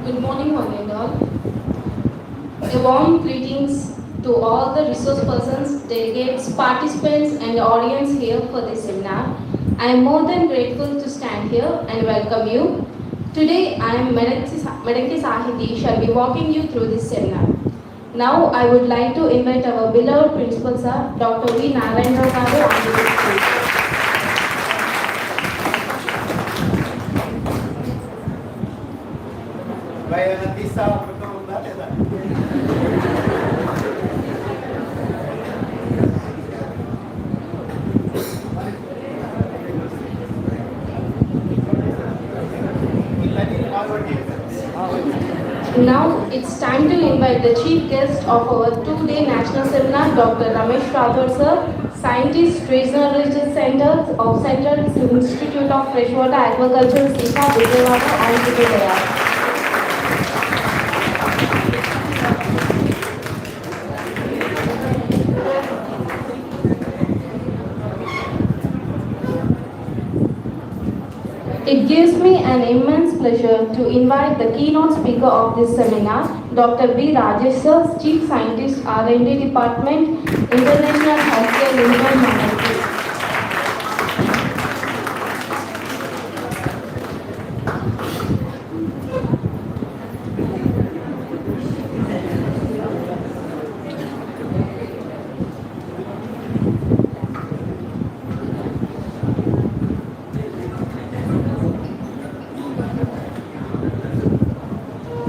Good morning, one and all. A warm greetings to all the resource persons, delegates, participants, and audience here for this seminar. I am more than grateful to stand here and welcome you. Today, I am Medanki Sahiti shall be walking you through this seminar. Now, I would like to invite our beloved Principal Sir, Dr. V. Narayana Garu, onto the stage. Now it's time to invite the chief guest of our two-day national seminar, Dr. Ramesh Rathod sir, Scientist, Regional Research Center of Central Institute of Freshwater Agriculture, Sika, Vijayawada, and Vijayawada. It gives me an immense pleasure to invite the keynote speaker of this seminar, Dr. B. Rajesh Sir, Chief Scientist, R&D Department, International Healthcare Limited, Mangalore.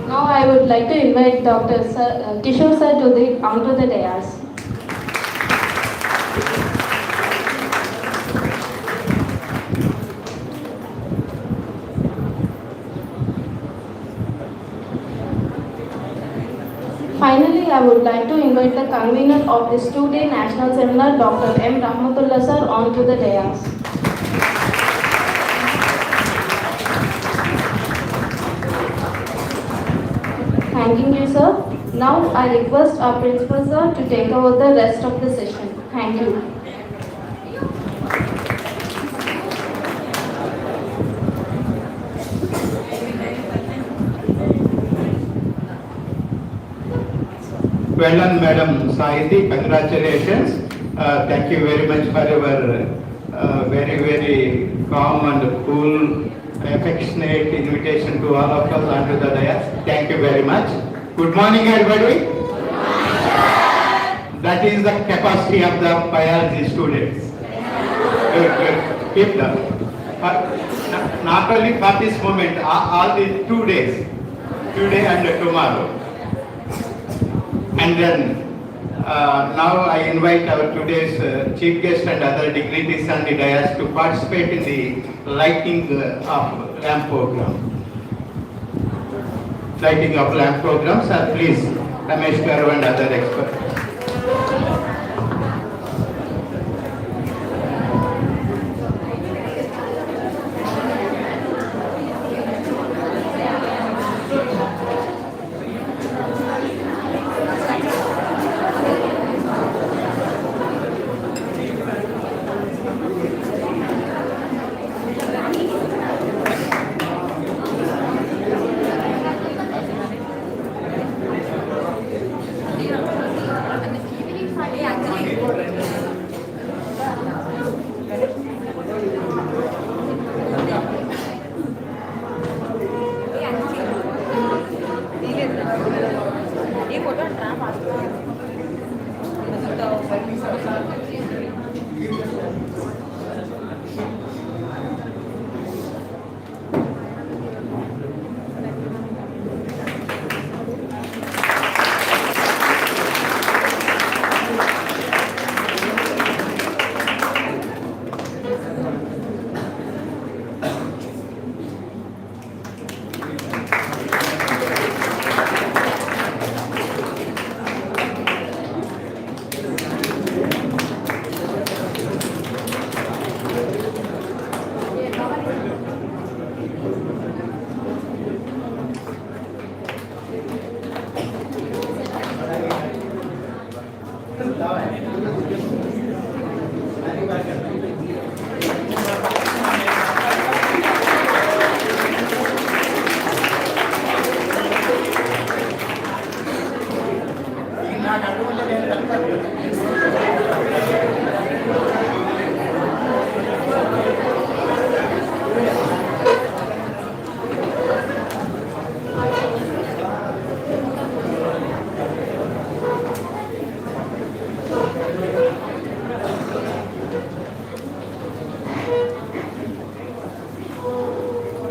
Now I would like to invite Dr. Kishore sir onto the dais. Finally, I would like to invite the convener of this two-day national seminar, Dr. M. Rahmatullah sir, onto the dais. Thanking you, sir. Now I request our principal sir to take over the rest of the session. Thank you. Well done, Madam Sahiti. Congratulations. Thank you very much for your very calm and cool, affectionate invitation to all of us onto the dais. Thank you very much. Good morning, everybody. That is the capacity of the biology students. Good. Keep them. Not only for this moment, all the 2 days, today and tomorrow. And then now I invite our today's chief guest and other dignitaries on the dais to participate in the lighting of lamp program. Lighting of lamp program, sir, please, Ramesh Garu and other experts.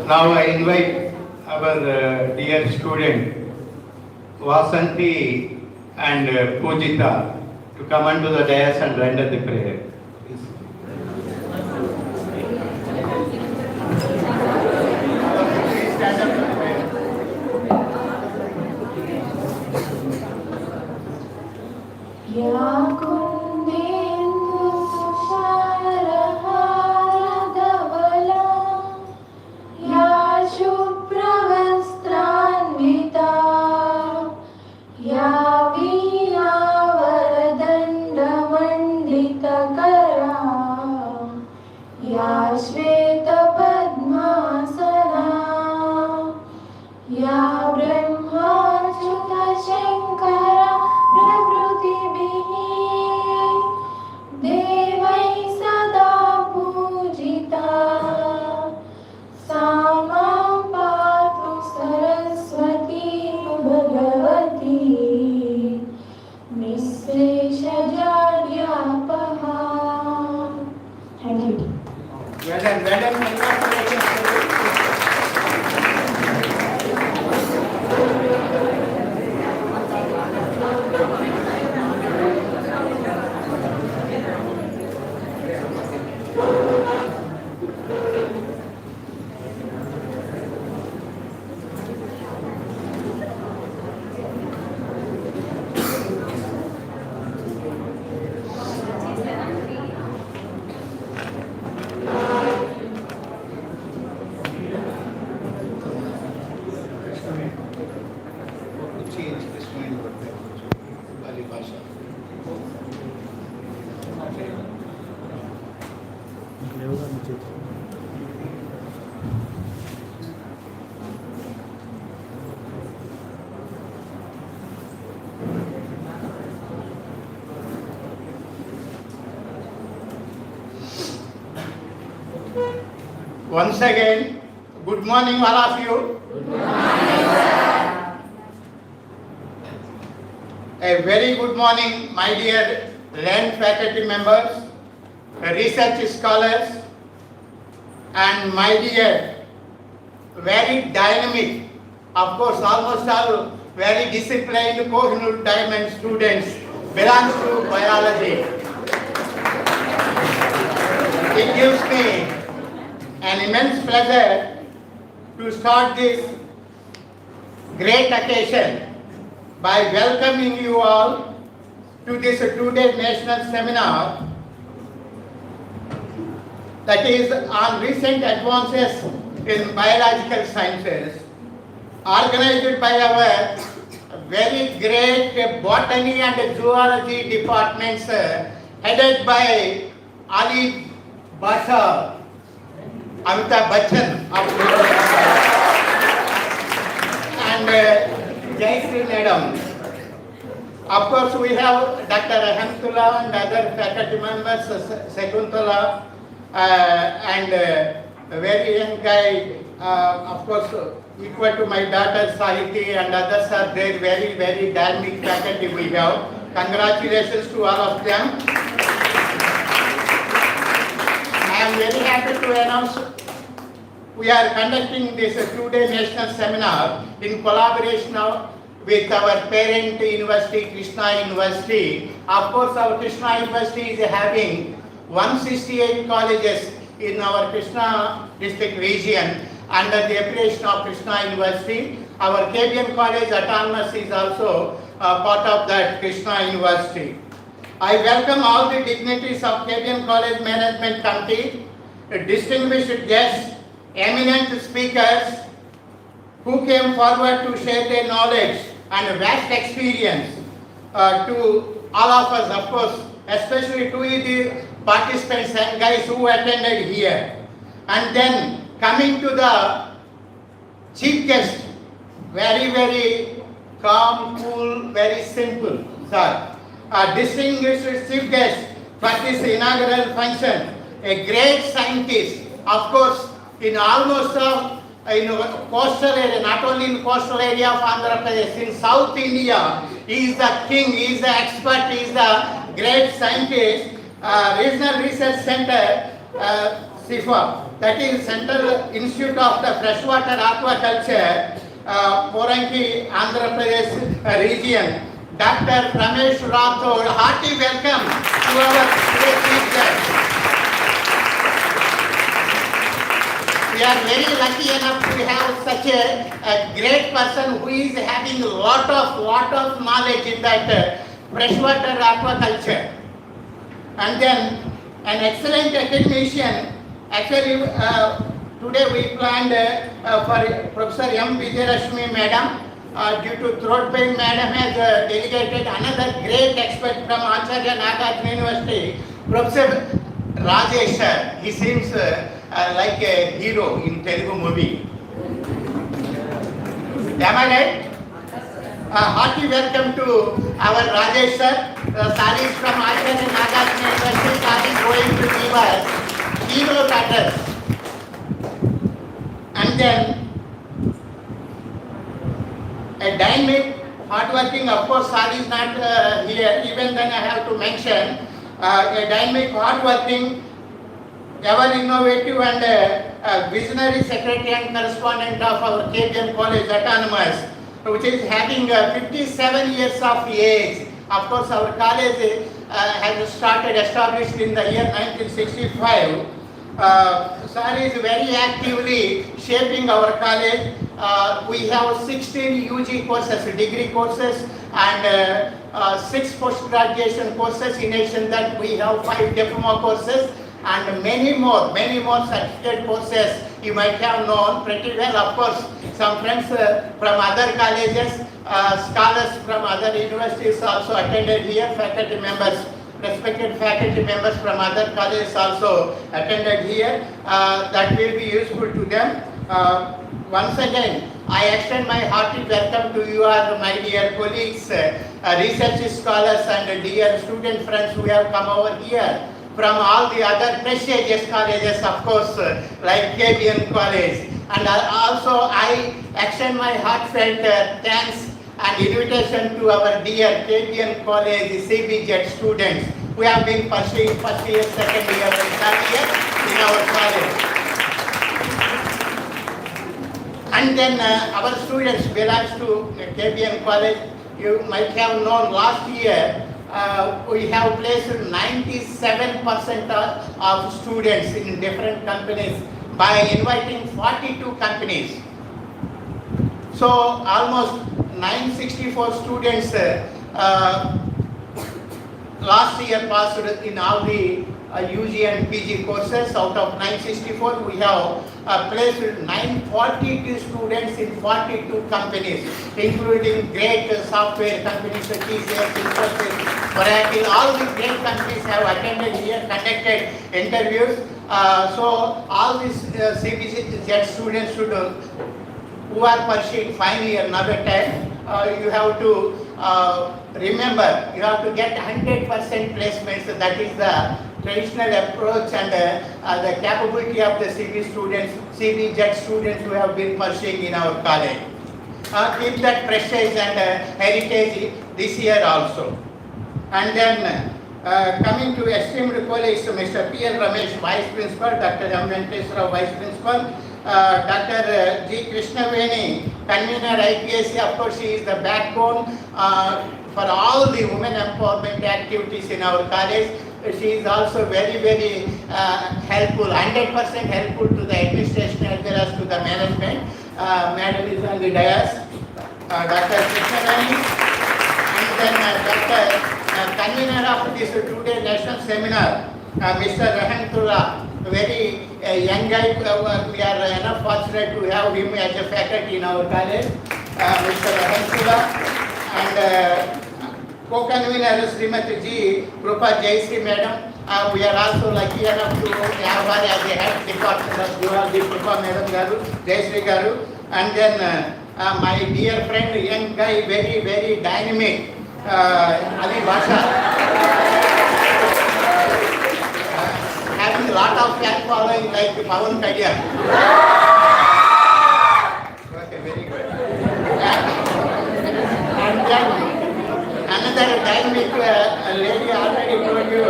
Now I invite our dear student Vasanti and Pujita to come onto the dais and render the prayer. Please. Please stand up for the prayer. Well done, congratulations. Change this mind करते हैं वाली भाषा. Once again, good morning all of you. A very good morning, my dear land faculty members, research scholars, and my dear, very dynamic, of course, almost all very disciplined, Kohinoor diamond students belongs to biology. It gives me an immense pleasure to start this great occasion by welcoming you all to this two-day national seminar that is on recent advances in biological sciences, organized by our very great botany and zoology departments headed by Ali Basha, Amitabh Bachchan of and Jayashree Madam. Of course, we have Dr. Hamtullah and other faculty members, Sekuntala, and a very young guy, of course, equal to my daughter Sahiti, and others are there, very, very dynamic faculty we have. Congratulations to all of them. I am very happy to announce we are conducting this two-day national seminar in collaboration with our parent university, Krishna University. Of course, our Krishna University is having 168 colleges in our Krishna district region under the affiliation of Krishna University. Our K.B.N college autonomous is also part of that Krishna University. I welcome all the dignitaries of K.B.N College Management Committee, distinguished guests, eminent speakers who came forward to share their knowledge and vast experience to all of us, of course, especially to the participants and guys who attended here. And then coming to the chief guest, very, very calm, cool, very simple, sir. A distinguished chief guest for this inaugural function, a great scientist, of course, in almost in coastal area, not only in coastal area of Andhra Pradesh, in South India, he is the king, he is the expert, he is the great scientist. Regional Research Center, CIFA, that is Central Institute of the Freshwater Aquaculture, Poranki, Andhra Pradesh region. Dr. Ramesh Rathod, hearty welcome to our great teacher. We are very lucky enough to have such a great person who is having a lot of knowledge in that freshwater aquaculture. And then an excellent academician. Actually, today we planned for Professor M. Vijayarashmi Madam. Due to throat pain, Madam has delegated another great expert from Acharya Nagarjuna University, Professor Rajesh sir. He seems like a hero in Telugu movie. Am I right? Hearty welcome to our Rajesh sir. Sari is from Acharya Nagarjuna University. Sari is going to give us hero status. And then a dynamic, hardworking, of course, Sari is not here, even then I have to mention, a dynamic, hardworking, ever innovative and visionary secretary and correspondent of our K.B.N. College Autonomous, which is having 57 years of age. Of course, our college has established in the year 1965. Sir is very actively shaping our college. We have 16 UG courses, degree courses, and 6 post-graduation courses. In addition that, we have 5 diploma courses and many more certificate courses. You might have known pretty well. Of course, some friends from other colleges, scholars from other universities also attended here, faculty members. Respected faculty members from other colleges also attended here. That will be useful to them. Once again, I extend my hearty welcome to you all, my dear colleagues, research scholars and dear student friends who have come over here from all the other prestigious colleges, of course, like K.B.N. College. And also I extend my heartfelt thanks and invitation to our dear K.B.N. College CBZ students who have been pursuing first year, second year and third year in our college. And then our students belongs to K.B.N. College. You might have known last year we have placed 97% of students in different companies by inviting 42 companies. So almost 964 students last year passed in all the UG and PG courses. Out of 964, we have placed 942 students in 42 companies, including great software companies, TCS, Infosys, Oracle. All the great companies have attended here, conducted interviews. So all these CBZ students should who are pursuing final year, another 10, you have to remember, you have to get 100% placements. That is the traditional approach and the capability of the CBZ students who have been pursuing in our college. Keep that prestige and heritage this year also. And then coming to esteemed colleagues, Mr. P.L. Ramesh, Vice Principal, Dr. M. Venkateswara, Vice Principal, Dr. G. Krishnaveni, Convener IPSC, of course, she is the backbone for all the women empowerment activities in our college. She is also very, very helpful, 100% helpful to the administration as well as to the management. Madam is on the dais, Dr. Krishnaveni, and then Dr. Convener of this two-day national seminar, Mr. Rahantullah, very young guy. We are enough fortunate to have him as a faculty in our college, Mr. Rahantullah, and Co-convener Srimati G. Krupa Jayasri Madam. We are also lucky enough to have her as the head department of Zoology, Krupa Madam Garu, Jayasri Garu. And then my dear friend, young guy, very, very dynamic, Ali Basha. Having a lot of fan following like Pawan Kadia. Okay, very good. And then another dynamic lady already told you,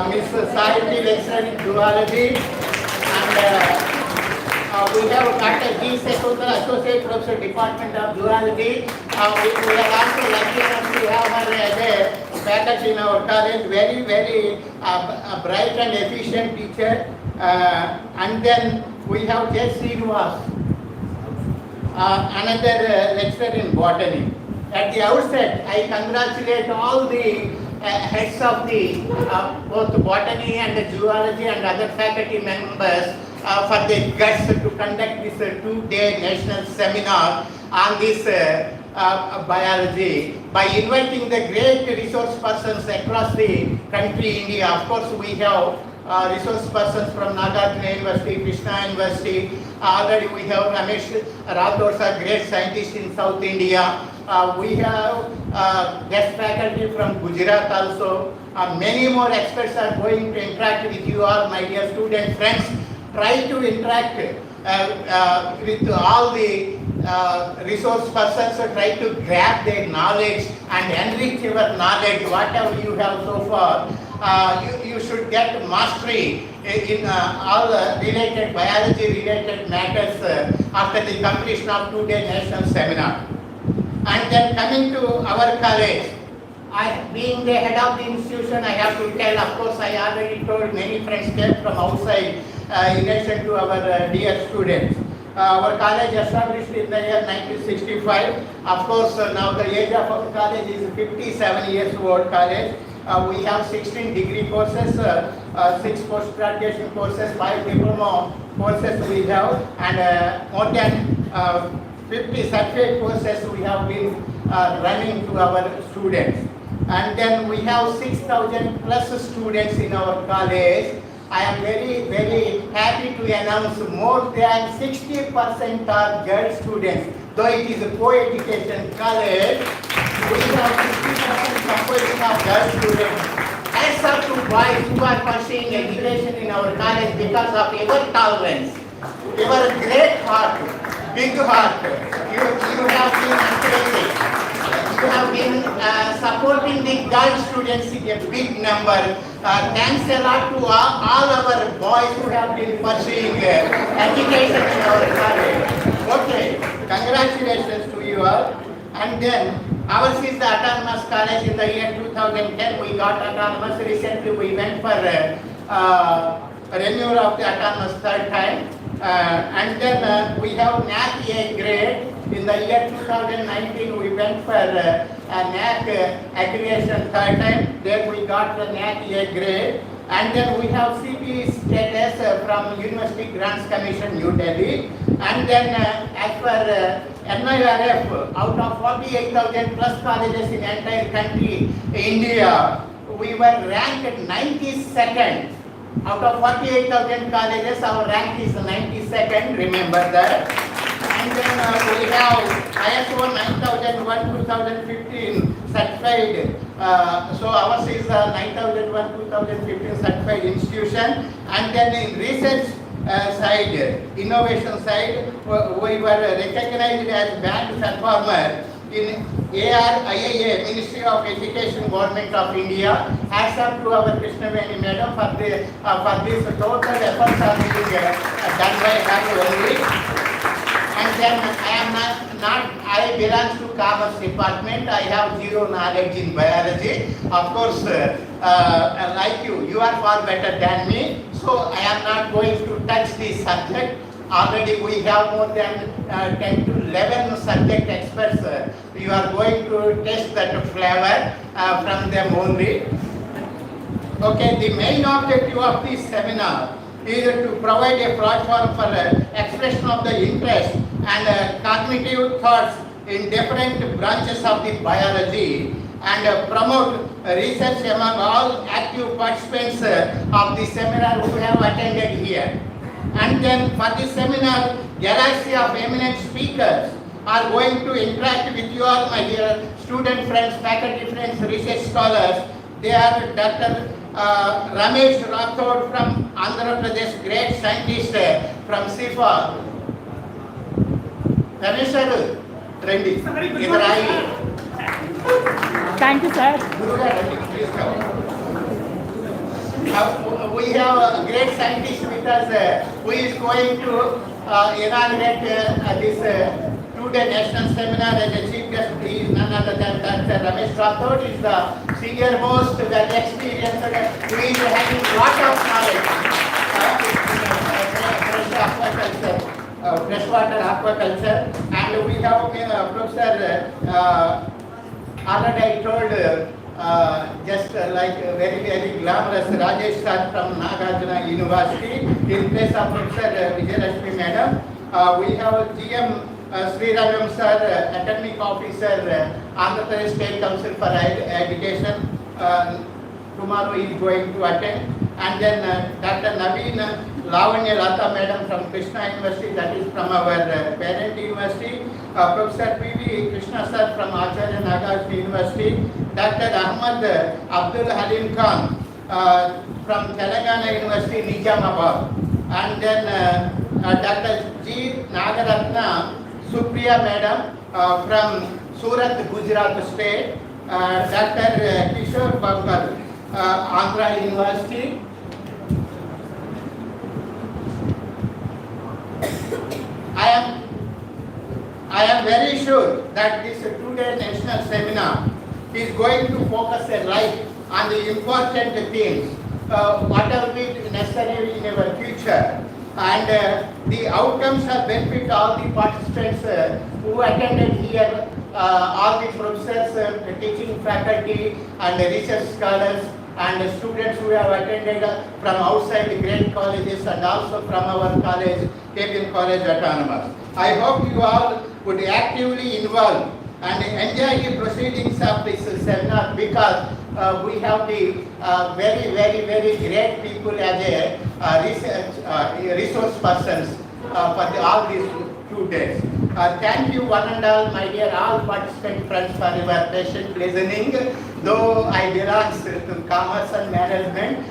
Miss Sariti, lecturer in zoology. And we have Dr. G. Sekuntala, Associate Professor, Department of Zoology. We are also lucky enough to have her as a faculty in our college. Very, very bright and efficient teacher. And then we have J. Srinivas, another lecturer in botany. At the outset, I congratulate all the heads of the both botany and zoology and other faculty members for the guts to conduct this 2-day national seminar on this biology by inviting the great resource persons across the country, India. Of course, we have resource persons from Nagarjuna University, Krishna University. Already we have Ramesh Rathore, great scientist in South India. We have guest faculty from Gujarat also. Many more experts are going to interact with you all, my dear student friends. Try to interact with all the resource persons, try to grab their knowledge and enrich your knowledge, whatever you have so far. You should get mastery in all related biology related matters after the completion of 2-day national seminar. And then coming to our college, being the head of the institution, I have to tell, of course, I already told many friends came from outside in addition to our dear students. Our college established in the year 1965. Of course, now the age of our college is 57 years old college. We have 16 degree courses, 6 post-graduation courses, 5 diploma courses we have, and more than 50 certificate courses we have been running to our students. And then we have 6,000 plus students in our college. I am very, very happy to announce more than 60% are girl students. Though it is a co-education college, we have 60% composition of girl students. As up to boys who are pursuing education in our college because of your tolerance, your great heart, big heart, you have been encouraging. You have been supporting the girl students in a big number. Thanks a lot to all our boys who have been pursuing education in our college. Okay, congratulations to you all. And then ours is the autonomous college in the year 2010. We got autonomous. Recently we went for renewal of the autonomous third time. And then we have NAC A grade. In the year 2019, we went for NAC accreditation third time. There we got the NAC A grade. And then we have CP status from University Grants Commission, New Delhi. And then as per NIRF, out of 48,000 plus colleges in entire country, India, we were ranked 92nd. Out of 48,000 colleges, our rank is 92nd, remember that. And then we have ISO 9001-2015 certified. So ours is 9001-2015 certified institution. And then in research side, innovation side, we were recognized as band performer in ARIIA, Ministry of Education, Government of India. Hats off to our Krishnaveni Madam for this total efforts are being done by her only. And then I belong to Commerce Department. I have zero knowledge in biology. Of course, like you are far better than me. So I am not going to touch this subject. Already we have more than 10 to 11 subject experts. You are going to test that flavor from them only. Okay, the main objective of this seminar is to provide a platform for expression of the interest and cognitive thoughts in different branches of the biology, and and promote research among all active participants of the seminar who have attended here. And then for this seminar, galaxy of eminent speakers are going to interact with you all, my dear student friends, faculty friends, research scholars. They are Dr. Ramesh Rathod from Andhra Pradesh, great scientist from SIFA. Ramesh sir, Rendi, idhar aaye. Thank you, sir. Guru Rendi, please come. We have a great scientist with us who is going to inaugurate this two-day national seminar as a chief guest. He is none other than Dr. Ramesh Rathod. He is the senior most, well experienced, who is having lot of knowledge freshwater aquaculture. And we have Professor, already I told, just like very, very glamorous Rajesh sir from Nagarjuna University in place of Professor Vijayalakshmi madam. We have GM Sriram sir, academic officer, Andhra Pradesh State Council for Education. Tomorrow he is going to attend. And then Dr. Naveen Lavanya Lata madam from Krishna University, that is from our parent university. Professor P.V. Krishna sir from Acharya Nagarjuna University. Dr. Ahmad Abdul Halim Khan from Telangana University, Nizamabad. And then Dr. G. Nagaratna Supriya madam from Surat, Gujarat State. Dr. Kishore Bankar, Andhra University. I am very sure that this two-day national seminar is going to focus a light on the important things, what will be necessary in our future, and the outcomes will benefit all the participants who attended here, all the professors, teaching faculty, and research scholars, and students who have attended from outside the great colleges and also from our college, K.B.N. College Autonomous. I hope you all would actively involve and enjoy the proceedings of this seminar, because we have the very, very, very great people as a resource persons for all these 2 days. Thank you one and all, my dear all participant friends, for your patient listening. Though I belong to commerce and management,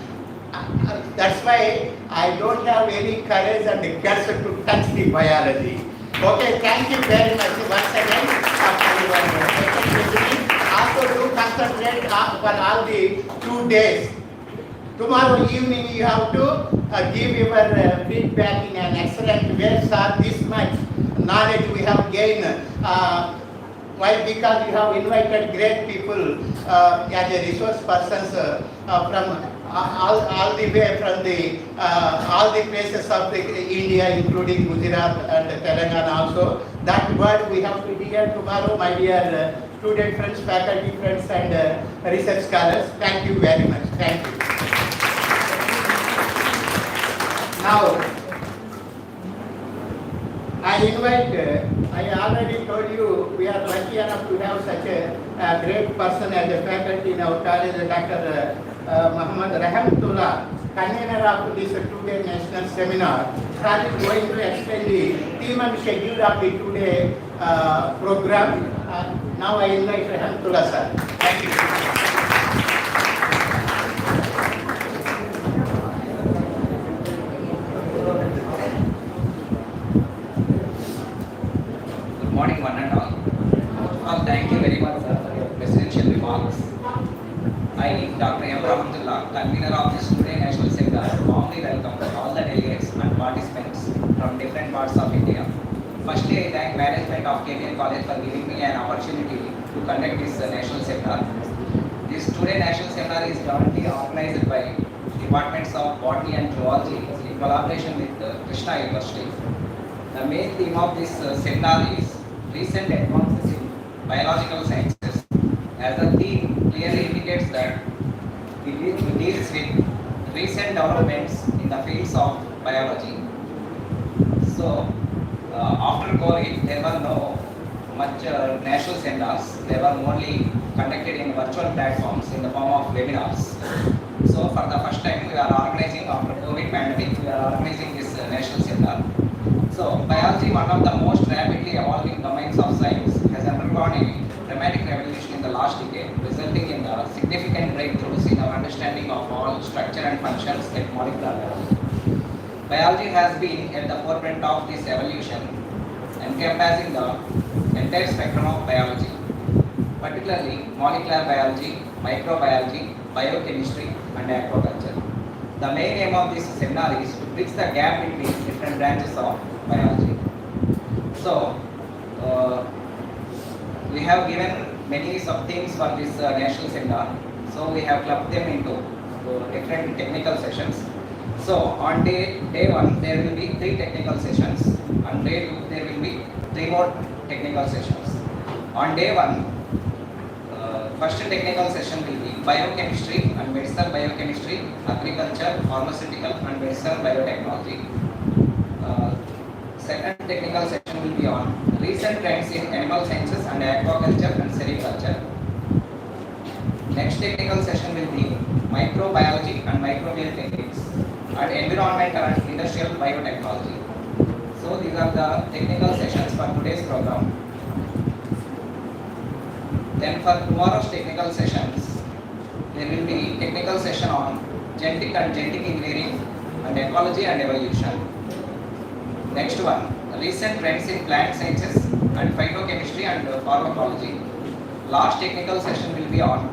that's why I don't have any courage and guts to touch the biology. Okay, thank you very much once again for your patient listening. Also do concentrate for all the 2 days. Tomorrow evening you have to give your feedback in an excellent way, sir. This much knowledge we have gained. Why? Because you have invited great people as a resource persons from all the way from the all the places of India, including Gujarat and Telangana also. That word we have to hear tomorrow, my dear student friends, faculty friends, and research scholars. Thank you very much. Thank you. Now, I invite, I already told you, we are lucky enough to have such a great person as a faculty in our college, Dr. Muhammad Rahmatullah, convener of this 2-day national seminar. Sir is going to explain the theme and schedule of the 2-day program. Now I invite Rahmatullah sir. Thank you. Morning, one and all. Well, thank you very much, sir, for your presidential remarks. I, Dr. M. Rahmatullah, convener of this two-day national seminar, warmly welcome all the delegates and participants from different parts of India. Firstly, I thank management of K.B.N. College for giving me an opportunity to conduct this national seminar. This two-day national seminar is jointly organized by departments of botany and zoology in collaboration with Krishna University. The main theme of this seminar is recent advances in biological sciences. As the theme clearly indicates that it deals with recent developments in the fields of biology. So, after COVID, there were no much national seminars. There were only conducted in virtual platforms in the form of webinars. So for the first time, we are organizing after COVID pandemic, we are organizing this national seminar. So biology, one of the most rapidly evolving domains of science, has undergone a dramatic revolution in the last decade, resulting in significant breakthroughs in our understanding of all structure and functions at molecular level. Biology has been at the forefront of this evolution, encompassing the entire spectrum of biology, particularly molecular biology, microbiology, biochemistry, and aquaculture. The main aim of this seminar is to bridge the gap between different branches of biology. So, we have given many sub-themes for this national seminar. So, we have clubbed them into different technical sessions. So, on day 1, there will be 3 technical sessions. On day 2, there will be 3 more technical sessions. On day 1, first technical session will be biochemistry and medicinal biochemistry, agriculture, pharmaceutical and medicinal biotechnology. Second technical session will be on recent trends in animal sciences and aquaculture and sericulture. Next technical session will be microbiology and microbial techniques and environmental and industrial biotechnology. So these are the technical sessions for today's program. Then for tomorrow's technical sessions, there will be technical session on genetic and genetic engineering and ecology and evolution. Next one, recent trends in plant sciences and phytochemistry and pharmacology. Last technical session will be on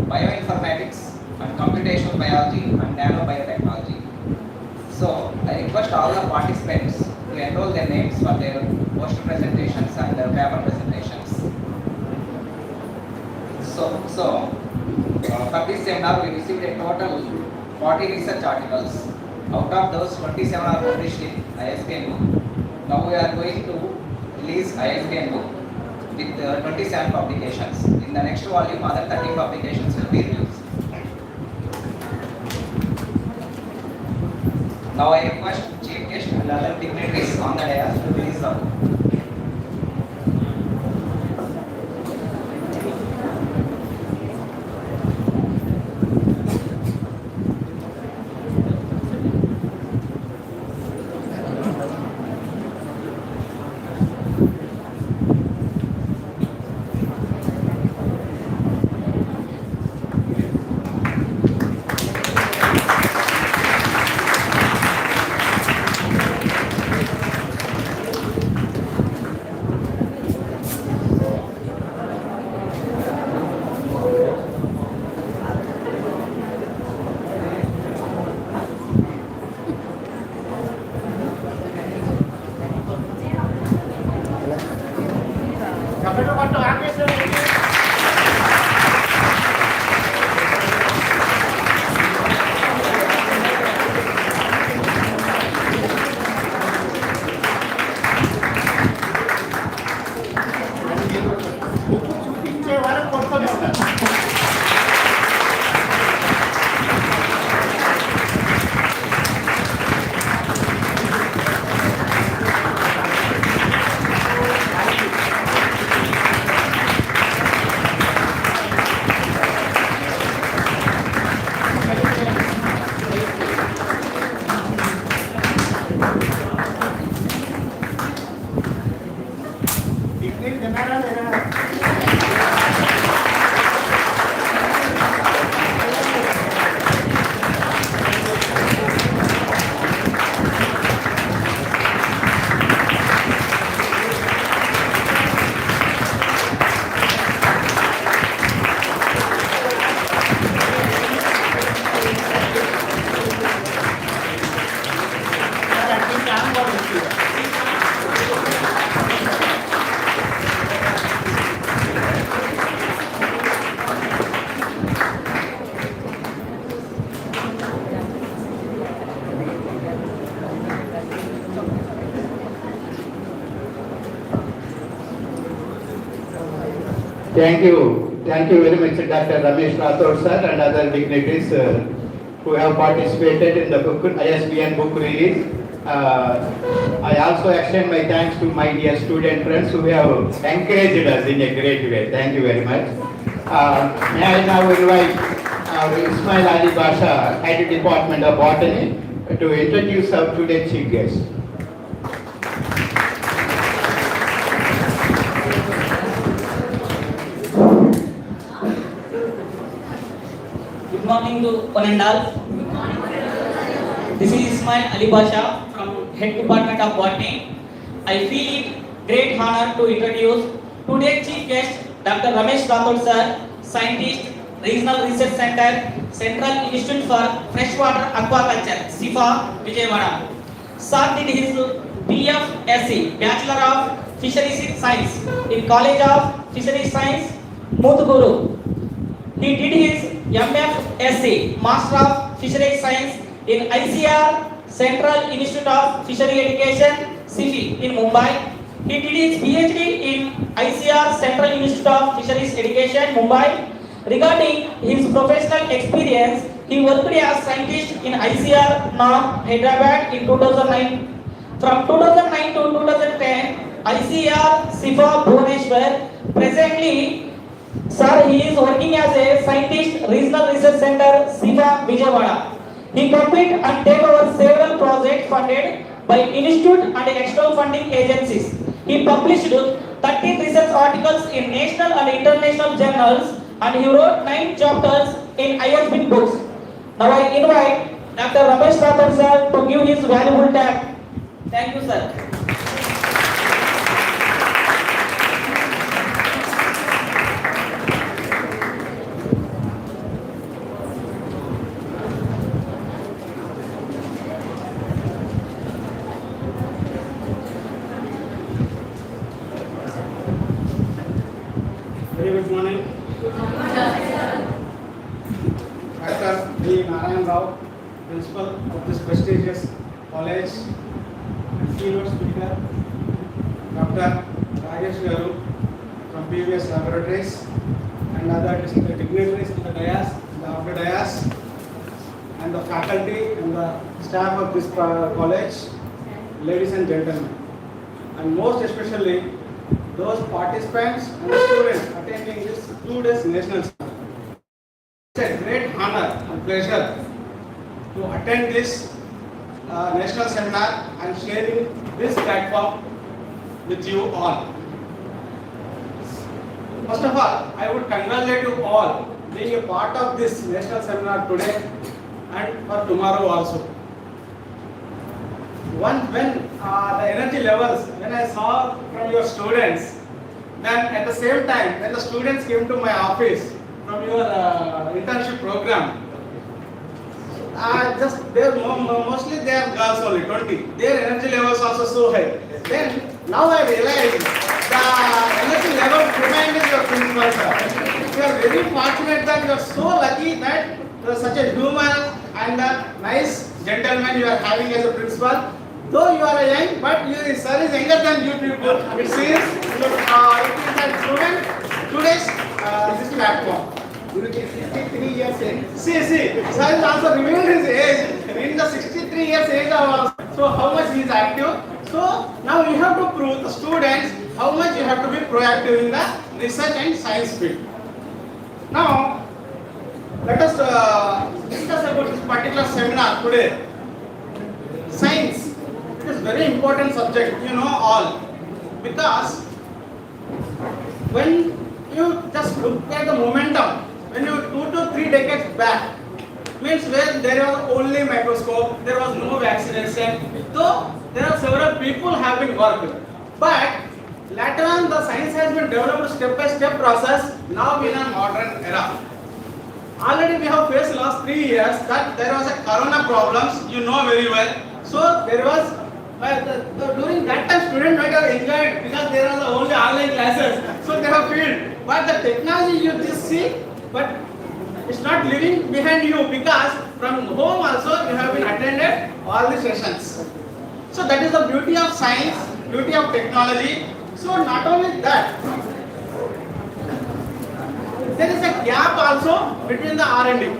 bioinformatics and computational biology and nanobiotechnology. So I request all the participants to enroll their names for their poster presentations and paper presentations. For this seminar, we received a total 40 research articles. Out of those, 27 are published in ISBN book. Now we are going to release ISBN book with 27 publications. In the next volume, other 30 publications will be released. Now I request Chief Guest and other dignitaries on the dais to release the book. Thank you. Thank you very much, Dr. Ramesh Rathod sir and other dignitaries who have participated in the book, ISBN book release. I also extend my thanks to my dear student friends who have encouraged us in a great way. Thank you very much. May I now invite Ismail Ali Basha, Head Department of Botany, to introduce our today's chief guest. Good morning to one and all. This is Ismail Ali Basha from Head Department of Botany. I feel it great honor to introduce today's chief guest, Dr. Ramesh Rathod sir, scientist, Regional Research Center, Central Institute for Freshwater Aquaculture, SIFA, Vijayawada. Sir did his BFSc, Bachelor of Fisheries Science, in College of Fisheries Science, Muduguru. He did his MFSc, Master of Fisheries Science, in ICR, Central Institute of Fishery Education, CIFI, in Mumbai. He did his PhD in ICR, Central Institute of Fisheries Education, Mumbai. Regarding his professional experience, he worked as scientist in ICR, NAM, Hyderabad in 2009. From 2009 to 2010, ICR, SIFA, Bhubaneswar. Presently, sir, he is working as a scientist, Regional Research Center, SIFA, Vijayawada. He compete and take over several projects funded by institute and external funding agencies. He published 13 research articles in national and international journals, and he wrote 9 chapters in ISB books. Now I invite Dr. Ramesh Rathod sir to give his valuable talk. Thank you, sir. Very good morning. Dr. B. Narayan Rao, Principal of this prestigious college, and keynote speaker, Dr. Rajesh Garu from PVS Laboratories, and other dignitaries in the dais, the upper dais, and the faculty and the staff of this college, ladies and gentlemen, and most especially those participants and the students attending this 2 days national seminar. It's a great honor and pleasure to attend this national seminar and sharing this platform with you all. First of all, I would congratulate you all being a part of this national seminar today and for tomorrow also. When the energy levels, when I saw from your students, then at the same time, when the students came to my office from your internship program, mostly they are girls only, 20. Their energy levels also so high. Then now I realize the energy level remained is your principal, sir. You are very fortunate that you are so lucky that you are such a human and a nice gentleman you are having as a principal. Though you are young, but your sir is younger than you people. It seems it is that student today's this platform. 63 years age. See, sir is also revealed his age. In the 63 years age also. So how much he is active. So now you have to prove the students how much you have to be proactive in the research and science field. Now let us discuss about this particular seminar today. Science. It is very important subject, you know all, because when you just look at the momentum, when you 2 to 3 decades back, means where there was only microscope, there was no vaccination, though there are several people have been worked, but later on the science has been developed step by step process, now in a modern era. Already we have faced last 3 years that there was a corona problems, you know very well, so there was during that time students might have enjoyed because there are only online classes, so they have feel. But the technology you just see, but it's not living behind you because from home also you have been attended all the sessions. So that is the beauty of science, beauty of technology. So not only that, there is a gap also between the R&D,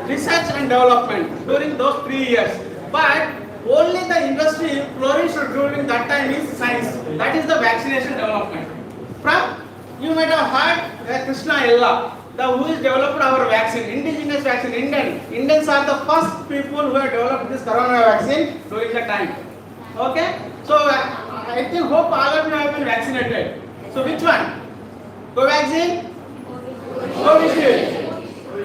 research and development during those 3 years. But only the industry flourished during that time is science. That is the vaccination development. From You might have heard Krishna Ella, the who is developed our vaccine, indigenous vaccine, Indians are the first people who have developed this corona vaccine during the time. Okay? So I think hope all of you have been vaccinated. So which one? Covaxin?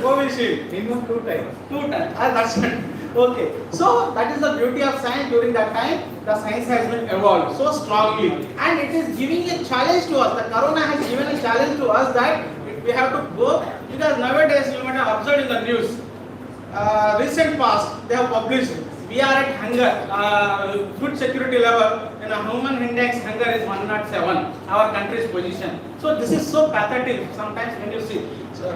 Covishield. Minimum 2 times. 2 times. That's it. Okay. So that is the beauty of science. During that time, the science has been evolved so strongly, and it is giving a challenge to us. The corona has given a challenge to us that we have to go, because nowadays you might have observed in the news. Recent past, they have published we are at hunger, food security level in a human index, hunger is 107, our country's position. So this is so pathetic sometimes when you see. So,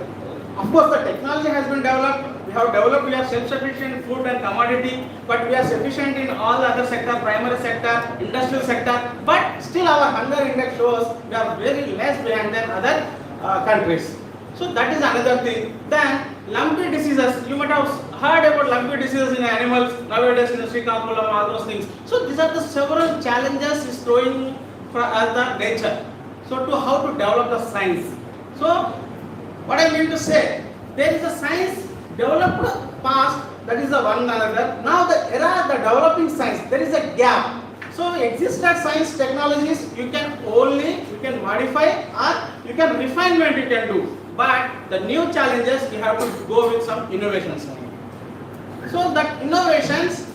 of course the technology has been developed, we are self-sufficient in food and commodity, but we are sufficient in all the other sector, primary sector, industrial sector, but still our hunger index shows we are very less behind than other countries. So that is another thing. Then lumpy diseases, you might have heard about lumpy diseases in animals nowadays in the Srikakulam, all those things. So these are the several challenges is throwing for us the nature. So to how to develop the science. So what I mean to say, there is a science developed past, that is the one another. Now the era of the developing science, there is a gap. So existing science technologies you can modify or you can refinement you can do. But the new challenges you have to go with some innovations. So that innovations,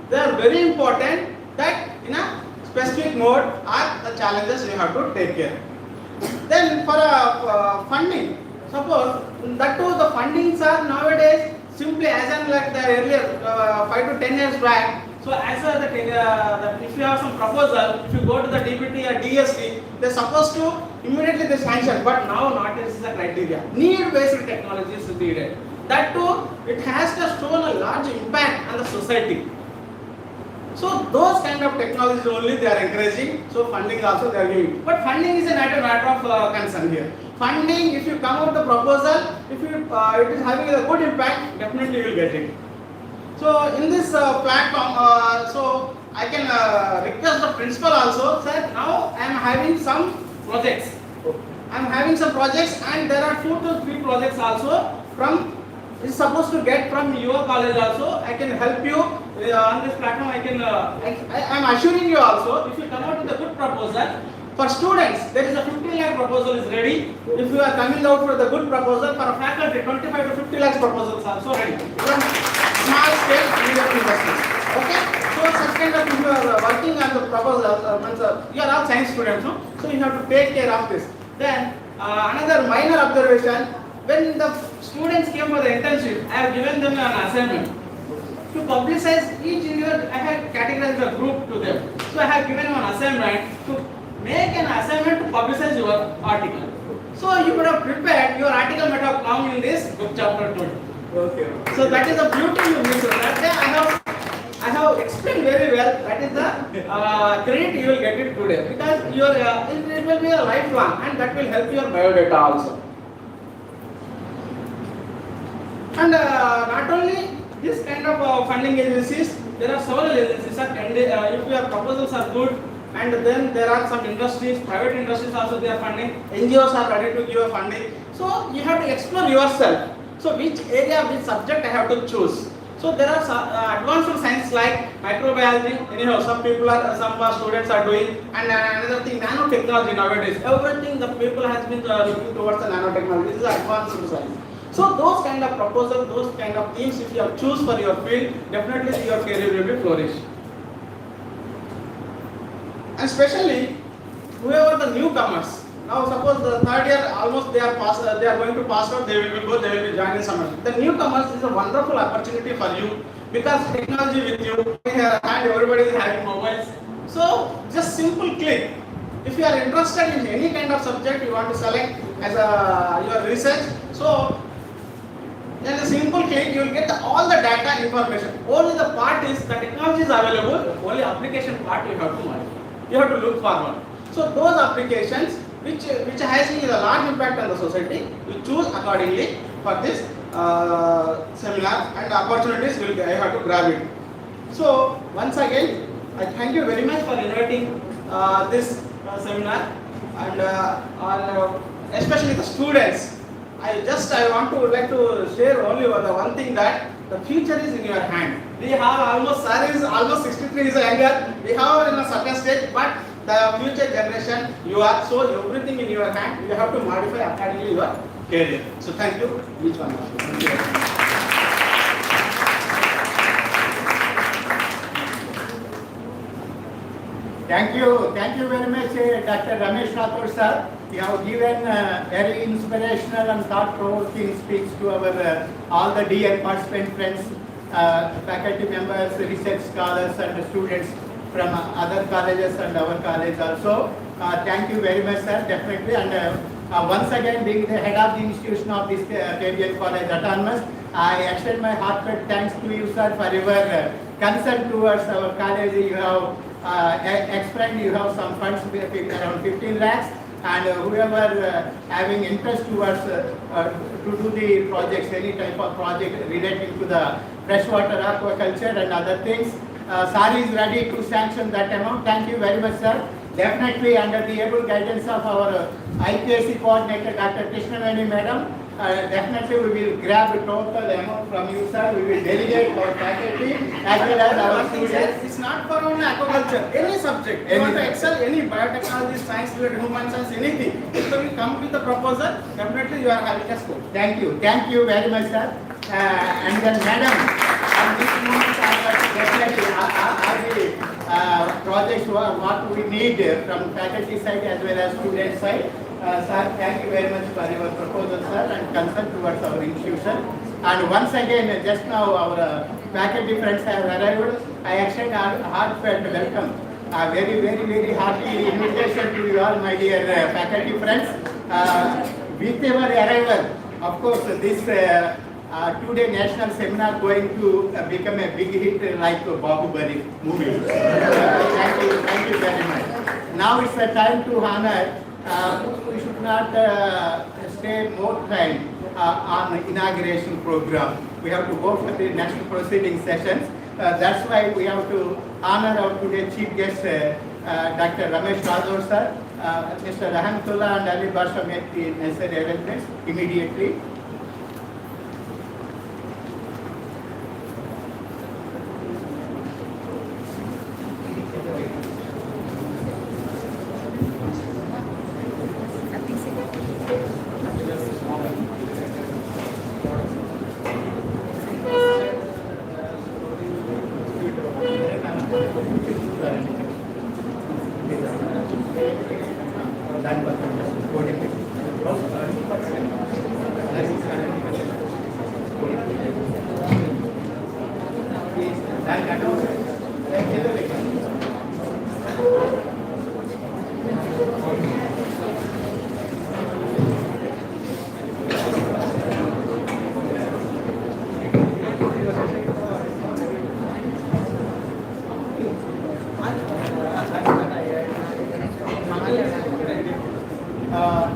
they are very important, that in a specific mode are the challenges you have to take care. Then for funding, suppose that too the fundings are nowadays simply as in like the earlier 5 to 10 years back. So as if you have some proposal, if you go to the DPT or DST, they are supposed to immediately they sanction, but now not this is the criteria. Need-based technology is needed. That too, it has to shown a large impact on the society. So those kind of technologies only they are encouraging. So funding also they are giving. But funding is a matter of concern here. Funding, if you come out with the proposal, if you it is having a good impact, definitely you will get it. So in this platform, so I can request the principal also, sir, now I am having some projects. I am having some projects, and there are 2 to 3 projects also from, is supposed to get from your college also. I can help you on this platform. I am assuring you also, if you come out with a good proposal, for students, there is a 50 lakh proposal is ready. If you are coming out with a good proposal, for a faculty, 25 to 50 lakhs proposals are also ready. From small scale medium industries. Okay? So such kind of, if you are working on the proposal, you are all science students, no? So you have to take care of this. Then another minor observation, when the students came for the internship, I have given them an assignment to publicize each individual. I have categorized the group to them. So I have given them an assignment to make an assignment to publicize your article. So you could have prepared, your article might have come in this book chapter 2. Okay. So that is the beauty you miss. That day I have explained very well. That is the credit you will get it today, because your it will be a lifelong, and that will help your biodata also. And not only this kind of funding agencies, there are several agencies. And if your proposals are good, and then there are some industries, private industries also they are funding. NGOs are ready to give a funding. So you have to explore yourself. So which area, which subject I have to choose. So there are advanced science like microbiology. Anyhow, some students are doing, and another thing, nanotechnology nowadays. Everything the people has been looking towards the nanotechnology. This is advanced science. So those kind of proposals, those kind of themes, if you have choose for your field, definitely your career will be flourish. And especially whoever the newcomers. Now suppose the third year almost they are going to pass out, they will be joining summer. The newcomers is a wonderful opportunity for you, because technology with you and everybody is having mobiles. So just simple click. If you are interested in any kind of subject you want to select as your research, so then a simple click you will get all the data information. Only the part is the technology is available, only application part you have to modify. You have to look forward. So those applications which has a large impact on the society, you choose accordingly for this seminar, and opportunities will I have to grab it. So once again, I thank you very much for inviting this seminar, and especially the students. I want to like to share only the one thing that the future is in your hand. We have almost, sir is almost 63 is younger. We have in a certain stage, but the future generation, you are so everything in your hand. You have to modify accordingly your career. So thank you, each one of you. Thank you. Thank you very much, Dr. Ramesh Rathore sir. You have given very inspirational and thought-provoking speech to our all the dear participant friends, faculty members, research scholars, and students from other colleges and our college also. Thank you very much, sir. Definitely, and once again, being the head of the institution of this K.B.N. College Autonomous, I extend my heartfelt thanks to you, sir, for your concern towards our college. You have explained you have some funds around 15 lakhs, and whoever having interest towards to do the projects, any type of project relating to the freshwater aquaculture and other things, SAR is ready to sanction that amount. Thank you very much, sir. Definitely under the able guidance of our IPSC coordinator, Dr. Krishnaveni madam, definitely we will grab the total amount from you, sir. We will delegate our faculty as well as our students. It's not for only aquaculture, any subject. You want to excel, any biotechnology, science, human science, anything. If you come with the proposal, definitely you are having a scope. Thank you very much, sir. And then, madam, at this moment, definitely all the projects what we need from faculty side as well as student side. Sir, thank you very much for your proposal, sir, and concern towards our institution. And once again, just now our faculty friends have arrived. I extend our heartfelt welcome. A very hearty invitation to you all, my dear faculty friends. With your arrival, of course, this two-day national seminar going to become a big hit like Bahubali movie. Thank you very much. Now it's the time to honor. We should not stay more time on inauguration program. We have to go for the national proceeding sessions. That's why we have to honor our today's chief guest, Dr. Ramesh Rathore sir. Mr. Rahmatullah and Ali Basha make the necessary arrangements immediately.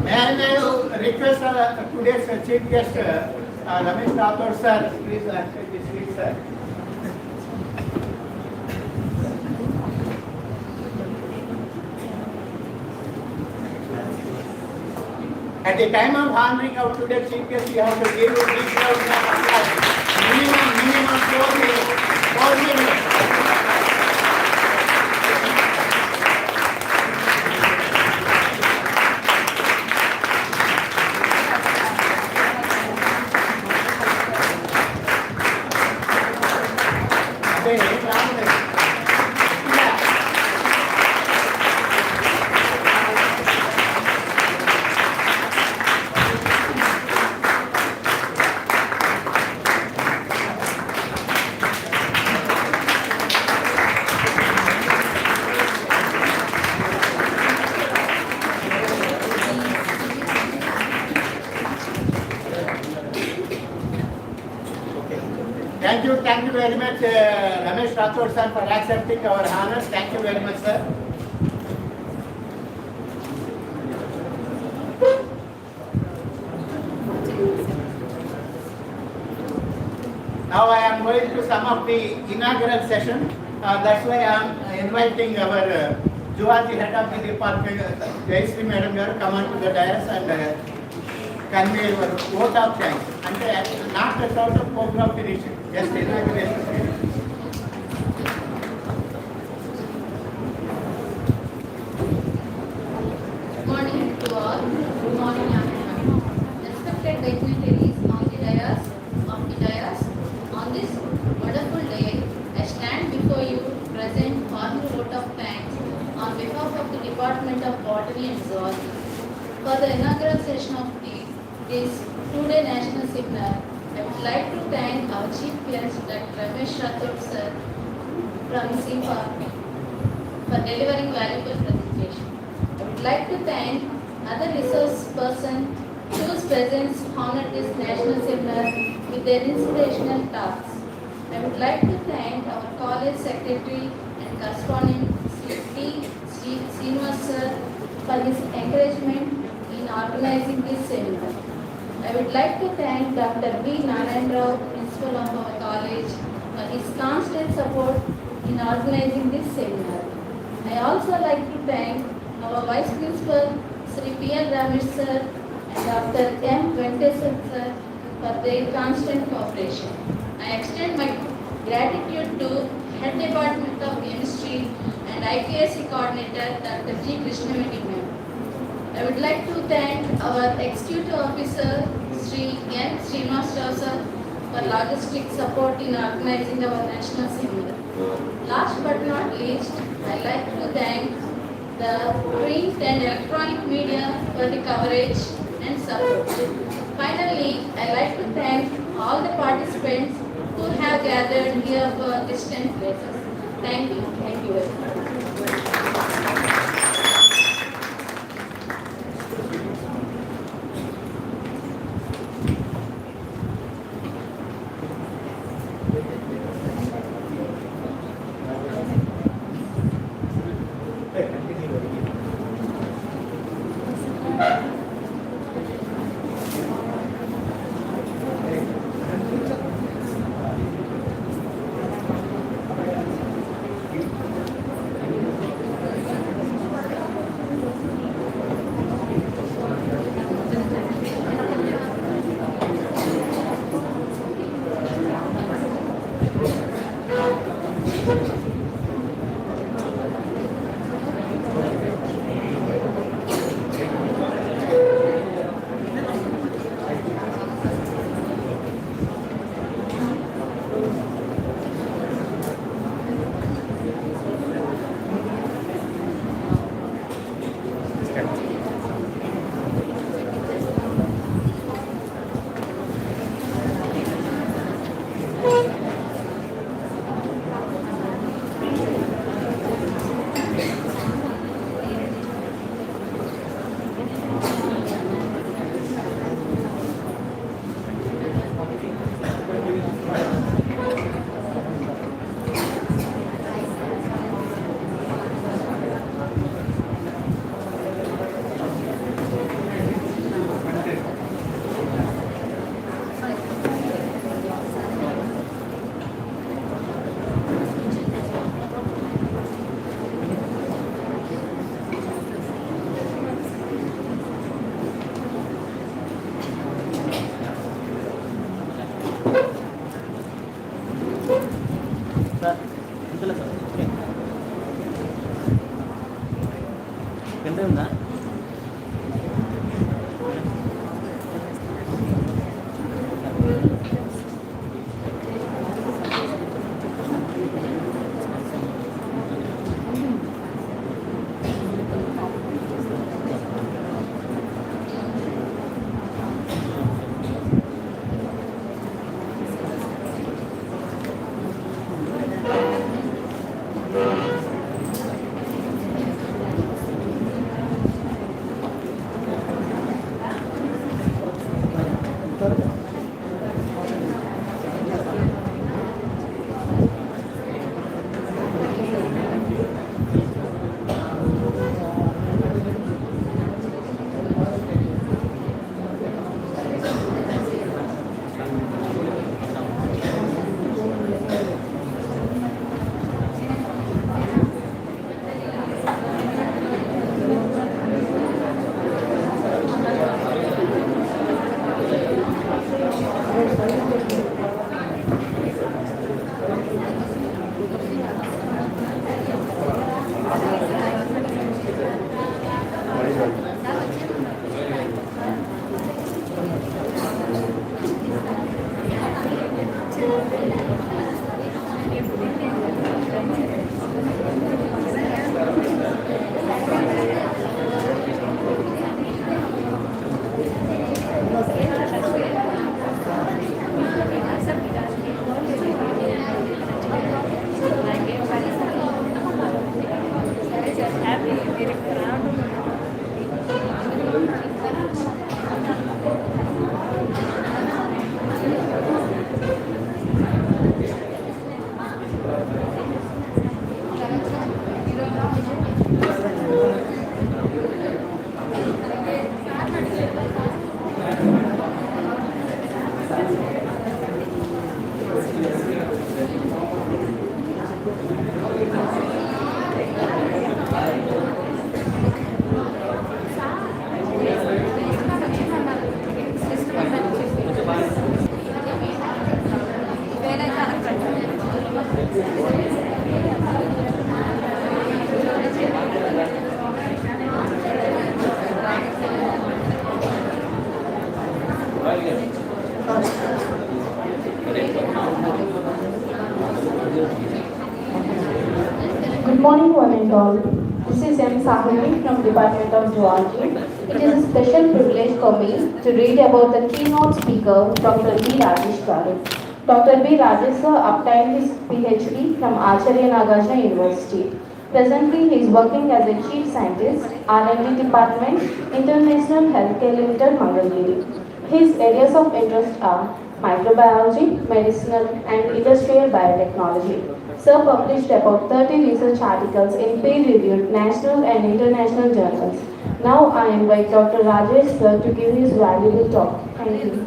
May I now request today's chief guest, Ramesh Rathore sir, please accept this seat, sir. At the time of honoring our today's chief guest, you have to give a big round of applause. Minimum 4 minutes. 4 minutes. Thank you very much, Ramesh Rathore sir, for accepting our honors. Thank you very much, sir. Now I am going to sum up the inaugural session. That's why I am inviting our Zoology head of the department, Jayashree Madam garu, come on to the dais and convey your vote of thanks. And not the total program finished, just inauguration. Good morning to all. Good morning, everyone. Respected dignitaries on the dais, on this wonderful day, I stand before you to present formal vote of thanks on behalf of the Department of Botany and Zoology for the inaugural session of this two-day national seminar. I would like to thank our chief guest, Dr. Ramesh Rathod sir from CIFA for delivering valuable presentation. I would like to thank other resource persons whose presence honored this national seminar with their inspirational talks. I would like to thank our college secretary and correspondent Sri Srinivas sir for his encouragement in organizing this seminar. I would like to thank Dr. B. Narayan Rao, principal of our college, for his constant support in organizing this seminar. I also like to thank our Vice Principal, Sri P.N. Ramesh sir and Dr. M. Venkatesan sir for their constant cooperation. I extend my gratitude to Head Department of Chemistry and IPSC Coordinator, Dr. G. Krishnavedi ma'am. I would like to thank our Executive Officer, Sri N. Srinivas Rao sir for logistic support in organizing our national seminar. Last but not least, I'd like to thank the print and electronic media for the coverage and support. Finally, I'd like to thank all the participants who have gathered here for distant places. Thank you. Thank you very much. కింద ఉందా Good morning, one and all. This is M. Sahini from Department of Zoology. It is a special privilege for me to read about the keynote speaker, Dr. B. Rajesh garu. Dr. B. Rajesh sir obtained his PhD from Acharya Nagarjuna University. Presently, he is working as a Chief Scientist, R&D Department, International Healthcare Limited, Mangalgiri. His areas of interest are microbiology, medicinal and industrial biotechnology. Sir published about 30 research articles in peer-reviewed national and international journals. Now I invite Dr. Rajesh sir to give his valuable talk. Thank you.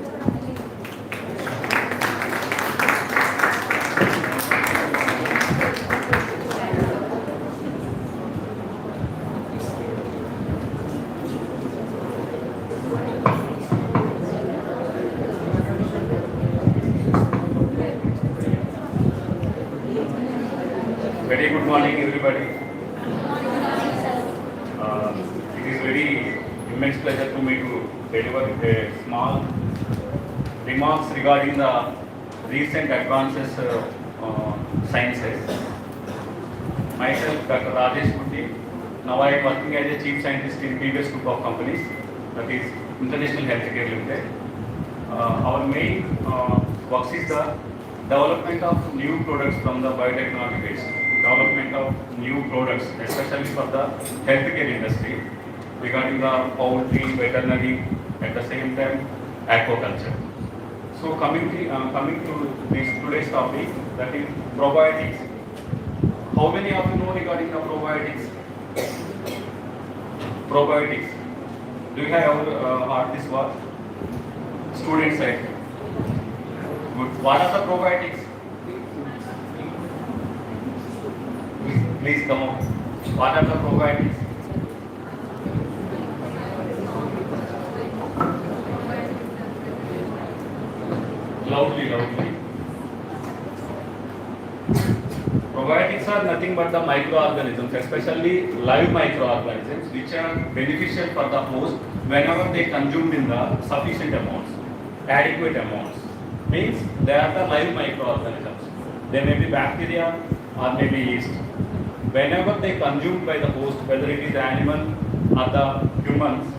Very good morning, everybody. It is very immense pleasure to me to deliver a small remarks regarding the recent advances sciences. Myself, Dr. Rajesh Kutti. Now I am working as a chief scientist in previous group of companies, that is International Healthcare Limited. Our main works is the development of new products from the biotechnology base. Development of new products, especially for the healthcare industry, regarding the poultry, veterinary, at the same time aquaculture. So coming to this today's topic, that is probiotics. How many of you know regarding the probiotics? Probiotics. Do you have heard this word? Student side. Good. What are the probiotics? Please come on. What are the probiotics? Loudly. Probiotics are nothing but the microorganisms, especially live microorganisms, which are beneficial for the host whenever they consumed in the sufficient amounts, adequate amounts. Means they are the live microorganisms. They may be bacteria or maybe yeast. Whenever they consumed by the host, whether it is the animal or the humans,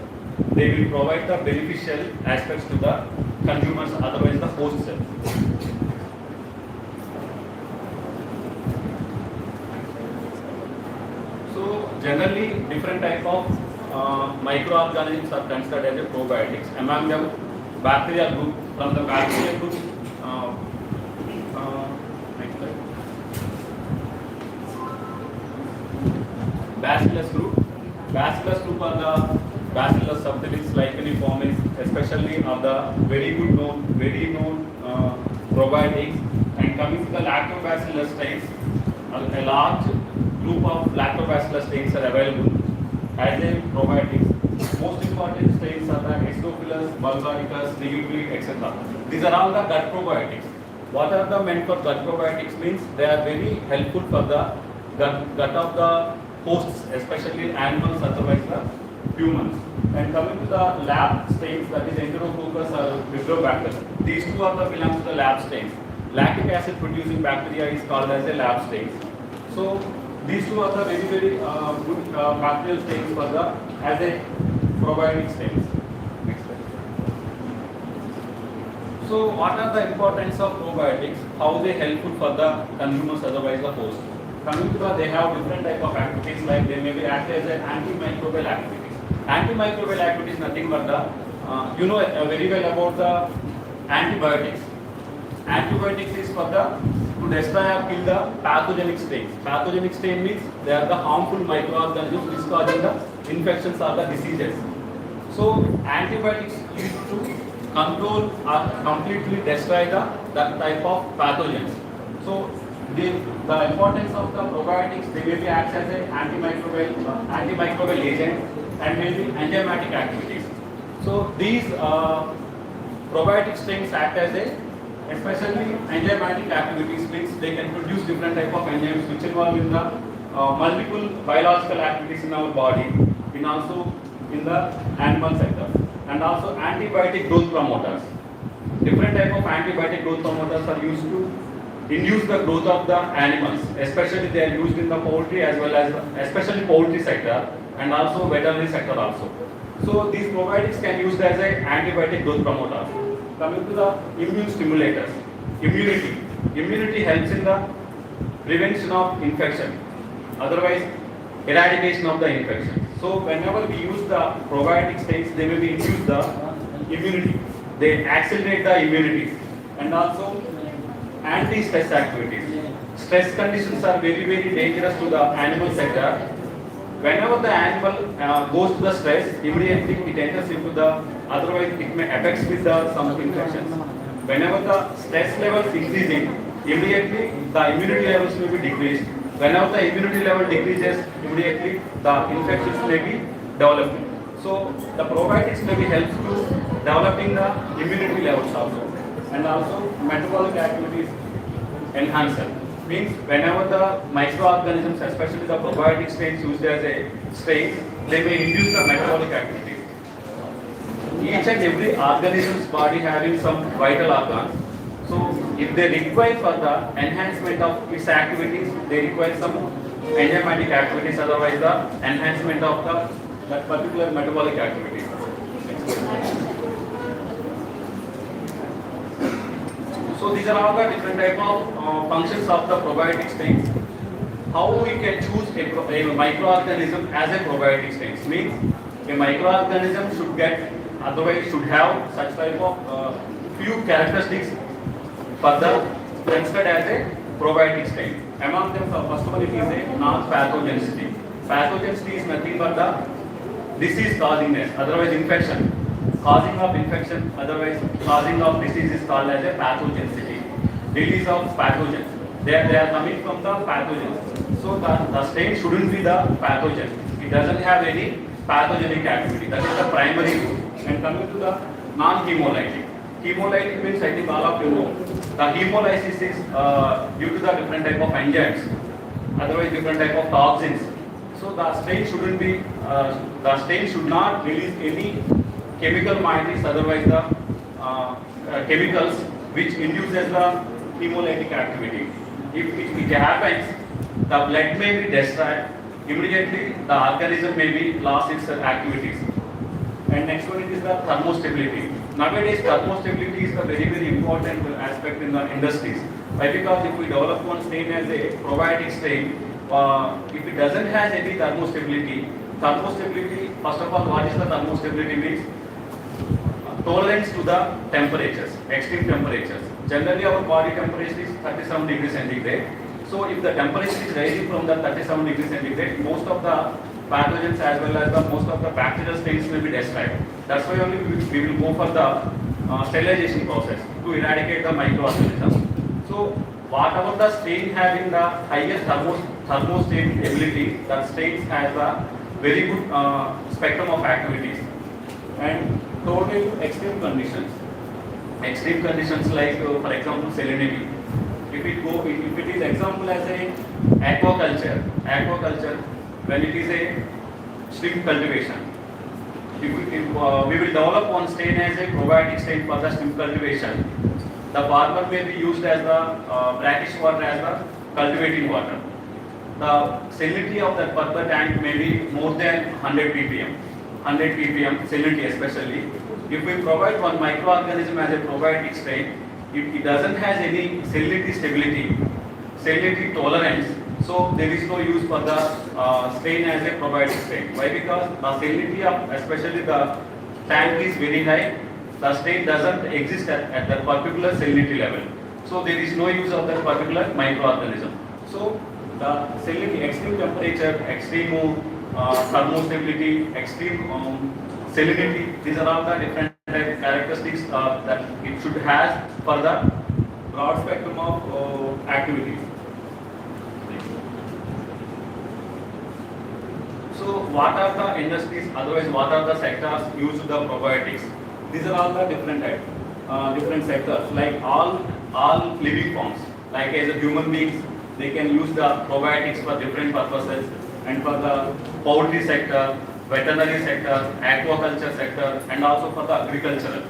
they will provide the beneficial aspects to the consumers, otherwise the host cell. So generally, different type of microorganisms are considered as a probiotics. Among them, bacterial group. From the bacterial group, next slide. Bacillus group. Bacillus group are the Bacillus subtilis, licheniformis, especially are the very known probiotics. And coming to the lactobacillus strains, a large group of lactobacillus strains are available as a probiotics. Most important stains are the Estophilus, Bulgaricus, Nigglebleed, etc. These are all the gut probiotics. What are the meant for gut probiotics means they are very helpful for the gut of the hosts, especially animals, otherwise the humans. And coming to the lab stains, that is Enterococcus or Bifidobacter. These two are the belongs to the lab stains. Lactic acid producing bacteria is called as a lab stains. So these two are the very good bacterial stains for the as a probiotic stains. Next slide. So what are the importance of probiotics? How they helpful for the consumers, otherwise the host? Coming to the, they have different type of activities, like they may be act as an antimicrobial activities. Antimicrobial activities nothing but the you know very well about the antibiotics. Antibiotics is for the to destroy or kill the pathogenic stains. Pathogenic stain means they are the harmful microorganisms which causing the infections or the diseases. So antibiotics used to control or completely destroy the type of pathogens. So the importance of the probiotics, they may be act as an antimicrobial agent and maybe enzymatic activities. So these probiotic strains act as a especially enzymatic activities means they can produce different type of enzymes which involve in the multiple biological activities in our body, in also in the animal sector, and also antibiotic growth promoters. Different type of antibiotic growth promoters are used to induce the growth of the animals, especially they are used in the poultry as well as especially poultry sector and also veterinary sector also. So these probiotics can use as a antibiotic growth promoter. Coming to the immune stimulators, immunity helps in the prevention of infection, otherwise eradication of the infection. So whenever we use the probiotic stains, they may be induce the immunity, they accelerate the immunity, and also anti-stress activities. Stress conditions are very dangerous to the animal sector. Whenever the animal goes to the stress, immediately it enters into the, otherwise it may affects with the some infections. Whenever the stress level is increasing, immediately the immunity levels may be decreased. Whenever the immunity level decreases, immediately the infections may be developing. So the probiotics may be helpful to developing the immunity levels also, and also metabolic activities enhancer. Means whenever the microorganisms, especially the probiotic strains used as a strain, they may induce the metabolic activity. Each and every organism's body having some vital organs. So if they require for the enhancement of its activities, they require some enzymatic activities, otherwise the enhancement of that particular metabolic activity. So these are all the different type of functions of the probiotic strains. How we can choose a microorganism as a probiotic strain? Means a microorganism should get, otherwise should have such type of few characteristics for the considered as a probiotic strain. Among them, first one, it is a non-pathogenicity. Pathogenicity is nothing but the disease causingness, otherwise infection. Causing of infection, otherwise causing of disease is called as a pathogenicity. Release of pathogens. They are coming from the pathogens. So the strain shouldn't be the pathogen. It doesn't have any pathogenic activity. That is the primary rule. And coming to the non-hemolytic. Hemolytic means, I think all of you know, the hemolysis is due to the different type of enzymes, otherwise different type of toxins. So the strain shouldn't be, the strain should not release any chemical moieties, otherwise the chemicals which induces the hemolytic activity. If it happens, the blood may be destroyed, immediately the organism may be lost its activities. And next one is the thermostability. Nowadays, thermostability is a very important aspect in the industries. Why? Because if we develop one strain as a probiotic strain, if it doesn't have any thermostability, first of all, what is the thermostability means? Tolerance to the temperatures, extreme temperatures. Generally, our body temperature is 37 degrees centigrade. So, if the temperature is rising from the 37 degrees centigrade, most of the pathogens as well as the most of the bacterial strains will be destroyed. That's why only we will go for the sterilization process to eradicate the microorganisms. So, whatever the strain having the highest thermostatic ability, that strain has a very good spectrum of activities. and total extreme conditions. Extreme conditions like, for example, salinity. If it is example as a aquaculture, when it is a shrimp cultivation, if we will develop one strain as a probiotic strain for the shrimp cultivation, the farmer may be used as the brackish water as the cultivating water. The salinity of that particular tank may be more than 100 ppm. 100 ppm salinity especially. If we provide one microorganism as a probiotic strain, it doesn't has any salinity stability, salinity tolerance, so there is no use for the strain as a probiotic strain. Why? Because the salinity of especially the tank is very high, the strain doesn't exist at that particular salinity level. So there is no use of that particular microorganism. So the salinity, extreme temperature, extreme thermostability, extreme salinity, these are all the different characteristics that it should have for the broad spectrum of activities. So what are the industries, otherwise what are the sectors used the probiotics? These are all the different different sectors, like all living forms, like as a human beings, they can use the probiotics for different purposes, and for the poultry sector, veterinary sector, aquaculture sector, and also for the agricultural.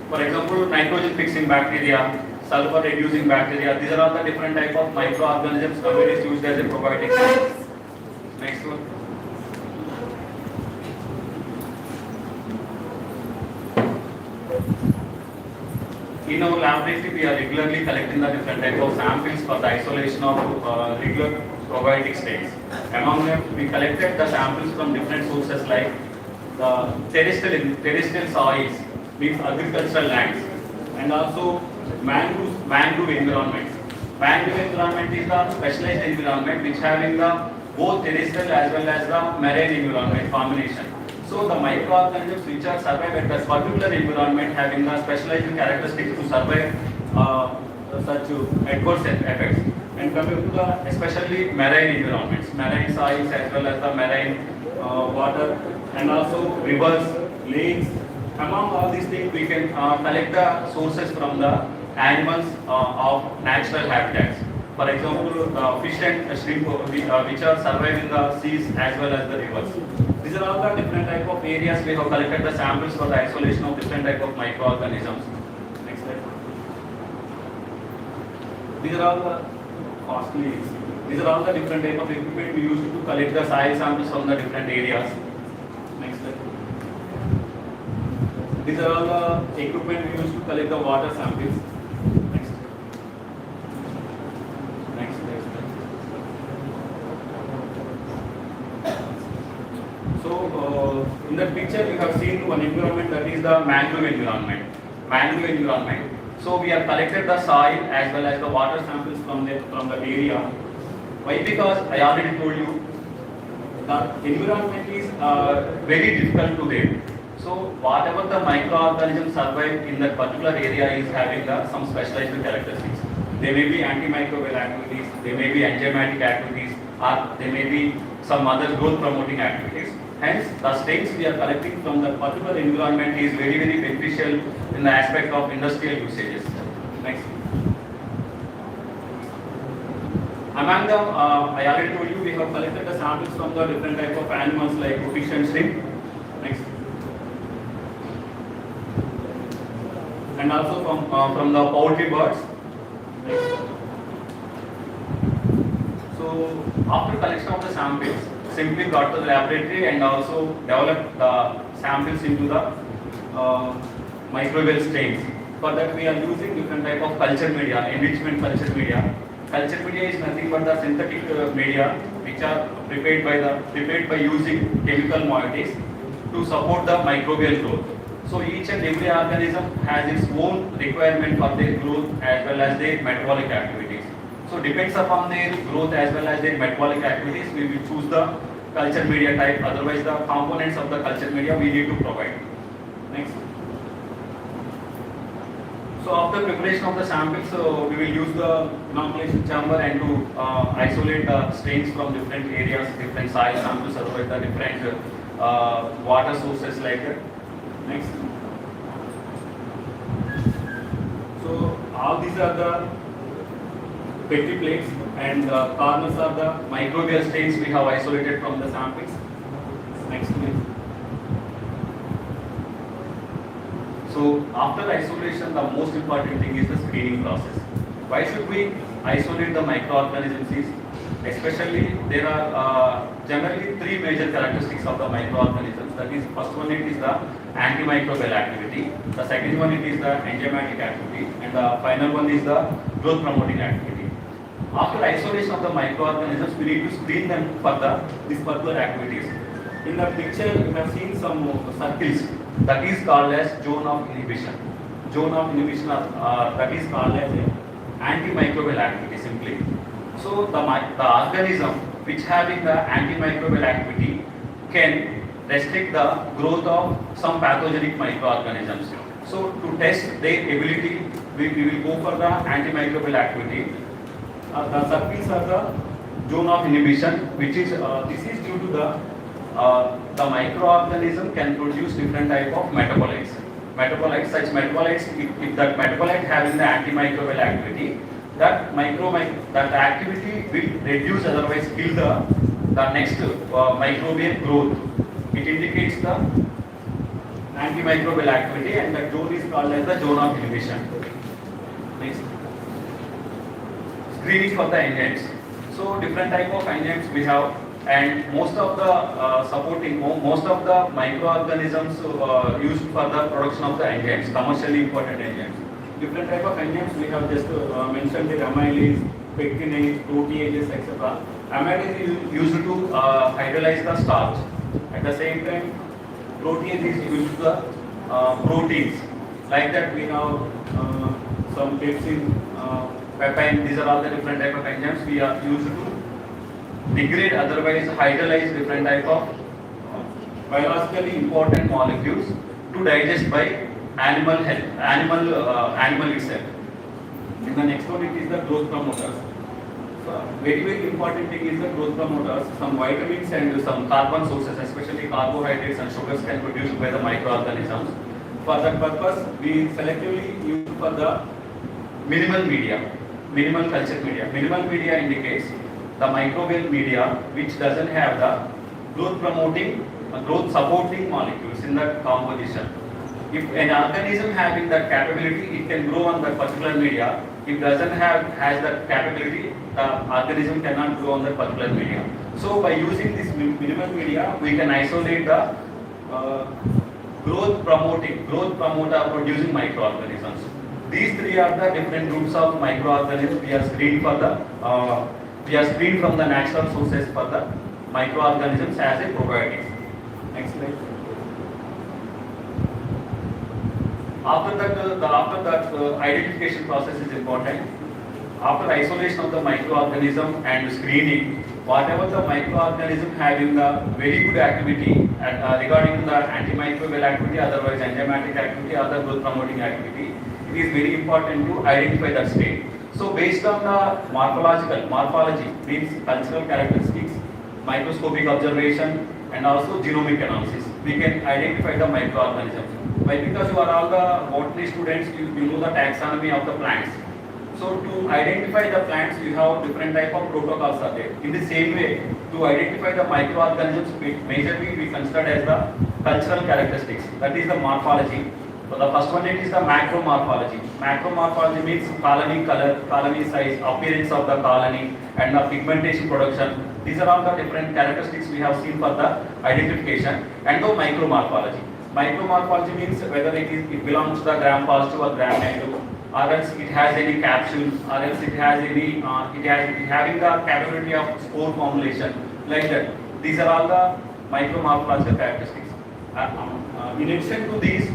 For example, nitrogen fixing bacteria, sulfur reducing bacteria, these are all the different type of microorganisms nowadays used as a probiotic. Next one. In our laboratory, we are regularly collecting the different type of samples for the isolation of regular probiotic strains. Among them, we collected the samples from different sources like the terrestrial soils, means agricultural lands, and also mangrove environments. Mangrove environment is the specialized environment which having the both terrestrial as well as the marine environment combination. So the microorganisms which are survive at that particular environment having the specialized characteristics to survive such adverse effects. And coming to the especially marine environments, marine soils as well as the marine water, and also rivers, lakes. Among all these things, we can collect the sources from the animals of natural habitats. For example, fish and shrimp which are survive in the seas as well as the rivers. These are all the different type of areas we have collected the samples for the isolation of different type of microorganisms. Next slide. These are all the costly. These are all the different type of equipment we use to collect the soil samples from the different areas. Next slide. These are all the equipment we use to collect the water samples. Next. So, in the picture you have seen one environment, that is the mangrove environment. Mangrove environment. So we have collected the soil as well as the water samples from the area. Why? Because I already told you the environment is very difficult to live. So whatever the microorganisms survive in that particular area is having some specialized characteristics. They may be antimicrobial activities, they may be enzymatic activities, or they may be some other growth promoting activities. Hence, the strains we are collecting from the particular environment is very, very beneficial in the aspect of industrial usages. Next. Among them, I already told you we have collected the samples from the different type of animals like fish and shrimp. Next. And also from the poultry birds. Next. So after collection of the samples, simply brought to the laboratory and also developed the samples into the microbial strains. For that we are using different type of culture media, enrichment culture media. Culture media is nothing but the synthetic media which are prepared by using chemical moieties to support the microbial growth. So each and every organism has its own requirement for their growth as well as their metabolic activities. So depends upon their growth as well as their metabolic activities, we will choose the culture media type. Otherwise, the components of the culture media we need to provide. Next. So after preparation of the samples, we will use the inoculation chamber and to isolate the strains from different areas, different soil samples, otherwise the different water sources like that. Next. So all these are the petri plates and corners are the microbial stains we have isolated from the samples. Next please. So after isolation, the most important thing is the screening process. Why should we isolate the microorganisms? Especially there are generally three major characteristics of the microorganisms. That is, first one it is the antimicrobial activity, the second one it is the enzymatic activity, and the final one is the growth promoting activity. After isolation of the microorganisms, we need to screen them for these particular activities. In the picture, you have seen some circles. That is called as zone of inhibition. Zone of inhibition that is called as antimicrobial activity simply. So the organism which having the antimicrobial activity can restrict the growth of some pathogenic microorganisms. So to test their ability, we will go for the antimicrobial activity. The circles are the zone of inhibition, which is this is due to the microorganism can produce different type of metabolites. Such metabolites, if that metabolite having the antimicrobial activity, that activity will reduce, otherwise kill the next microbial growth. It indicates the antimicrobial activity, and that zone is called as the zone of inhibition. Next. Screening for the enzymes. So different type of enzymes we have, and most of the microorganisms used for the production of the enzymes, commercially important enzymes. Different type of enzymes we have just mentioned, the amylase, pectinase, proteases, etc. Amylase is used to hydrolyze the starch. At the same time, protease is used to the proteins. Like that we have some pepsin, peptide. These are all the different type of enzymes we are used to degrade, otherwise hydrolyze different type of biologically important molecules to digest by animal itself. And the next one, it is the growth promoters. So very important thing is the growth promoters. Some vitamins and some carbon sources, especially carbohydrates and sugars, can be produced by the microorganisms. For that purpose, we selectively use for the minimal culture media. Minimal media indicates the microbial media which doesn't have the growth promoting, growth supporting molecules in the composition. If an organism having that capability, it can grow on that particular media. If doesn't has that capability, the organism cannot grow on that particular media. So by using this minimal media, we can isolate the growth promoter producing microorganisms. These three are the different groups of microorganisms we are screened for we are screened from the natural sources for the microorganisms as a probiotics. Next slide. After that, identification process is important. After isolation of the microorganism and screening, whatever the microorganism having the very good activity regarding the antimicrobial activity, otherwise enzymatic activity, other growth promoting activity, it is very important to identify that state. So based on the morphology means cultural characteristics, microscopic observation, and also genomic analysis, we can identify the microorganisms. Why? Because you are all the botany students, you know the taxonomy of the plants. So to identify the plants, you have different type of protocols are there. In the same way, to identify the microorganisms, majorly we consider as the cultural characteristics. That is the morphology. So the first one, it is the macromorphology. Macromorphology means colony color, colony size, appearance of the colony, and the pigmentation production. These are all the different characteristics we have seen for the identification. And the micromorphology. Micromorphology means whether it belongs to the gram positive or gram negative, or else it has any capsule, or else it has any having the capability of spore formulation, like that. These are all the micromorphological characteristics. In addition to these,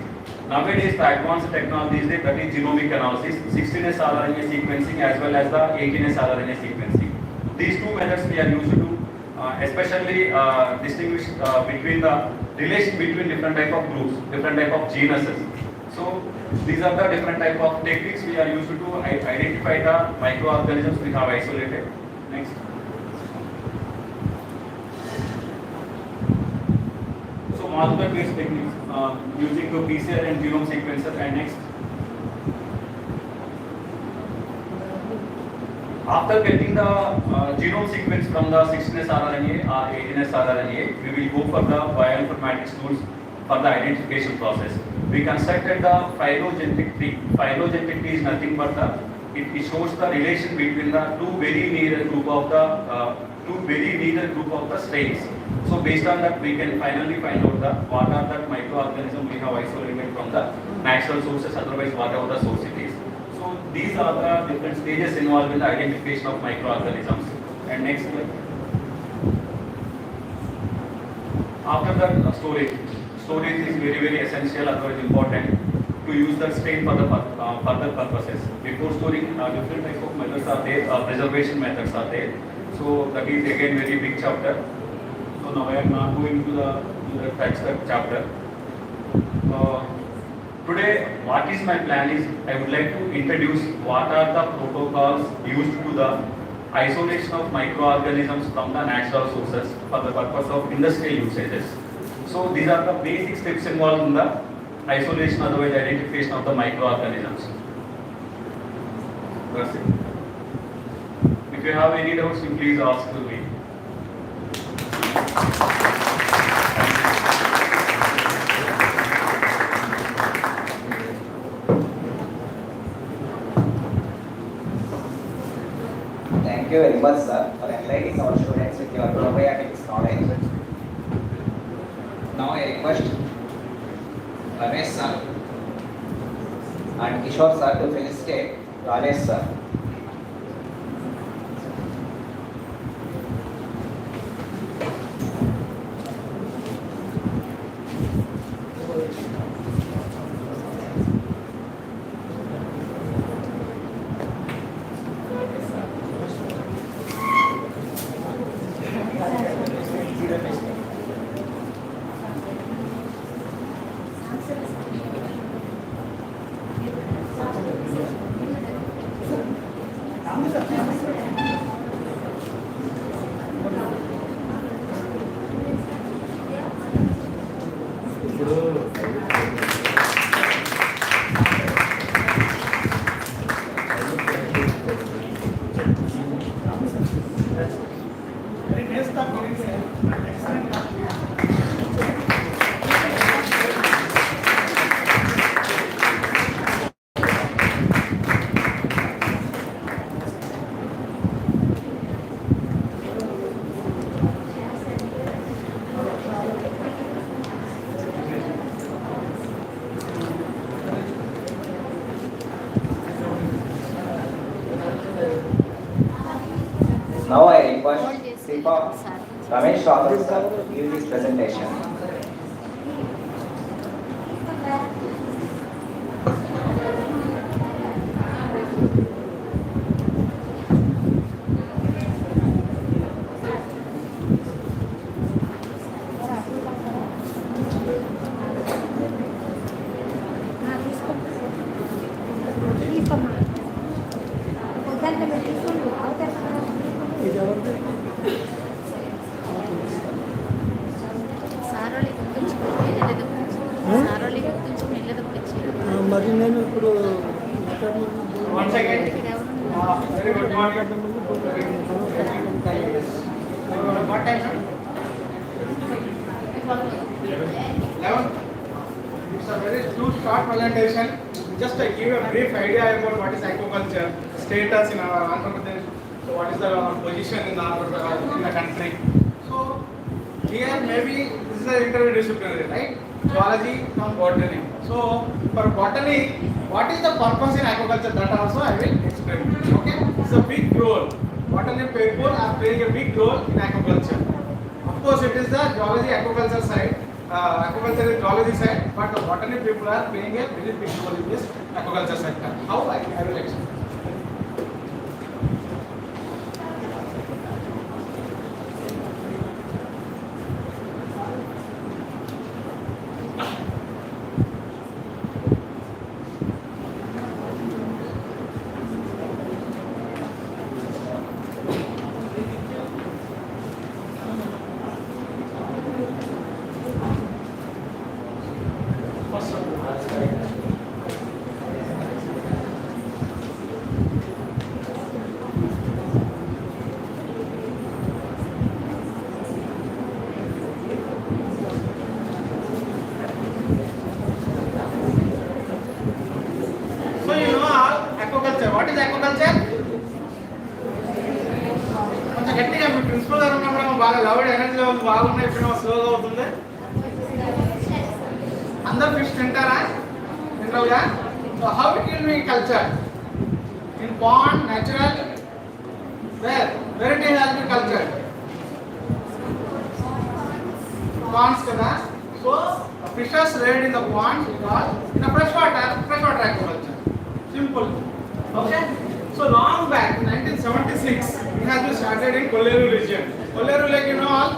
nowadays the advanced technology is that is genomic analysis, 16S rRNA sequencing as well as the 18S rRNA sequencing. These two methods we are used to especially distinguish between the relation between different type of groups, different type of genuses. So these are the different type of techniques we are used to identify the microorganisms we have isolated. Next. So molecular-based techniques using the PCR and genome sequencer. And next, after getting the genome sequence from the 16S rRNA or 18S rRNA, we will go for the bioinformatics tools for the identification process. We constructed the phylogenetic tree. Phylogenetic tree is nothing but it shows the relation between the two very near group of the strains. So based on that, we can finally find out what are the microorganisms we have isolated from the natural sources, otherwise whatever the source it is. So these are the different stages involved in the identification of microorganisms. And next, after that, storage. Storage is very essential, otherwise important to use the strain for the further purposes. Before storing, different types of methods are there, preservation methods are there. So that is again very big chapter. So now I am not going to the touch that chapter. Today, what is my plan is I would like to introduce what are the protocols used to the isolation of microorganisms from the natural sources for the purpose of industrial usages. So these are the basic steps involved in the isolation, otherwise identification of the microorganisms. That's it. If you have any doubts, you please ask me. Thank you very much, sir, for enlightening our students with your probiotics knowledge. Now I request Ramesh sir and Kishore sir to felicitate Rajesh sir. Now I request Ramesh Rathod sir to give his presentation. మరి నేను ఇప్పుడు Once again, very good morning. What time, sir? 11. It's a very short presentation. Just to give a brief idea about what is aquaculture status in our Andhra Pradesh. So what is the position in the country? So here maybe this is an interdisciplinary, right? Zoology from botany. So for botany, what is the purpose in aquaculture? That also I will explain. Okay, it's a big role. Botany people are playing a big role in aquaculture. Of course, it is the zoology aquaculture side. Aquaculture is zoology side, but the botany people are playing a very big role in this aquaculture sector. How I will explain. బాగా loud energy levels బాగున్నాయి, ఇప్పుడు స్లోగా అవుతుంది. అందరు fish తింటారా? తింటారుగా? So how it will be culture in pond, natural, where it has been cultured? Ponds kada. So fishes reared in the ponds because in a freshwater aquaculture. Simple. Okay. So long back in 1976 it has been started in Kolleru region. Kolleru, like you know all,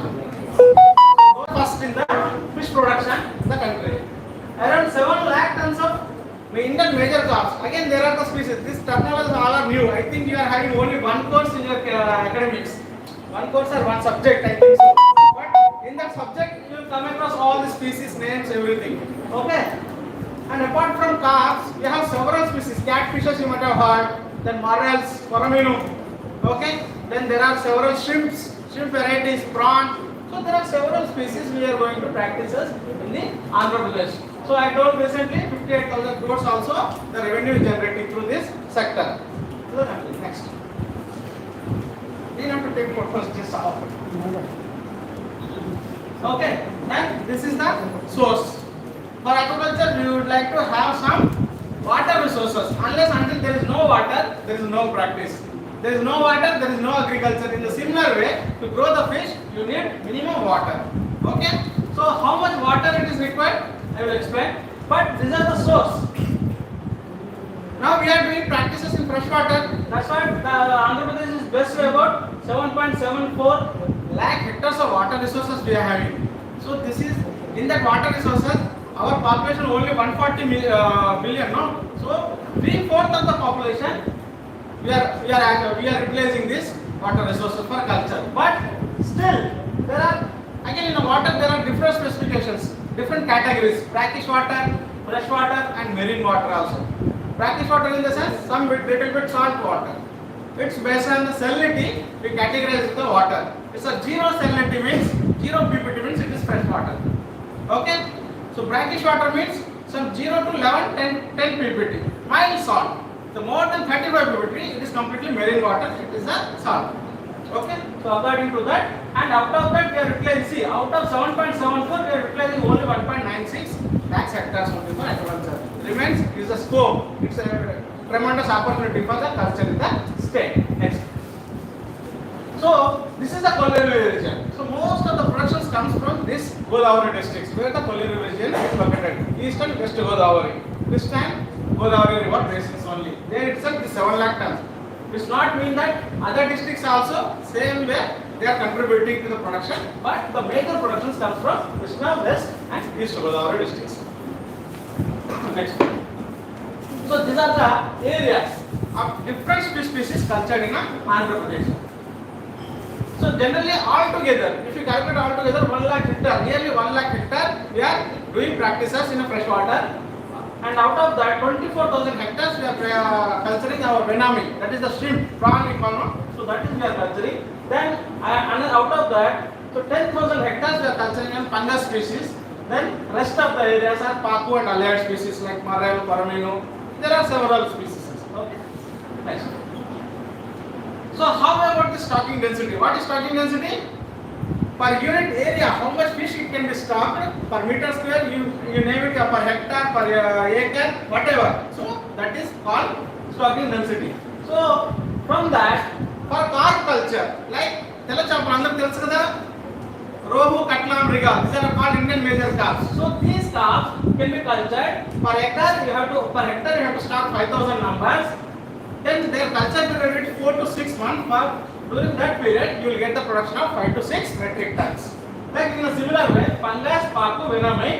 first in the fish production in the country. Around 7 lakh tons of Indian major crops. Again, there are the species. These terminologies all are new. I think you are having only one course in your academics. One course or one subject, I think so. But in that subject, you will come across all the species names, everything. Okay. And apart from carps, you have several species. Catfishes you might have heard. Then morels, coramino. Okay. Then there are several shrimps, shrimp varieties, prawn. So there are several species we are going to practices in the Andhra Pradesh. So I told recently 58,000 crores also the revenue is generating through this sector. So next. We have to take photos just off. Okay, then this is the source. For aquaculture, we would like to have some water resources. Unless until there is no water, there is no practice. There is no water, there is no agriculture. In the similar way, to grow the fish, you need minimum water. Okay, so how much water it is required? I will explain, but these are the source. Now we are doing practices in freshwater. That's why Andhra Pradesh is best about 7.74 lakh hectares of water resources we are having. So this is in that water resources. Our population only 140 billion, no? So 3/4 of the population we are utilizing this water resources for culture. But still there are, again in the water there are different specifications. Different categories: brackish water, fresh water, and marine water also. Brackish water in the sense some little bit salt water. It's based on the salinity we categorize the water. It's a zero salinity means 0 ppt means it is fresh water. Okay. So brackish water means some 0 to 11, 10 ppt. Mild salt. The more than 35 ppt it is completely marine water. It is a salt. Okay. So according to that, and out of that we are utilizing, see, out of 7.74 we are utilizing only 1.96 lakhs hectares only for agriculture. Remains is the scope. It's a tremendous opportunity for the culture in the state. Next. So this is the Kolleru region. So most of the productions comes from this Godavari districts, where the Kolleru region is located. East and West Godavari. This time Godavari river basins only. There itself is 7 lakh tons. Does not mean that other districts also same way they are contributing to the production, but the major productions comes from Krishna, West and East Godavari districts. Next. So these are the areas of different species cultured in Andhra Pradesh. So generally all together, if you calculate all together, 1 lakh hectare, nearly 1 lakh hectare, we are doing practices in a freshwater. And out of that 24,000 hectares we are culturing our venami, that is the shrimp, prawn we call, no? So that is we are culturing. Then out of that, so 10,000 hectares we are culturing on fungus species. Then rest of the areas are paku and allied species like marel, coramino. There are several species. Okay. Next. So how about the stocking density? What is stocking density? Per unit area, how much fish it can be stocked per meter square, you name it per hectare, per acre, whatever. So that is called stocking density. So from that, for carp culture, like tella chapel andaru telusu kada, rohu, katla, mriga, these are called Indian major carps. So these carps can be cultured per hectare. You have to stock 5,000 numbers. Then their culture period is 4 to 6 months. But during that period, you will get the production of 5 to 6 metric tons. Like in a similar way, fungus, paku, venami,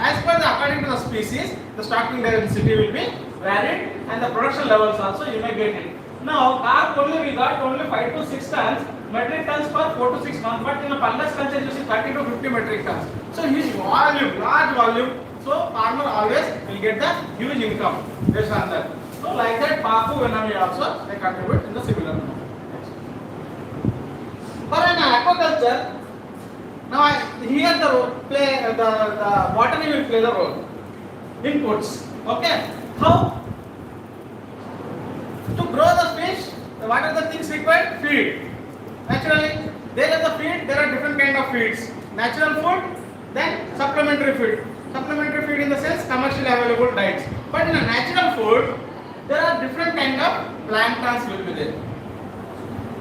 as per the according to the species, the stocking density will be varied and the production levels also you may get it. Now, carp only we got only 5 to 6 tons, metric tons per 4 to 6 months. But in a fungus culture, you see 30 to 50 metric tons. So huge volume, large volume. So farmer always will get the huge income based on that. So like that, paku, venami also they contribute in the similar manner. For an aquaculture, now here the botany will play the role. Inputs. Okay. How? To grow the fish, what are the things required? Feed. Naturally, There is a feed, there are different kind of feeds. Natural food, then supplementary feed. Supplementary feed in the sense commercially available diets. But in a natural food, there are different kind of planktons will be there.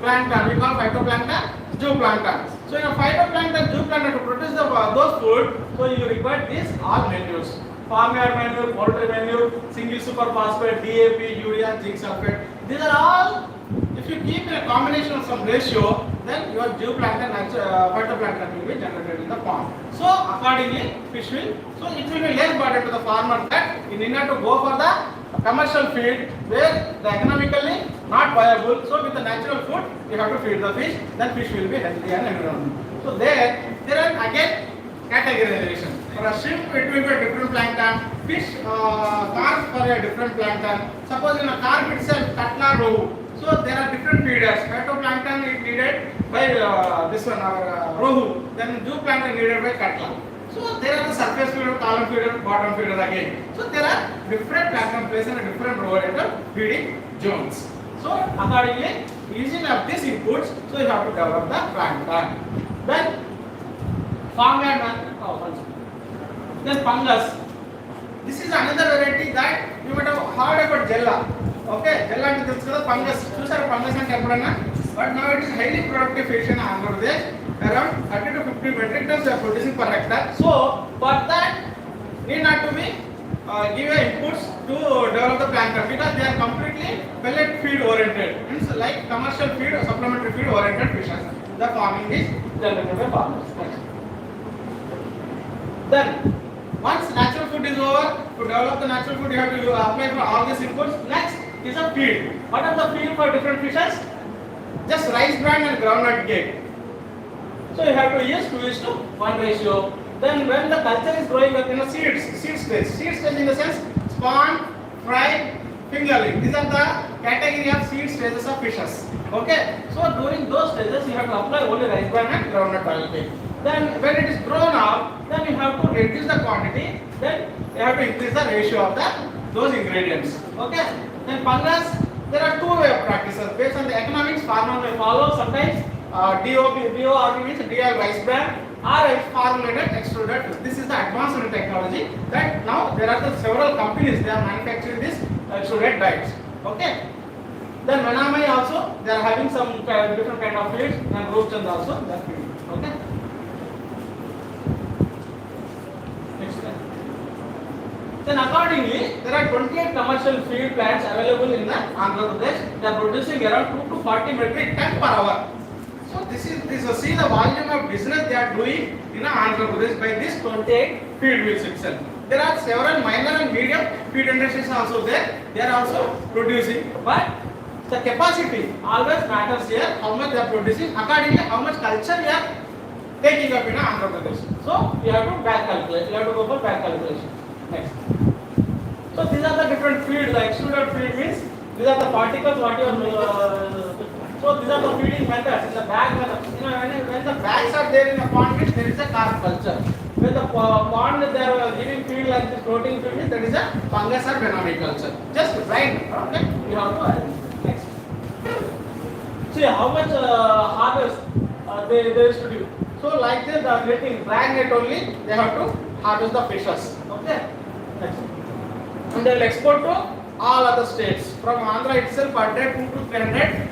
Plankton, we call phytoplankton, zooplankton. So in a phytoplankton, zooplankton to produce those food, so you require these all manures. Farmyard manure, poultry manure, single superphosphate, DAP, urea, zinc sulfate. These are all, if you keep in a combination of some ratio, then your zooplankton, phytoplankton will be generated in the pond. So accordingly, fish will, so it will be less burden to the farmer that in order to go for the commercial feed where the economically not viable. So with the natural food, you have to feed the fish, then fish will be healthy and environment. So there are again categorization. For a shrimp, it will be a different plankton. Fish, carp for a different plankton. Suppose in a carp itself, cutla, rohu. So there are different feeders. Phytoplankton is needed by this one, our rohu. Then zooplankton needed by cutla. So there are the surface feeder, column feeder, bottom feeder again. So there are different plankton plays in a different role in the feeding zones. So accordingly, using of these inputs, so you have to develop the plankton. Then farmyard, then fungus. This is another variety that you might have heard about Jella. Okay, Jella అంటే తెలుసు కదా fungus. చూసారా fungus అంటే ఎప్పుడన్నా? But now it is highly productive fish in Andhra Pradesh. Around 30 to 50 metric tons they are producing per hectare. So for that, need not to be give inputs to develop the plankton because they are completely pellet feed oriented. Means like commercial feed or supplementary feed oriented fishes. The farming is generated by farmers. Then once natural food is over, to develop the natural food you have to apply for all these inputs. Next is a feed. What are the feed for different fishes? Just rice bran and groundnut cake. So you have to use 2:1 ratio. Then when the culture is growing up in a seed stage in the sense spawn, fry, fingerling. These are the category of seed stages of fishes. Okay. So during those stages you have to apply only rice bran and groundnut oil cake. Then when it is grown up, then you have to reduce the quantity. Then you have to increase the ratio of those ingredients. Okay. Then fungus, there are two way of practices based on the economics. Farmer may follow sometimes DOP means DI rice bran or formulated extruded. This is the advanced technology that now there are the several companies they are manufacturing this extruded dyes. Okay. Then Manamai also they are having some different kind of feeds and Roopchand also they are feeding. Okay. Then accordingly, there are 28 commercial feed plants available in the Andhra Pradesh. They are producing around 2 to 40 metric ton per hour. So this is see the volume of business they are doing in Andhra Pradesh by this 28 feed mills itself. There are several minor and medium feed industries also there. They are also producing, but the capacity always matters here. How much they are producing, accordingly how much culture they are taking up in Andhra Pradesh. So you have to back calculate. You have to go for back calculation. Next. So these are the different feed. The extruded feed means these are the particles what you are. So these are the feeding methods in the bag method. You know when the bags are there in the pond, there is a carp culture. When the pond they are giving feed like this floating feed, there is a fungus or benami culture. Just blind. Okay, you have to add. Next. See how much harvest they used to do. So like this, they are getting drag net only. They have to harvest the fishes. Okay. And they will export to all other states. From Andhra itself, per day 2 to 300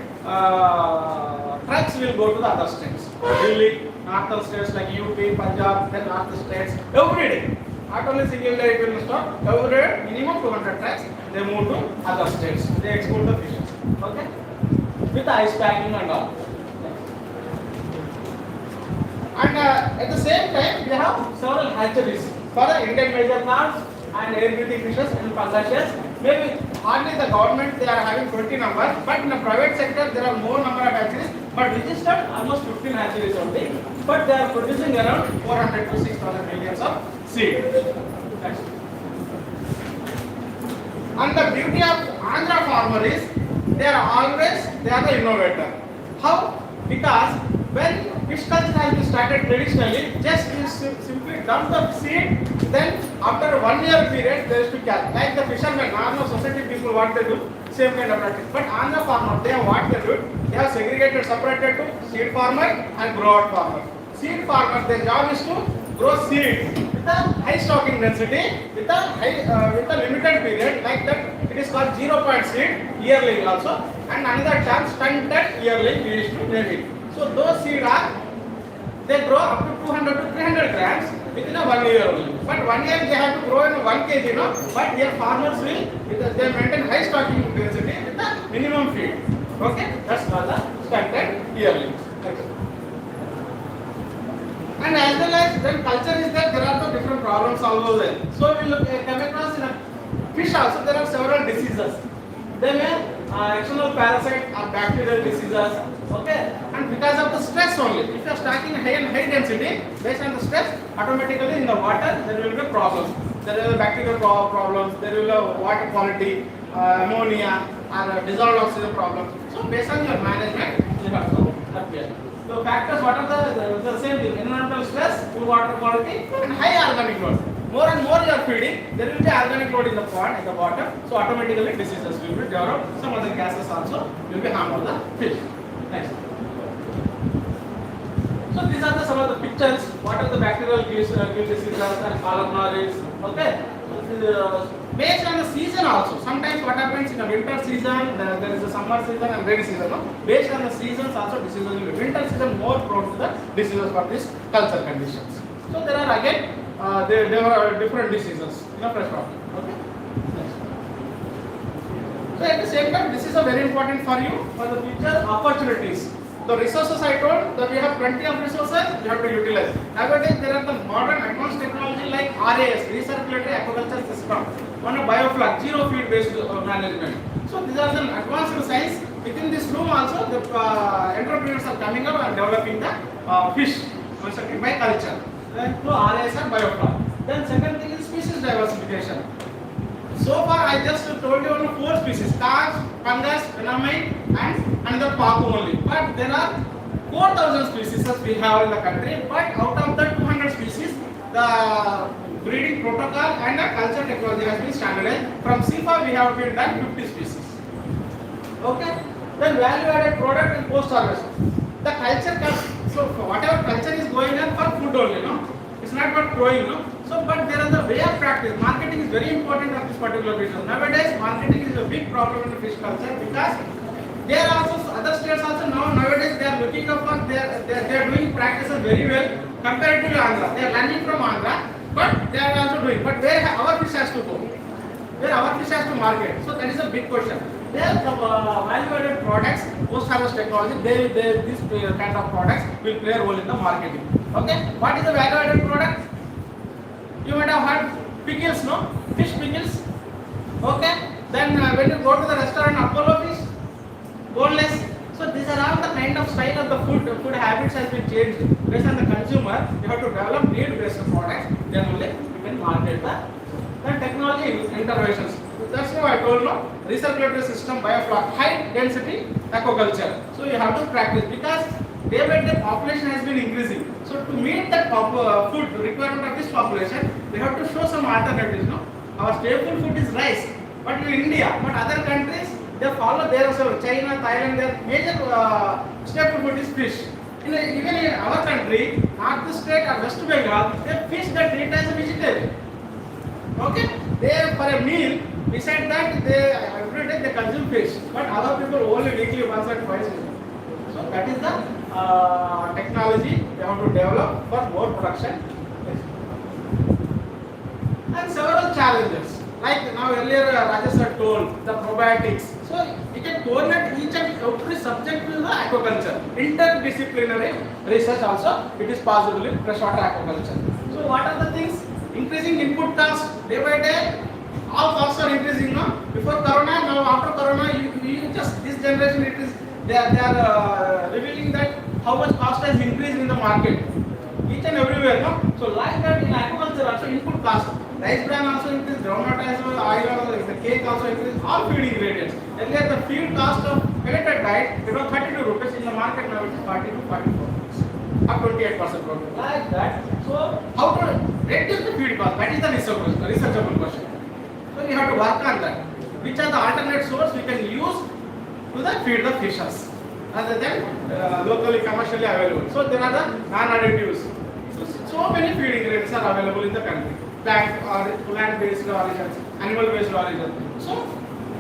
trucks will go to the other states. Delhi, northern states like UP, Punjab, then northern states. Every day, not only single day it will stop. Every day, minimum 200 trucks. They move to other states. They export the fishes. Okay, with ice packing and all. And at the same time, they have several hatcheries for the Indian major carps and air-breathing fishes and pangasius. Maybe hardly the government they are having 20 numbers, but in the private sector there are more number of hatcheries. But registered almost 15 hatcheries only. But they are producing around 400 to 6,000 millions of seed. And the beauty of Andhra farmer is they are the innovator. How? Because when fish culture has been started traditionally, just you simply dump the seed, then after 1 year period they used to catch. Like the fishermen, normal society people what they do, same kind of practice. But Andhra farmer, they what they do, they have segregated, separated to seed farmer and grower farmer. Seed farmer, their job is to grow seeds with a high stocking density, with a limited period, like that. It is called 0 point seed, yearling also, and another term stunted yearling we used to name it. So those seed they grow up to 200 to 300 grams within a 1 year only. But 1 year they have to grow in 1 kg, no? But here farmers will, because they maintain high stocking density with the minimum feed. Okay, that's called the stunted yearling. And as well as when culture is there are the different problems also there. So we look come across in a fish also there are several diseases. They may external parasite or bacterial diseases. Okay, and because of the stress only. If you are stocking high density, based on the stress, automatically in the water there will be problems. There will be bacterial problems. There will be water quality, ammonia, or dissolved oxygen problems. So based on your management, you have to appear. So factors, what are the same thing? Environmental stress, poor water quality, and high organic load. More and more you are feeding, there will be organic load in the pond, in the water. So automatically diseases will be developed. Some other gases also will be harmful to the fish. Next. So these are some of the pictures. What are the bacterial diseases and colonies? Okay. Based on the season also. Sometimes what happens in the winter season, there is a summer season and rainy season. No? Based on the seasons also diseases will be. Winter season more prone to the diseases for these culture conditions. So there are again there are different diseases in a fresh water. Okay. Next. So at the same time, this is a very important for you for the future opportunities. The resources I told that we have plenty of resources, we have to utilize. Nowadays there are the modern advanced technology like RAS, recirculatory aquaculture system, on a bioflux, zero feed based management. So these are the advanced science. Within this room also the entrepreneurs are coming up and developing the fish by culture. Then through RAS and bioflux. Then second thing is species diversification. So far I just told you on 4 species, stars, fungus, phenomenon and another papu only. But there are 4,000 species we have in the country, but out of the 200 species, the breeding protocol and the culture technology has been standardized. From CIFA we have been done 50 species. Okay? Then value added product and post harvest. The culture, so whatever culture is going on for food only, no? It's not for growing, no? So, but there is a way of practice. Marketing is very important of this particular business. Nowadays, marketing is a big problem in the fish culture because there are also other states also nowadays they are looking up for they are doing practices very well comparatively Andhra. They are learning from Andhra, but they are also doing. But where our fish has to go? Where our fish has to market? So that is a big question. There the value-added products, post-harvest technology, these kind of products will play a role in the marketing. Okay? What is the value-added product? You might have heard pickles, no? Fish pickles. Okay? Then when you go to the restaurant, Apollo fish, boneless. So these are all the kind of style of the food habits has been changed. Based on the consumer, you have to develop need-based products. Then only you can market the technology interventions. That's why I told you, recirculatory system, bioflux, high density aquaculture. So you have to practice because day by day population has been increasing. So to meet that food requirement of this population, we have to show some alternatives. No? Our staple food is rice, but in India, but other countries they follow their also China, Thailand, their major staple food is fish. Even in our country, North state or West Bengal, they fish that treat as a vegetarian. Okay, they for a meal. Besides that, every day they consume fish, but other people only weekly once or twice. So that is the technology they have to develop for more production. And several challenges, like now earlier Rajesh had told, the probiotics. So you can coordinate each and every subject with the aquaculture. Interdisciplinary research also, it is possible in freshwater aquaculture. So what are the things? Increasing input cost day by day. All costs are increasing now. Before Corona, now after Corona, you just this generation it is they are revealing that how much cost has increased in the market, each and everywhere. No, so like that in agriculture also input cost, rice bran also increased, groundnut as well, oil also, the cake also increased, all feed ingredients. Earlier the feed cost of pelleted diet it was 32 rupees in the market, now it is 40 to 44 rupees, up 28% growth. Like that. So how to reduce the feed cost? That is the researchable question. So we have to work on that. Which are the alternate source we can use to feed the fishes? other than locally commercially available. So there are the non-additives. So many feed ingredients are available in the country. Plant-based origins, animal-based origins. So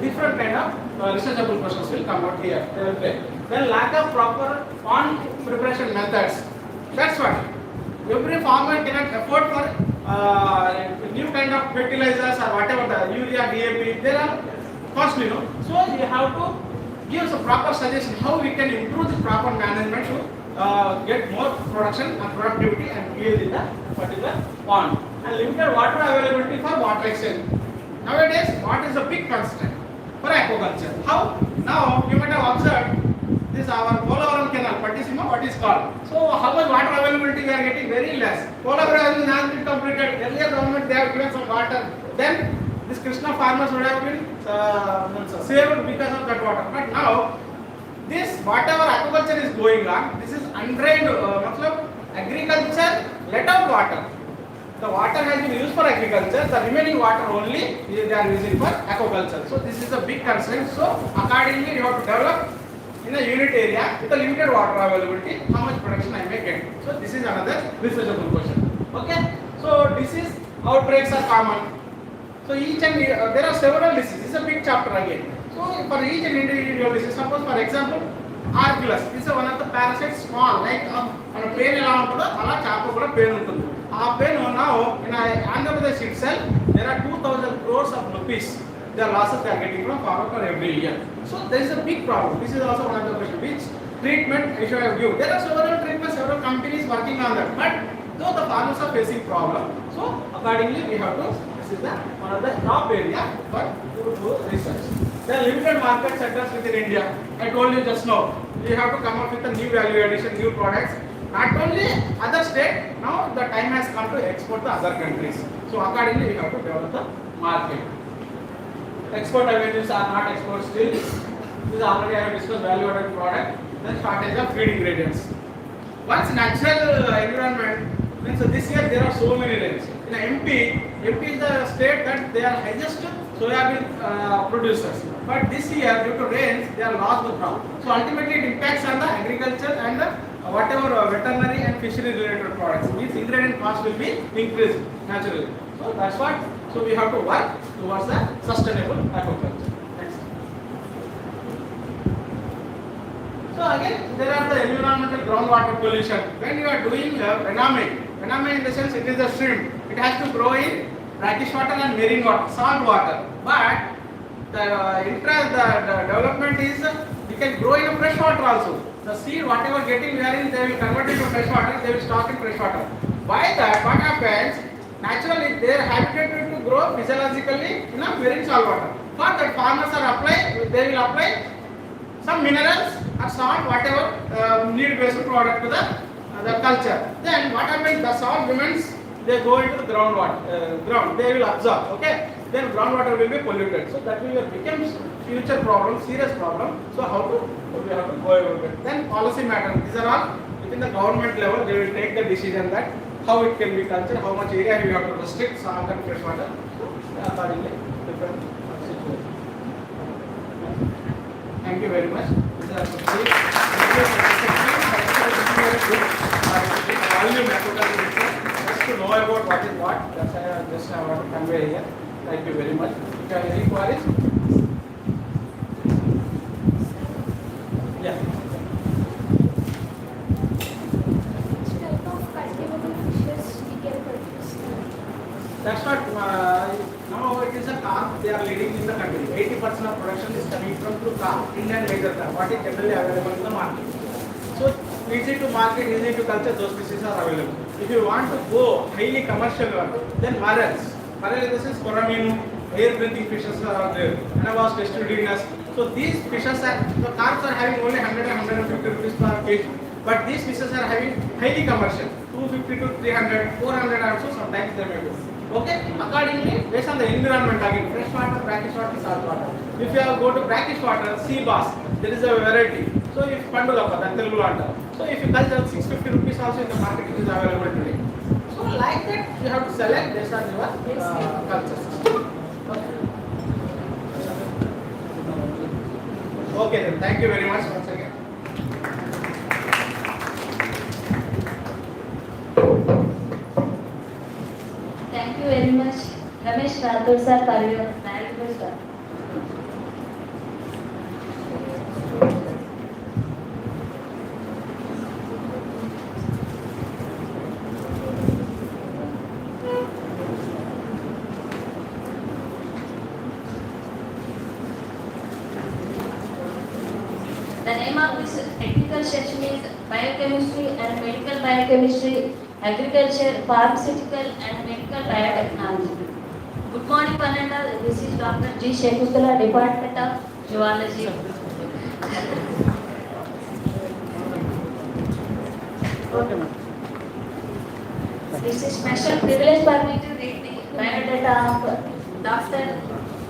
different kind of researchable questions will come out here. They will play. Then lack of proper pond preparation methods. That's what. Every farmer cannot afford for new kind of fertilizers or whatever the urea, DAP. They are costly, no? So you have to give some proper suggestion how we can improve the proper management to get more production and productivity and yield in the particular pond. And limited water availability for water exchange. Nowadays, water is a big constraint for aquaculture. How? Now you might have observed this our Polavaram canal, Pattissima, what is called. So how much water availability we are getting? Very less. Polavaram has been completed. Earlier government they have given some water. Then this Krishna farmers would have been saved because of that water. But now this whatever aquaculture is going on, this is undrained. Agriculture let out water. The water has been used for agriculture. The remaining water only they are using for aquaculture. So this is a big concern. So accordingly, you have to develop in a unit area with a limited water availability, how much production I may get. So this is another researchable question. Okay. So disease outbreaks are common. So each and there are several diseases. This is a big chapter again. So for each and individual disease, suppose for example, Arculus. This is one of the parasites, small, like on a pain around ala chapa kuda pain untundi. Aa pain now in Andhra Pradesh itself, there are 2,000 crores of rupees. The losses they are getting from farmer for every year. So there is a big problem. This is also one of the questions. Which treatment I should have given? There are several treatments, several companies working on that. But though the farmers are facing problem, so accordingly we have to. This is the one of the top area for research. There are limited market sectors within India. I told you just now. You have to come up with a new value addition, new products. Not only other state, now the time has come to export to other countries. So accordingly, you have to develop the market. Export avenues are not export still. This is already I have discussed value added product. Then shortage of feed ingredients. Once natural environment means this year there are so many rains. In MP is the state that they are highest soybean producers. But this year due to rains they are lost the crop. So ultimately it impacts on the agriculture and the whatever veterinary and fishery related products. These ingredient cost will be increased naturally. So that's what. So we have to work towards the sustainable aquaculture. Next. So again there are the environmental groundwater pollution. When you are doing Rename in the sense it is a shrimp. It has to grow in brackish water and marine water, salt water. But the development is we can grow in a fresh water also. The seed whatever getting we are in, they will convert it to fresh water. They will stock in fresh water. By that, what happens? Naturally, they are habituated to grow physiologically in a marine salt water. For that, farmers they will apply some minerals or salt, whatever need-based product to the culture. Then what happens? The salt remains. They go into the ground. They will absorb. Okay. Then groundwater will be polluted. So that will become future problem, serious problem. So we have to go over it. Then policy matters. These are all within the government level. They will take the decision that how it can be cultured, how much area you have to restrict salt and fresh water. Accordingly, different situation. Thank you very much. Just to know about what is what, that's why I just want to convey here. Thank you very much. If you have any queries? Yeah. That's what now it is a carp they are leading in the country. 80% of production is coming from through carp, Indian laser carp, what is generally available in the market. So easy to market, easy to culture, those species are available. If you want to go highly commercial one, then marels. Marel in the sense Coramino, air breathing fishes are there, Anavas testudinus. So these fishes the carps are having only 100 and 150 rupees per kg. But these fishes are having highly commercial, 250 to 300, 400 also sometimes they may go. Okay, accordingly, based on the environment again, fresh water, brackish water, salt water. If you go to brackish water, sea bass, there is a variety. So if Pandulappa, that Telugu water. So if you culture 650 rupees also in the market, it is available today. So like that, you have to select based on your culture system. Okay then, thank you very much once again. Ramesh Rathod sir for your valuable sir. The name of this technical session is Biochemistry and Medical Biochemistry, Agriculture, Pharmaceutical and Medical Biotechnology. Good morning, one and all. This is Dr. G. Shekutala, Department of Zoology. This is special privilege for me to read the biodata of Dr.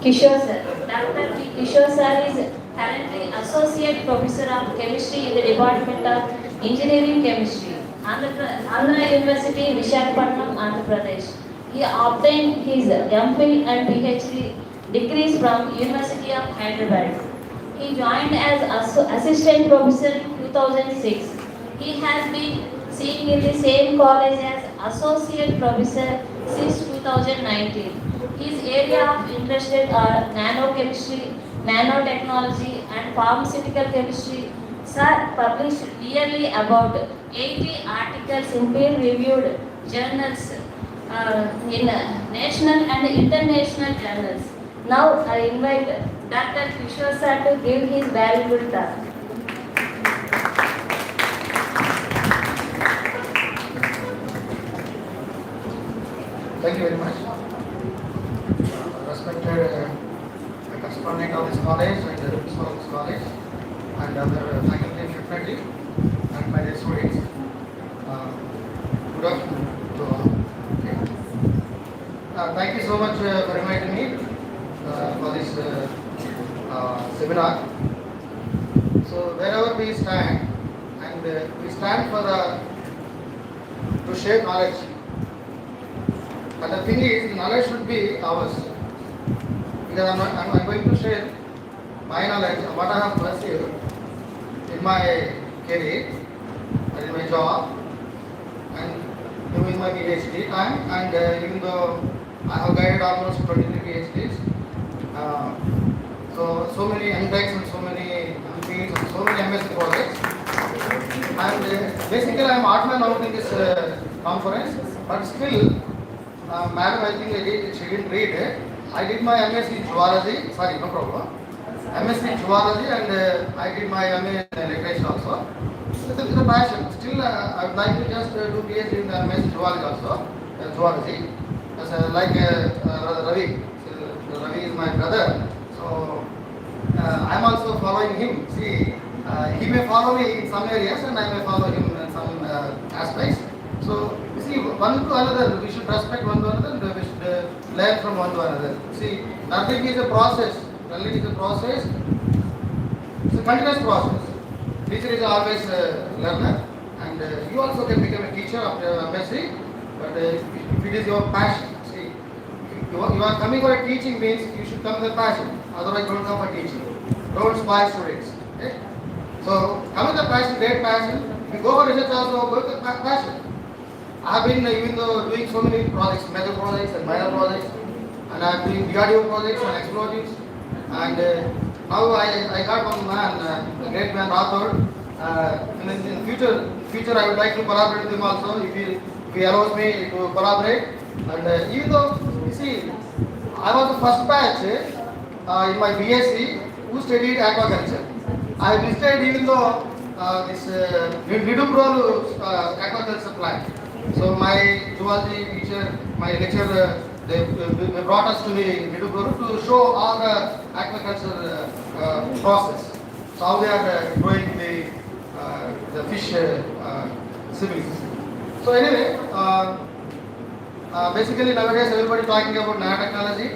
Kishore sir. Dr. Kishore sir is currently Associate Professor of Chemistry in the Department of Engineering Chemistry, Andhra University, Visakhapatnam, Andhra Pradesh. He obtained his MPhil and PhD degrees from University of Hyderabad. He joined as Assistant Professor in 2006. He has been seen in the same college as Associate Professor since 2019. His area of interest are nanochemistry, nanotechnology and pharmaceutical chemistry. Sir published yearly about 80 articles in peer-reviewed journals in national and international journals. Now I invite Dr. Kishore sir to give his valuable talk. Thank you very much. Respected correspondent of this college and the principal of this college and other faculty and faculty and my dear students. Good afternoon to all. Okay. Thank you so much for inviting me for this seminar. So wherever we stand, and we stand for to share knowledge. And the thing is, the knowledge should be ours. Because I'm going to share my knowledge, what I have pursued in my career, and in my job, and doing my PhD time, and even though I have guided almost 23 PhDs, so many MTechs and so many MPhils and so many MSc projects. And basically I am odd out in this conference, but still, madam, I think she didn't read it. I did my MSc in Zoology, sorry, no problem. MSc in Zoology, and I did my MA in Literature also. It's a passion. Still, I would like to just do PhD in MSc in Zoology also, Zoology. As like Ravi. So, Ravi is my brother. So, I'm also following him. See, he may follow me in some areas and I may follow him in some aspects. So, you see, one to another, we should respect one to another and we should learn from one to another. See, learning is a process. Learning is a process. It's a continuous process. Teacher is always a learner, and you also can become a teacher after MSc, but if it is your passion, see, you are coming for a teaching means you should come with a passion, otherwise don't come for teaching. Don't spoil students. Okay? So, come with a passion, great passion. If you go for research also, go with a passion. I have been even though doing so many projects, major projects and minor projects, and I am doing DRDO projects and explosives, and now I got one man, a great man, Rathod. In future I would like to collaborate with him also if he allows me to collaborate. And even though, you see, I was the first batch in my BSc who studied aquaculture. I visited even though this Nidupro aquaculture plant. So my zoology teacher, my lecturer, they brought us to the Nidupro to show all the aquaculture process. So how they are growing the fish siblings. So anyway, basically nowadays everybody talking about nanotechnology.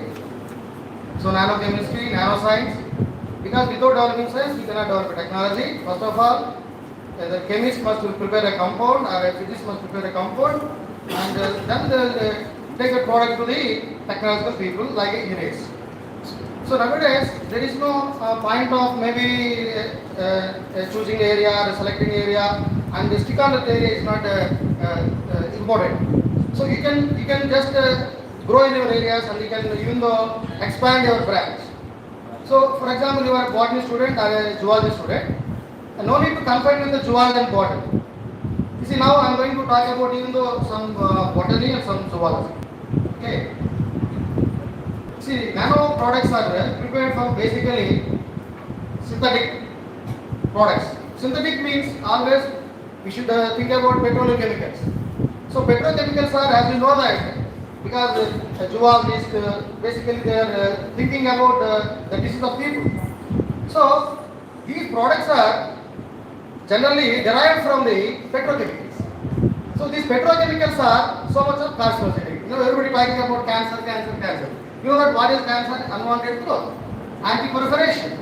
So nanochemistry, nanoscience. Because without developing science, we cannot develop a technology. First of all, the chemist must prepare a compound, or a physicist must prepare a compound, and then they will take a product to the technological people like engineers. So nowadays, there is no point of maybe choosing area or selecting area, and the stick on that area is not important. So you can just grow in your areas and you can even though expand your branch. So, for example, you are a botany student or a zoology student, and no need to confine with the zoology and botany. You see, now I am going to talk about even though some botany and some zoology. Okay. See, nano products are prepared from basically synthetic products. Synthetic means always we should think about petroleum chemicals. So petrochemicals are, as you know that, because zoologists basically they are thinking about the disease of people. So these products are generally derived from the petrochemicals. So these petrochemicals are so much of carcinogenic. You know, everybody talking about cancer, cancer, cancer. You know that what is cancer? Unwanted growth, anti-proliferation.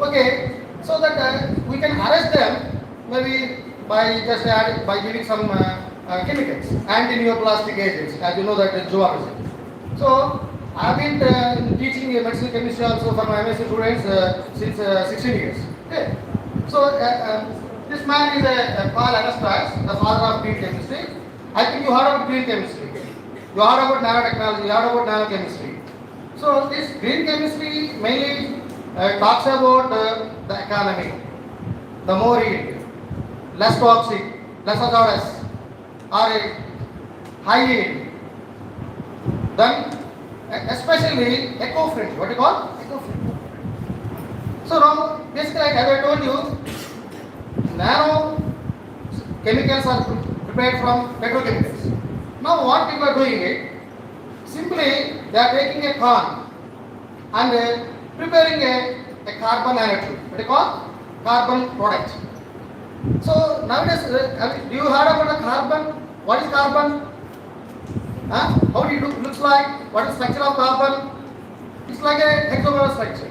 Okay, so that we can arrest them maybe by just by giving some chemicals, anti-neoplastic agents, as you know that in zoology. So I have been teaching medicinal chemistry also for my MSc students since 16 years. Okay, so this man is a Paul Anastas, the father of green chemistry. I think you heard about green chemistry. You heard about nanotechnology. You heard about nanochemistry. So this green chemistry mainly talks about the economy, the more yield, less toxic, less hazardous, or a high yield. Then especially eco-friendly. What do you call? Eco-friendly. So now basically as I told you, nano chemicals are prepared from petrochemicals. Now what people are doing is simply they are taking a corn and preparing a carbon nanotube. What do you call? Carbon product. So nowadays, do you heard about the carbon? What is carbon? Huh? How do it looks like? What is the structure of carbon? It's like a hexagonal structure.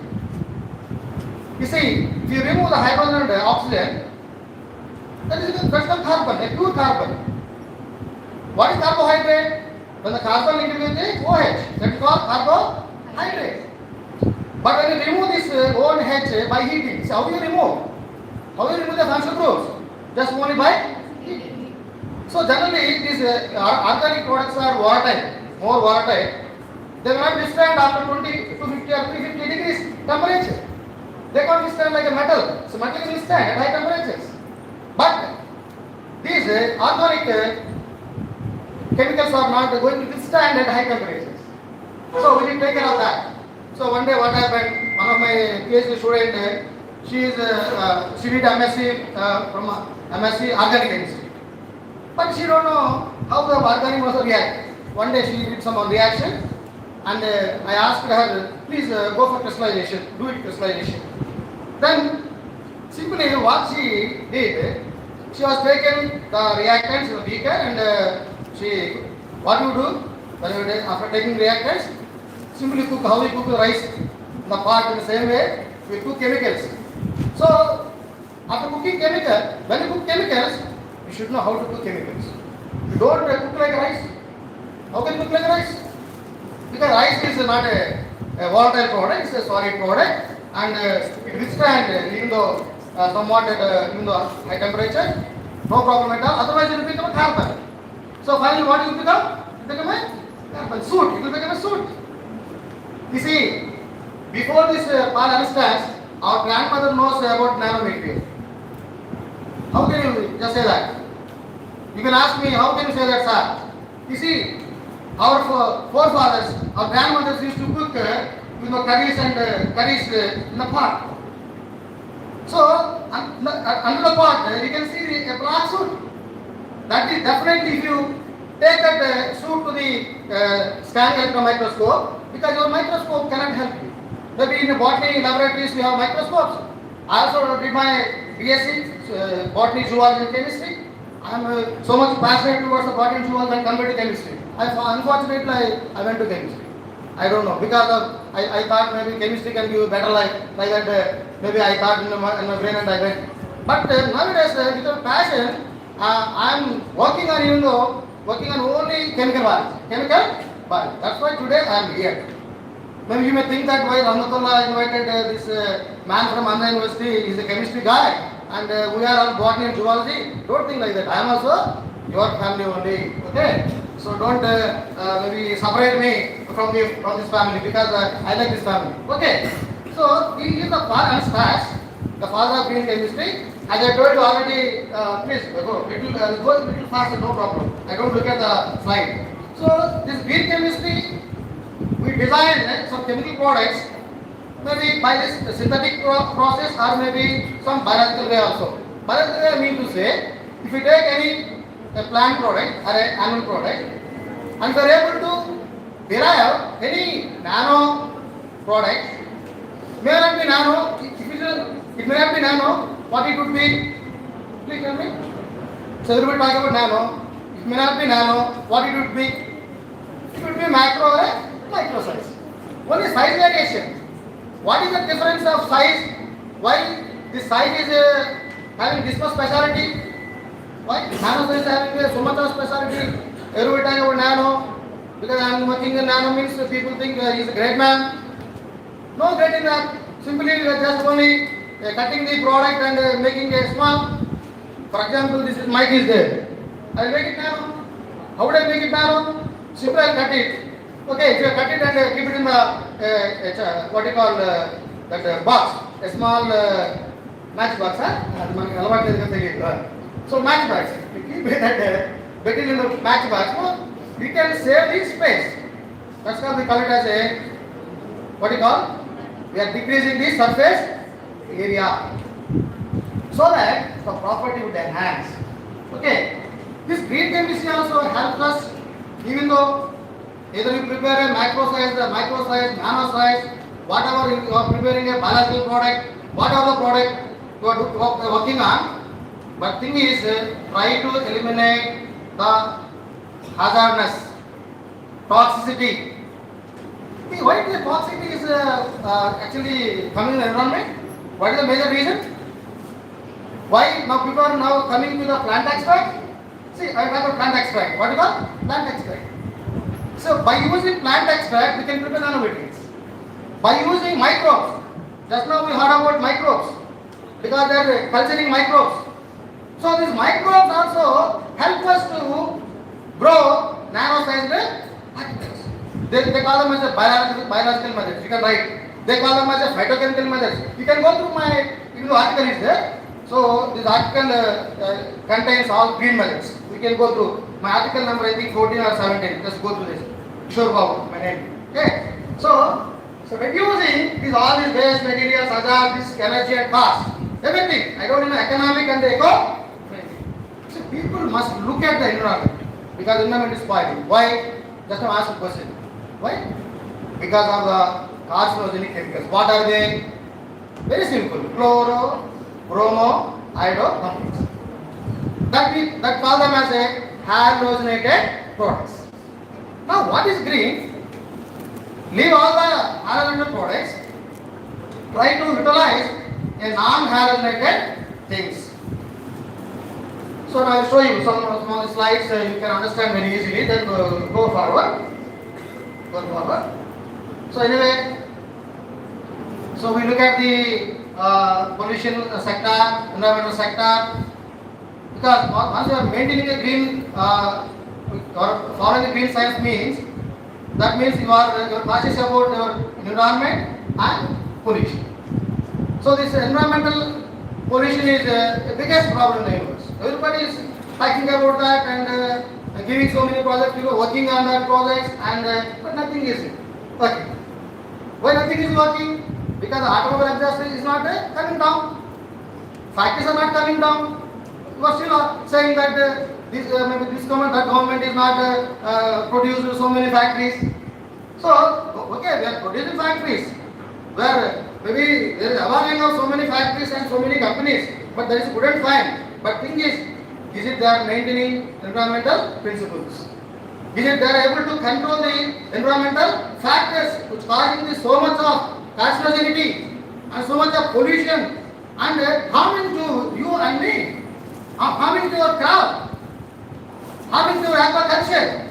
You see, if you remove the hydrogen and oxygen, that's called carbon, a pure carbon. What is carbohydrate? When the carbon linked with the OH, that is called carbohydrate. But when you remove this OH by heating, so how do you remove? How do you remove the functional groups? Just only by heating. So generally, these organic products are volatile, more volatile. They will not withstand after 20 to 50 or 350 degrees temperature. They can't withstand like a metal. So metal will withstand at high temperatures. But these organic chemicals are not going to withstand at high temperatures. So we need to take care of that. So one day what happened, one of my PhD student, she did MSc from MSc organic chemistry. But she don't know how the organic also react. One day she did some reaction and I asked her, please go for crystallization, do it crystallization. Then simply what she did, she was taking the reactants in a beaker and what you do after taking reactants, simply cook how we cook the rice in the pot in the same way, we cook chemicals. So after cooking chemical, when you cook chemicals, you should know how to cook chemicals. You don't cook like rice. How can you cook like rice? Because rice is not a volatile product, it's a solid product and it withstands even though somewhat at even though high temperature, no problem at all. Otherwise it will become a carbon. So finally what will become? It will become a carbon soot. It will become a soot. You see, before this Paul understands, our grandmother knows about nanomaterial. How can you just say that? You can ask me, how can you say that, sir? You see, our forefathers, our grandmothers used to cook curries and curries in the pot. So under the pot, you can see a black soot. That is definitely if you take that soot to the scanning electron microscope, because your microscope cannot help you. Maybe in the botany laboratories we have microscopes. I also did my BSc botany, zoology and chemistry. I am so much passionate towards the botany and zoology and compared to chemistry. Unfortunately I went to chemistry. I don't know, because of, I thought maybe chemistry can give better life, like that maybe I thought in my brain and I went. But nowadays with a passion, I am working on only chemical biology. That's why today I am here. Maybe you may think that why Rahmatullah invited this man from Andhra University, he is a chemistry guy and we are on botany and zoology. Don't think like that. I am also your family only. Okay. So don't maybe separate me from this family because I like this family. Okay. So he is the father and slash, the father of green chemistry. As I told you already, please go little faster, no problem. I don't look at the slide. So this green chemistry, we design some chemical products, maybe by this synthetic process or maybe some biological way also. Biological way I mean to say, if you take any a plant product or an animal product, and we are able to derive any nano product, may not be nano, it may not be nano, what it would be? Please tell me. So everybody talk about nano, it may not be nano, what it would be? It would be macro or micro size. One is size variation. What is the difference of size? Why this size is having this much speciality? Why nano size having so much of speciality? Everybody talk about nano because I am working in nano means people think he is a great man. No great in that. Simply just only cutting the product and making a small. For example, this is mic is there. I will make it nano. How would I make it nano? Simply I will cut it. Okay, if you cut it and keep it in the what you call that box, a small match box, so match box. You keep it and put it in the match box. No, we can save the space. That's why we call it as a what you call. We are decreasing the surface area so that the property would enhance. Okay, this green chemistry also helps us, even though either you prepare a macro size, micro size, nano size, whatever you are preparing a biological product, whatever the product you are working on, but thing is try to eliminate the hazardness, toxicity. Why the toxicity is actually coming in the environment? What is the major reason? Why now people are now coming to the plant extract? See, I have a plant extract. What is called? Plant extract. So by using plant extract, we can prepare nanomaterials. By using microbes, just now we heard about microbes because they are culturing microbes. So these microbes also help us to grow nano-sized particles. They call them as a biological methods. You can write. They call them as a phytochemical methods. You can go through my article is there. So this article contains all green methods. We can go through. My article number I think 14 or 17. Just go through this. Sure, Babu, my name. Okay. So reducing all these waste materials, hazard, this energy and cost, everything. I don't know economic and the eco. So people must look at the environment because environment is spoiling. Why? Just now ask a question. Why? Because of the carcinogenic chemicals. What are they? Very simple. Chloro, bromo, iodo compounds. That call them as a halogenated products. Now what is green? Leave all the halogenated products. Try to utilize a non-halogenated things. So now I will show you some small slides. You can understand very easily. Then go forward. So anyway, so we look at the pollution sector, environmental sector, because once you are maintaining a green or following the green science means, that means you are cautious about your environment and pollution. So this environmental pollution is the biggest problem in the universe. Everybody is talking about that and giving so many projects, people working on that projects, and but nothing is working. Why nothing is working? Because the automobile exhaust is not coming down. Factories are not coming down. You are still saying that this maybe this government, that government is not producing so many factories. So okay, we are producing factories where maybe there is abandoning of so many factories and so many companies, but that is good and fine. But thing is it they are maintaining environmental principles? Is it they are able to control the environmental factors which causing this so much of carcinogenity and so much of pollution and harming to you and me, harming to your crop, harming to your aquaculture?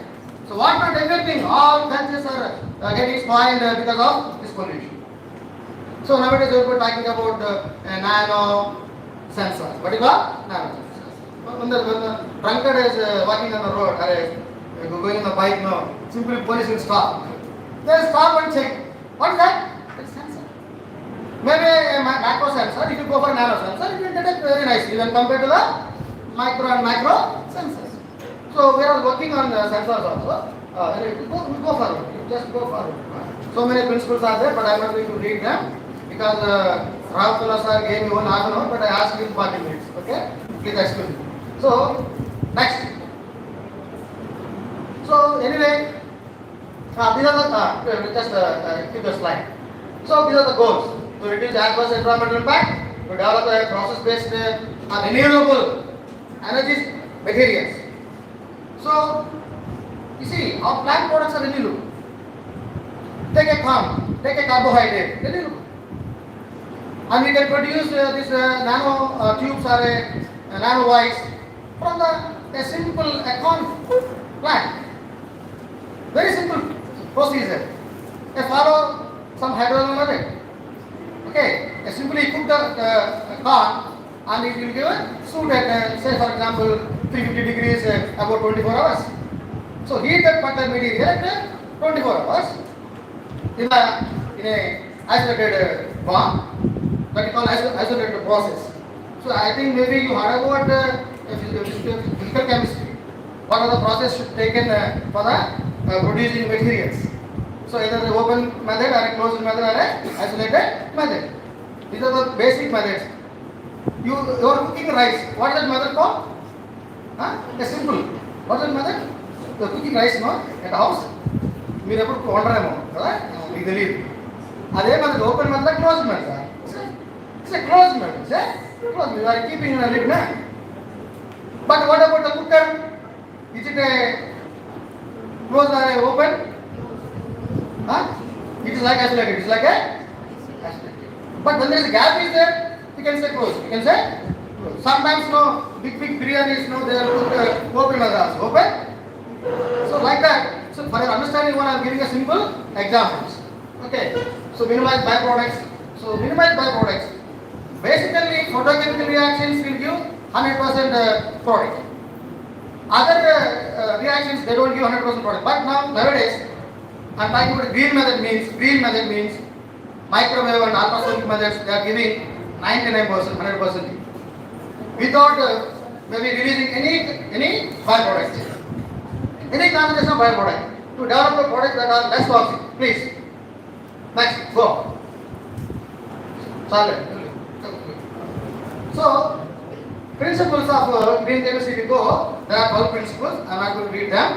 So what not everything, all cultures are getting spoiled because of this pollution. So nowadays we are talking about nano sensors. What do you call? Nano sensors. When the drunkard is walking on the road, You're going on the bike now, simply police will stop. They'll stop and check. What is that? It's sensor. Maybe a macro sensor, if you go for nano sensor, it will detect very nicely when compared to the micro and macro sensors. So we are working on sensors also. We go forward. You just go forward. So many principles are there, but I am not going to read them because Rahul sir gave me 1 half an hour, but I asked him 40 minutes. Okay? Please excuse me. So next. So anyway, these are the just keep the slide. So these are the goals: to reduce adverse environmental impact, to develop a process-based renewable energy materials. So you see, our plant products are renewable. Take a corn, take a carbohydrate, renewable. And we can produce these nano tubes or nano wires from a simple corn plant. Very simple procedure. Follow some hydrogen method. Okay, simply cook the corn and it will give a soup at say for example 350 degrees about 24 hours. So heat that butter material at 24 hours in a isolated form. That is called isolated process. So I think maybe you heard about physical chemistry. What are the process taken for the producing materials? So either the open method or a closed method or a isolated method. These are the basic methods. You are cooking rice. What is that method called? A simple. What is that method? You are cooking rice no at the house. మీరు ఎప్పుడు వండరేమో కదా మీకు తెలియదు అదే మనది open method close method it's a close method close you are keeping in lid నా but what about the cooker is it a close or open it is like isolated, it is like a isolated. But when there is a gap is there, you can say close, you can say close. Sometimes no big biryanis no they are open as open. So like that. So for your understanding one I am giving a simple examples. Okay. So minimize byproducts. So minimize byproducts. Basically photochemical reactions will give 100% product. Other reactions they don't give 100% product. But now nowadays I am talking about green method means microwave and ultrasonic methods they are giving 99%, 100% without maybe releasing any byproduct, any combination of byproduct to develop the products that are less toxic. Please, next, go. Solid. So, principles of green chemistry we go. There are 12 principles. I am not going to read them.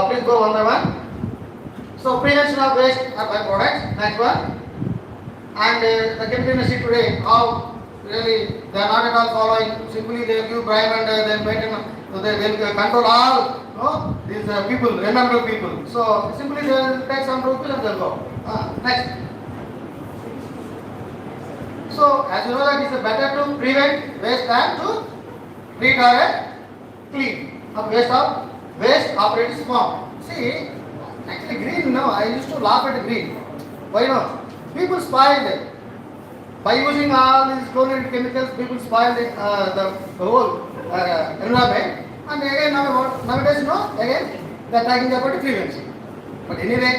Please go one by one. So prevention of waste are byproducts, next one. And the chemical industry today, how really they are not at all following. Simply they will give bribe and they maintain, they will control all these people, environmental people. So simply they will take some rupees and they will go. Next. So as you know that it is better to prevent waste than to treat or clean. Waste operates form. See. Actually green, no, I used to laugh at green. Why not? People spoiled it. By using all these chlorinated chemicals, people spoiled the whole environment. And again, nowadays, again, they are talking about prevention. But anyway,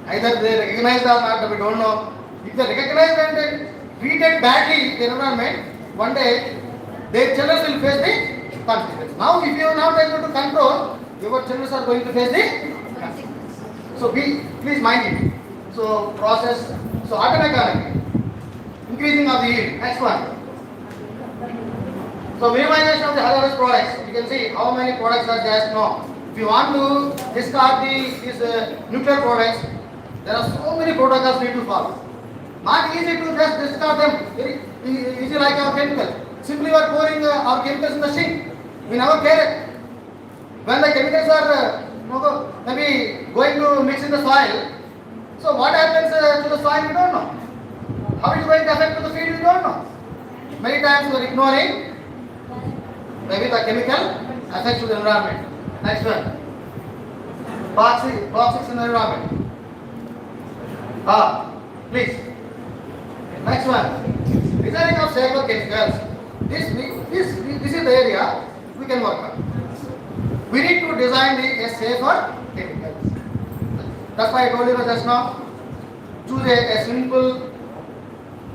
either they recognize or not, we don't know. If they recognize and they treated badly the environment, one day, their children will face the consequences. Now, if you are not able to control, your children are going to face the so please mind it. So process, so automatically increasing of the yield. Next one. So minimization of the hazardous products. You can see how many products are there now. If you want to discard these nuclear products, there are so many protocols need to follow. Not easy to just discard them. Very easy like our chemicals. Simply we are pouring our chemicals in the sink. We never care it. When the chemicals are maybe going to mix in the soil. So what happens to the soil we don't know. How it is going to affect to the field we don't know. Many times we are ignoring maybe the chemical effects to the environment. Next one. Toxics in the environment. Please. Next one. Designing of safer chemicals. This is the area we can work on. we need to design a safer chemicals. That's why I told you just now, choose a simple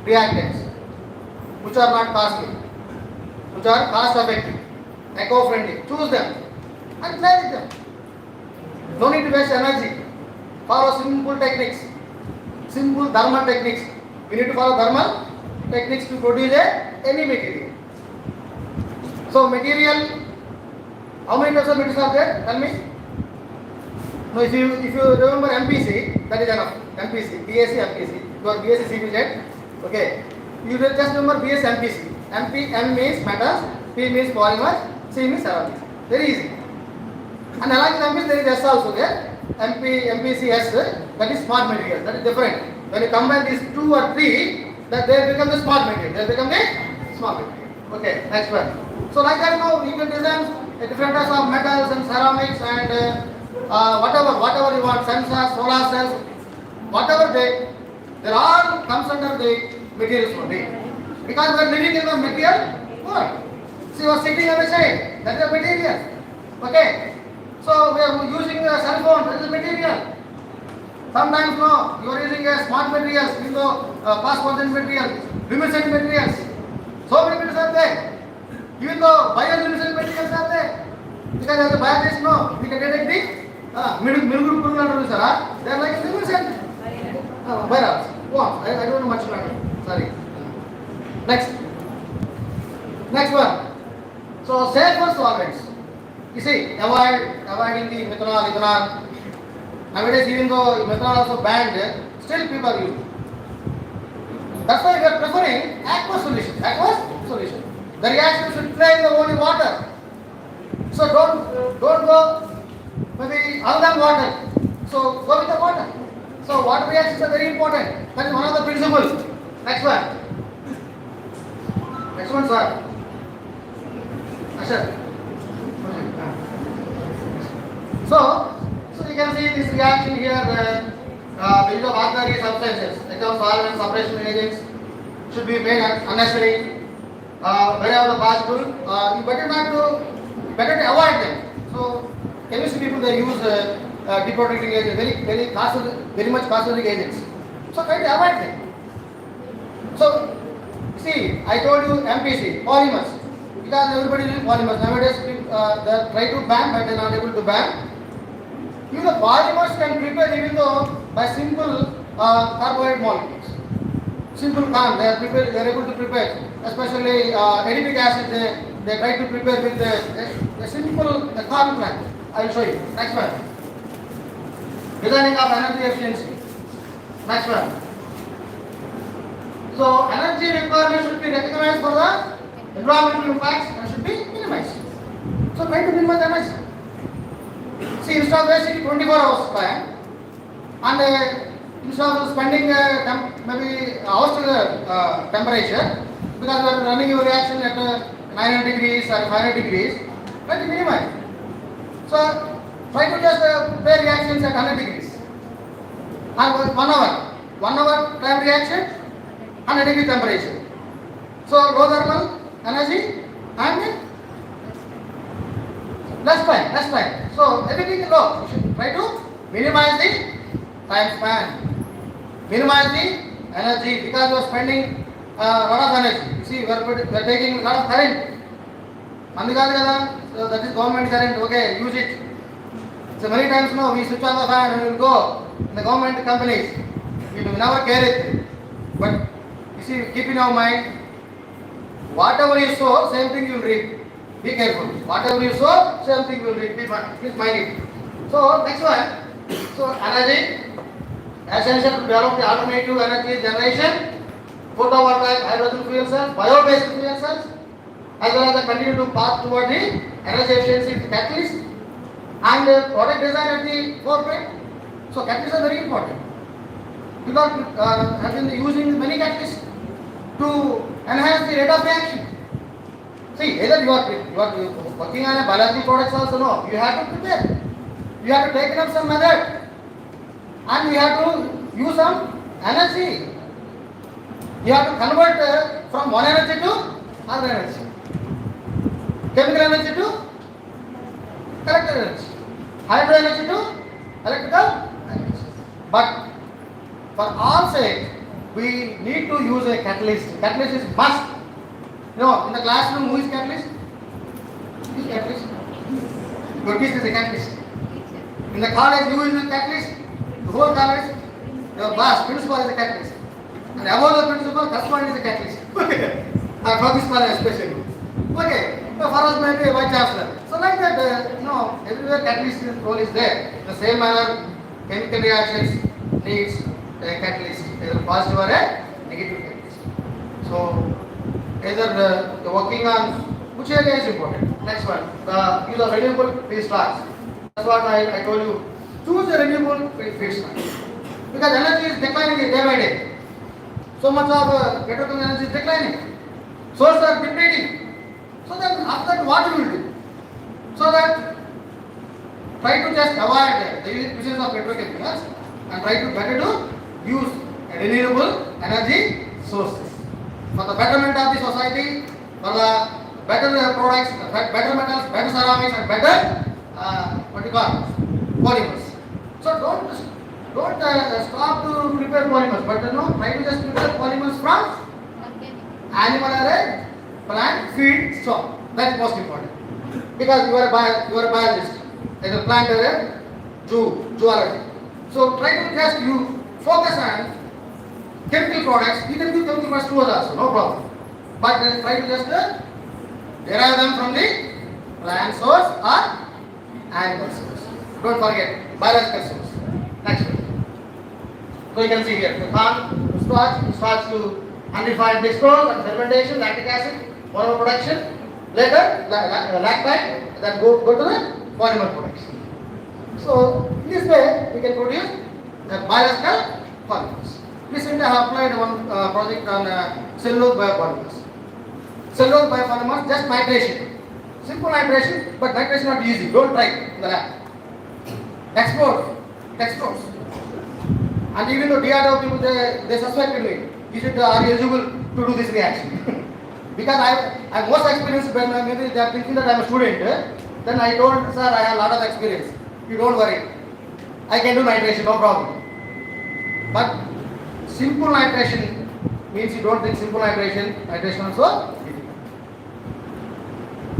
reactants which are not costly, which are cost effective, eco-friendly. Choose them and play with them. No need to waste energy. Follow simple techniques, simple thermal techniques. We need to follow thermal techniques to produce any material. So material, how many types of materials are there? Tell me. No, if you remember MPC, that is enough. MPC, BSc MPC. You are BSc CBZ. Okay. You just remember BSc MPC. M means metals, P means polymers, C means ceramics. Very easy. And along with MPC there is S also there. MPCS, that is smart material. That is different. When you combine these 2 or 3, that they become the smart material. They become the smart material. Okay, next one. So like that now you can design different types of metals and ceramics and whatever you want, sensors, solar cells, whatever they all comes under the materials only. Because we are living in the material world. So you are sitting on the side, that is a material. Okay. So we are using a cell phone, that is a material. Sometimes no, you are using a smart materials, past constant materials, luminescent materials. So many materials are there. Even though bioluminescent materials are there. Because as a biologist, no, we can detect the middle group, they are like luminescent. Virus. Go on. I don't know much about it. Sorry. Next one. So safer solvents. You see, avoiding the methanol, ethanol. Nowadays, even though methanol also banned, still people use it. That's why we are preferring aqueous solution. Aqueous solution. The reaction should play in the only water. So don't go maybe other than water. So go with the water. So water reactions are very important. That is one of the principles. Next one. Next one, sir. Asher. So you can see this reaction here. The use of ordinary substances, like solvent, separation agents, should be made unnecessary. Wherever possible, you better to avoid them. So chemistry people they use deprotecting agents, very much carcinogenic agents. So try to avoid them. So see, I told you MPC, polymers, because everybody uses polymers nowadays. They try to ban, but they are not able to ban. Even the polymers can prepare even though by simple carbohydrate molecules. Simple corn, they are able to prepare. Especially adipic acid, they try to prepare with the simple corn plant. I will show you. Next one. Designing of energy efficiency. Next one. So energy requirement should be recognized for the environmental impacts and should be minimized. So try to minimize energy. See, instead of wasting 24 hours time and instead of spending maybe hours to the temperature, because we are running your reaction at 900 degrees or 500 degrees, try to minimize. So try to just prepare reactions at 100 degrees and 1 hour. 1 hour time reaction, 100 degree temperature. So low thermal energy and less time. So everything is low. You should try to minimize the time span, minimize the energy, because you are spending a lot of energy. You see, we are taking a lot of current. So that is government current. Okay, use it. So many times no, we switch on the fan and we will go in the government companies. We will never care it. But you see, keep in our mind, whatever you sow, same thing you will reap. Be careful. Whatever you sow, same thing you will reap. Please mind it. So next one. So energy, essential to develop the alternative energy generation, photovoltaic hydrogen fuel cells, bio-based fuel cells, as well as continue to path toward the energy efficiency catalyst and product design at the forefront. So catalysts are very important because have been using many catalysts to enhance the rate of reaction. See, either you are working on a biological products also, no, you have to prepare. You have to take up some method and you have to use some energy. You have to convert from one energy to other energy. Chemical energy to electrical energy. Hydro energy to electrical energy. But for our sake, we need to use a catalyst. Catalyst is must. You know, in the classroom, who is catalyst? Who is catalyst? Your is a catalyst. In the college, who is the catalyst? The whole college, your boss, principal is a catalyst. And above the principal, correspondent is a catalyst. Okay. And for this one especially. Okay. So for us, maybe a vice chancellor. So like that, everywhere catalyst role is there. In the same manner, chemical reactions needs a catalyst, either positive or a negative catalyst. So either you're working on which area is important. Next one, the use of renewable feedstocks. That's what I told you. Choose a renewable feedstock. Because energy is declining day by day. So much of petrochemical energy is declining. Sources are depleting. So then after that what we will do? So that try to just avoid the usage of petrochemicals and try to better to use renewable energy sources. For the betterment of the society, for the better products, better metals, better ceramics and better polymers. So don't stop to prepare polymers, but try to just prepare polymers from animal or a plant feed stock. That is most important. Because you are a biologist, either plant or a zoology. So try to just you focus on chemical products. You can do chemical products to us also, no problem. But try to just derive them from the plant source or animal source. Don't forget biological source. Next one. So you can see here the corn starts to unrefined dextrose and fermentation, lactic acid, polymer production. Later lactite, then go to the polymer production. So in this way we can produce the biological polymers. Recently I have applied one project on cellulose biopolymers. Cellulose biopolymers, just nitration. Simple nitration, but nitration not easy. Don't try in the lab. Explodes. And even though DRDO people they suspected me, are you eligible to do this reaction? Because I have most experience when maybe they are thinking that I am a student. Then I told, sir, I have a lot of experience. You don't worry. I can do nitration, no problem. But simple nitration means you don't think simple nitration also difficult.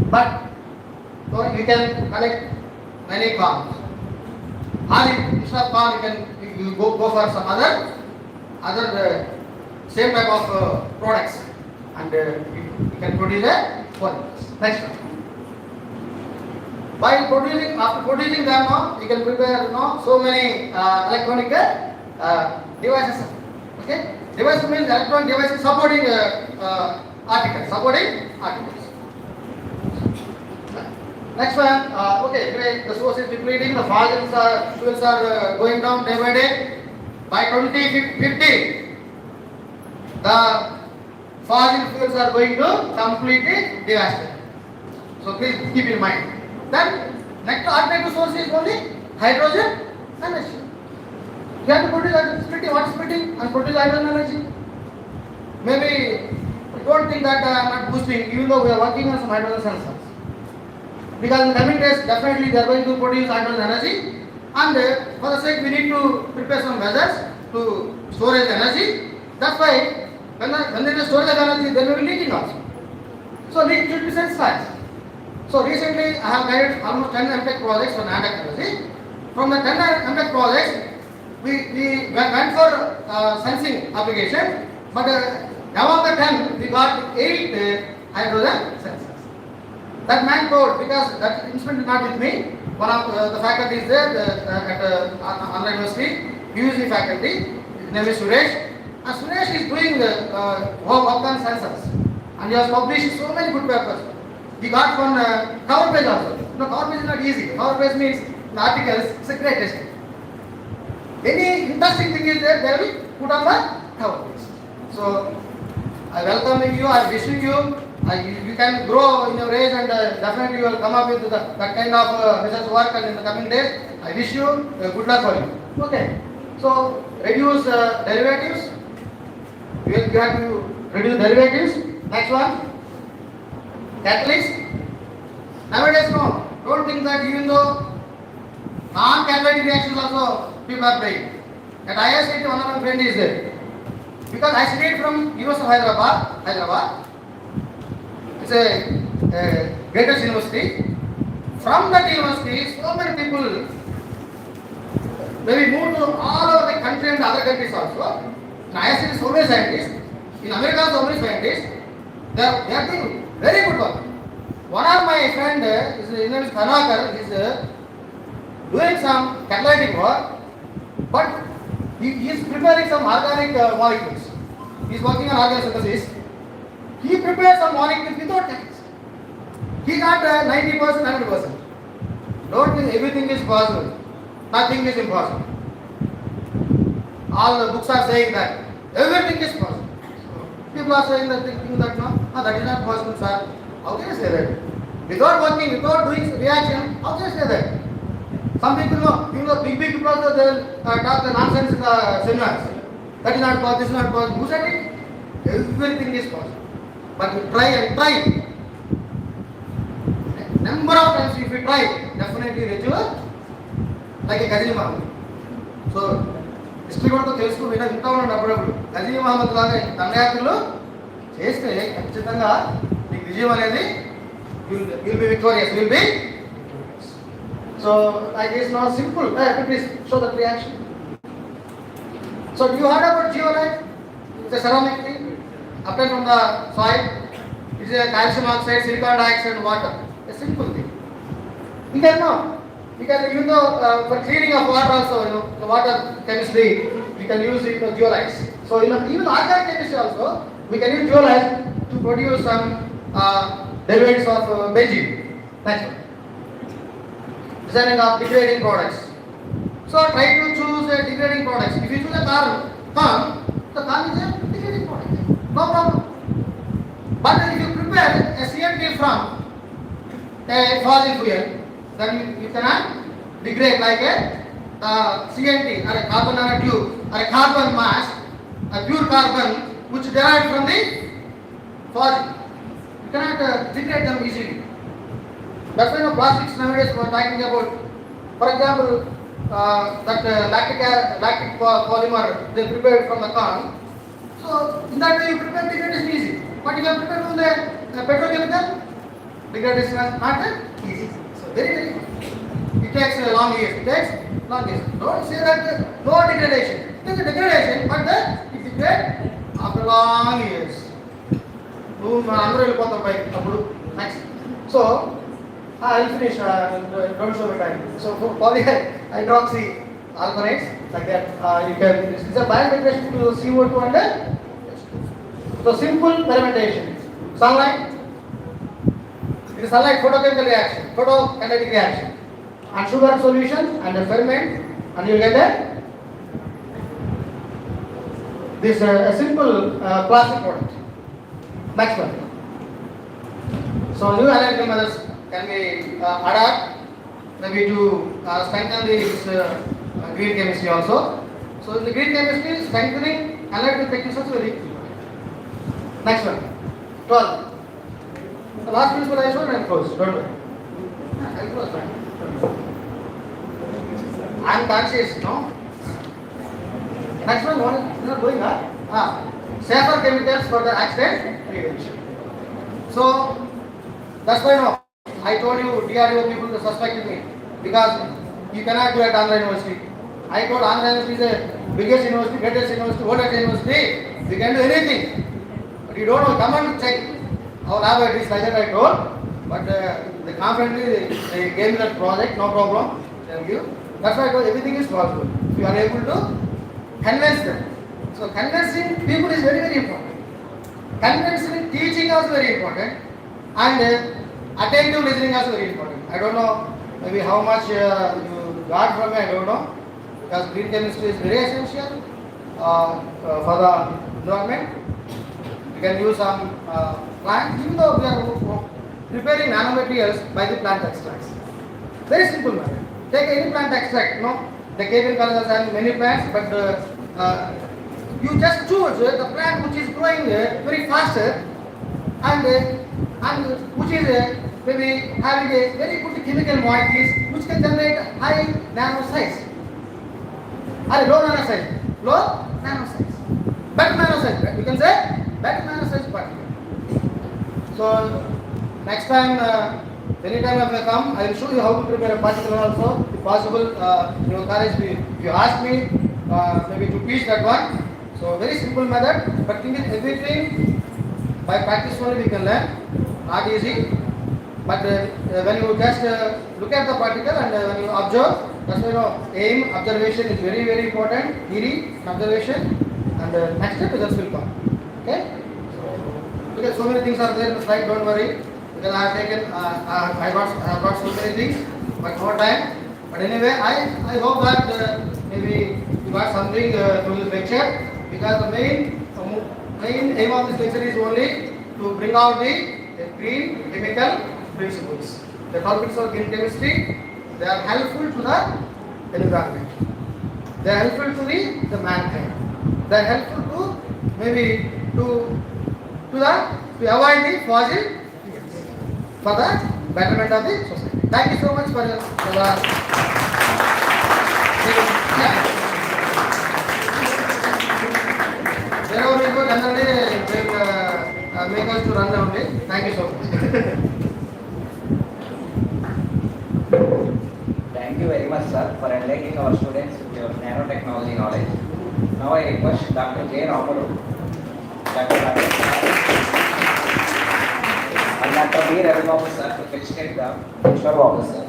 But so you can collect many compounds. Or instead of corn, you go for some other same type of products, and you can produce a polymers. Next one. After producing them, you can prepare so many electronic devices. Okay, device means electronic devices supporting articles. Next one, okay, great. The source is depleting, the fuels are going down day by day. By 2050, the fossil fuels are going to completely devastate. So please keep in mind. Then next alternative source is only hydrogen energy. You have to produce splitting. What is splitting? And produce hydrogen energy. Maybe you don't think that I am not boosting, even though we are working on some hydrogen sensors. Because in the coming days, definitely they are going to produce hydrogen energy, and for the sake we need to prepare some measures to storage energy. That's why when there is storage of energy, there will be leaking also. So leak should be sensitized. So recently I have guided almost 10 MTech projects on nanotechnology. From the 10 MTech projects, we went for sensing application, but among the 10 we got 8 hydrogen sensors. That man told, because that instrument is not with me, one of the faculty is there at Andhra University, UUC faculty, his name is Suresh. And Suresh is doing work on sensors, and he has published so many good papers. He got one cover page also. Cover page is not easy. Cover page means the articles, it's a great testing. Any interesting thing is there, they will put on the cover page. So I welcome you, I wish you. You can grow in your age, and definitely you will come up with that kind of research work, and in the coming days I wish you good luck for you. Okay, so reduce derivatives. You have to reduce derivatives. Next one, catalyst. Nowadays no don't think that even though non-catalytic reactions also people are playing. At IISc, one of my friend is there. Because I studied from University of Hyderabad. It's a greatest university. From that university, so many people maybe moved to all over the country and other countries also. In IISc, so many scientists. In America, so many scientists. They are doing very good work. One of my friend, his name is Thanakar, is doing some catalytic work, but he is preparing some organic molecules. He is working on organic synthesis. He prepared some molecules without catalyst. He got 90%, 100%. Don't think everything is possible. Nothing is impossible. All the books are saying that everything is possible. People are saying that, thinking that no, that is not possible, sir. How can you say that? Without working, without doing reaction, how can you say that? Some people know, big people also they will talk the nonsense in the seminars. That is not possible, this is not possible. Who said it? Everything is possible. But you try and try. Number of times if you try, definitely reach you like a Ghazni Muhammad. So, history కూడా తెలుసుకు వింటా ఉన్నాడు అప్పుడప్పుడు గజనీ మహమ్మద్ లాగా దండయాత్రలు చేస్తే ఖచ్చితంగా నీకు విజయం అనేది will be victorious will be so like it's not simple please show that reaction so you heard about zeolite it's a ceramic thing obtained from the soil. It's a calcium oxide, silicon dioxide, water. A simple thing. You can know. You can, even though for cleaning of water also, the water chemistry, we can use it for zeolites. So even organic chemistry also, we can use zeolites to produce some derivatives of benzene. Next one. Designing of degrading products. So try to choose a degrading products. If you choose a corn, the corn is a degrading product. No problem. But if you prepare a CNT from a fossil fuel, then you cannot degrade like a CNT or a carbon nanotube or a carbon mass, a pure carbon which derived from the fossil. You cannot degrade them easily. That's why plastics nowadays we are talking about. For example, that lactic polymer they prepared from the corn. So in that way you prepare degradation easy. But if you prepare from the petrochemical, degradation is not easy. So very it takes long years. Don't say that no degradation. It is a degradation, but it degrades after long years. Next. So I'll finish. Don't show the time. So for polyhydroxy alkanoates like that, you can. It's a biomigration to CO2 and so simple fermentation. Sunlight. It is sunlight photochemical reaction, photokinetic reaction, and sugar solution and a ferment, and you get this a simple plastic product. Next one. So new analytical methods can be adapted maybe to strengthen this green chemistry also. So in the green chemistry, strengthening analytical techniques also very. Next one. 12. The last principle I showed and close. Don't worry. I'll close that. I'm conscious, no? Next one, what is not going on? Safer chemicals for the accident prevention. So that's why no, I told you DRDO people to suspected me because you cannot do at Andhra University. I told Andhra University is the biggest university, greatest university, oldest university. We can do anything. But you don't know, come and check. Our lab is like that I told, but they confidently they gave me that project, no problem. Thank you. That's why I told everything is possible. If you are able to convince them. So convincing people is very, very important. Convincing teaching is very important, and attentive listening is very important. I don't know maybe how much you got from me. I don't know because green chemistry is very essential for the environment. You can use some plants, even though we are preparing nanomaterials by the plant extracts. Very simple matter. Take any plant extract, the K.B.N colors and many plants, but you just choose the plant which is growing very faster and which is maybe having a very good chemical moieties which can generate high nano size. Or low nano size. Low nano size. But nano size. You can say but nano size particle. So next time, anytime I may come, I will show you how to prepare a particle also. If possible, in your college, if you ask me, maybe to teach that one. So very simple method, but think is everything by practice only we can learn. Not easy. But when you just look at the particle and when you observe, that's why aim observation is very very important. Theory observation, and next step results will come. Okay. Because so many things are there in the slide. Don't worry. Because I have taken, I got so many things, but no time. But anyway, I hope that maybe you got something through this lecture. Because the main aim of this lecture is only to bring out the green chemical principles. The topics of green chemistry, they are helpful to the environment. They are helpful to the mankind. They are helpful to maybe to avoid the fossil fuels for the betterment of the society. Thank you so much for your wherever we go, generally they will make us to run away. Thank you so much. Thank you very much, sir, for enlightening our students with your nanotechnology knowledge. Now I request Dr. K. Ramalu, Dr. and Dr. B. Ravibabu, sir, to felicitate the principal officer.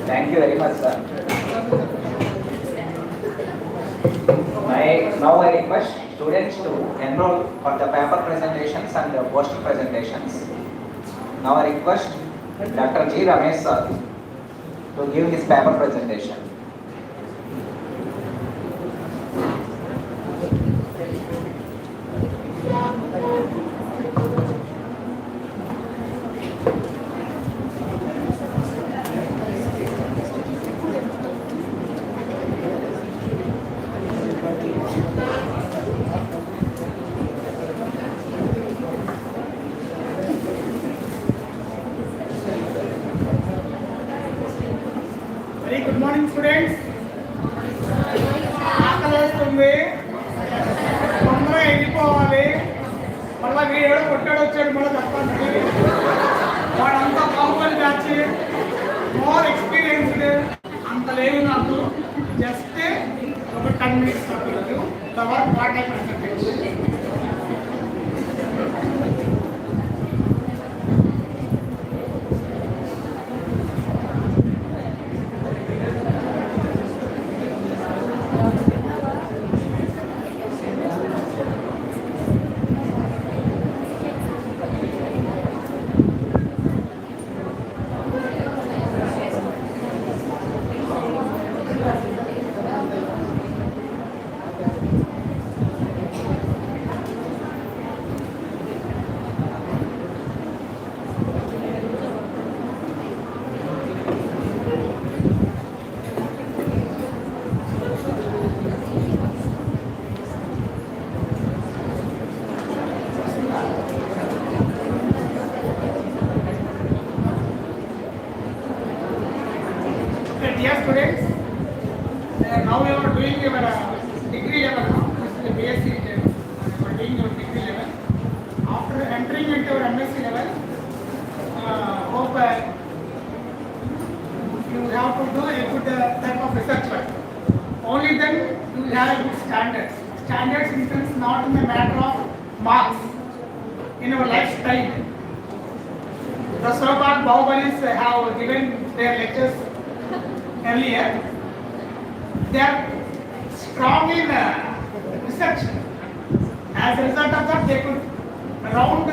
Thank you very much, sir. Now I request students to enroll for the paper presentations and the poster presentations. Now I request Dr. G. Ramesh, sir, to give his paper presentation. Very good morning, students. ఆకలేస్తుంది తొందరగా వెళ్ళిపోవాలి. మళ్ళీ వీడు కొట్టాడు వచ్చాడు మళ్ళీ చెప్పండి. వాడంతా బాహుబలి బ్యాచ్, మోర్ ఎక్స్పీరియన్స్డ్ అంత లేదు నాకు. జస్ట్ ఒక 10 minutes తప్పలేదు. తర్వాత what I presentation. standards instance, not in the matter of marks in our lifestyle. The so-called Bahubalis have given their lectures earlier. They are strong in research. As a result of that, they could round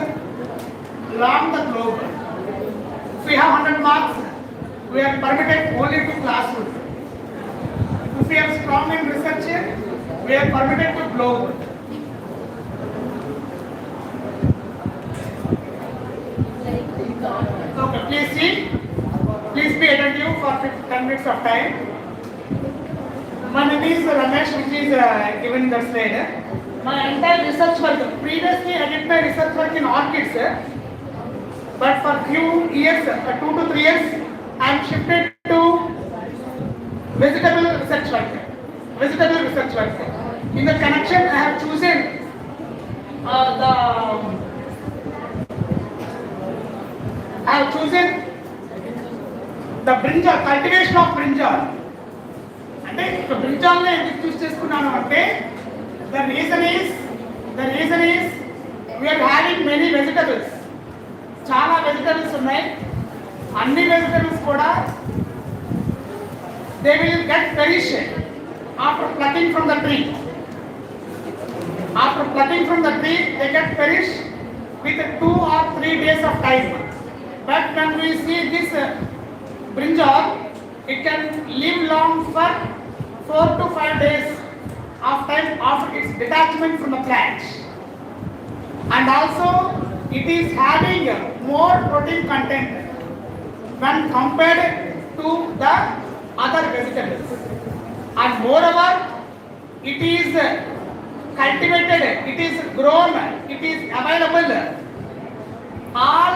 along the globe. If we have 100 marks, we are permitted only to classroom. If we are strong in research, we are permitted to globe. Okay, please see. Please be attentive for 10 minutes of time. My name is Ramesh, which is given in that slide. My entire research work, previously I did my research work in orchids, but for few years, 2 to 3 years, I am shifted to vegetable research work. In the connection, I have chosen the brinjal, cultivation of brinjal. అంటే బ్రింజాల్ని ఎందుకు చూస్ చేసుకున్నాను అంటే the reason is we are having many vegetables. చాలా vegetables ఉన్నాయి. అన్ని vegetables కూడా they will get perished after plucking from the tree. After plucking from the tree, they get perished with 2 or 3 days of time. But when we see this brinjal, it can live long for 4 to 5 days of time after its detachment from the plant. And also, it is having more protein content when compared to the other vegetables. And moreover, it is cultivated, it is grown, it is available all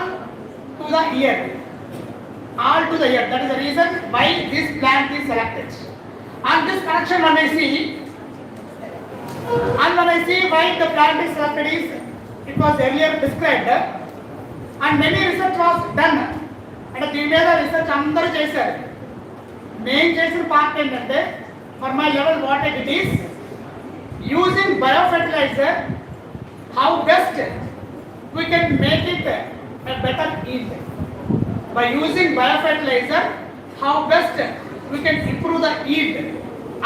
to the year. That is the reason why this plant is selected. And this connection when I see why the plant is selected is, it was earlier described and many research was done. And దీని మీద research అందరూ చేశారు. నేను చేసిన part ఏంటంటే, for my level what I did is using biofertilizer, how best we can make it a better yield. By using biofertilizer, how best we can improve the yield.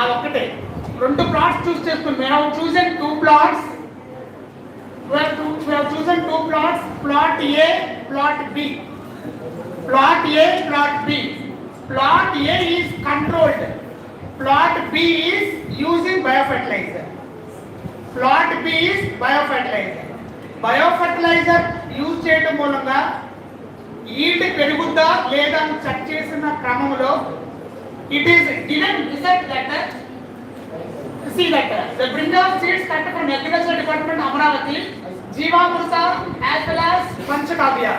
అది ఒకటే. 2 plots choose చేసుకుని, we have chosen 2 plots. We have chosen 2 plots, plot A, plot B. Plot A, plot B. Plot A is controlled. Plot B is using biofertilizer. Plot B is biofertilizer. Biofertilizer use చేయడం మూలంగా yield పెరుగుద్దా లేదా అని check చేసిన క్రమంలో it is given result that see that the brinjal seeds cut from agriculture department Amravati, Jeevamrita as well as Panchakavya.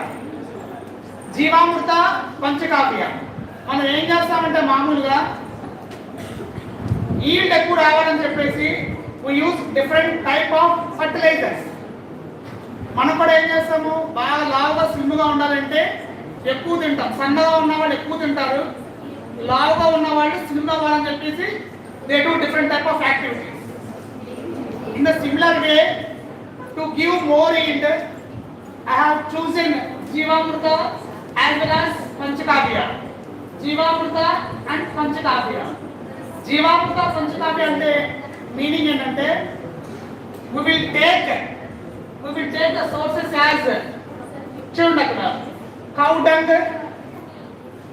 మనం ఏం చేస్తామంటే మామూలుగా yield ఎక్కువ రావాలని చెప్పేసి we use different type of fertilizers. మనం కూడా ఏం చేస్తాము, బాగా లావుగా స్లిమ్గా ఉండాలంటే ఎక్కువ తింటాం. సన్నగా ఉన్న వాళ్ళు ఎక్కువ తింటారు, లావుగా ఉన్న వాళ్ళు స్లిమ్గా అవ్వాలని చెప్పేసి they do different type of activities. In the similar way, to give more yield, I have chosen Jeevamrita as well as Panchakavya. Jeevamrita and Panchakavya. Jeevamrita Panchakavya అంటే మీనింగ్ ఏంటంటే, we will take the sources as చూడండి అక్కడ cow dung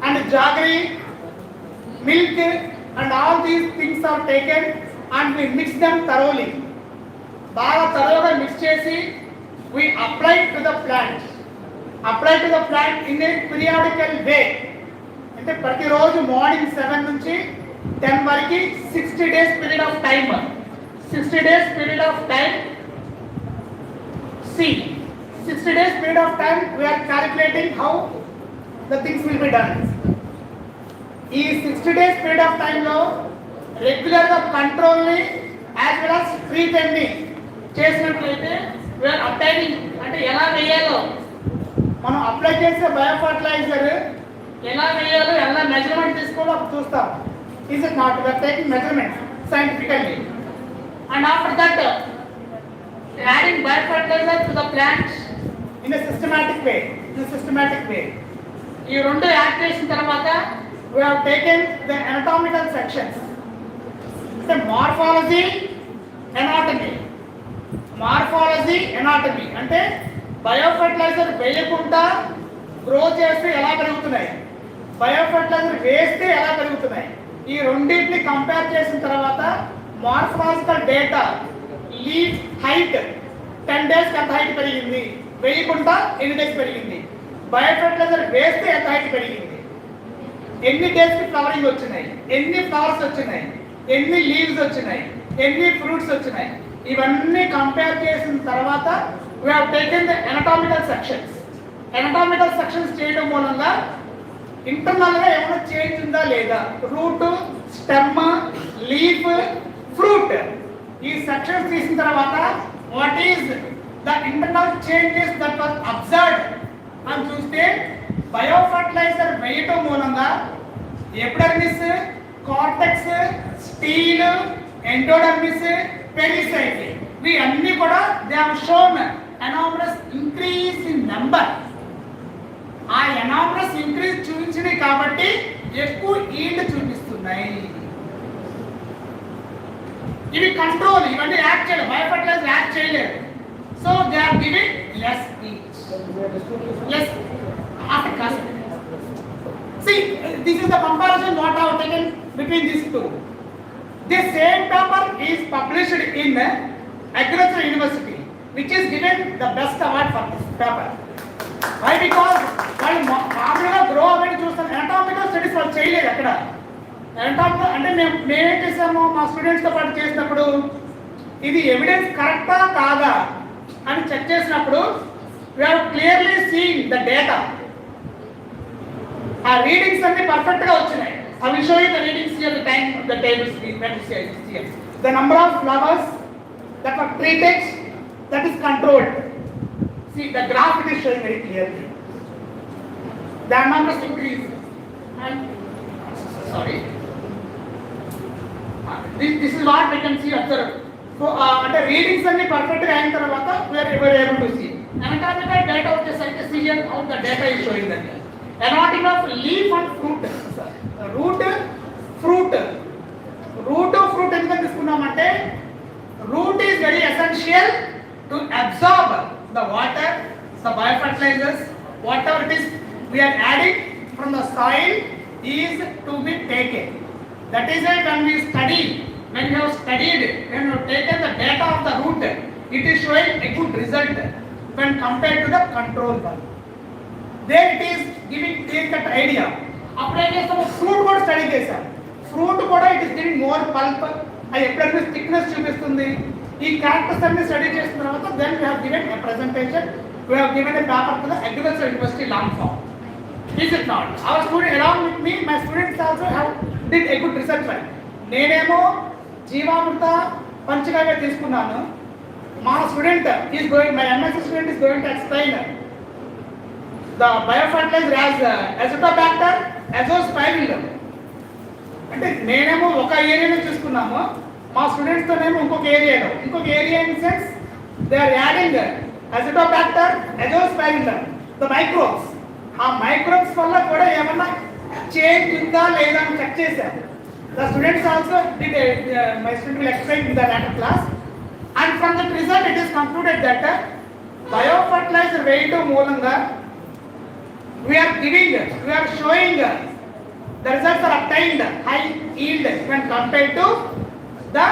and jaggery, milk and all these things are taken and we mix them thoroughly. బాగా థరోగా mix చేసి we apply to the plant in a periodical way. అంటే ప్రతిరోజు morning 7 నుంచి 10 వరకు 60 days period of time. 60 days period of time. See, 60 days period of time we are calculating how the things will be done. ఈ 60 days period of time లో regular గా control ని as well as free timing చేసినట్లయితే we are obtaining, అంటే ఎలా వేయాలో మనం apply చేసే బయోఫర్టిలైజర్ ఎలా వేయాలో ఎలా మెజర్మెంట్ తీసుకోవాలో చూస్తాం. Is it not? We are taking measurement scientifically. and after that adding biofertilizer to the plants in a systematic way. ఈ రెండు యాడ్ చేసిన తర్వాత we have taken the anatomical sections. The morphology, anatomy అంటే బయోఫర్టిలైజర్ వేయకుండా grow చేస్తే ఎలా పెరుగుతున్నాయి, బయోఫర్టిలైజర్ వేస్తే ఎలా పెరుగుతున్నాయి, ఈ రెండింటిని కంపేర్ చేసిన తర్వాత morphological data, leaf height 10 days ఎంత హైట్ పెరిగింది, వేయకుండా ఎన్ని డేస్ పెరిగింది, బయోఫర్టిలైజర్ వేస్తే ఎంత హైట్ పెరిగింది, ఎన్ని డేస్ కి ఫ్లవరింగ్ వచ్చినాయి, ఎన్ని ఫ్లవర్స్ వచ్చినాయి, ఎన్ని లీవ్స్ వచ్చినాయి, ఎన్ని ఫ్రూట్స్ వచ్చినాయి, ఇవన్నీ కంపేర్ చేసిన తర్వాత we have taken the anatomical sections చేయడం మూలంగా ఇంటర్నల్ గా ఏమైనా చేంజ్ ఉందా లేదా, రూట్, స్టెమ్, లీఫ్, ఫ్రూట్, ఈ సెక్షన్స్ తీసిన తర్వాత what is the internal changes that was observed అని చూస్తే బయోఫర్టిలైజర్ వేయటం మూలంగా epidermis, cortex, stele, endodermis, pericycle ఇవి అన్ని కూడా they have shown enormous increase in number. ఆ ఎనామరస్ ఇంక్రీజ్ చూపించినాయి కాబట్టి ఎక్కువ ఈల్డ్ చూపిస్తున్నాయి. ఇవి కంట్రోల్, ఇవన్నీ యాక్ట్ చేయలేదు, బయోఫర్టిలైజర్ యాక్ట్ చేయలేదు. So they are giving less yield, less after class. See, this is the comparison what I have taken between these two. This same paper is published in Agriculture University, which is given the best award for this paper. Why? Because వాళ్ళు మామూలుగా grow అవ్వని చూస్తాను, anatomical studies వాళ్ళు చేయలేదు అక్కడ. anatomical అంటే మేమేం చేసాము, మా స్టూడెంట్స్తో పాటు చేసినప్పుడు ఇది ఎవిడెన్స్ కరెక్టా కాదా అని చెక్ చేసినప్పుడు we have clearly seen the data. ఆ రీడింగ్స్ అన్ని పర్ఫెక్ట్ గా వచ్చినాయి. I will show you the readings here, the time of the tables we went to see here. The number of flowers that were treated, that is controlled. See, the graph it is showing very clearly. The amount is increased. And sorry, this is what we can see observe. So అంటే readings అన్ని perfect గా అయిన తర్వాత we are able to see. Anatomical data వచ్చేసరికి see here how the data is showing that. Anatomy of leaf and fruit, root, fruit ఎందుకు తీసుకున్నామంటే root is very essential to absorb the water, the biofertilizers, whatever it is we are adding from the soil is to be taken. That is why when we have studied, when we have taken the data of the root, it is showing a good result when compared to the control one. There it is giving clear cut idea. అప్పుడు ఏం చేస్తాము, fruit కూడా study చేశాం. Fruit కూడా it is giving more pulp, అది ఎప్పుడైనా thickness చూపిస్తుంది. ఈ క్యారెక్టర్స్ అన్ని స్టడీ చేసిన తర్వాత then we have given a presentation, we have given a paper to the agriculture university long form. Is it not? Our student along with me, my students also have did a good research work. నేనేమో జీవామృత పంచగవ్య తీసుకున్నాను. మా student is going, my MSc student is going to explain the biofertilizer as azotobacter, azospirillum. అంటే నేనేమో ఒక ఏరియాలో చూసుకున్నాము, మా students తోనేమో ఇంకొక area in sense they are adding azotobacter, azospirillum, the microbes. ఆ మైక్రోబ్స్ వల్ల కూడా ఏమన్నా చేంజ్ ఉందా లేదా అని చెక్ చేశారు. The students also did my student will explain in the later class, and from that result it is concluded that biofertilizer వేయటం మూలంగా we are showing the results are obtained high yield when compared to the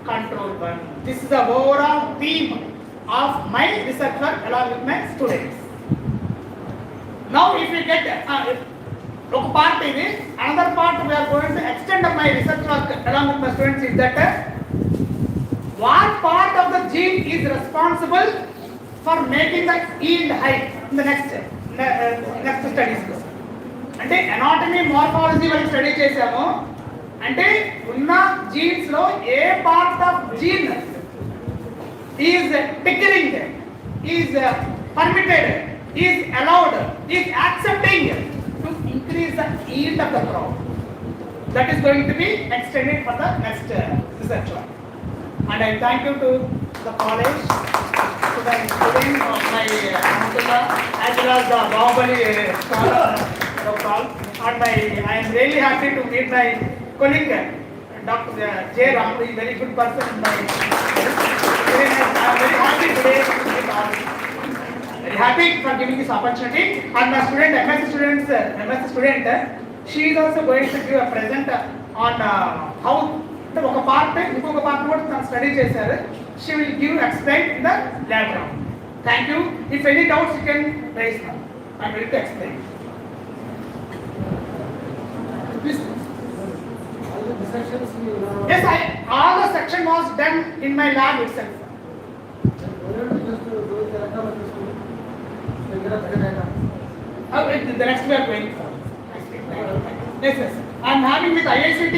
control one. This is the overall theme of my research work along with my students. Now if we get ఒక part ఇది, another part we are going to extend my research work along with my students is that what part of the gene is responsible for making the yield high in the next studies. అంటే anatomy, morphology వాళ్ళు study చేసాము. అంటే ఉన్న genes లో a part of gene is tinkering, is permitted, is allowed, is accepting to increase the yield of the crop. That is going to be extended for the next research work. And I thank you to the college, to the students of my Alhamdulillah, as well as the Bahubali scholar. And I am really happy to meet my colleague, Dr. J. Ram, a very good person in my very nice. I am very happy today to meet all. Very happy for giving this opportunity. And my student, MSc student, she is also going to give a present on how ఒక part ఇంకొక part కూడా తను study చేశారు. She will give explain in the lab round. Thank you. If any doubts you can raise now. I am ready to explain. Yes, all the section was done in my lab itself. The next we are going for. Yes, yes. I am having with IICT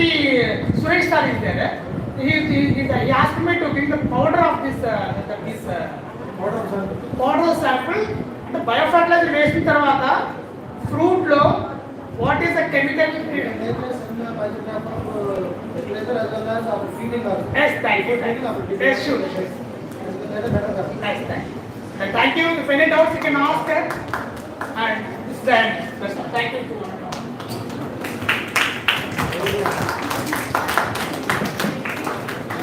Suresh sir is there. He asked me to bring the powder of this powder sample. The biofertilizer వేసిన తర్వాత fruit లో what is the chemical? Yes, thank you. Yes, sure. Nice, thank you. Thank you. If any doubts you can ask her. And this is the end. Thank you.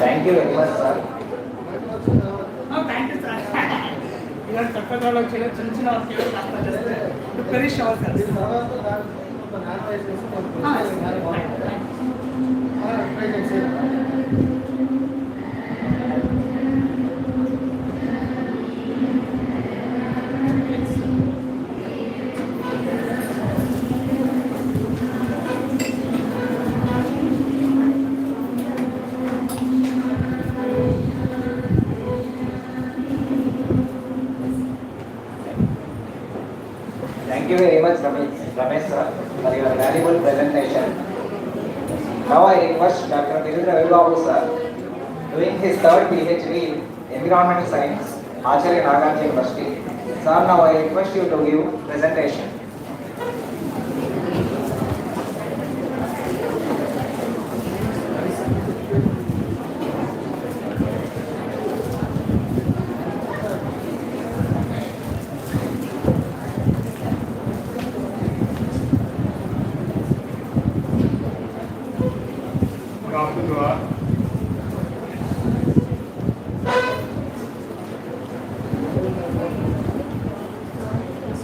Thank you very much, sir. No, thank you, sir. You are Sakatalo Chinchina of your very sure, sir. Thank you very much, Ramesh sir, for your valuable presentation. Now I request Dr. Virendra Vaibhavu sir, doing his third PhD in Environmental Science, Acharya Nagarjuna University. Sir, now I request you to give presentation.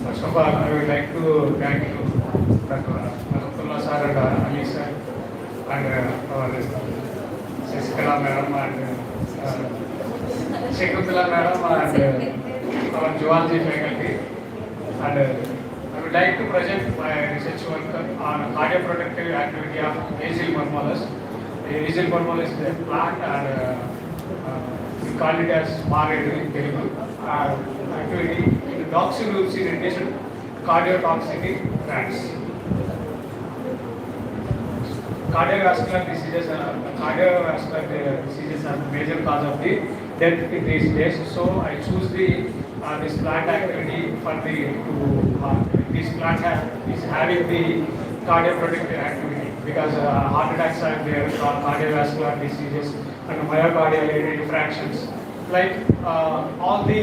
First of all, I would like to thank you, Dr. Abdullah sir and Ali sir and our Shashikala madam and Shekhutullah madam and our zoology faculty. And I would like to present my research work on cardioprotective activity of Acyl marmolis. Acyl marmolis is a plant and we call it as marred in Telugu. Activity in doxylucidation cardiotoxicity trends. Cardiovascular diseases are the major cause of the death in these days. So I choose this plant activity for this plant is having the cardioprotective activity because heart attacks are there, cardiovascular diseases and myocardial infarctions. Like all the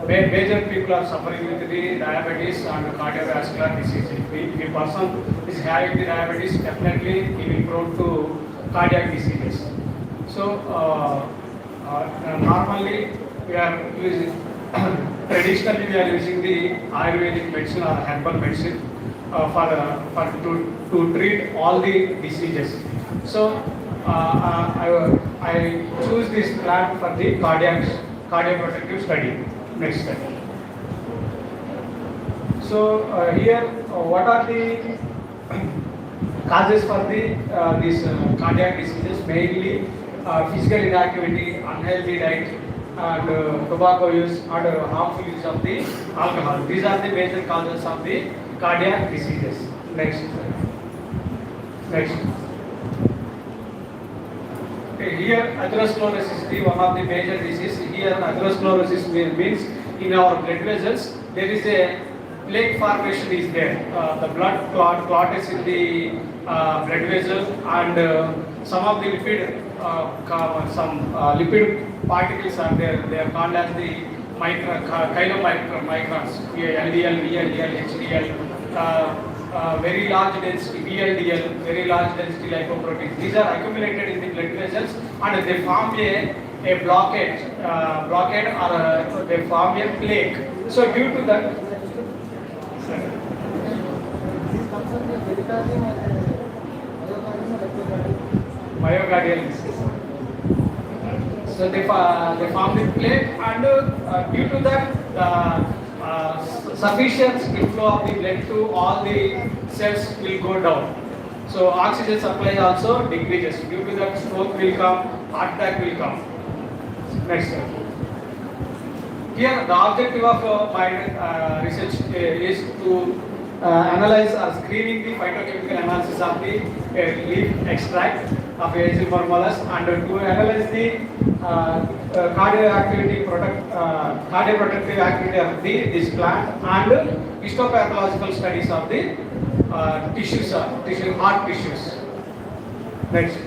major people are suffering with the diabetes and cardiovascular disease. If a person is having the diabetes, definitely he will prone to cardiac diseases. So normally we are using traditionally we are using the Ayurvedic medicine or herbal medicine to treat all the diseases. So I choose this plant for the cardioprotective study. Next step. So here, what are the causes for these cardiac diseases? Mainly physical inactivity, unhealthy diet, and tobacco use and harmful use of the alcohol. These are the major causes of the cardiac diseases. Next. Here atherosclerosis is one of the major diseases. Here atherosclerosis means in our blood vessels there is a plaque formation is there. The blood clot is in the blood vessel and some of the lipid some lipid particles are there. They are called as the chylomicrons, LDL, VLDL, HDL, very large density VLDL, very large density lipoproteins. These are accumulated in the blood vessels and they form a blockage or they form a plaque. So due to that, myocardial disease. So they form the plaque and due to that sufficient inflow of the blood to all the cells will go down. So oxygen supply also decreases. Due to that stroke will come, heart attack will come. Next slide. Here the objective of my research is to analyze or screening the phytochemical analysis of the leaf extract of Aegium formulus and to analyze the cardioprotective activity of this plant and histopathological studies of the heart tissues. Next.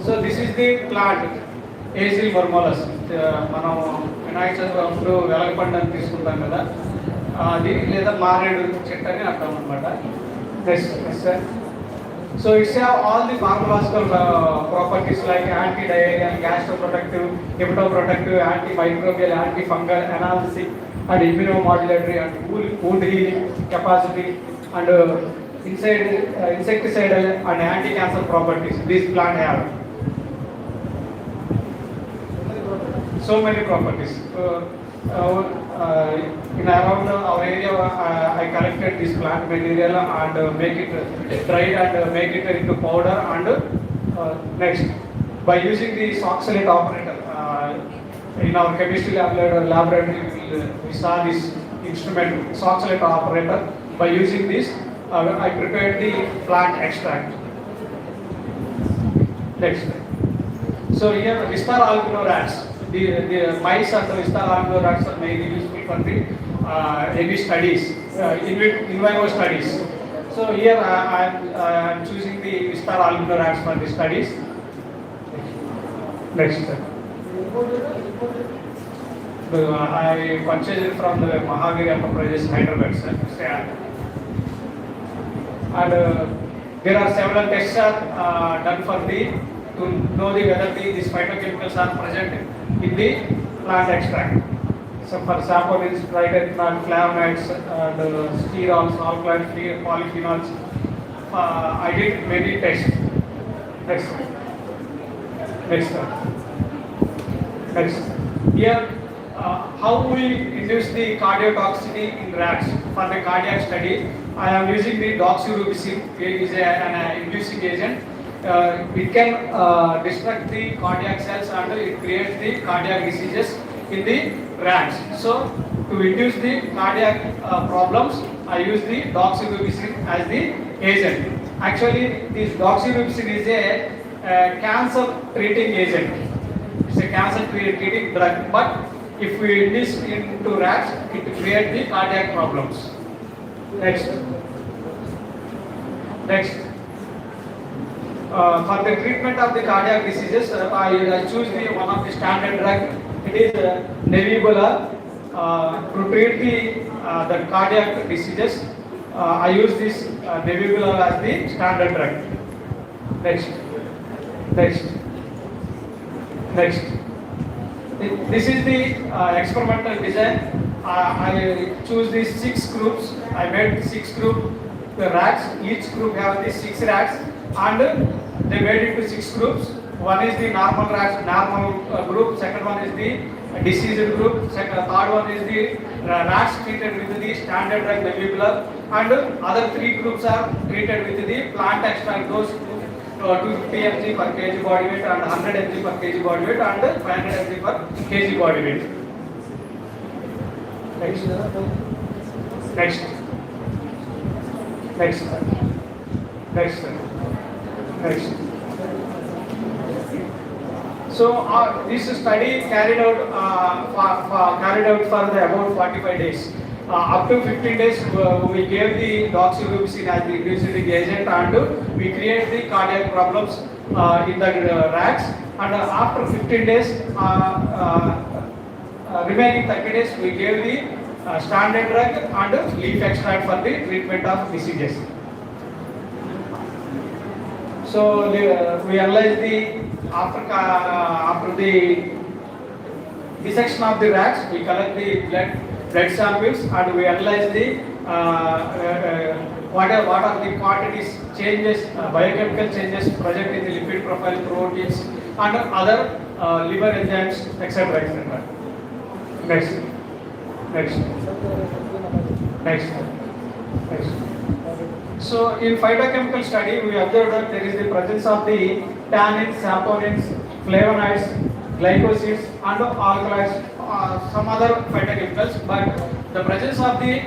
So this is the plant Aegium formulus. మనం వినాయక చవితి అప్పుడు వెలగపండు అని తీసుకుంటాం కదా, అది లేదా మారేడు చెట్టు అని అర్థం అనమాట. Next sir. So it's have all the pharmacological properties like anti-diarrheal, gastroprotective, hepatoprotective, antimicrobial, antifungal, analgesic, and immunomodulatory, and wound healing capacity, and insecticidal and anti-cancer properties. This plant have so many properties. In around our area, I collected this plant material and make it dried and make it into powder. And next, by using the oxalate operator, in our chemistry laboratory, we saw this instrument, oxalate operator. By using this, I prepared the plant extract. Next. So here, Vistar albino rats. The mice and the Vistar albino rats are mainly useful for the AV studies, in vivo studies. So here I am choosing the Vistar albino rats for the studies. Next. I purchased it from the Mahavir Enterprises, Hyderabad. And there are several tests done for to know whether these phytochemicals are present in the plant extract. So for saponins, tritethanol, flavonoids, and sterols, alkaline polyphenols, I did many tests. Next. Here, how we induce the cardiotoxicity in rats. For the cardiac study, I am using the doxorubicin. It is an inducing agent. It can destruct the cardiac cells and it creates the cardiac diseases in the rats. So to reduce the cardiac problems, I use the doxorubicin as the agent. Actually, this doxorubicin is a cancer treating agent. It's a cancer treating drug, but if we induce into rats, it creates the cardiac problems. Next. For the treatment of the cardiac diseases, I choose one of the standard drug. It is Nebular. To treat the cardiac diseases, I use this Nebular as the standard drug. Next. This is the experimental design. I choose these 6 groups. I made 6 groups rats. Each group have these 6 rats. And they made it to 6 groups. One is the normal group, second one is the diseased group, third one is the rats treated with the standard drug Nebular, and other 3 groups are treated with the plant extract dose 250 mg per kg body weight and 100 mg per kg body weight and 500 mg per kg body weight. Next. So this study carried out for about 45 days. Up to 15 days, we gave the doxorubicin as the inducing agent, and we create the cardiac problems in the rats. And after 15 days, remaining 30 days, we gave the standard drug and leaf extract for the treatment of diseases. So we analyze the after the dissection of the rats, we collect the blood samples and we analyze the what are the quantities changes, biochemical changes present in the lipid profile, proteins, and other liver enzymes, etc., etc. Next. So in phytochemical study, we observed that there is the presence of the tannins, saponins, flavonoids, glycosides, and alkaloids, some other phytochemicals. But the presence of the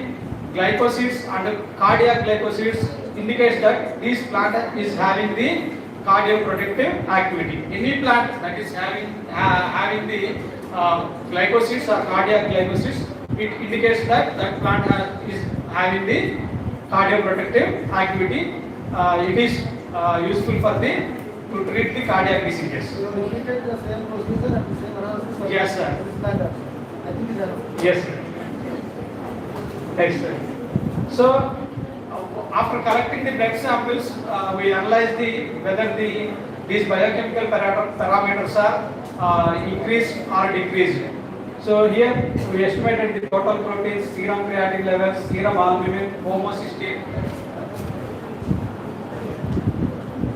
glycosides and cardiac glycosides indicates that this plant is having the cardioprotective activity. Any plant that is having the glycosides or cardiac glycosides, it indicates that that plant is having the cardioprotective activity. It is useful for to treat the cardiac diseases. You repeated the same procedure and the same analysis? Yes, sir. I think it is. Yes, sir. Yes, sir. So, after collecting the blood samples, we analyze whether these biochemical parameters are increased or decreased. So here we estimated the total proteins, serum creatine levels, serum albumin, homocysteine.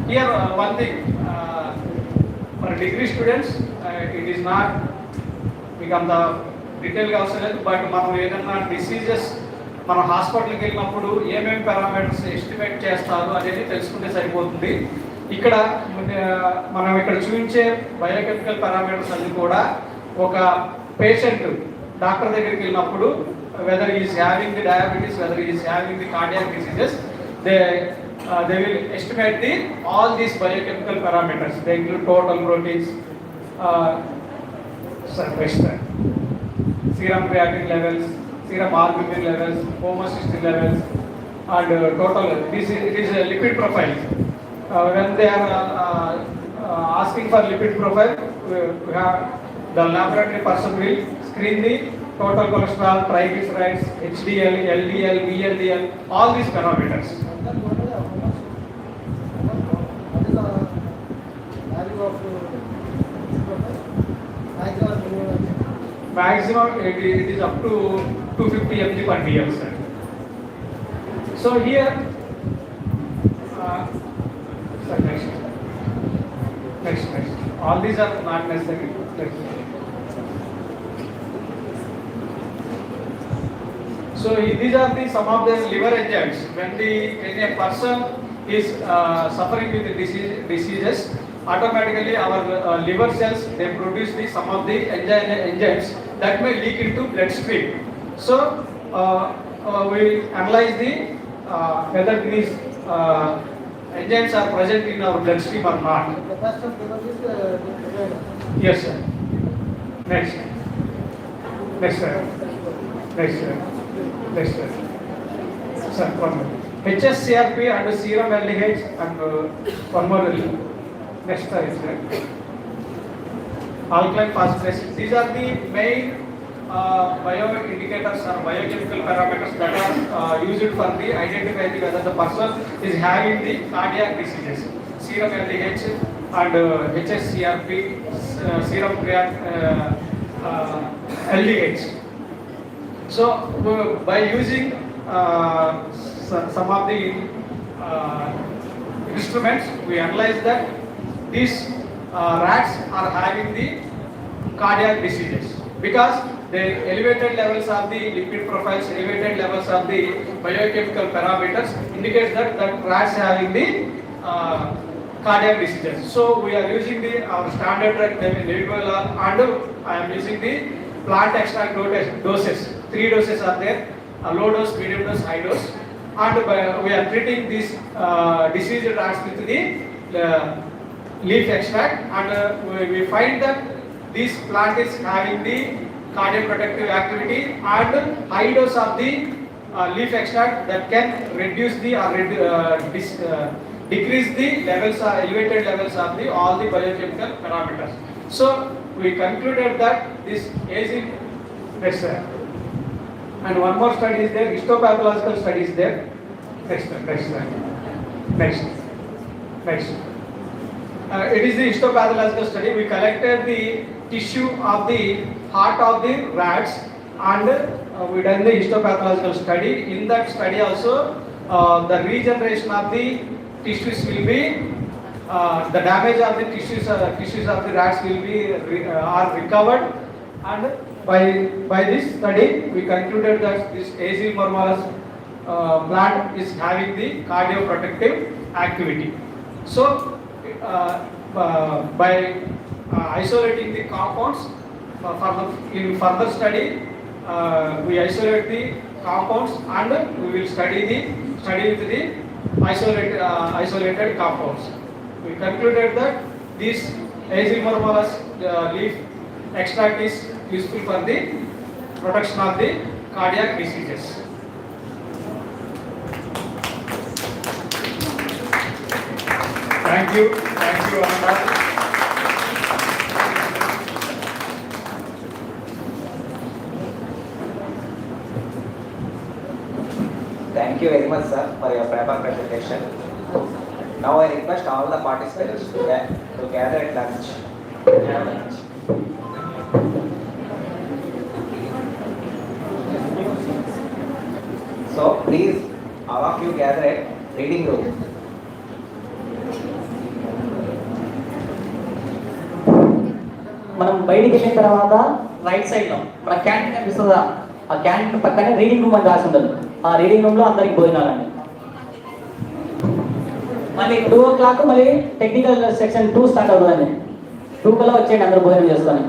Here one thing, for degree students, it is not become the detail అవసరం, but మనం ఏదైనా diseases మన హాస్పిటల్కి వెళ్ళినప్పుడు ఏమేమి parameters estimate చేస్తారు అనేది తెలుసుకుంటే సరిపోతుంది. ఇక్కడ మనం ఇక్కడ చూపించే బయోకెమికల్ పారామీటర్స్ అన్ని కూడా ఒక పేషెంట్ డాక్టర్ దగ్గరికి వెళ్ళినప్పుడు whether he is having the diabetes, whether he is having the cardiac diseases, they will estimate all these biochemical parameters. They include total proteins, serum creatine levels, serum albumin levels, homocysteine levels, and total. It is a lipid profile. When they are asking for lipid profile, we have the laboratory person will screen the total cholesterol, triglycerides, HDL, LDL, VLDL, all these parameters. What is the value of Maximum it is up to 250 mg per dl, sir. So here, sir, next. All these are not necessary. So these are some of the liver enzymes. When a person is suffering with the diseases, automatically our liver cells, they produce some of the enzymes that may leak into bloodstream. So we analyze whether these enzymes are present in our bloodstream or not. the first of liver is Yes, sir. Next, sir. Sir, one more. HSCRP and serum LDH and one more. Next slide, sir. Alkaline phosphatase. These are the main bioindicators or biochemical parameters that are used for the identifying whether the person is having the cardiac diseases. Serum LDH and HSCRP, serum LDH. So by using some of the instruments, we analyze that these rats are having the cardiac diseases because the elevated levels of the lipid profiles, elevated levels of the biochemical parameters indicates that rats having the cardiac diseases. So we are using our standard drug levodopa, and I am using the plant extract doses. 3 doses are there: low dose, medium dose, high dose, and we are treating these diseased rats with the leaf extract, and we find that this plant is having the cardioprotective activity and high dose of the leaf extract that can reduce the decrease the levels, elevated levels of the all the biochemical parameters. So we concluded that this aging next slide. And one more study is there, histopathological study is there. Next slide. Next. It is the histopathological study. We collected the tissue of the heart of the rats and we done the histopathological study. In that study also, the regeneration of the tissues will be, the damage of the tissues of the rats will be are recovered, and by this study we concluded that this Azil marmalus plant is having the cardioprotective activity. So by isolating the compounds in further study, we isolate the compounds and we will study with the isolated compounds. We concluded that this Azil marmalus leaf extract is useful for the protection of the cardiac diseases. Thank you, Ananda. Thank you very much, sir, for your proper presentation. Now I request all the participants to gather at lunch. Have lunch. So please, all of you gather at reading room. మనం బయటికి వెళ్ళిన తర్వాత right side లో మన canteen కనిపిస్తుందా, ఆ canteen పక్కనే reading room అని రాసి ఉంటుంది. ఆ రీడింగ్ రూమ్ లో అందరికి భోజనాలండి. మళ్ళీ 2 o'clock మళ్ళీ టెక్నికల్ సెక్షన్ 2 స్టార్ట్ అవుతుందండి. 2 కల్లా వచ్చేయండి అందరూ భోజనం చేసుకొని.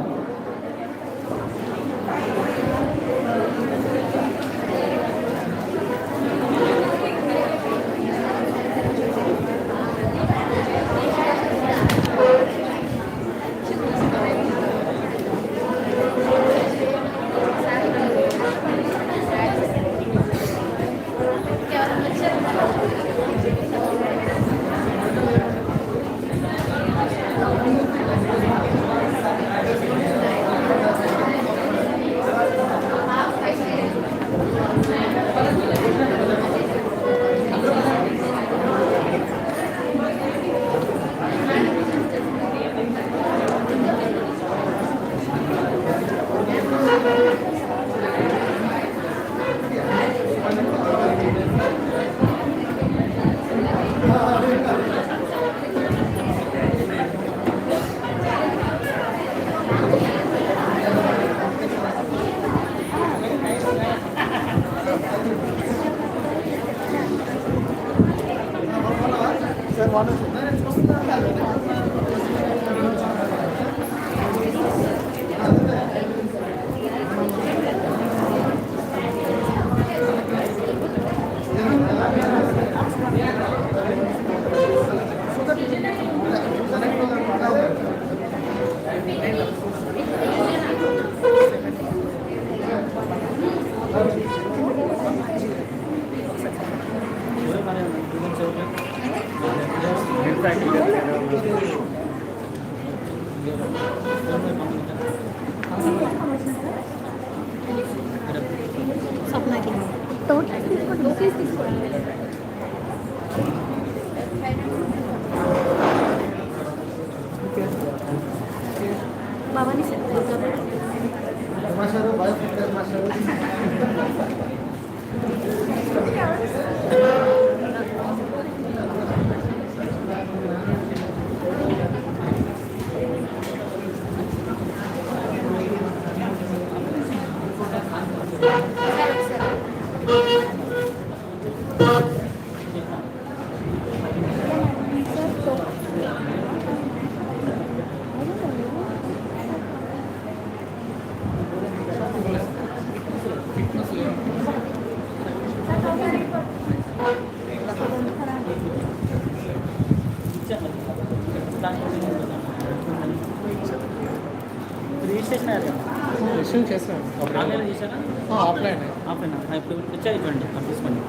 రిజిస్ట్రేషన్ అయ్యారు కదా రిసీవ్ చేస్తాను ఆన్లైన్లో చేశారా ఆఫ్లైన్ ఆఫ్లైన్ ఇప్పుడు వచ్చారు చూడండి అది తీసుకోండి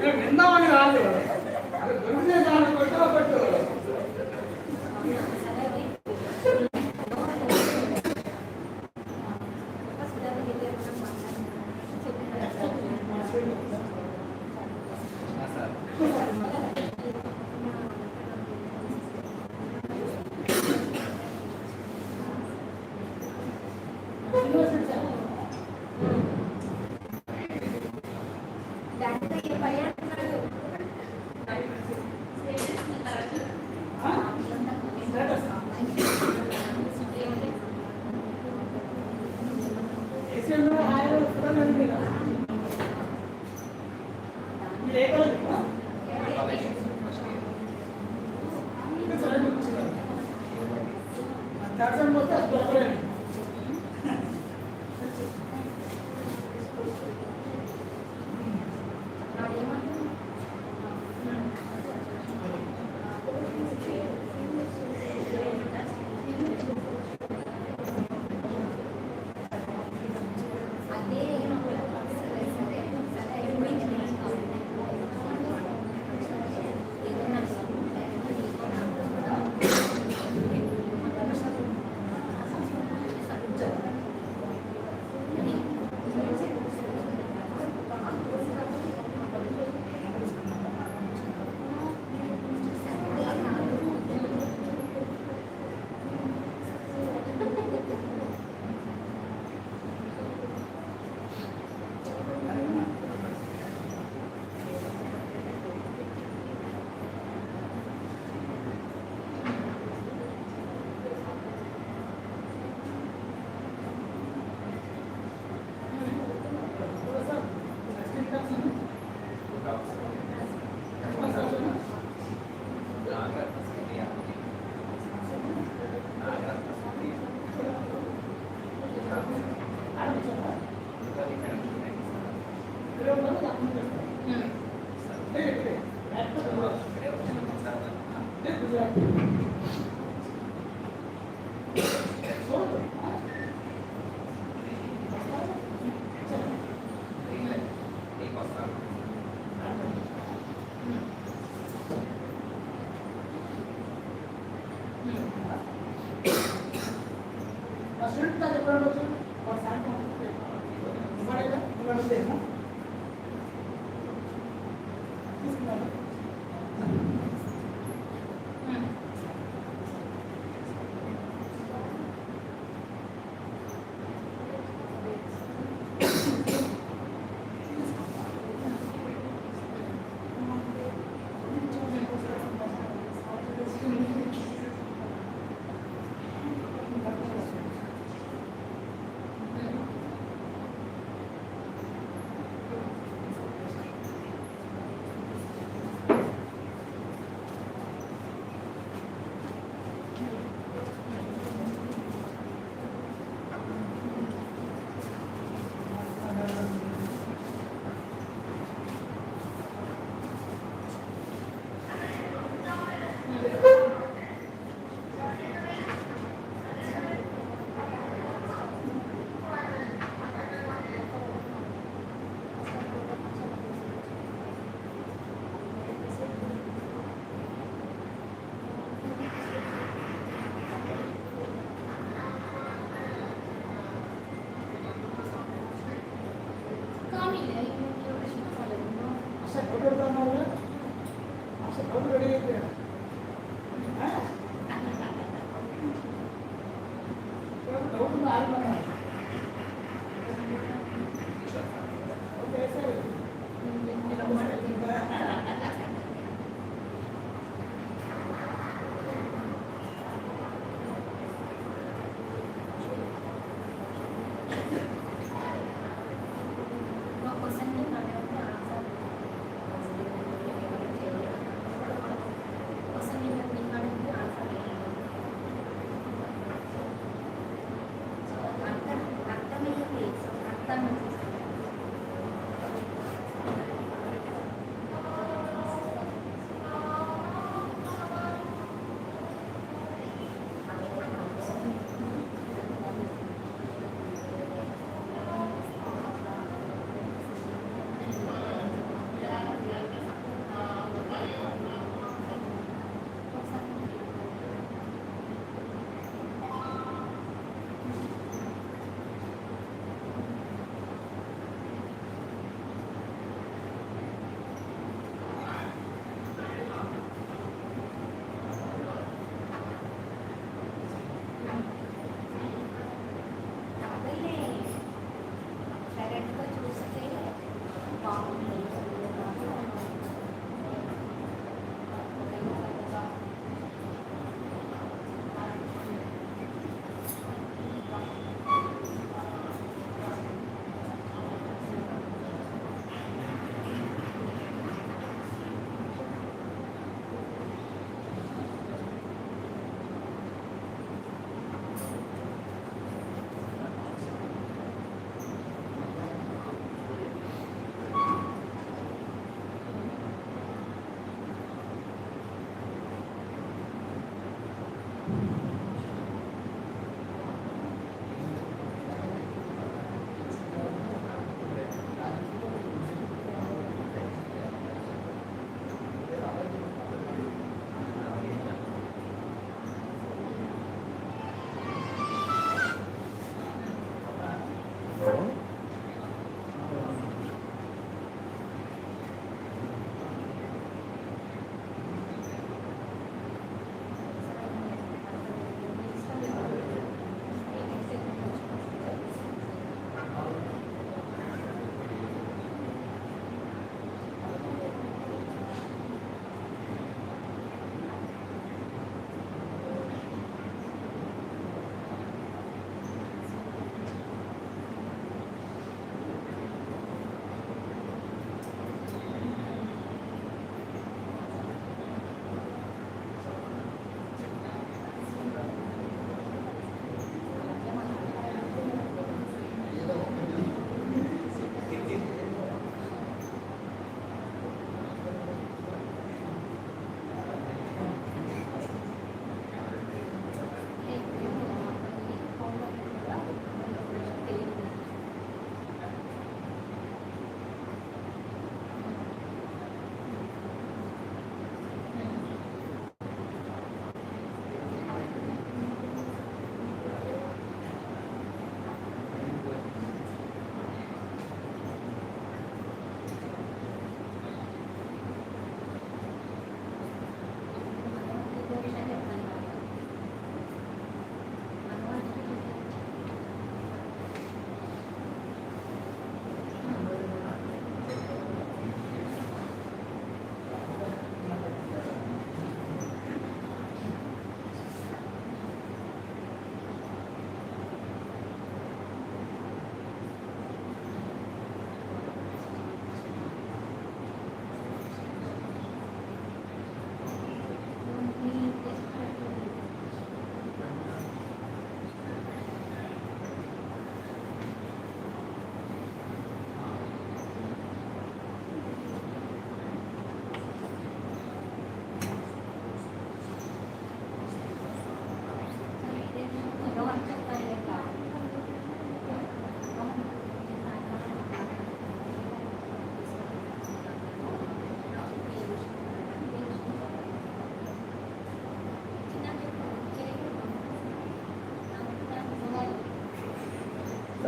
నేను విందామని కాదు, అది దొరికితే దాన్ని కొట్టు.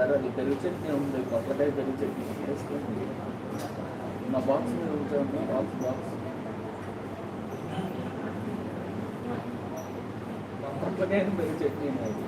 సార్ అది పెరుగు చట్నీ ఉంది, పొట్లకాయ పెరుగు చట్నీ వేసుకోండి. నా బాక్స్ మీద ఉంచాను, బాక్స్ పొట్లకాయ పెరుగు చట్నీ అది.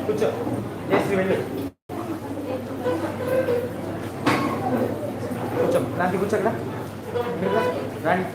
కూర్చో జయశ్రీ వెళ్ళు కూర్చో లాంటి కూర్చో ఇక్కడ రాణి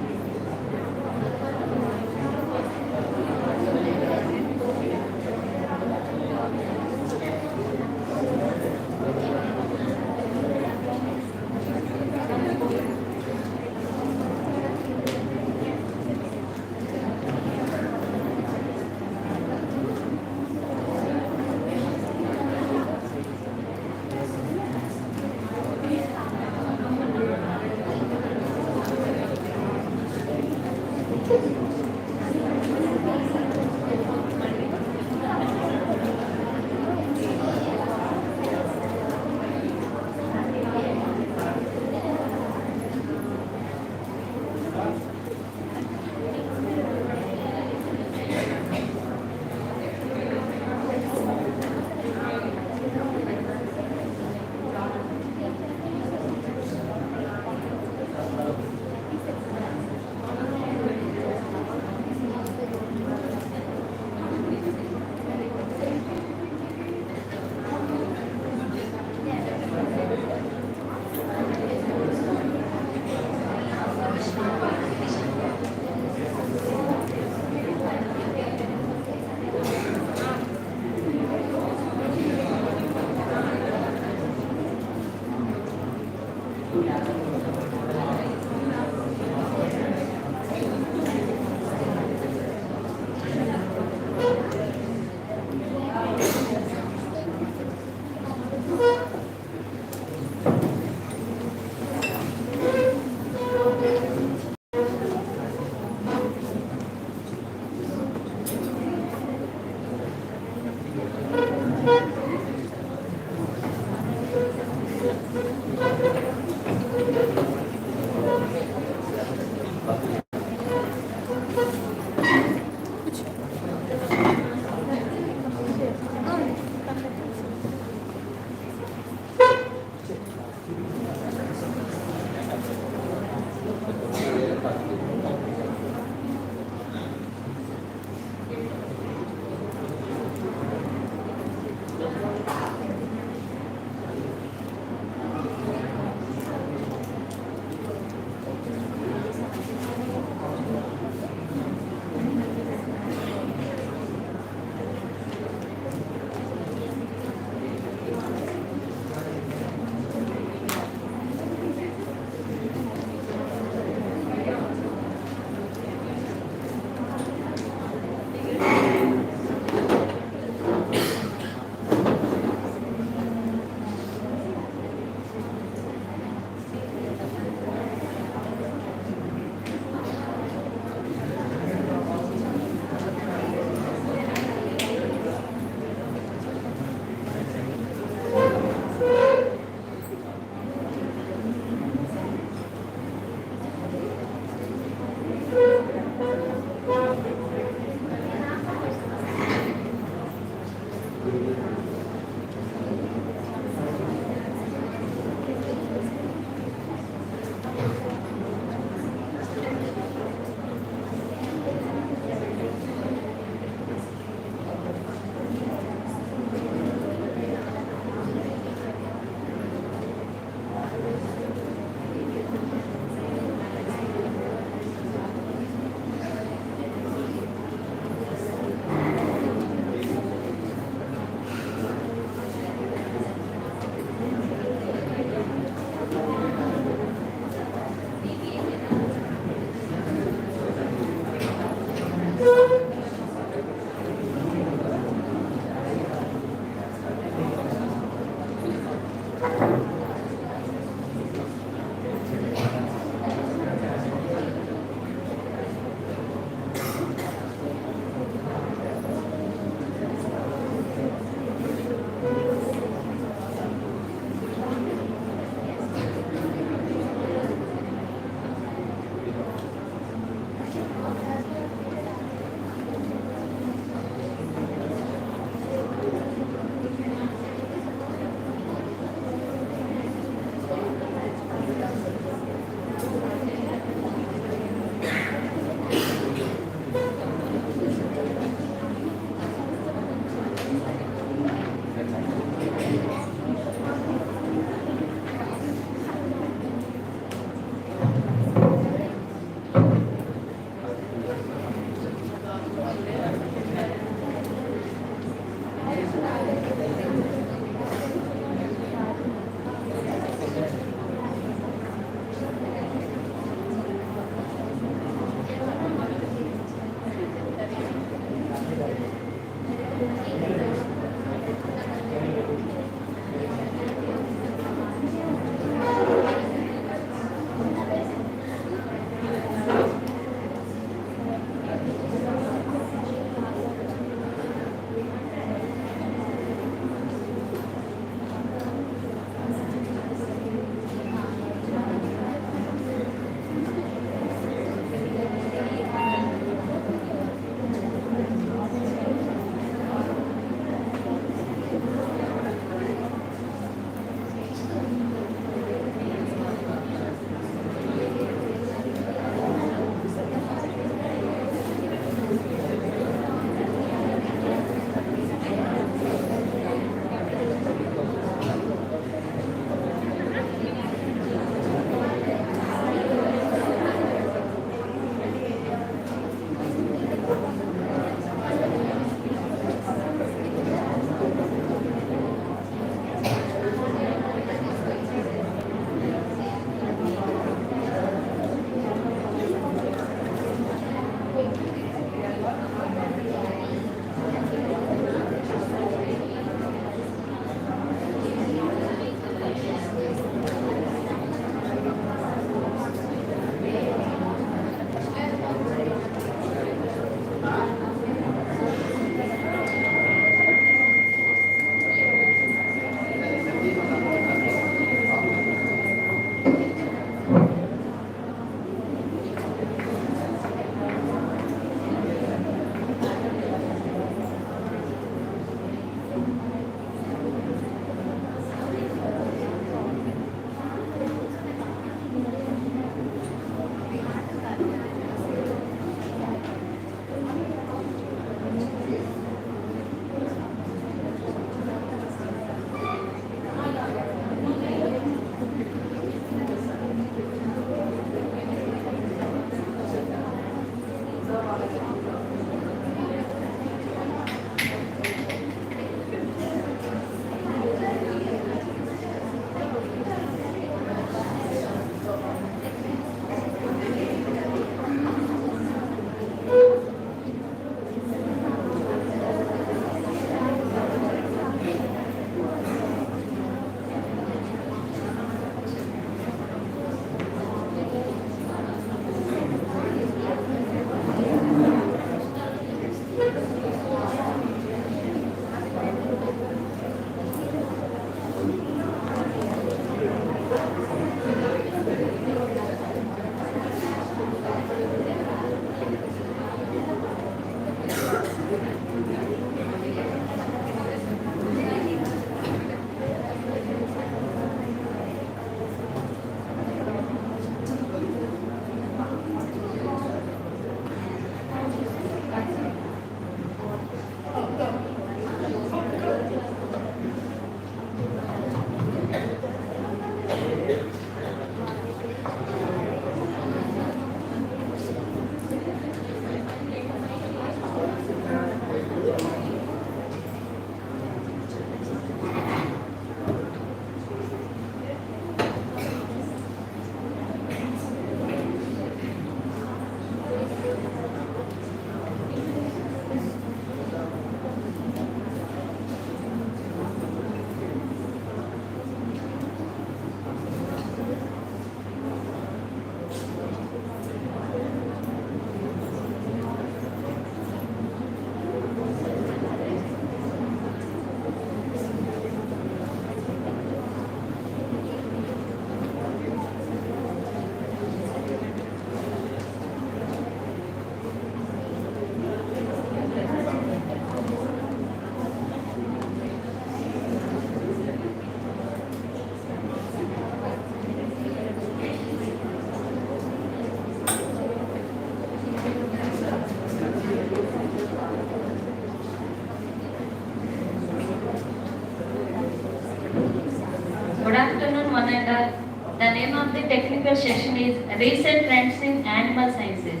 Good afternoon, one and all. The name of the technical session is Recent Trends in Animal Sciences.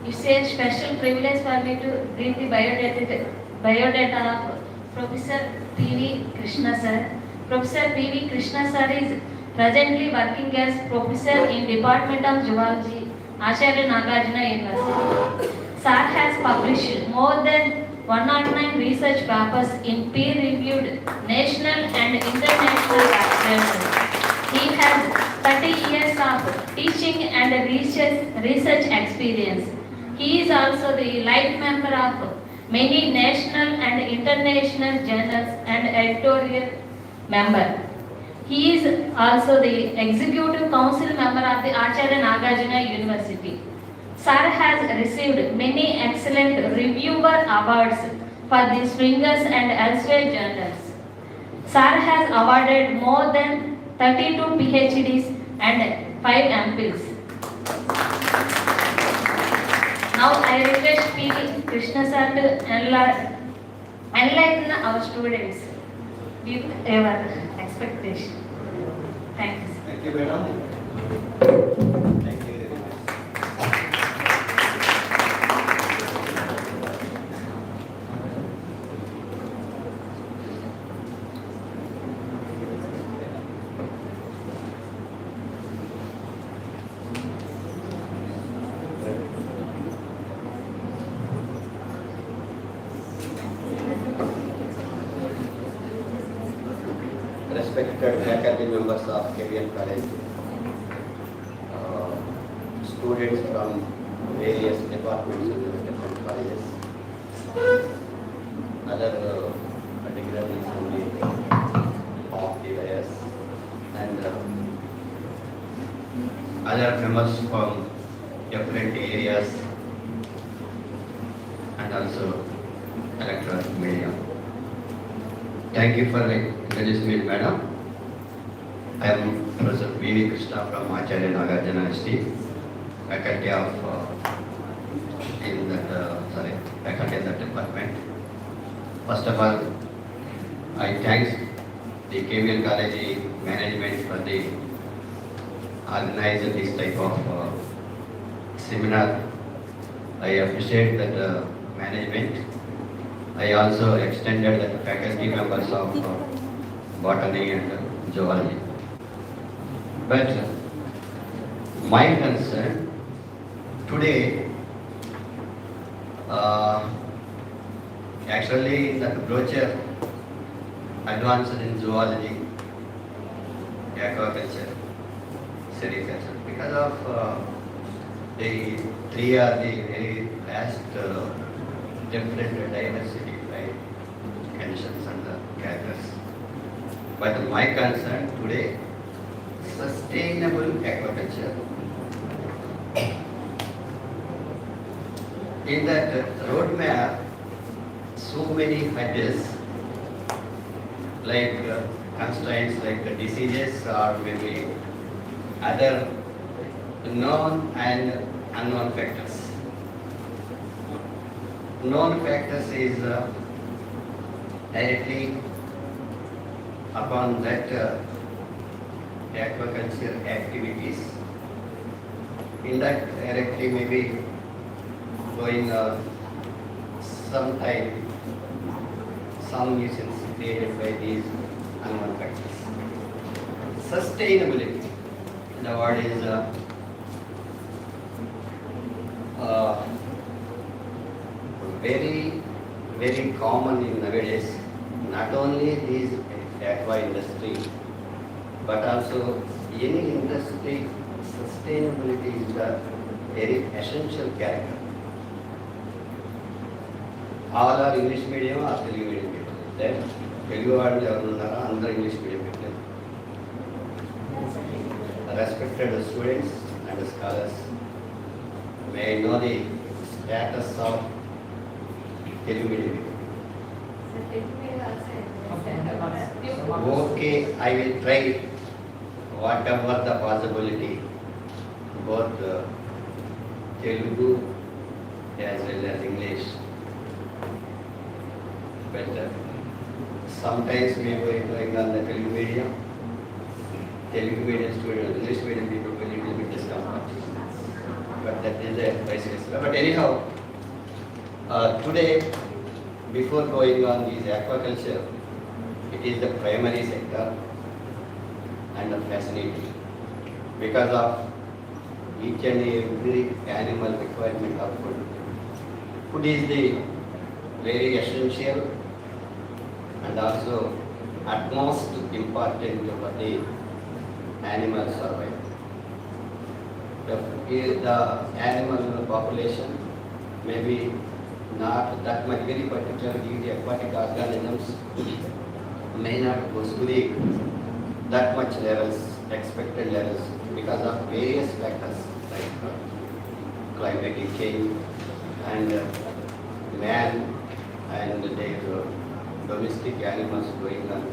It's a special privilege for me to read the biodata of Professor P.V. Krishna sir. Professor P.V. Krishna sir is presently working as professor in Department of Zoology, Acharya Nagarjuna University. Sir has published more than 109 research papers in peer-reviewed national and international journals. He has 30 years of teaching and research experience. He is also the life member of many national and international journals and editorial member. He is also the executive council member of the Acharya Nagarjuna University. Sir has received many excellent reviewer awards for the Swingers and elsewhere journals. Sir has awarded more than 32 PhDs and 5 MPhils. Now I request P. Krishna sir to enlighten our students with your expectation. Thank you. Thank you, madam. Thank you very much. Respected faculty members of K.B.N. College, students from various departments in the different colleges, other dignitaries of the dais, and other members from different areas, and also electronic media. Thank you for introducing me, madam. I am Professor P.V. Krishna from Acharya Nagarjuna University, faculty of faculty in that department. First of all, I thank the K.B.N. College management for the organizing this type of seminar. I appreciate that management. I also extended the faculty members of botany and zoology. But my concern today, actually that brochure, advanced in zoology, aquaculture, sericulture, because of the three are the very vast different diversity, right, conditions and the characters. But my concern today, sustainable aquaculture. In that roadmap, so many hurdles, like constraints like diseases or maybe other known and unknown factors. Known factors is directly upon that aquaculture activities. In that directly maybe going some time, some nuisance created by these unknown factors. Sustainability, the word is very, very common in nowadays. Not only these aqua industry, but also any industry, sustainability is the very essential character. All are English medium or Telugu medium people. Then Telugu వాళ్ళు ఎవరు ఉన్నారో అందరూ English medium people. Respected students and scholars, may I know the status of Telugu medium people? Okay, I will try whatever the possibility, both Telugu as well as English. But sometimes we were going on the Telugu medium, Telugu medium students, English medium people will little bit discomfort. But that is a priceless. But anyhow, today, before going on this aquaculture, it is the primary sector and the fascinating because of each and every animal requirement of food. Food is the very essential and also utmost important for the animal survival. The animal population may be not that much very particularly the aquatic organisms may not go to the that much levels, expected levels because of various factors like climatic change and man and their domestic animals going on.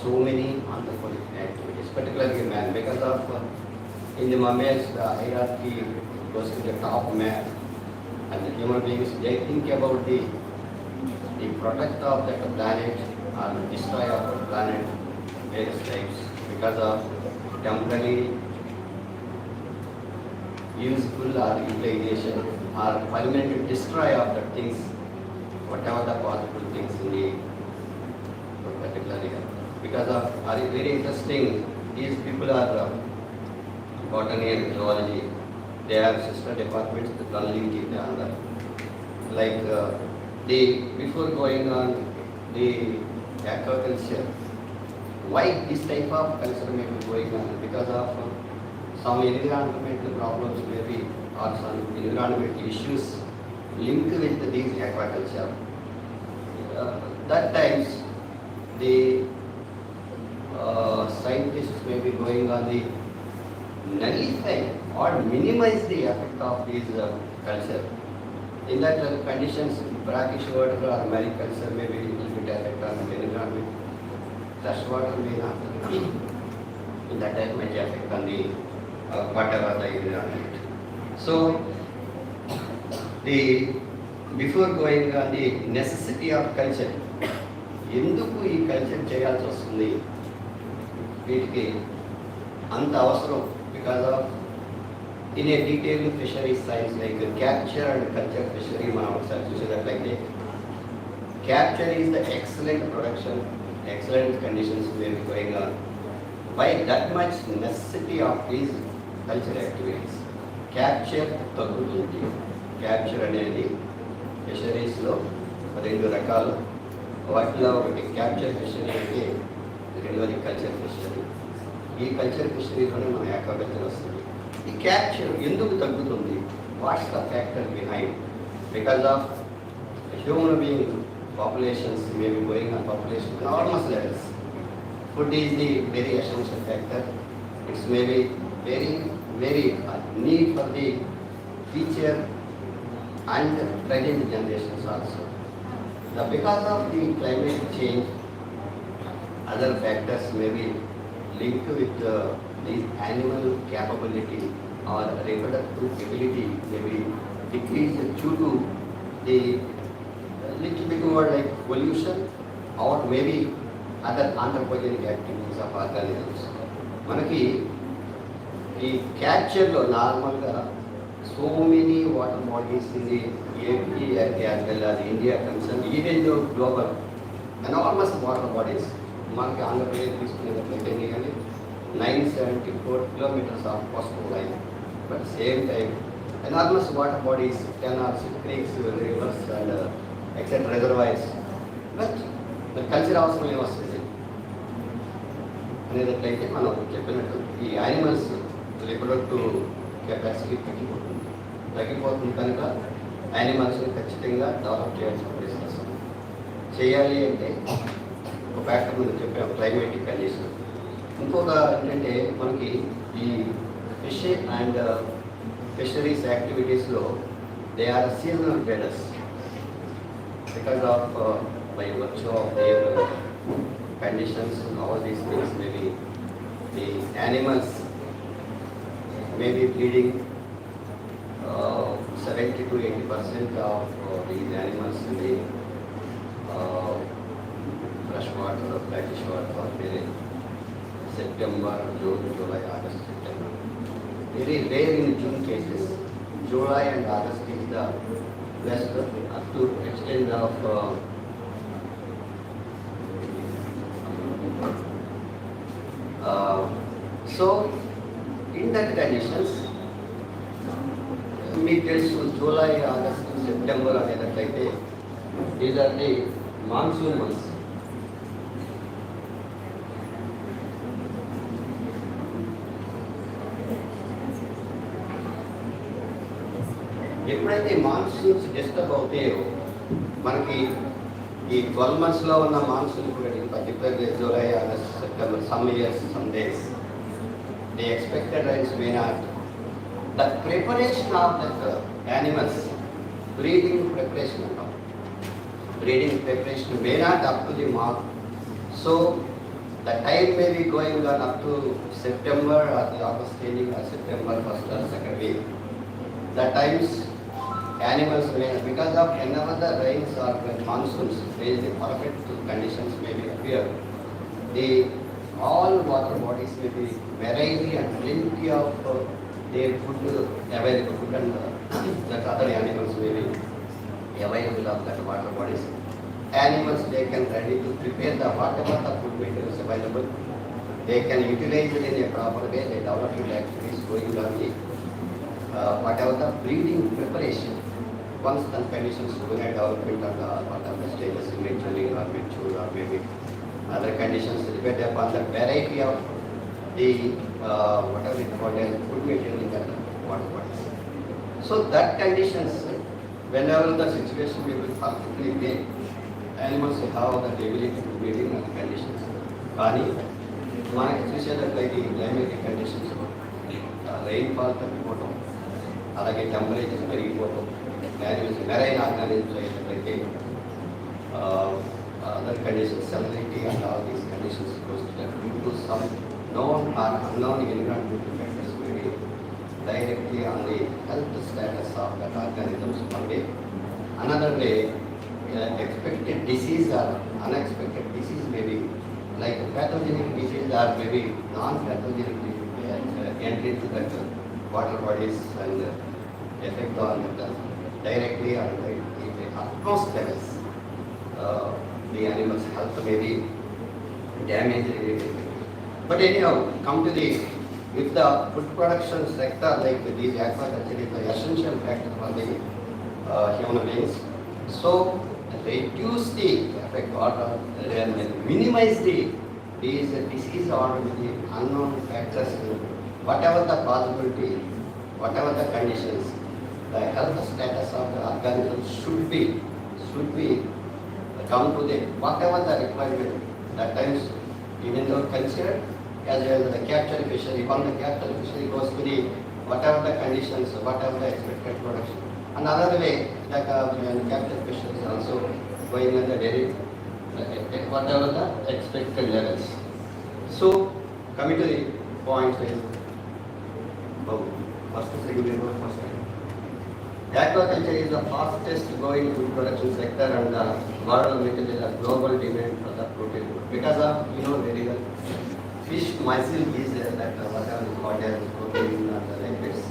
So many unfolding activities, particularly man, because of in the mammals the hierarchy goes to the top man, and the human beings they think about the product of that planet or the destroy of the planet various types because of temporary useful or utilization or permanent destroy of the things, whatever the possible things in the particular area. Because of are very interesting, these people are botany and zoology. They have sister departments that only keep the other. Like before going on the aquaculture, why this type of culture may be going on? Because of some environmental problems maybe or some environmental issues linked with these aquaculture. That times the scientists may be going on the nullify or minimize the effect of this culture. In that conditions, brackish water or marine culture may be little bit effect on the environment. Fresh water may not. In that time may affect on the whatever the environment. So the before going on the necessity of culture, ఎందుకు ఈ culture చేయాల్సి వస్తుంది వీటికి అంత అవసరం because of in a detail fisheries science like capture and culture fishery మనం ఒకసారి చూసేటట్లయితే capture is the excellent production excellent conditions where going on by that much necessity of these culture activities capture తగ్గుతుంది. Capture అనేది ఫిషరీస్లో 2 రకాలు, వాటిలో ఒకటి capture fishery అంటే రెండవది కల్చర్ ఫిషరీ. ఈ కల్చర్ ఫిషరీలోనే మన యాక్వాకల్చర్ వస్తుంది. ఈ క్యాప్చర్ ఎందుకు తగ్గుతుంది? What's the factor behind? Because of human being populations May be going on population enormous levels. Food is the very essential factor. It's maybe very need for the future and present generations also. Now, because of the climate change, other factors may be linked with the animal capability or reproductive ability may be decreased due to the little bit more like pollution or maybe other anthropogenic activities of organisms. మనకి ఈ క్యాప్చర్లో నార్మల్గా so many water bodies in the AP as well as India concerned, even though global, enormous water bodies. మనకి ఆంధ్రప్రదేశ్ తీసుకునేటట్లయితే కానీ 974 kilometers of coastal line, but same time enormous water bodies, canals, creeks, rivers and etc. reservoirs. But the culture అవసరం ఏమొస్తుంది అనేటట్లయితే మనం చెప్పినట్టు ఈ animals reproductive capacity తగ్గిపోతుంది కనుక యానిమల్స్ని ఖచ్చితంగా డెవలప్ చేయాల్సిన బిజినెస్ చేయాలి అంటే ఒక ఫ్యాక్టర్ మీద చెప్పాము క్లైమేటిక్ కండిషన్. ఇంకొక ఏంటంటే మనకి ఈ ఫిష్ అండ్ ఫిషరీస్ యాక్టివిటీస్లో they are seasonal traders because of by virtue of their conditions all these things maybe the animals may be breeding 70 to 80% of these animals in the fresh water or brackish water or marine. September, June, July, August, September. Very rare in June cases. July and August is the best up to extent of so in that conditions, మీకు తెలుసు July August September అనేటట్లయితే these are the monsoon months. ఎప్పుడైతే monsoons disturb అవుతాయో మనకి ఈ 12 monthsలో ఉన్న monsoon కూడా particularly July August September some years some days the expected rains may not the preparation of that animals breeding preparation అంటాం breeding preparation may not up to the mark. So the time may be going on up to September or the August ending or September 1st or 2nd week. The times animals may, because of whenever the rains or when monsoons, there is the perfect conditions may be appear. The all water bodies may be variety and plenty of their food available food and that other animals may be available of that water bodies. Animals, they can ready to prepare the whatever the food materials available. They can utilize it in a proper way. They development activities going on the whatever the breeding preparation. Once the conditions going at development of the whatever stages eventually or mature or maybe other conditions depend upon the variety of the whatever it called as food material in the water bodies. So that conditions. Whenever the situation will be perfectly made, animals have the ability to breed in other conditions. కానీ మనకి చూసేటట్లయితే ఈ climatic conditions rainfall తగ్గిపోవటం అలాగే temperature పెరిగిపోవటం animals marine organisms అయ్యేటట్లయితే other conditions salinity and all these conditions goes due to some known or unknown environmental factors maybe directly on the health status of that organisms one day. Another day, expected disease or unexpected disease may be like pathogenic disease or maybe non-pathogenic entry into that water bodies and effect on that directly or in the utmost levels. The animal's health may be damaged. But anyhow, come to the if the food production sector like these aquaculture is the essential factor for the human beings, so reduce the effect or minimize these disease or the unknown factors, whatever the possibility, whatever the conditions, the health status of the organism should be come to the whatever the requirement that times even though considered as well as the capture fishery. From the capture fishery goes to the whatever the conditions, whatever the expected production. Another way, like capture fishery is also going at the very whatever the expected levels. So coming to the point is, first aquaculture is the fastest growing food production sector and the world is a global demand for the protein because of very well. Fish mussel is that whatever is called as protein and the lipids,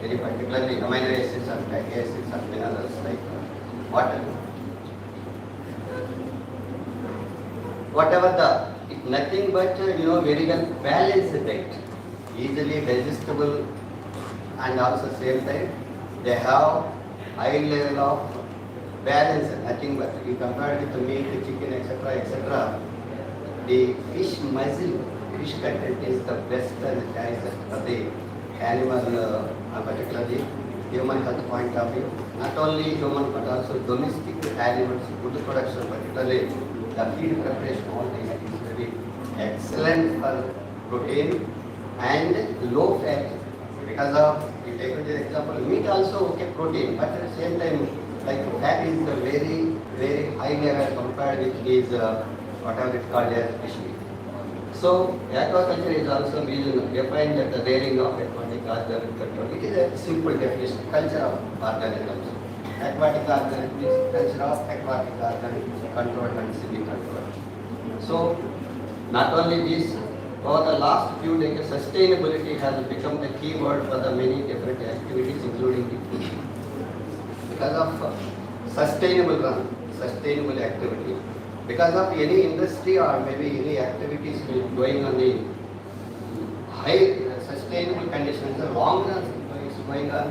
very particularly amino acids and fatty acids and minerals like water. Whatever the, nothing but very well balanced diet, easily digestible and also same time they have high level of balance, nothing but you compare with the meat, chicken, etc. The fish mussel, fish content is the best and nicest for the animal, particularly human health point of view. Not only human but also domestic animals, food production, particularly the feed preparation, all these things will be excellent for protein and low fat. Because of, you take the example, meat also okay protein, but at the same time, like fat is the very, very high level compared with these, whatever it's called as fish meat. So, aquaculture is also defined as the rearing of aquatic organic control. It is a simple definition, culture of organisms. Aquatic organism is culture of aquatic organism control and semi control. So, not only this, over the last few decades, sustainability has become the key word for the many different activities, including the because of sustainable run, sustainable activity, because of any industry or maybe any activities going on the high sustainable conditions, the long run is going on,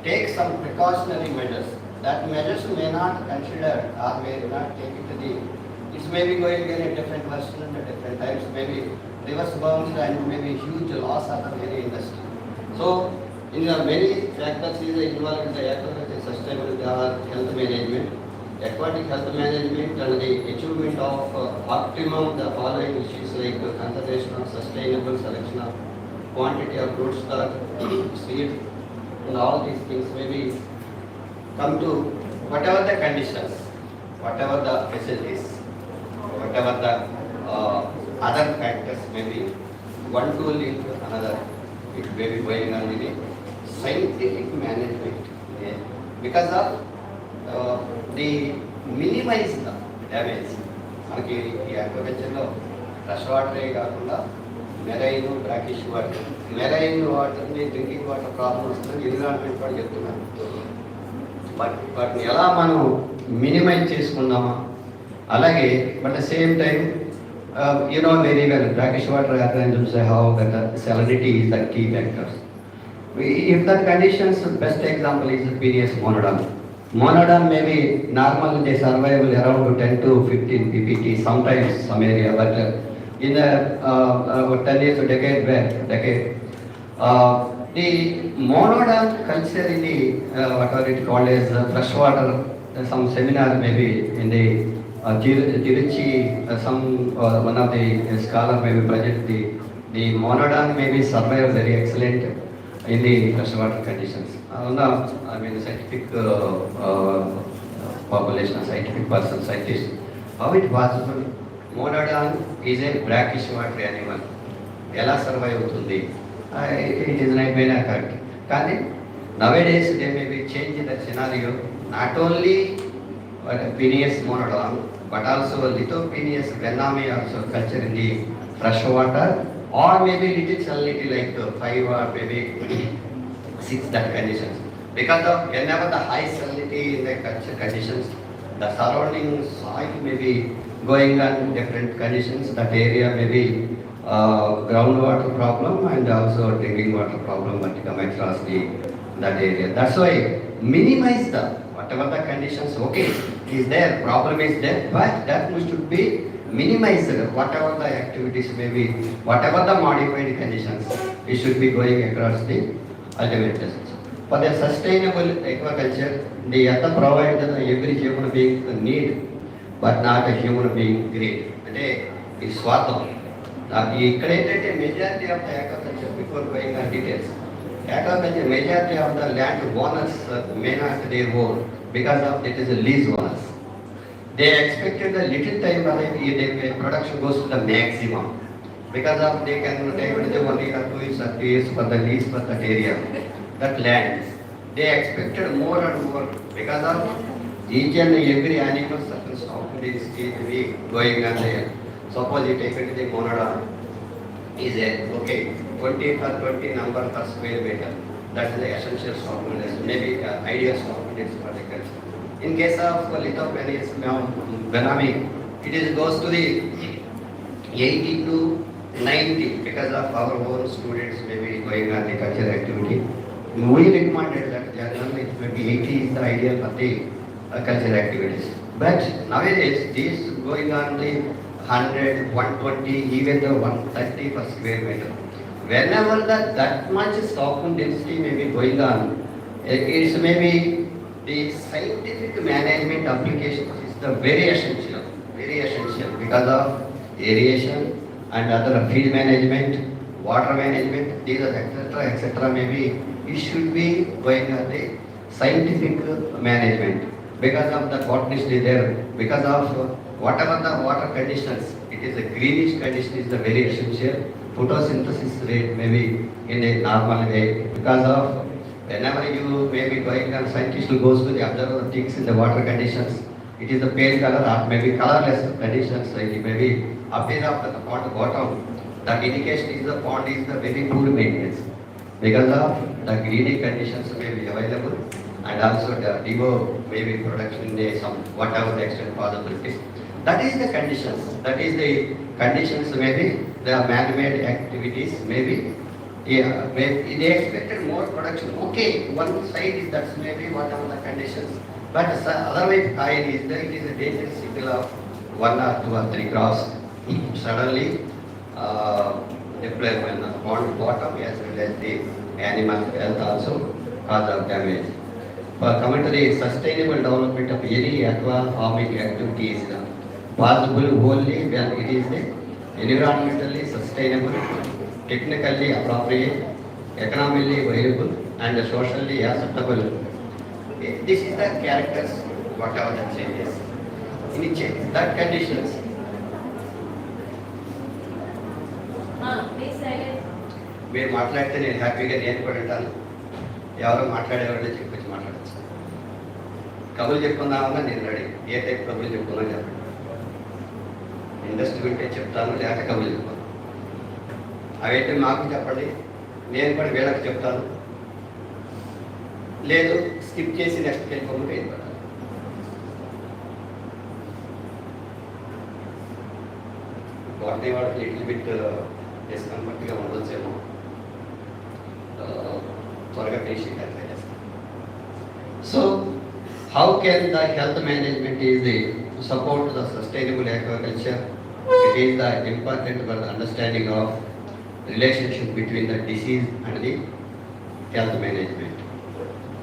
take some precautionary measures. That measures may not consider or may not take it to the, it may be going in a different version at different times, maybe reverse bounds and maybe huge loss of the very industry. So, in the many factors is involved in the aquaculture sustainability or health management, aquatic health management and the achievement of optimum the following issues like conservation of sustainable selection of quantity of fruit stock, seed, and all these things maybe come to whatever the conditions, whatever the facilities, whatever the other factors may be, one tool into another, it may be going on in a scientific management. Yeah. Because of the minimize the damage. మనకి ఈ అగ్రికల్చర్లో fresh వాటరే కాకుండా marine brackish water, marine వాటర్ని drinking water problem వస్తుంది, environment కూడా చెప్తున్నాను. వాటిని ఎలా మనం మినిమైజ్ చేసుకుందామా, అలాగే but the same time you know very well brackish water organisms how that salinity is the key factors. If that conditions, best example is P.S. monodon. Monodon may be normal, they survive around 10 to 15 ppt, sometimes some area, but in the 10 years to decade, the monodon culture in the whatever it called as freshwater, some seminar maybe in the Tiruchi, one of the scholar maybe present, the monodon may be survive very excellent in the freshwater conditions. I mean scientific population, scientific person, scientist, how it possible? Monodon is a brackish water animal. Ela survive utundi. It is not very correct. Kani nowadays they may be changing the scenario. Not only P.S. monodon, but also Lithopenes Vietnamese also culture in the fresh water, or maybe little salinity like 5 or maybe 6 that conditions. Because of whenever the high salinity in the culture conditions, the surrounding soil may be going on different conditions. That area may be groundwater problem and also drinking water problem that come across that area. That's why minimize the whatever the conditions, okay, is there, problem is there, but that should be minimized. Whatever the activities may be, whatever the modified conditions, it should be going across the ultimate results. For the sustainable aquaculture, the earth provides every human being need, but not a human being greed. అంటే ఈ స్వార్థం. ఇక్కడ ఏంటంటే majority of the aquaculture, before going on details, aquaculture majority of the land owners may not they own because of it is a lease owners. They expected a little time, but the production goes to the maximum because of they can take only 2 years or 3 years for the lease for that area, that land. They expected more and more because of each and every animal certain stock is going on there. Suppose you take it to the monodon, is a okay 20 per 20 number per square meter. That is the essential stock measures, maybe ideal stock measures for the culture. In case of Lithopenes Vietnamese, it is goes to the 80 to 90 because of our own students may be going on the cultural activity. We recommended that generally it may be 80 is the ideal for the cultural activities. But nowadays, this going on the 100, 120, even the 130 per square meter. Whenever that much stock density may be going on, it's maybe the scientific management application is the very essential because of aeration and other field management, water management, these are etc. Maybe it should be going on the scientific management because of the botanist is there, because of whatever the water conditions, it is a greenish condition is the very essential. Photosynthesis rate may be in a normal way because of whenever you may be going on, scientist who goes to the observe the things in the water conditions, it is the pale color or maybe colorless conditions, so it may be appear of the bottom. That indication is the pond is the very poor maintenance because of the greedy conditions may be available and also the DO may be production day some whatever the extent possibilities. That is the conditions. That is the conditions maybe the man-made activities maybe. Yeah, maybe they expected more production. Okay, one side is that's maybe whatever the conditions. But otherwise, it is a dangerous signal of 1 or 2 or 3 crops. Suddenly, deployment of pond bottom as well as the animal health also cause of damage. Coming to the sustainable development of any aqua farming activity is possible only when it is environmentally sustainable, technically appropriate, economically viable, and socially acceptable. This is the characters, whatever the changes. In that conditions, Please silent. మీరు మాట్లాడితే నేను హ్యాపీగా నేను కూడా ఉంటాను. ఎవరో మాట్లాడేవాళ్ళే చెప్పొచ్చి మాట్లాడచ్చు. కబుర్లు చెప్పుకుందామన్నా నేను రెడీ. ఏ టైప్ కబుర్లు చెప్పుకున్నా చెప్పండి. ఇండస్ట్రీ ఉంటే చెప్తాను, లేక కబుర్లు చెప్తాను. అవైతే మాకు చెప్పండి, నేను కూడా వీళ్ళకి చెప్తాను. లేదు స్కిప్ చేసి నెక్స్ట్ వెళ్ళిపోతే ఏం పడాలి. వాటిని వాడికి లిటిల్ బిట్ డిస్కంఫర్ట్గా ఉండొచ్చేమో, త్వరగా పేషెంట్ అట్లా చేస్తాం. So how can the health management is the support the sustainable aquaculture? It is the important for the understanding of relationship between the disease and the health management.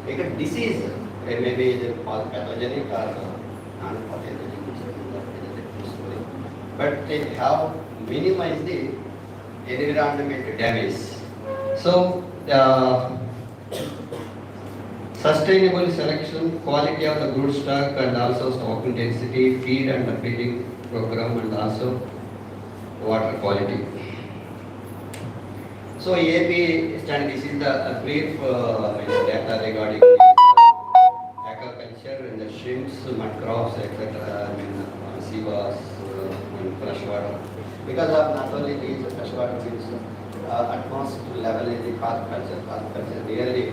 Because disease may be pathogenic or non-pathogenic, but they have minimized the environment damage. So, sustainable selection, quality of the good stock, and also stock intensity, feed and the feeding program, and also water quality. So AP stand, this is the brief data regarding the aquaculture and the shrimps, mud crops, etc. Sea bass and freshwater. Because of not only these freshwater means atmospheric level in the carp culture nearly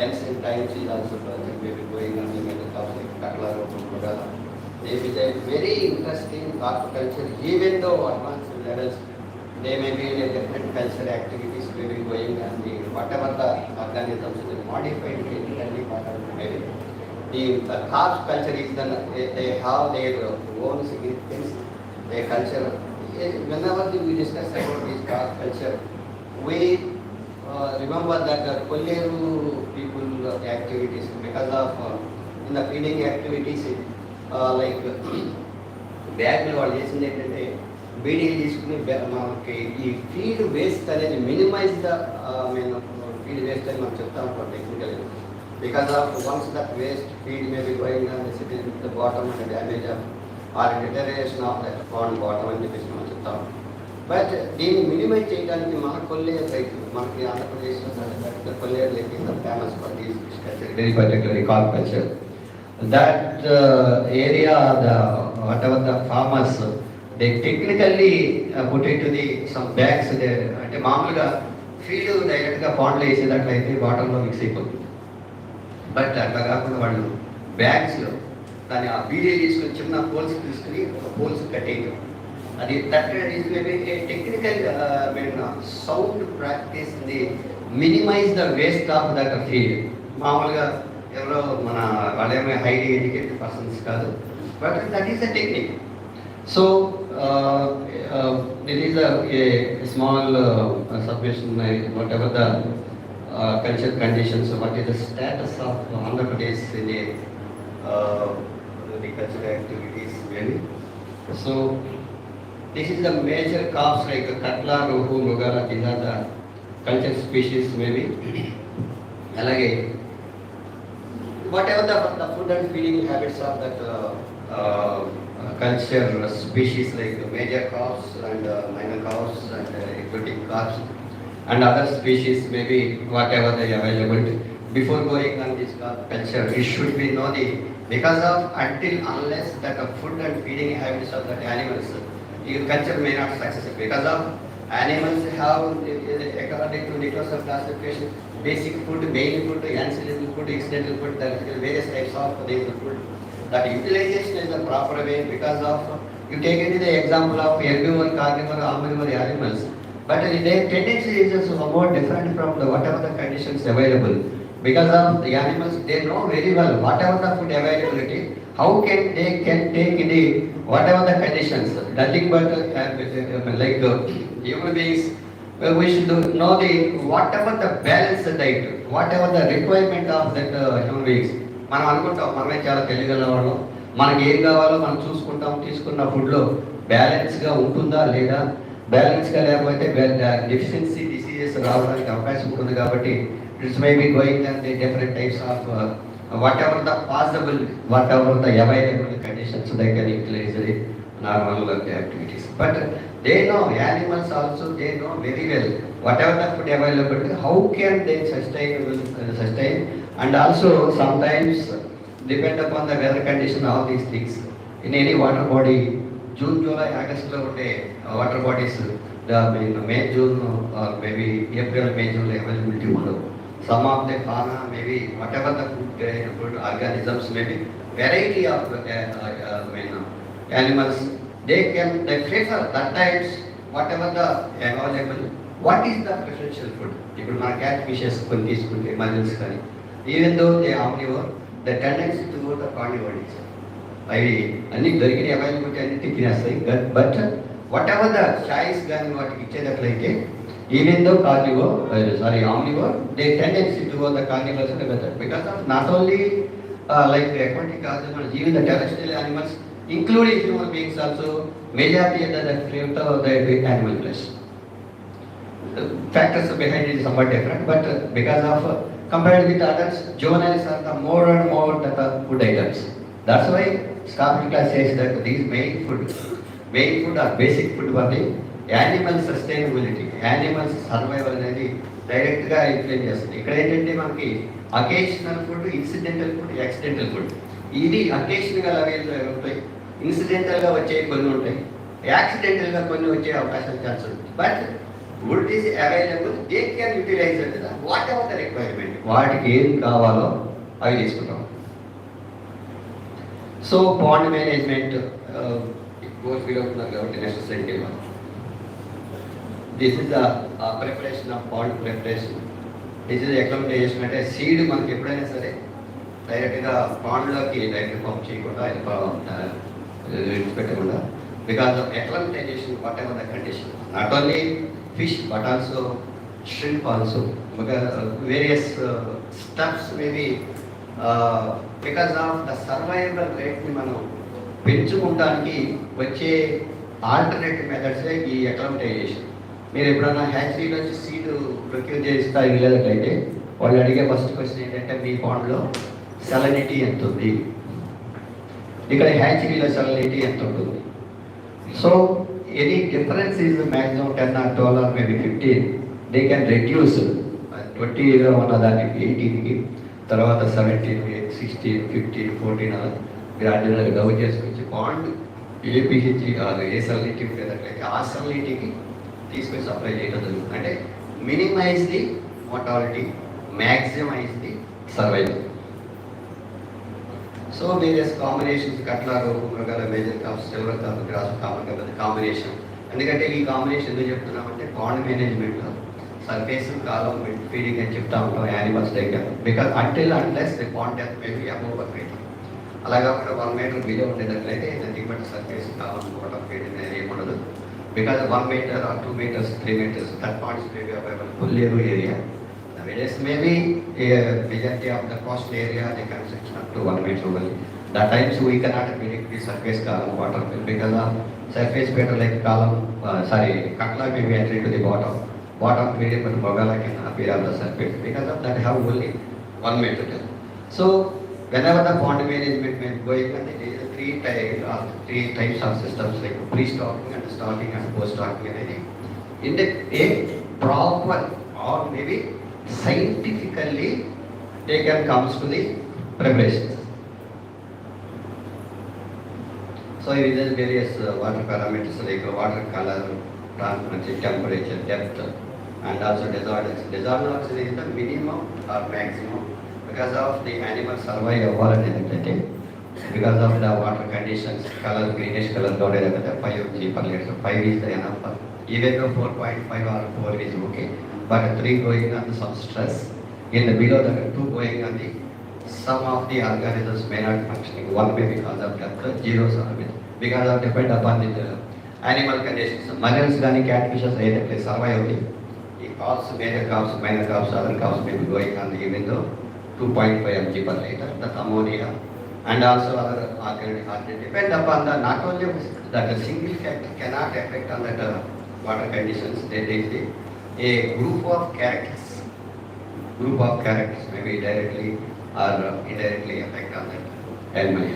ancient times is also present, maybe going on in the top like Katla or They is a very interesting carp culture, even though advanced levels, they may be in a different cultural activities may be going and the whatever the organisms is modified genetically, whatever maybe. The carp culture is they have their own significance, their culture. Whenever we discuss about this carp culture, we remember that the Kolleru people activities because of in the feeding activities like బ్యాగ్లు వాళ్ళు చేసింది ఏంటంటే బీడీలు తీసుకుని మనకి ఈ feed waste అనేది minimise the feed waste అని మనం చెప్తా ఉంటాం technical because of once that waste feed may be going on the city with the bottom and damage of or deterioration of that pond bottom అని చెప్పేసి మనం చెప్తాం. But దీన్ని మినిమైజ్ చేయడానికి మన కొల్లేరు రైతులు మనకి ఆంధ్రప్రదేశ్లో Kolleru like is the famous for these culture, very particular carp culture. That area, whatever the farmers, they technically put into the some bags there. అంటే మామూలుగా ఫీడ్ డైరెక్ట్గా పాండ్లో వేసేటట్లయితే వాటర్లో మిక్స్ అయిపోతుంది. బట్ అట్లా కాకుండా వాళ్ళు బ్యాగ్స్లో దాన్ని ఆ వీడియో తీసుకుని చిన్న పోల్స్ తీసుకుని పోల్స్ కట్టేయడం, అది that is maybe technical sound practice the minimise the waste of that feed. మామూలుగా ఎవరో మన వాళ్ళేమో హైలీ ఎడ్యుకేటెడ్ పర్సన్స్ కాదు, but that is the technique. So this is a small submission, whatever the culture conditions, what is the status of Andhra Pradesh in the cultural activities maybe. So this is the major crops like Katla, Rohu, Mugara, these are the culture species maybe. Alage whatever the food and feeding habits of that culture species like major crops and minor crops and exotic crops and other species maybe whatever they are available. Before going on this culture, it should be know the because of until unless that food and feeding habits of the animals agriculture may not success because of animals have, according to Nicholson classification, basic food, main food, ancillary food, incidental food, there are various types of these food. That utilization is the proper way because of, you take into the example of herbivore, carnivore, omnivore animals, but their tendency is somewhat different from the whatever the conditions available. Because of the animals, they know very well whatever the food availability, how can they can take the whatever the conditions, nothing but human beings, we should know the whatever the balanced diet, whatever the requirement of that human beings. మనం అనుకుంటాం మనమే చాలా తెలియగల వాళ్ళం, మనకి ఏం కావాలో మనం చూసుకుంటాం, తీసుకున్న ఫుడ్లో బ్యాలెన్స్గా ఉంటుందా లేదా, బ్యాలెన్స్గా లేకపోతే డెఫిషియన్సీ డిసీజెస్ రావడానికి అవకాశం ఉంటుంది. కాబట్టి it's May be going and the different types of whatever the possible, whatever the available conditions they can utilize the normal activities. But they know, animals also, they know very well whatever the food available, how can they sustain, and also sometimes depend upon the weather condition, all these things. In any water body, June, July, August lo unde water bodies, the May, June or maybe April, May, June availability undavu. Some of the fauna, maybe whatever the food organisms, maybe variety of animals, they prefer that times whatever the available. What is the preferential food? People మన cat fishes కొన్ని తీసుకుంటే mammals కానీ, even though they are omnivore, the tendency to go the carnivore is. అవి అన్ని దొరికిన availability అన్ని తినేస్తాయి. But whatever the choice కానీ వాటికి ఇచ్చేటట్లయితే, even though omnivore, they tendency to go the carnivores and method because of not only like the aquatic animals, even the terrestrial animals, including human beings also, majority of the prefer the animal flesh. The factors behind it is somewhat different, but because of compared with others, juveniles are the more and more the food items. That's why Scott says that these main food or basic food for the animal sustainability, animals survival అనేది డైరెక్ట్గా influence చేస్తుంది. ఇక్కడ ఏంటంటే మనకి occasional food, incidental food, accidental food. ఇది అకేషనల్గా available ఉంటాయి, ఇన్సిడెంటల్గా వచ్చే కొన్ని ఉంటాయి, యాక్సిడెంటల్గా కొన్ని వచ్చే అవకాశాలు ఛాన్స్ ఉంటుంది. But food is available, they can utilise whatever the requirement, వాటికి ఏం కావాలో అవి తీసుకుంటాం. So pond management course feel అవుతున్నారు కాబట్టి నెక్స్ట్ స్లైడ్కి వెళ్ళాం. This is the preparation of pond preparation. This is acclimatization. అంటే సీడ్ మనకి ఎప్పుడైనా సరే డైరెక్ట్గా పాండ్లోకి డైరెక్ట్ పంప్ చేయకుండా పెట్టకుండా, because of acclimatization, whatever the condition, not only fish but also shrimp also, because various stuffs maybe because of the survival rate ని మనం పెంచుకోవడానికి వచ్చే ఆల్టర్నేటివ్ మెథడ్సే ఈ acclimatization. మీరు ఎప్పుడన్నా హ్యాచరీలో వచ్చి సీడ్ ప్రొక్యూర్ చేస్తా వెళ్ళేటట్లయితే వాళ్ళు అడిగే ఫస్ట్ క్వశ్చన్ ఏంటంటే, మీ పాండ్లో సెలనిటీ ఎంత ఉంది, ఇక్కడ హ్యాచరీలో సెలనిటీ ఎంత ఉంటుంది. So any difference is maximum 10 or 12 or maybe 15, they can reduce 20గా ఉన్న దాన్ని 18కి, తర్వాత 17, 16, 15, 14 అలా గ్రాడ్యువల్గా డౌన్ చేసుకొచ్చి పాండ్ ఏ పిహెచ్ ఏ సెలనిటీ ఉండేటట్లయితే ఆ సెలనిటీకి తీసుకొని సప్లై చేయడం జరుగుతుంది. అంటే minimise the mortality, maximize the survival. So various combinations, catla రకరకాల major carps, silver carp, grass common combination. ఎందుకంటే ఈ కాంబినేషన్ ఎందుకు చెప్తున్నామంటే పాండ్ మేనేజ్మెంట్లో సర్ఫేస్ కాలం ఫీడింగ్ అని చెప్తా ఉంటాం యానిమల్స్ దగ్గర. Because unless the pond death maybe above 1 meter. అలా కాకుండా 1 meter బిలో ఉండేటట్లయితే nothing but surface column water feeding అనేది ఏమి ఉండదు. Because 1 meter or 2 meters, 3 meters, that part is maybe available full area. Nowadays maybe majority of the coastal area they can section up to 1 meter only. That times we cannot predict the surface column water because of surface better like column, Katla may be entering to the bottom period, but Mogala can appear on the surface because of that have only 1 meter. So whenever the pond management may going on, there is 3 types of systems like pre-stocking and stocking and post-stocking and anything. In the a proper or maybe scientifically they can comes to the preparations. So with the various water parameters like water color, transparency, temperature, depth, and also disorders. Disorders is the minimum or maximum because of the animal survive volatility. Because of the water conditions, color, greenish color, 5 G per liter. 5 is the enough. Even though 4.5 or 4 is okay, but 3 going on some stress. In the below the 2 going on the some of the organisms may not functioning. 1 may because of death, zeros are with because of depend upon the animal conditions. Mammals gani catfishes either play survive only. The calves, major calves, minor calves, other calves may be going on the even though 2.5 mg per liter, the ammonia and also other organic depend upon the not only that a single factor cannot affect on that water conditions. There is a group of characters. Group of characters maybe directly or indirectly affect on that animal.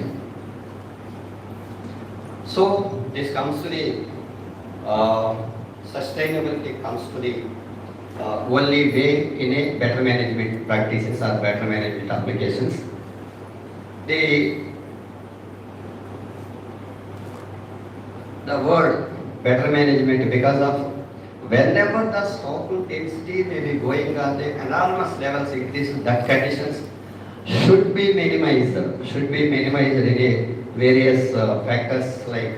So this comes to the sustainability comes to the only way in a better management practices or better management applications. The word better management because of whenever the stock density may be going on the enormous levels increase, that conditions should be minimized in a various factors like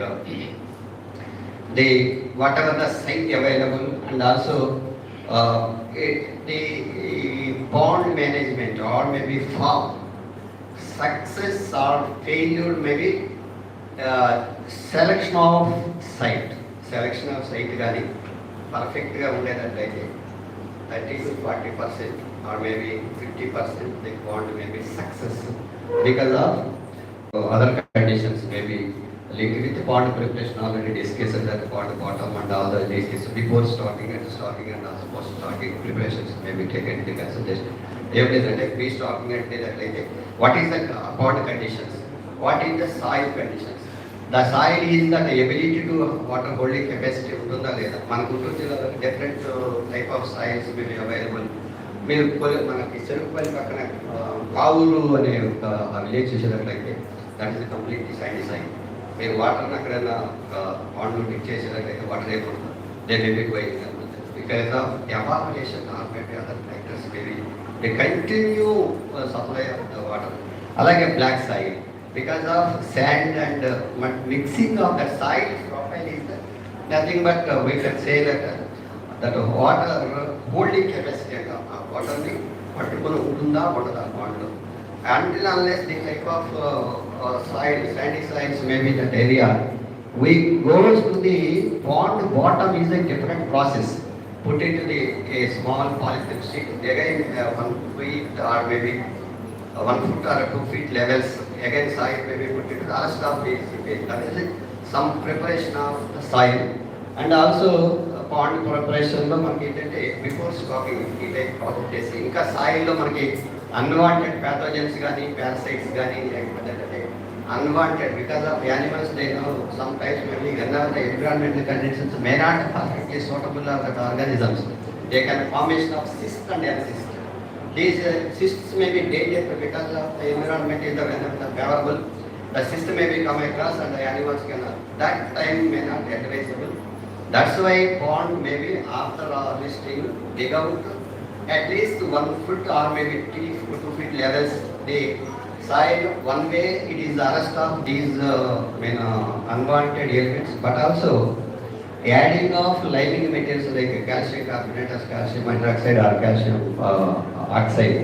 the whatever the site available and also the pond management or maybe farm success or failure maybe selection of site కానీ పర్ఫెక్ట్గా ఉండేటట్లయితే 30 to 40% or maybe 50% they want maybe success because of other conditions maybe linked with the pond preparation already discussed that pond bottom and all the discussed before starting and also post starting preparations may be taken into consideration. Everything pre-stocking and that like what is the pond conditions, what is the soil conditions. The soil is the ability to water holding capacity ఉంటుందా లేదా మన గుంటూరు జిల్లాలో different type of soils may be available. మీరు మనకి చెరుకుపల్లి పక్కన కావులు అనే ఒక విలేజ్ చూసేటట్లయితే that is completely side side మీరు వాటర్ని అక్కడైనా పాండ్లో డిక్ చేసేటట్లయితే వాటర్ ఏమవుతుంది they may be going because of evaporation or maybe other factors maybe they continue supply of the water. అలాగే black soil because of sand and mixing of that soil profile is nothing but we can say that water holding capacity of water ni particular undunda undada pond until unless the type of soil sandy soils may be that area we goes to the pond bottom is a different process put into the a small polythene sheet again 1 feet or maybe 1 foot or 2 feet levels again soil may be put into the rest of the that is some preparation of the soil and also pond preparation లో మనకి ఏంటంటే before stacking ఈ type of చేసి ఇంకా సాయిల్లో మనకి unwanted pathogens కానీ parasites కానీ లేకపోతే unwanted because of animals they know sometimes maybe whenever the environmental conditions may not perfectly suitable of the organisms they can formation of cyst and cyst. These cysts may be dangerous because of the environment is the favorable. The cyst may be come across and the animals cannot. That time may not be advisable. That's why pond may be after harvesting dig out at least 1 foot or maybe 2 feet levels the soil. One way it is arrest of these unwanted elements, but also adding of lining materials like calcium carbonate as calcium hydroxide or calcium oxide,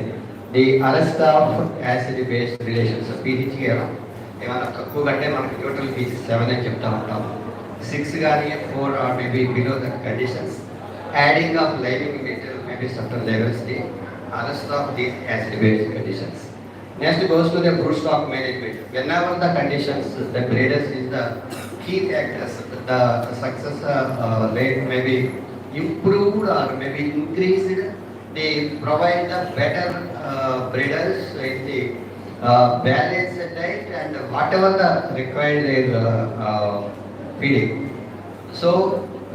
the arrest of acid base relations pH ఏమైనా తక్కువ కంటే మనకి total pH 7 అని చెప్తా ఉంటాం 6 కానీ 4 or maybe below that conditions adding of lining material maybe certain levels the arrest of these acid base conditions. Next goes to the brood stock management. Whenever the conditions the breeders is the key factors the success rate may be improved or maybe increased. They provide the better breeders in the balanced diet and whatever the required feeding. So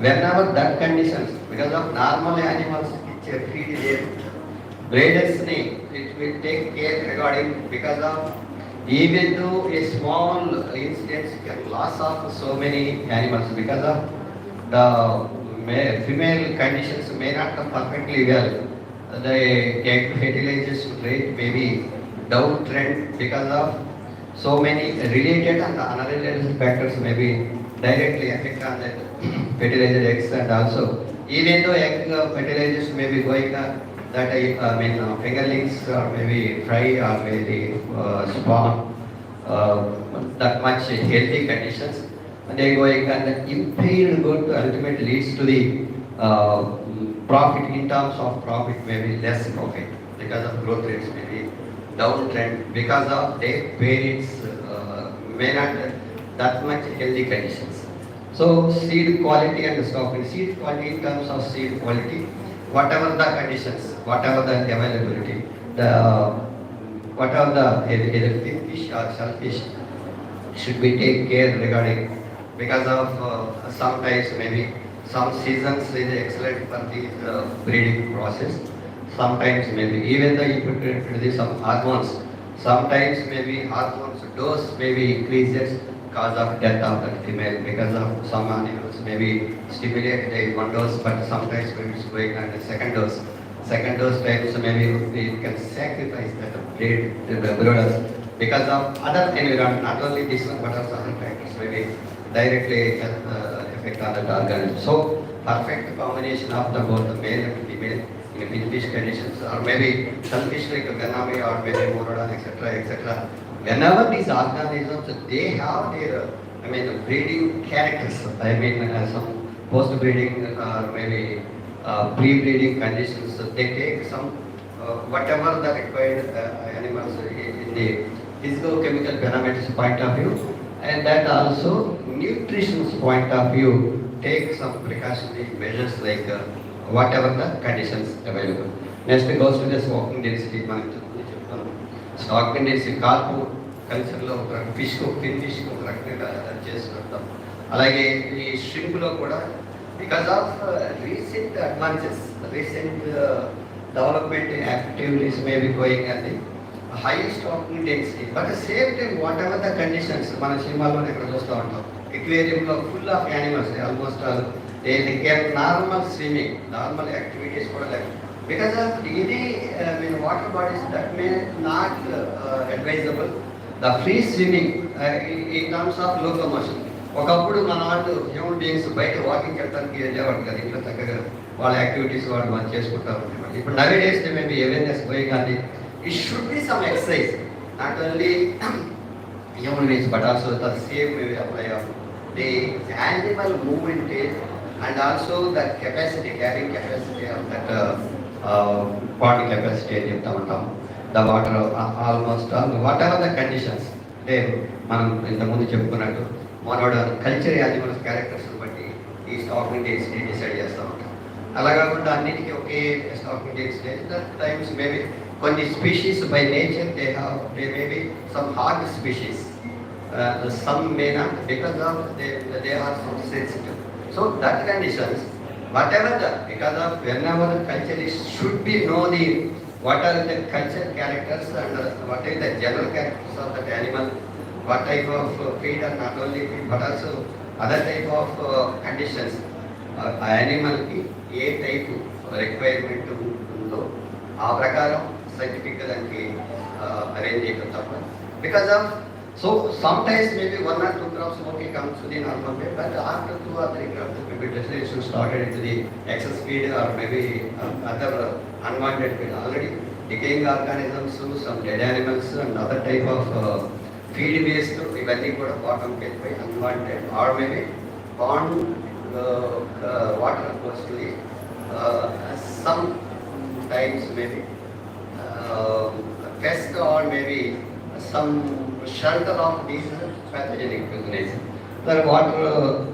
whenever that conditions because of normal animals which feed their breeders it will take care regarding because of Even though a small incident can loss of so many animals because of the female conditions may not come perfectly well. The egg fertilization rate may be downtrend because of so many related and unrelated factors may be directly affect on the fertilized eggs, and also even though egg fertilization may be going that fingerlings or maybe fry or maybe spawn that much healthy conditions, and they going and impaired growth ultimately leads to the profit in terms of profit maybe less profit because of growth rates may be downtrend because of their parents may not that much healthy conditions. So seed quality and stock seed quality in terms of seed quality, whatever the conditions, whatever the availability, the whatever the either thin fish or shellfish should be take care regarding because of sometimes maybe some seasons is excellent for the breeding process. Sometimes maybe even though you produce some hormones, sometimes maybe hormones dose maybe increases cause of death of that female because of some animals maybe stimulate the one dose, but sometimes maybe it's going on the second dose. Second dose times maybe we can sacrifice that breed the brooders because of other environment, not only this one but also other factors maybe directly effect on the organism. So perfect combination of the both the male and female in finfish conditions or maybe some fish like ganami or maybe morodon etc. Whenever these organisms they have their breeding characters, some post breeding or maybe pre-breeding conditions, they take some whatever the required animals in the physical-chemical parameters point of view, and that also nutrition's point of view take some precautionary measures like whatever the conditions available. Next goes to the stocking density. Stocking density carp కల్చర్లో ఒక ఫిష్కు ఫిన్ ఫిష్కు ఒక రకంగా చేసుకుంటాం. అలాగే ఈ షింప్లో కూడా because of recent advances, recent development activities may be going at the high stocking density, but at the same time whatever the conditions మన సినిమాలోనే ఇక్కడ చూస్తూ ఉంటాం aquarium full of animals, almost all they get normal swimming, normal activities కూడా like because of the water bodies that may not advisable the free swimming in terms of locomotion. ఒకప్పుడు మన వాళ్ళు human beings బయట walking వెళ్ళడానికి వెళ్ళేవాడు కదా, ఇంట్లో చక్కగా వాళ్ళ యాక్టివిటీస్ వాళ్ళు చేసుకుంటారు. ఇప్పుడు nowadays maybe awareness going on it should be some exercise not only human beings but also the same apply of the animal movement and also the capacity carrying capacity of that body capacity అని చెప్తా ఉంటాం. The water almost whatever the conditions అంటే మనం ఇంతకుముందు చెప్పుకున్నట్టు మనోడ culture animals characters బట్టి ఈ stacking డేట్స్ని decide చేస్తూ ఉంటాం. అలా కాకుండా అన్నిటికీ ఒకే stocking dates that times maybe కొన్ని species by nature they maybe some hard species some may not because of they are so sensitive. So that conditions whatever the because of whenever the culture is should be know the what are the culture characters and what are the general characters of that animal, what type of feed and not only feed but also other type of conditions animal ki A type requirement ఉందో ఆ ప్రకారం scientific దానికి arrange చేయడం తప్ప because of so sometimes maybe 1 or 2 crops okay comes to the normal way, but after 2 or 3 crops maybe destination started into the excess feed or maybe other unwanted feed. Already decaying organisms, some dead animals and other type of feed waste ఇవన్నీ కూడా bottom వెళ్ళిపోయి unwanted or maybe pond water goes to the sometimes maybe pest or maybe some shelter of these pathogenic organisms. The water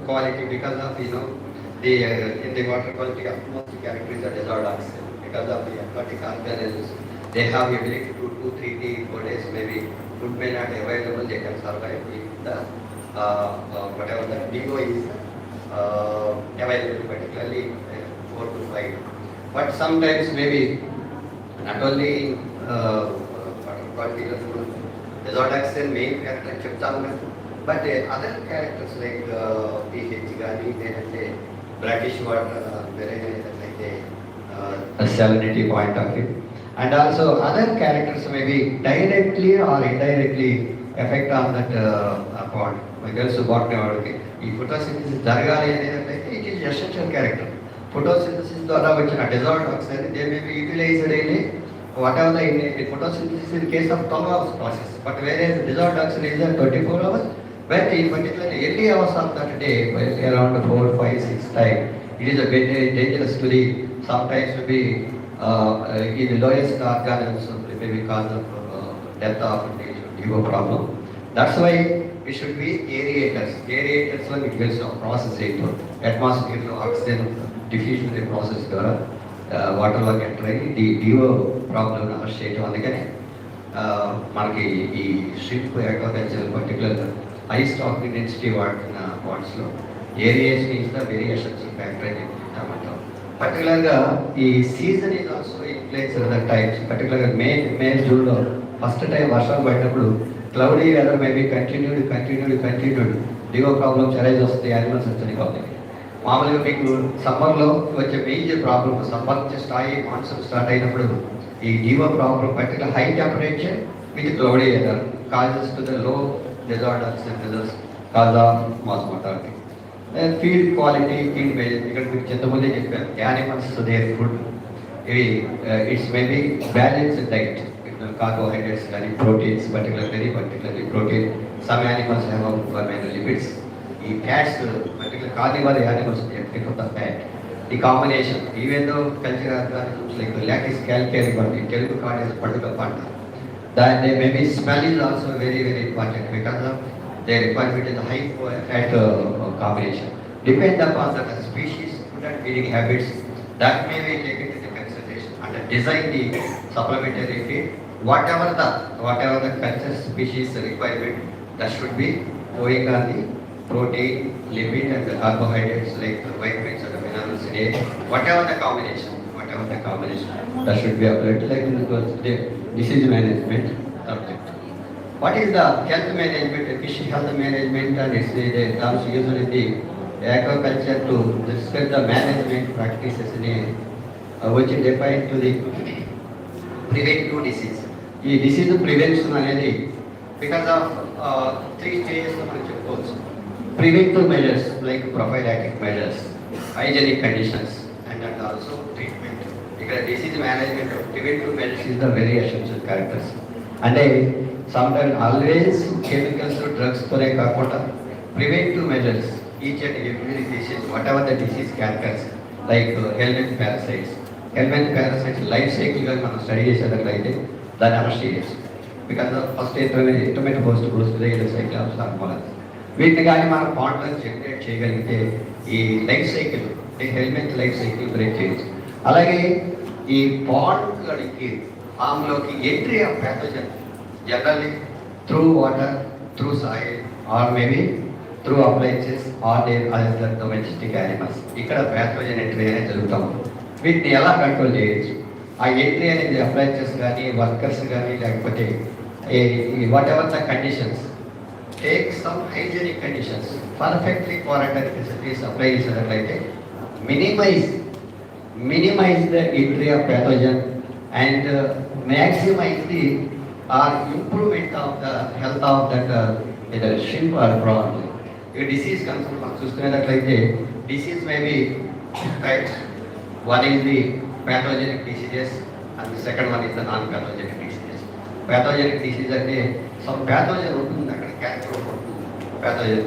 quality because of the in the water quality atmospheric characteristics are disordered because of the aquatic organisms. They have ability to 2, 3, 4 days maybe food may not available, they can survive if the whatever the DO is available, particularly 4 to 5. But sometimes maybe not only water quality Azotaxin main character చెప్తాము కదా. But other characters like pH కానీ లేదంటే brackish water వేరే లేదంటే salinity point of view, and also other characters may be directly or indirectly affect on that pond. తెలుసు botany వాడికి ఈ photosynthesis జరగాలి అనేది it is essential character. Photosynthesis ద్వారా వచ్చిన dissolved oxygen they may be utilised in whatever the photosynthesis in case of 12 hours process, but whereas dissolved oxygen is at 24 hours, but in particular early hours of that day, around 4, 5, 6 time, it is a very dangerous to the sometimes may be in the lowest organisms may be cause of death of the problem. That's why we should be aerators. Aerators when it gets process into atmosphere oxygen diffusion process ద్వారా water work enter అయ్యి DO problem state. అందుకని మనకి ఈ ship agriculture particular high stock density వాడుతున్న పాయింట్స్లో aeration is the very essential factor అని చెప్తామంటాం. పర్టికులర్గా ఈ season is also influence the times. పర్టికులర్గా మే జూన్లో ఫస్ట్ టైం వర్షాలు పడినప్పుడు cloudy weather maybe continued DO problems arise వస్తాయి, యానిమల్స్ వచ్చాయి. కాబట్టి మామూలుగా మీకు సమ్మర్లో వచ్చే major problem summer monsoon start అయినప్పుడు ఈ DO problem particular high temperature with cloudy weather causes to the low dissolved oxygen results cause of mass mortality. Feed quality feed major ఇక్కడ మీకు చెంతమంది చెప్పారు యానిమల్స్ దేర్ ఫుడ్ ఇవి it's maybe balanced diet. Carbohydrates కానీ proteins particularly protein. Some animals have lipids. ఈ fats particular carnivore animals take up the fat. The combination, even though cultural organisms like lattice calcareous body, Telugu card is a particular part. That they maybe smell is also very important because of their requirement in the high fat combination. Depend upon the species, food and feeding habits that may be taken into consideration and design the supplementary feed. Whatever the culture species requirement, that should be going on the protein, lipid and the carbohydrates like the vitamins and the minerals in it, whatever the combination, that should be applied like the disease management subject. What is the health management, fish health management, and it's the terms used in the aquaculture to discuss the management practices in which define to the preventive disease. ఈ disease prevention అనేది because of 3 stages మనం చెప్పుకోవచ్చు. Preventive measures like prophylactic measures, hygienic conditions, and also treatment. Because disease management, preventive measures is the very essential characters. And sometimes always chemicals or drugs tore kaakunda preventive measures each and every disease, whatever the disease characters like helminth parasites. Helminth parasites life cycle ga మనం study చేసేటట్లయితే దాని అమస్టీరియస్ because of first intermittent host regular cycle of hormones. వీటిని కానీ మనం పాండ్లో generate చేయగలిగితే ఈ life cycle helmet life cycle break చేయొచ్చు. అలాగే ఈ పాండ్లకి ఆమ్లోకి entry of pathogen generally through water, through soil or maybe through appliances or other domestic animals. ఇక్కడ ప్యాథోజన్ ఎంట్రీ అనేది జరుగుతాము. వీటిని ఎలా కంట్రోల్ చేయొచ్చు? ఆ ఎంట్రీ అనేది అప్లయన్సెస్ కానీ వర్కర్స్ కానీ లేకపోతే what ever the conditions, take some hygienic conditions, perfectly quarantine facilities apply చేసినట్లయితే minimize the entry of pathogen and maximize the improvement of the health of that either shrimp or prawn. If disease comes from చూసుకునేటట్లయితే disease may be types. One is the pathogenic diseases and the second one is the non-pathogenic diseases. Pathogenic disease అంటే some pathogen ఉంటుంది అక్కడ cancer pathogen.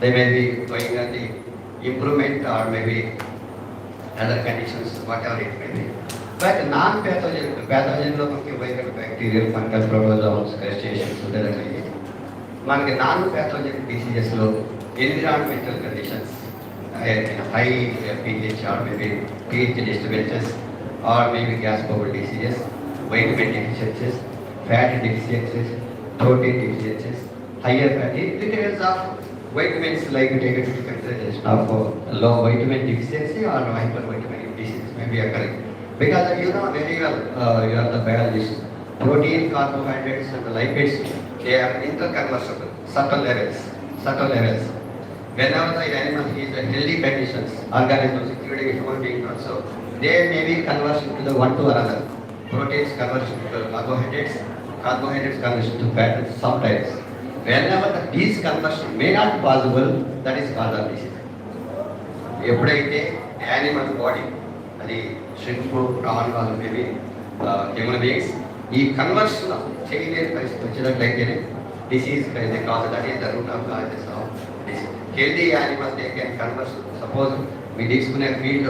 They may be going on the improvement or maybe other conditions, whatever it may be. But pathogen లో మనకి viral, bacterial, fungal, protozoans, crustaceans ఉంటాయి. మనకి non pathogenic డిసీజెస్లో environmental conditions, high pH or maybe pH disturbances or maybe gas bubble diseases, vitamin deficiencies, fat deficiencies, protein deficiencies, higher fatty details of vitamins like taken into consideration of low vitamin deficiency or hypervitamin disease may be occurring. Because you know very well, you are the biologist, protein, carbohydrates and the lipids They are interconversible, subtle levels, subtle levels. Whenever the animal is in healthy conditions, organisms, including human beings also, they may be conversion to the one to another. Proteins conversion to carbohydrates, carbohydrates conversion to fat sometimes. Whenever these conversion may not be possible, that is cause of disease. ఎప్పుడైతే animal body అది shrimp prawn వాళ్ళు maybe human beings ఈ conversion చేయలేని పరిస్థితి వచ్చినట్లయితేనే disease cause that is the root of causes of disease. Healthy animals they can conversion. Suppose మీరు తీసుకునే field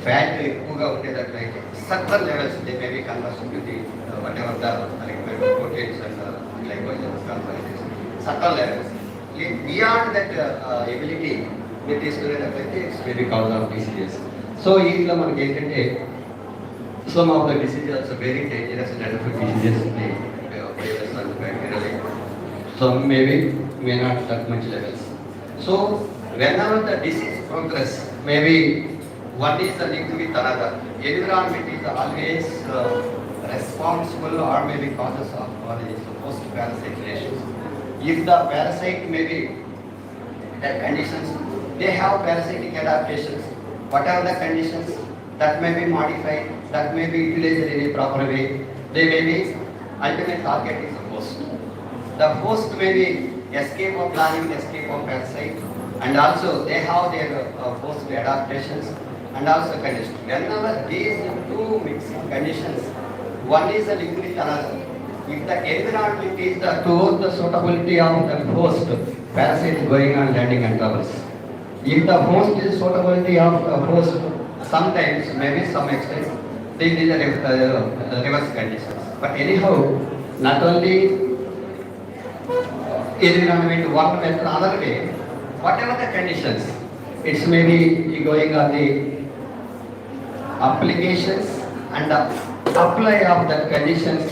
fat ఎక్కువగా ఉండేటట్లయితే certain levels they may be conversion to the whatever the required proteins and glycogens carbohydrates certain levels. Beyond that ability మీరు తీసుకునేటట్లయితే it's maybe cause of diseases. So ఇంట్లో మనకి ఏంటంటే some of the diseases are very dangerous and harmful diseases, virus and bacterial. Some maybe may not that much levels. So whenever the disease progress, maybe one is the linked with another. Environment is always responsible or maybe causes of all these post-parasite relations. If the parasite maybe the conditions, they have parasitic adaptations. Whatever the conditions that may be modified, that may be utilized in a proper way, they may be ultimate target is the host. The host may be escape of planning, escape of parasite, and also they have their host adaptations and also conditions. Whenever these two mixing conditions, one is a linked with another. If the environment is the towards the suitability of the host, parasite is going on landing and troubles. If the host is suitability of the host, sometimes maybe some extent they need the reverse conditions. But anyhow, not only environment one method another way, whatever the conditions, it's maybe going on the applications and the apply of the conditions.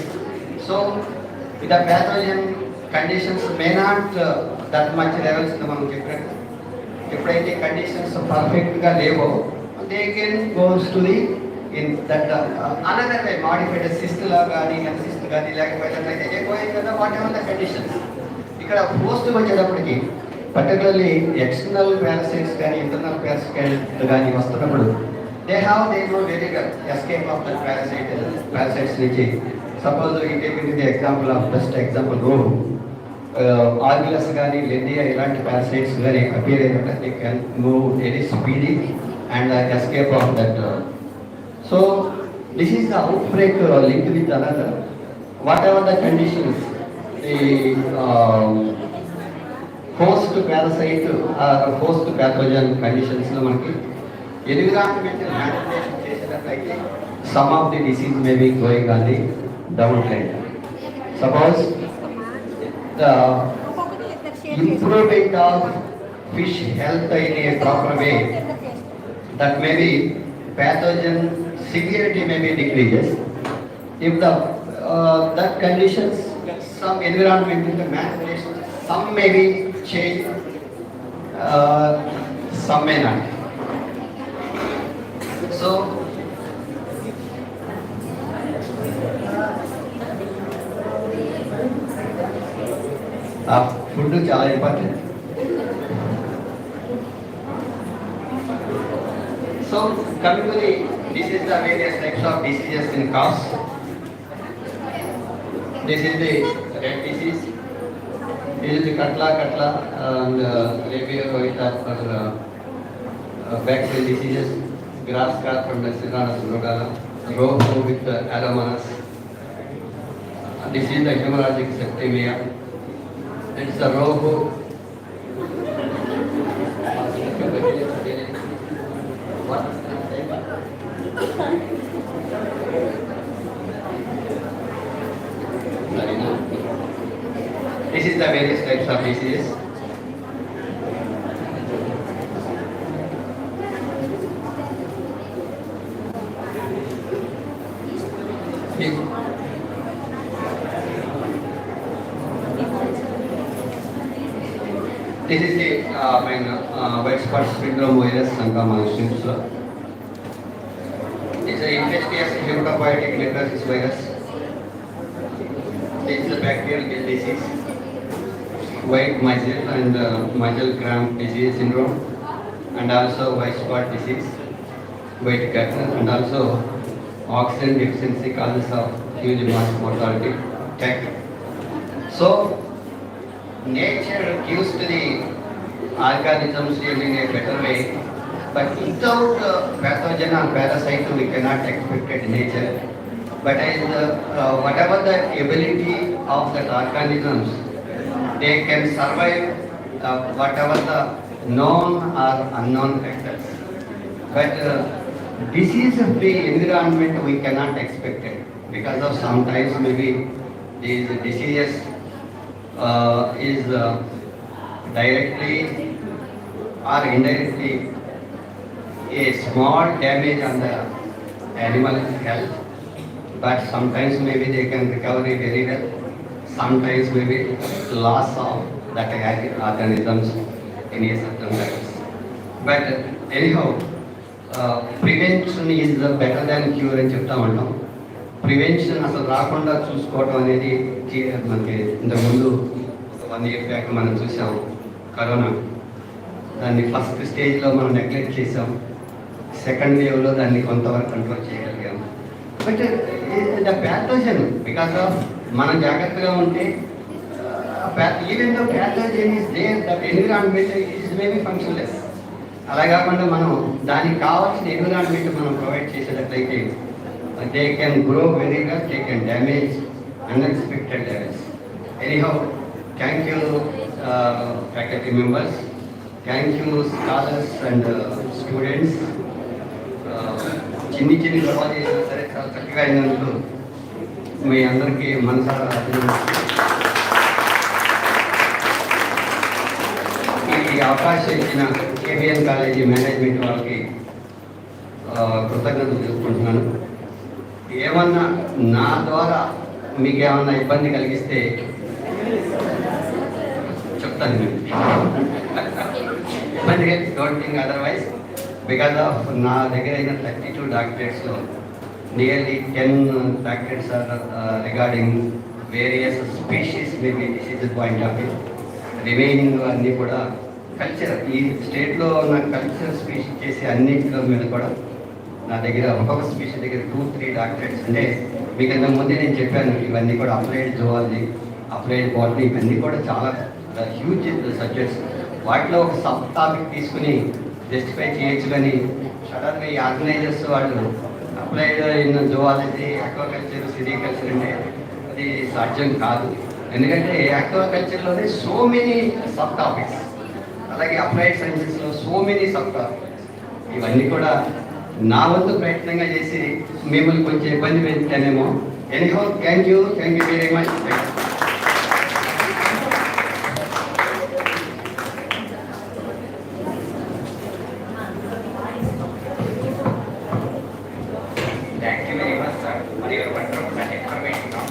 So the pathogen conditions may not that much levels in మనం చెప్పినట్టు ఎప్పుడైతే conditions పర్ఫెక్ట్గా లేవో they can goes to the in that another way modified cyst la gaani cyst gaani లేకపోయినట్లయితే they going to the whatever the conditions. ఇక్కడ post వచ్చేటప్పటికి particularly external parasites కానీ internal parasites కానీ వస్తున్నప్పుడు they have their own very good escape of the parasites నుంచి. Suppose we take the example of best example row ఆర్గిలస్ కానీ లెండియా ఇలాంటి parasites కానీ appear అయినట్టు they can move very speedy and escape of that. So this is the outbreak linked with another. Whatever the conditions, the host parasite or host pathogen conditions lo manaki environmental manipulation chesinatlaite some of the disease may be going on the downtrend. Suppose the improvement of fish health in a proper way, that may be pathogen severity may be decreases. If the that conditions, some environmental manipulation, some may be changed, some may not. So food చాలా important. So coming to the, this is the various types of diseases in cows. This is the red disease. This is the katla and rabia roita for bacterial diseases. Grass carp and Serranus rugala. Roho with Aromonas. This is the hemorrhagic septicemia. It's the roho. This is the various types of diseases. This is the white spot syndrome virus shrimps. This is the infectious hematopoietic necrosis virus. This is a bacterial disease, white muscle and muscle cramp disease syndrome, and also white spot disease, white gut, and also oxygen deficiency causes of huge mass mortality. Tech. So nature gives to the organisms in a better way, but without pathogen or parasite we cannot expect it in nature. But whatever the ability of the organisms, they can survive whatever the known or unknown factors. But disease-free environment we cannot expect it because of sometimes maybe these diseases is directly or indirectly a small damage on the animal health, but sometimes maybe they can recover very well, sometimes maybe loss of that organisms in a certain times. But anyhow, prevention is better than cure అని చెప్తా ఉంటాం. Prevention అసలు రాకుండా చూసుకోవడం అనేది మనకి ఇంతకుముందు 1 year back మనం చూసాం కరోనా. దాన్ని ఫస్ట్ స్టేజ్లో మనం నెగ్లెక్ట్ చేసాం, సెకండ్ వేవ్లో దాన్ని కొంతవరకు కంట్రోల్ చేయగలిగాం. But the pathogen because of మనం జాగ్రత్తగా ఉంటే even the pathogen is there, that environment is maybe functionless. అలా కాకుండా మనం దానికి కావాల్సిన ఎన్విరాన్మెంట్ మనం ప్రొవైడ్ చేసేటట్లయితే they can grow very well, they can damage unexpected damage. Anyhow, thank you faculty members, thank you scholars and students. చిన్ని గొడవలు చేసినా సరే చాలా చక్కగా అయినందుకు మీ అందరికీ మనసారా ఈ అవకాశం ఇచ్చిన K.B.N కాలేజీ మేనేజ్మెంట్ వాళ్ళకి కృతజ్ఞతలు తెలుపుకుంటున్నాను. ఏమన్నా నా ద్వారా మీకు ఏమన్నా ఇబ్బంది కలిగిస్తే చెప్తాను. ఇబ్బంది don't think otherwise. Because of నా దగ్గర అయిన 32 డాక్టరేట్స్లో nearly 10 doctorates are regarding various species maybe disease point of view. Remaining అన్నీ కూడా కల్చర్, ఈ స్టేట్లో ఉన్న కల్చర్ స్పీషీస్ చేసే అన్నింటి మీద కూడా నా దగ్గర ఒక్కొక్క స్పీషీస్ దగ్గర 2-3 డాక్టరేట్స్. అంటే మీకు అంత ముందే నేను చెప్పాను, ఇవన్నీ కూడా అప్లైడ్ జువాలజీ, అప్లైడ్ బాటనీ, ఇవన్నీ కూడా చాలా హ్యూజ్ సబ్జెక్ట్స్. వాటిలో ఒక సబ్ టాపిక్ తీసుకుని జస్టిఫై చేయొచ్చు, కానీ సడన్గా ఈ ఆర్గనైజర్స్ వాళ్ళు applied in zoology, aquaculture, sericulture అంటే అది సాధ్యం కాదు. ఎందుకంటే ఆక్వాకల్చర్లోనే సో మెనీ సబ్ టాపిక్స్, అలాగే అప్లైడ్ సైన్సెస్లో సో మెనీ సబ్ టాపిక్స్. ఇవన్నీ కూడా నా వంతు ప్రయత్నంగా చేసి మిమ్మల్ని కొంచెం ఇబ్బంది పెట్టానేమో. Anyhow, thank you very much. Thank you very much, sir, for your wonderful and informative talk.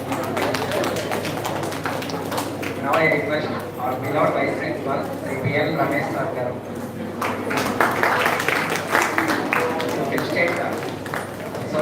Now I request our beloved Vice Principal, Sri P.L. Ramesh sir garu. State, sir. So,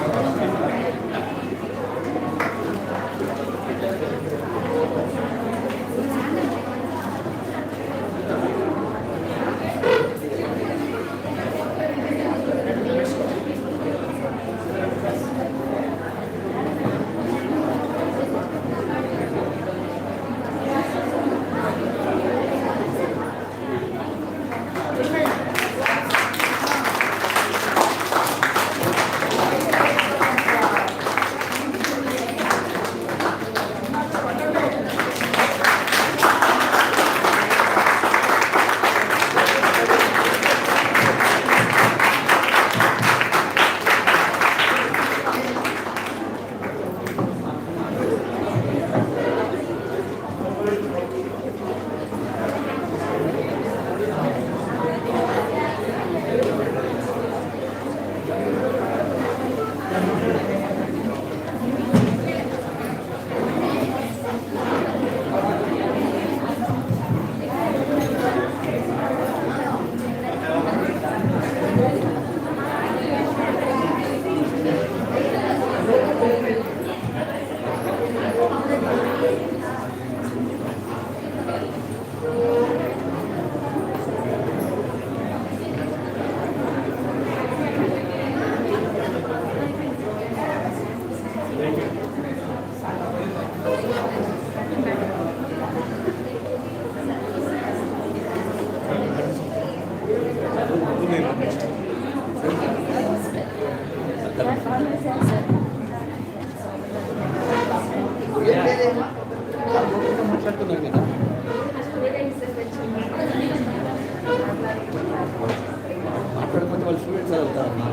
మాట్లాడుకుంటే వాళ్ళు students అవుతారమ్మా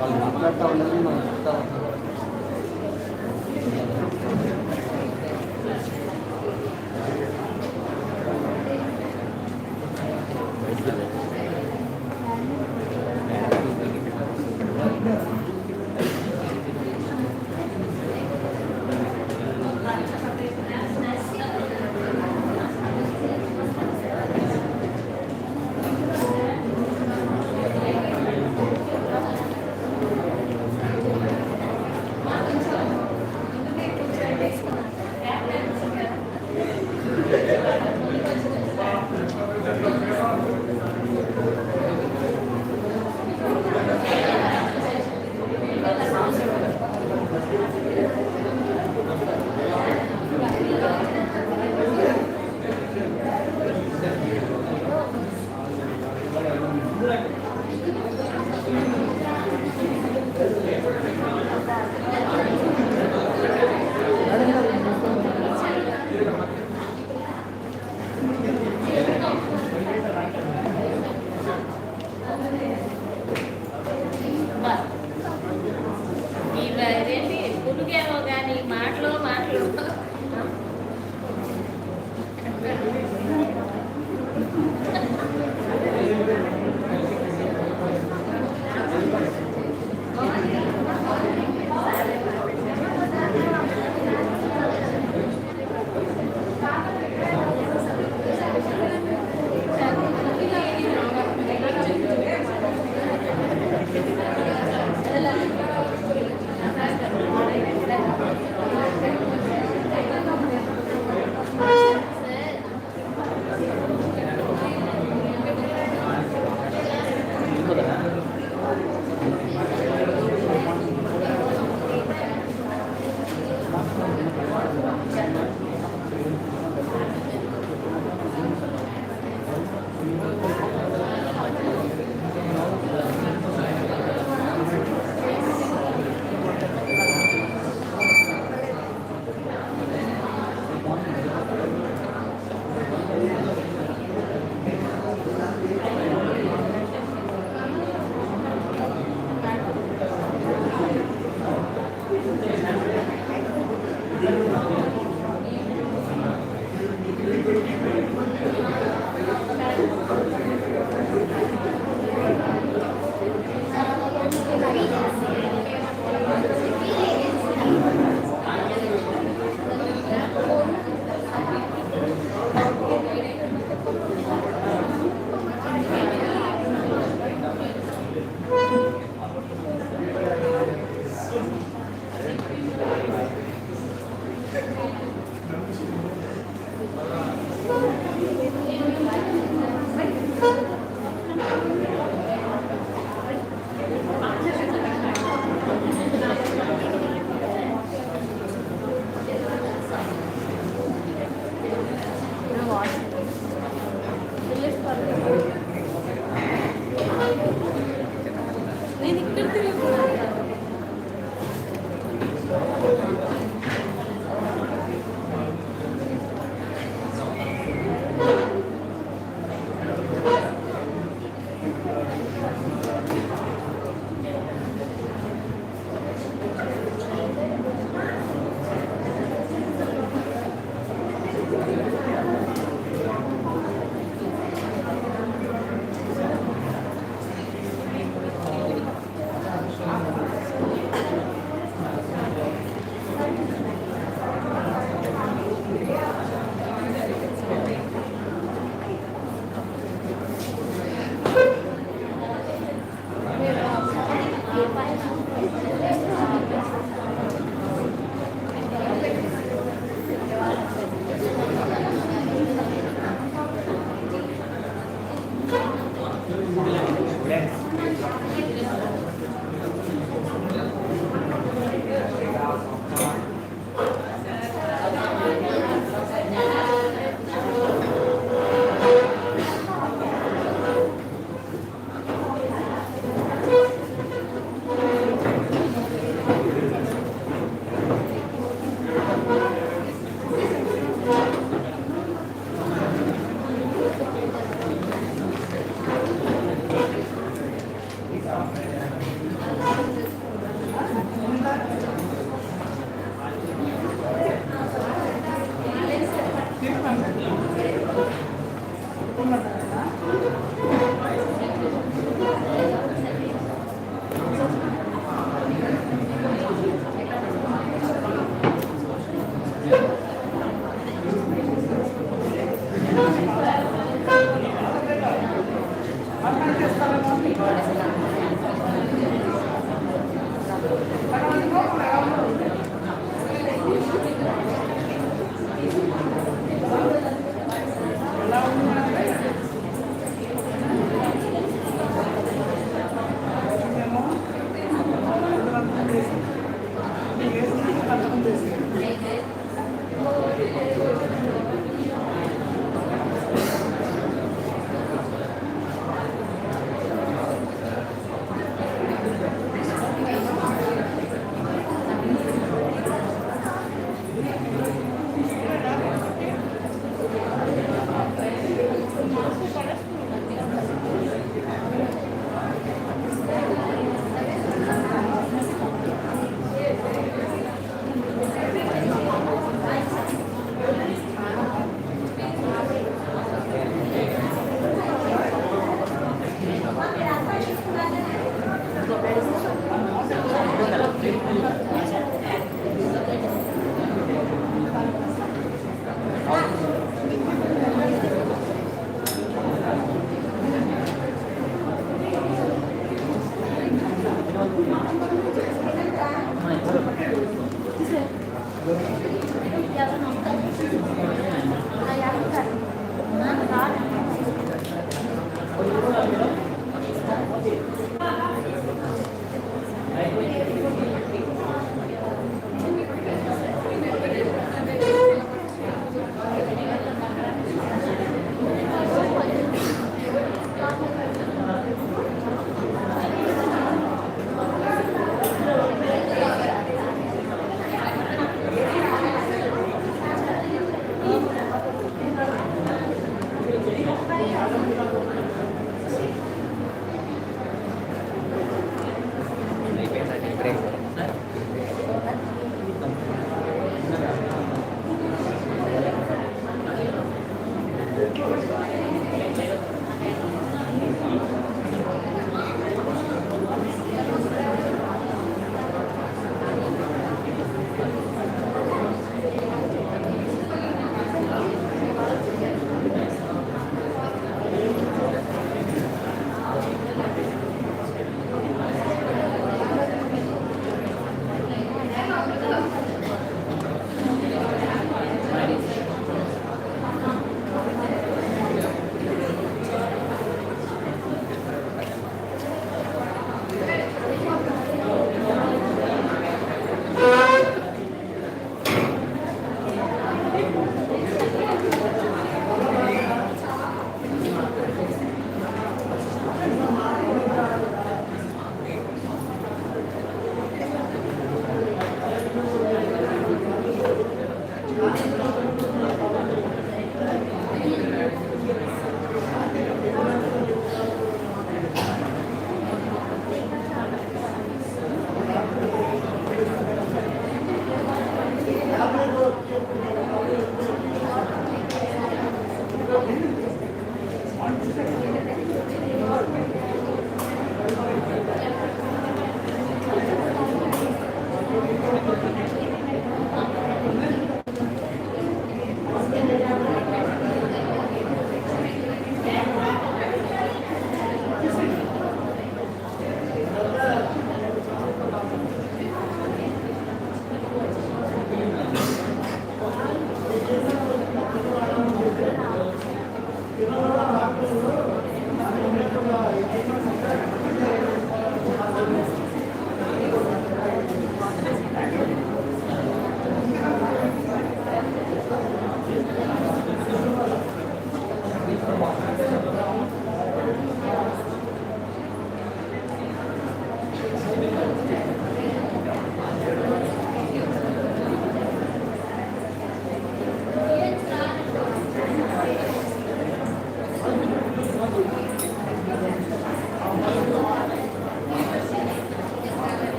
వాళ్ళు మాట్లాడుతూ ఉండాలి మనం చెప్తా ఉంటాం. ఇదేంటి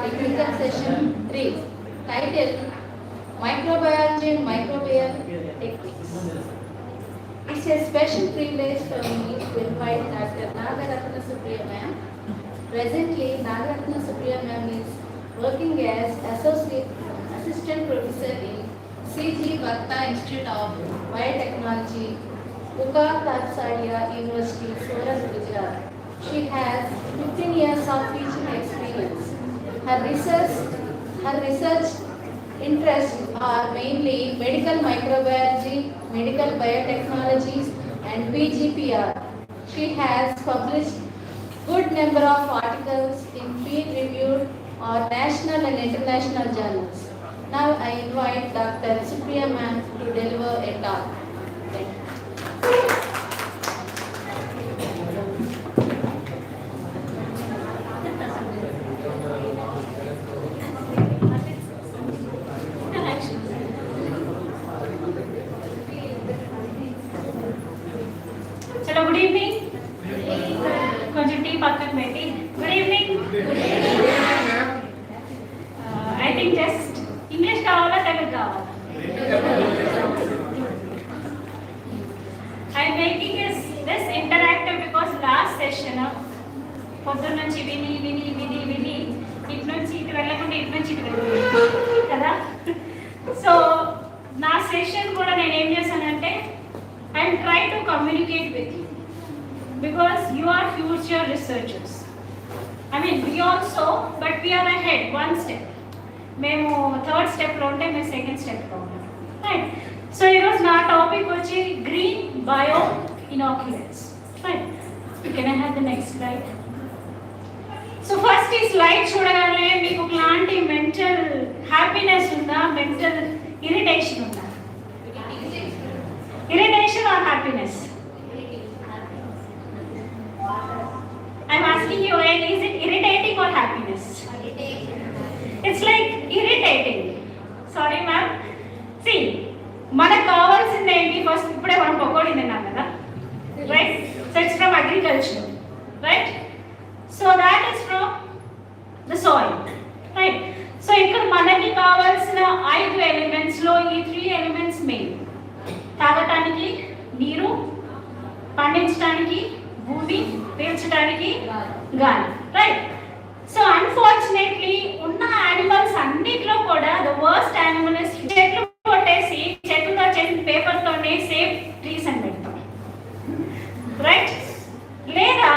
Technical session 3. Title: Microbiology and Microbial Techniques. It's a special privilege for me to invite Dr. Nagaratna Supriya ma'am. Presently, Nagaratna Supriya ma'am is working as Assistant Professor in C.G. Bhatta Institute of Biotechnology, Uka Tatsadia University, Surat, Gujarat. She has 15 years of teaching experience. Her research interests are mainly medical microbiology, medical biotechnologies, and PGPR. She has published good number of articles in peer-reviewed or national and international journals. Now I invite Dr. Supriya ma'am to deliver a talk. Thank you. Hello, good evening. కొంచెం tea పక్కకు పెట్టి good evening. I think just English కావాలా తెలుగు కావాలా? I making this interactive because last session పొద్దున్న నుంచి విని విని విని విని ఇటు నుంచి ఇటు వెళ్ళకుండా ఇటు నుంచి ఇటు వెళ్ళి కదా. సో నా సెషన్ కూడా నేను ఏం చేశానంటే and try to communicate with you because you are future researchers. I mean, we also, but we are ahead one step. Memo third step lo unte me second step lo unna, right? So it was na topic vachi green bio inoculants, right? Can I have the next slide? So first is slide chudagane meeku elanti mental happiness unda, mental irritation unda? Irritation or happiness? I'm asking you, is it irritating or happiness? It's like irritating. Sorry ma'am. See, మనకు కావాల్సింది ఏంటి? First ఇప్పుడే మనం పకోడీ తిన్నాం కదా, right? So it's from agriculture, right? So that is from the soil, right? So ఇక్కడ మనకి కావాల్సిన 5 ఎలిమెంట్స్ లో ఈ 3 ఎలిమెంట్స్ మెయిన్. తాగటానికి నీరు, పండించడానికి భూమి, పీల్చడానికి గాలి, రైట్? సో అన్ఫార్చునేట్లీ ఉన్న యానిమల్స్ అన్నిట్లో కూడా ద వర్స్ట్ యానిమల్ ఇస్ చెట్లు కొట్టేసి చెట్లతో చేసిన పేపర్తోనే సేఫ్ ట్రీస్ అని పెడతాం, రైట్? లేదా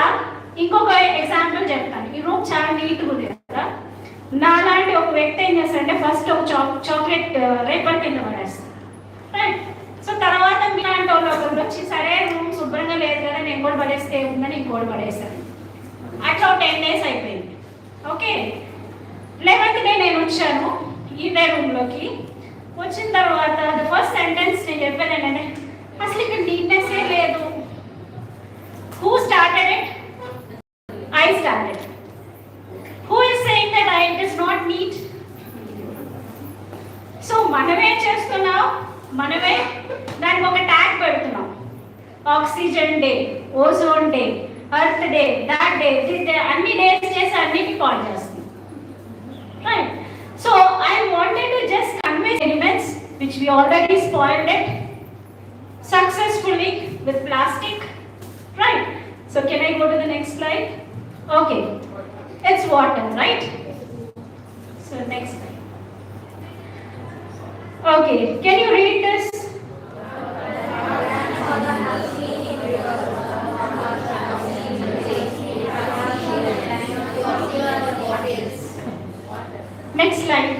ఇంకొక ఎగ్జాంపుల్ చెప్తాను. ఈ రూమ్ చాలా నీట్గా ఉంది కదా, నాలాంటి ఒక వ్యక్తి ఏం చేస్తాడంటే ఫస్ట్ ఒక చాక్లెట్ రేపర్ కింద పడేస్తాడు, రైట్? వాళ్ళు ఒకరు వచ్చి సరే రూమ్ శుభ్రంగా లేదు కదా నేను కూడా పడేస్తే ఉందని ఇంకోటి పడేస్తాను. అట్లా 10 days అయిపోయింది. ఓకే, 11th డే నేను వచ్చాను ఇదే రూమ్లోకి. వచ్చిన తర్వాత ద ఫస్ట్ సెంటెన్స్ నేను చెప్పేది ఏంటంటే అసలు ఇక్కడ నీట్నెస్సే లేదు. Who started it? I started. Who is saying that it is not neat? So మనమే చేస్తున్నాం, మనమే దానికి ఒక ట్యాగ్ పెడుతున్నాం. Oxygen day, ozone day, earth day, that day, this day, అన్ని డేస్ చేసి అన్నిటి కాల్ చేస్తున్నాం. Right. So I wanted to just convey elements which we already spoiled it successfully with plastic. Right. So can I go to the next slide? Okay, it's water, right? So next slide. Okay, can you read this? Next slide.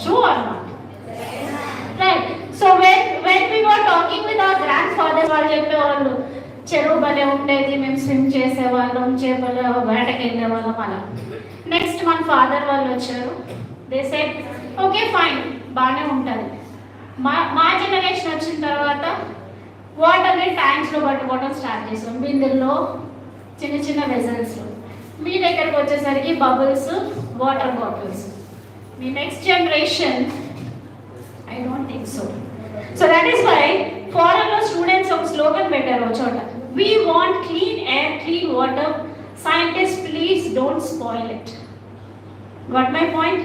True or not? Right. So when we were talking with our grandfathers, వాళ్ళు చెప్పేవాళ్ళు చెరువు భలే ఉండేది, మేము swim చేసేవాళ్ళం, చేపలు వేటకి వెళ్ళేవాళ్ళం అలా. నెక్స్ట్ మన ఫాదర్ వాళ్ళు వచ్చారు, దే సెడ్ ఓకే ఫైన్ బాగానే ఉంటుంది. మా జనరేషన్ వచ్చిన తర్వాత వాటర్ని ట్యాంక్స్లో పట్టుకోవడం స్టార్ట్ చేసాం, బిందెల్లో, చిన్న చిన్న వెజల్స్లో. మీ దగ్గరకు వచ్చేసరికి bubbles, water bottles. Me next generation I don't think so. So that is why foreign students of slogan పెట్టారు ఒక చోట, we want clean air, clean water. Scientists, please don't spoil it. Got my point?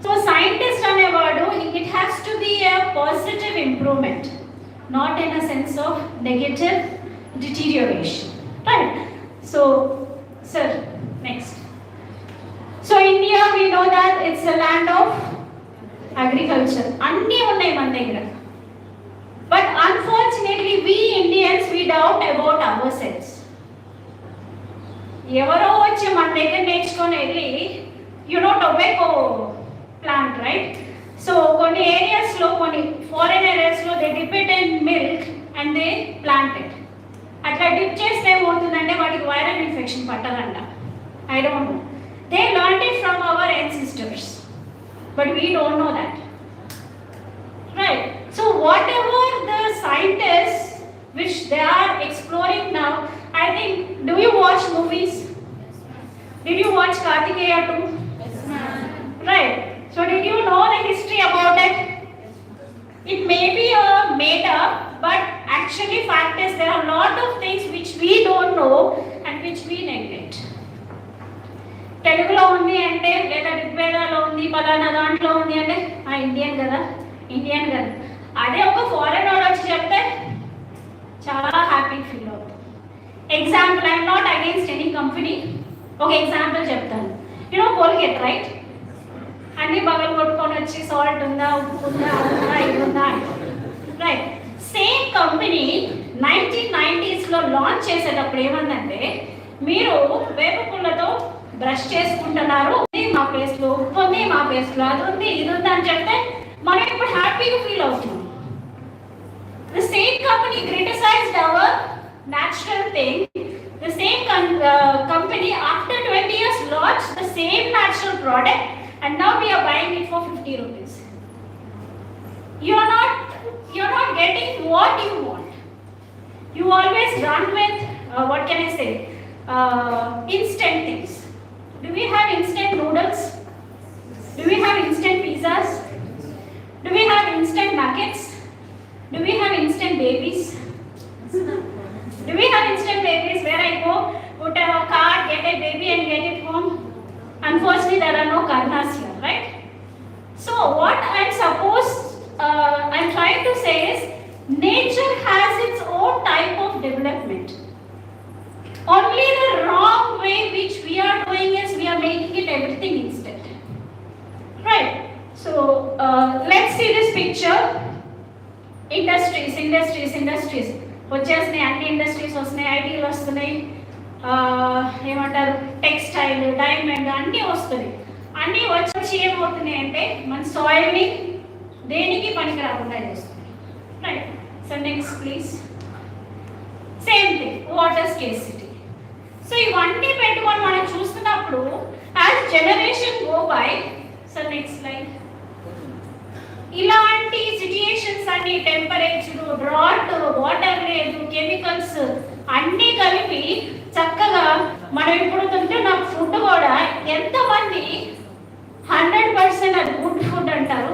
So scientist అనేవాడు, it has to be a positive improvement, not in a sense of negative deterioration. Right? So, sir, next. So India, we know that it's a land of agriculture. అన్నీ ఉన్నాయి మన దగ్గర. But unfortunately, we Indians, we doubt about ourselves. ఎవరో వచ్చి మన దగ్గర నేర్చుకొని వెళ్ళి, టొబాకో ప్లాంట్, రైట్? సో కొన్ని ఏరియాస్లో, కొన్ని ఫారెన్ ఏరియాస్లో they dip it in milk and they plant it. అట్లా డిప్ చేస్తే ఏమవుతుందంటే వాటికి వైరల్ ఇన్ఫెక్షన్ పట్టదంట. I don't know. They learn it from our ancestors. But we don't know that. Right. So whatever the scientists which they are exploring now, I think, do you watch movies? Did you watch Kartikeya 2? Yes, ma'am. Right. So did you know the history about it? It may be made up, but actually fact is there are a lot of things which we don't know and which we neglect. తెలుగులో ఉంది అంటే, లేదా ఋగ్వేదాలో ఉంది, పలానా దాంట్లో ఉంది అంటే Indian కదా. అదే ఒక ఫారెన్ వాడు వచ్చి చెప్తే చాలా హ్యాపీ ఫీల్ అవుతుంది. Example, I'm not against any company. ఒక ఎగ్జాంపుల్ చెప్తాను. Colgate, right? అన్ని బగలు కొట్టుకొని వచ్చి సాల్ట్ ఉందా, ఉప్పు ఉందా, ఇది ఉందా, right? Same company 1990s launch చేసేటప్పుడు ఏమందంటే, మీరు వేప పుల్లతో బ్రష్ చేసుకుంటున్నారు, మా పేస్ట్లో ఉప్పు ఉంది, మా పేస్ట్లో అది ఉంది, ఇది ఉంది అని చెప్తే మనం ఇప్పుడు హ్యాపీగా ఫీల్ అవుతున్నాం. The same company criticized our natural thing. The same company after 20 years launched the same natural product and now we are buying it for 50 rupees. You're not getting what you want. You always run with what can I say? Instant things. Do we have instant noodles? Do we have instant pizzas? Do we have instant nuggets? Do we have instant babies? Do we have instant babies where I go, put a card, get a baby and get it home? Unfortunately, there are no karnas here, right? So what I'm trying to say is, nature has its own type of development. Only the wrong way which we are doing is we are making it everything instant. Right? So let's see this picture. Industries. వచ్చేస్తున్నాయి, అన్ని industries వస్తున్నాయి, ఐటీలు వస్తున్నాయి, ఏమంటారు textile, diamond అన్నీ వస్తుంది. అన్నీ వచ్చి ఏమవుతున్నాయి అంటే మన సాయిల్ని దేనికి పనికి రాకుండా చేస్తుంది. Right. So next please. Same thing water scarcity. So ఇవన్నీ పెట్టుకొని మనం చూస్తున్నప్పుడు as generation go by. So next slide. ఇలాంటి సిచ్యుయేషన్స్ అన్ని టెంపరేచర్, డ్రాట్, వాటర్ లేదు, కెమికల్స్ అన్నీ కలిపి చక్కగా మనం ఇప్పుడు తింటున్న ఫుడ్ కూడా ఎంతమంది 100% అది గుడ్ ఫుడ్ అంటారు?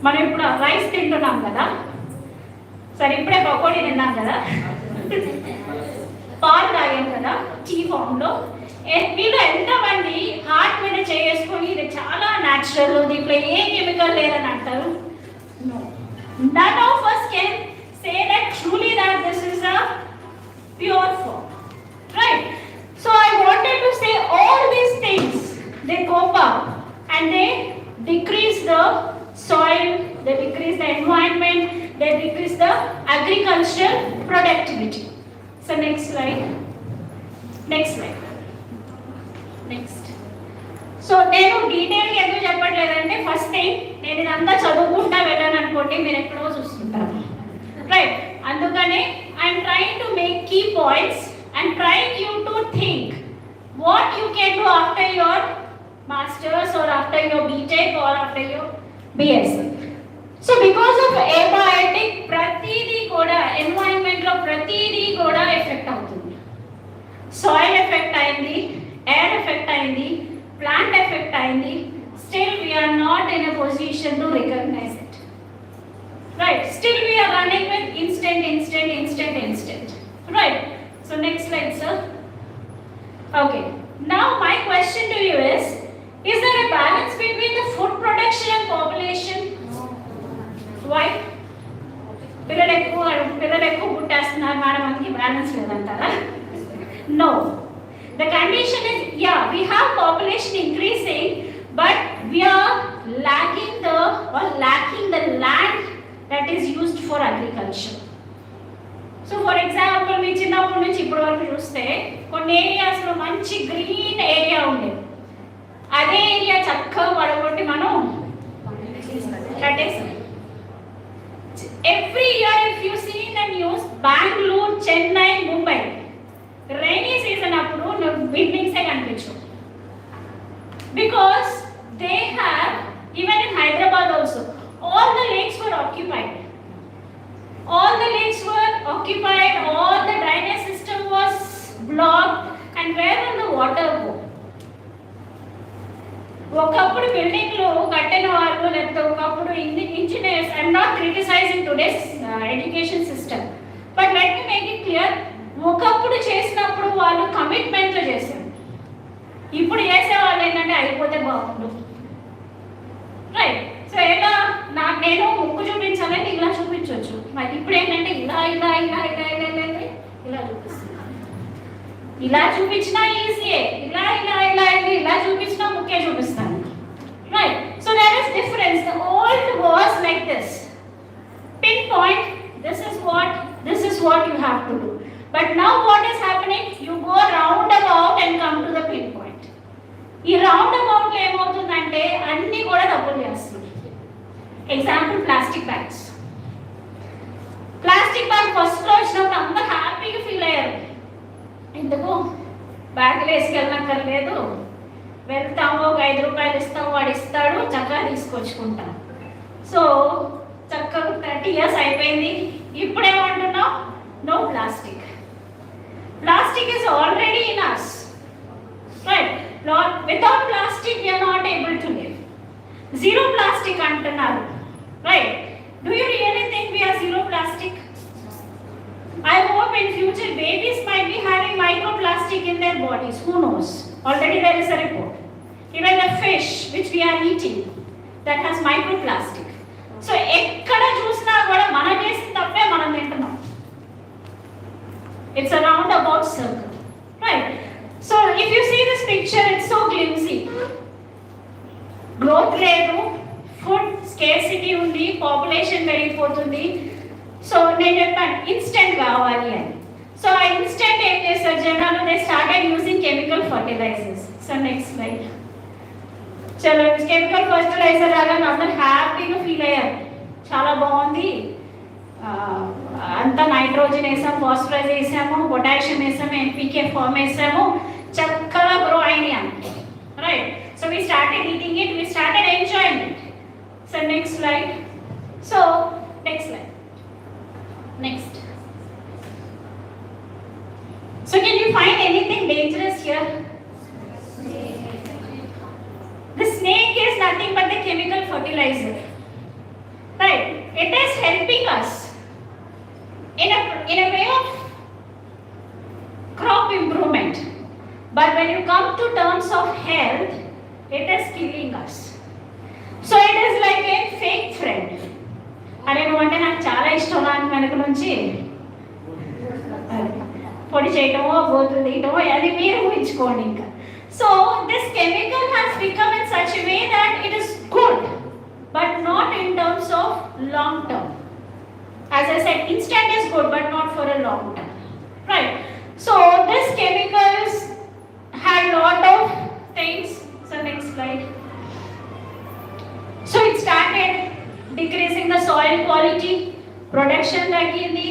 మనం ఇప్పుడు రైస్ తింటున్నాం కదా, సరే ఇప్పుడే పకోడీ తిన్నాం కదా, పాలు తాగాం కదా టీ ఫామ్లో. వీళ్ళు ఎంతమంది హార్ట్ మీద చేసుకొని ఇది చాలా న్యాచురల్, దీంట్లో ఏ కెమికల్ లేదని అంటారు? No. None of us can say that truly that this is a pure form. Right? So I wanted to say all these things, they cope up and they decrease the soil, they decrease the environment, they decrease the agricultural productivity. So next slide. Next slide. Next. So నేను డీటెయిల్గా ఎందుకు చెప్పట్లేదంటే first thing నేను ఇదంతా చదువుకుంటా వెళ్ళాను అనుకోండి మీరు ఎక్కడో చూస్తుంటారు. రైట్. అందుకనే I'm trying to make key points and trying you to think what you can do after your masters or after your BTech or after your BSc. So because of abiotic ప్రతిదీ కూడా ఎన్వైరన్మెంట్లో ప్రతిదీ కూడా effect అవుతుంది. Soil effect అయింది, air effect అయింది, plant effect అయింది. Still we are not in a position to recognize it. Right. Still we are running with instant. Right. So next slide, sir. Okay. Now my question to you is there a balance between the food production and population? Why? పిల్లలు ఎక్కువ పుట్టేస్తున్నారు madam, మనకి balance లేదంటారా? No. The condition is, yeah, we have population increasing, but we are lacking the land that is used for agriculture. So for example, మీ చిన్నప్పటి నుంచి ఇప్పటి వరకు చూస్తే కొన్ని ఏరియాస్లో మంచి గ్రీన్ ఏరియా ఉండేది. అదే ఏరియా చక్కగా పడగొట్టి మనం కట్టేసాం. Every year if you see in the news, Bangalore, Chennai, Mumbai, rainy season appudu no buildings e kanipichu, because they have, even in Hyderabad also, all the lakes were occupied, all the drainage system was blocked, and where will the water go? ఒకప్పుడు బిల్డింగ్లు కట్టిన వాళ్ళు లేకపోతే ఒకప్పుడు engineers, I'm not criticising today's education system, but let me make it clear. ఒకప్పుడు చేసినప్పుడు వాళ్ళు కమిట్మెంట్తో చేశారు, ఇప్పుడు చేసే వాళ్ళు ఏంటంటే అయిపోతే బాగుండు. రైట్. సో ఎలా నేను ముక్కు చూపించాలంటే ఇలా చూపించవచ్చు, మరి ఇప్పుడు ఏంటంటే ఇలా చూపిస్తుంది. ఇలా చూపించినా ఈజీయే, ఇలా చూపించినా ముక్కే చూపిస్తాను. Right. So there is difference. The old was like this, pin point, this is what you have to do. But now what is happening? You go roundabout and come to the pinpoint. ఈ roundabout లో ఏమవుతుందంటే అన్నీ కూడా తప్పులు చేస్తుంది. Example plastic bags. Plastic bag first లో వచ్చినప్పుడు అందరూ హ్యాపీగా ఫీల్ అయ్యారు. ఎందుకు బ్యాగ్లో వేసుకెళ్ళనక్కర్లేదు, వెళ్తాము ఒక 5 రూపాయలు ఇస్తాము, వాడు ఇస్తాడు, చక్కగా తీసుకొచ్చుకుంటాం. సో చక్కగా 30 years అయిపోయింది, ఇప్పుడేమంటున్నాం? No plastic. Plastic is already in us, right? Without plastic we are not able to live. Zero plastic antunnaru, right? Do you really think we are zero plastic? I hope in future babies might be having microplastic in their bodies. Who knows? Already there is a report. Even the fish which we are eating that has microplastic. So ekkada chusna kuda mana chesin tappe manam tintunam. It's a roundabout circle, right? So if you see this picture, it's so glimpsy. Growth లేదు, food scarcity ఉంది, population పెరిగిపోతుంది. So నేను చెప్పాను instant కావాలి అని. So ఆ instant చేశారు జనాలు? They started using chemical fertilisers. So next slide. చలో, కెమికల్ ఫర్టిలైజర్ రాగానే అందరు హ్యాపీగా ఫీల్ అయ్యారు, చాలా బాగుంది, అంతా నైట్రోజన్ వేసాము, ఫాస్ఫరస్ వేసాము, పొటాషియం వేసాము, ఎన్పికే ఫామ్ వేసాము, చక్కగా గ్రో అయినాయి. Right. So we started eating it, we started enjoying it. So next slide. So next slide. Next. So can you find anything dangerous here? The snake is nothing but the chemical fertilizer. Right? It is helping us in a way of crop improvement. But when you come to terms of health, it is killing us. So it is like a fake friend. అరే నువ్వంటే నాకు చాలా ఇష్టం అని వెనక నుంచి పొడి చేయటమో గోతులు తీయటమో అది మీరు ఊహించుకోండి ఇంకా. So this chemical has become in such way that it is good but not in terms of long term. As I said, instant is good but not for a long term. Right. So this chemicals had lot of things. So next slide. So it started decreasing the soil quality, production తగ్గింది,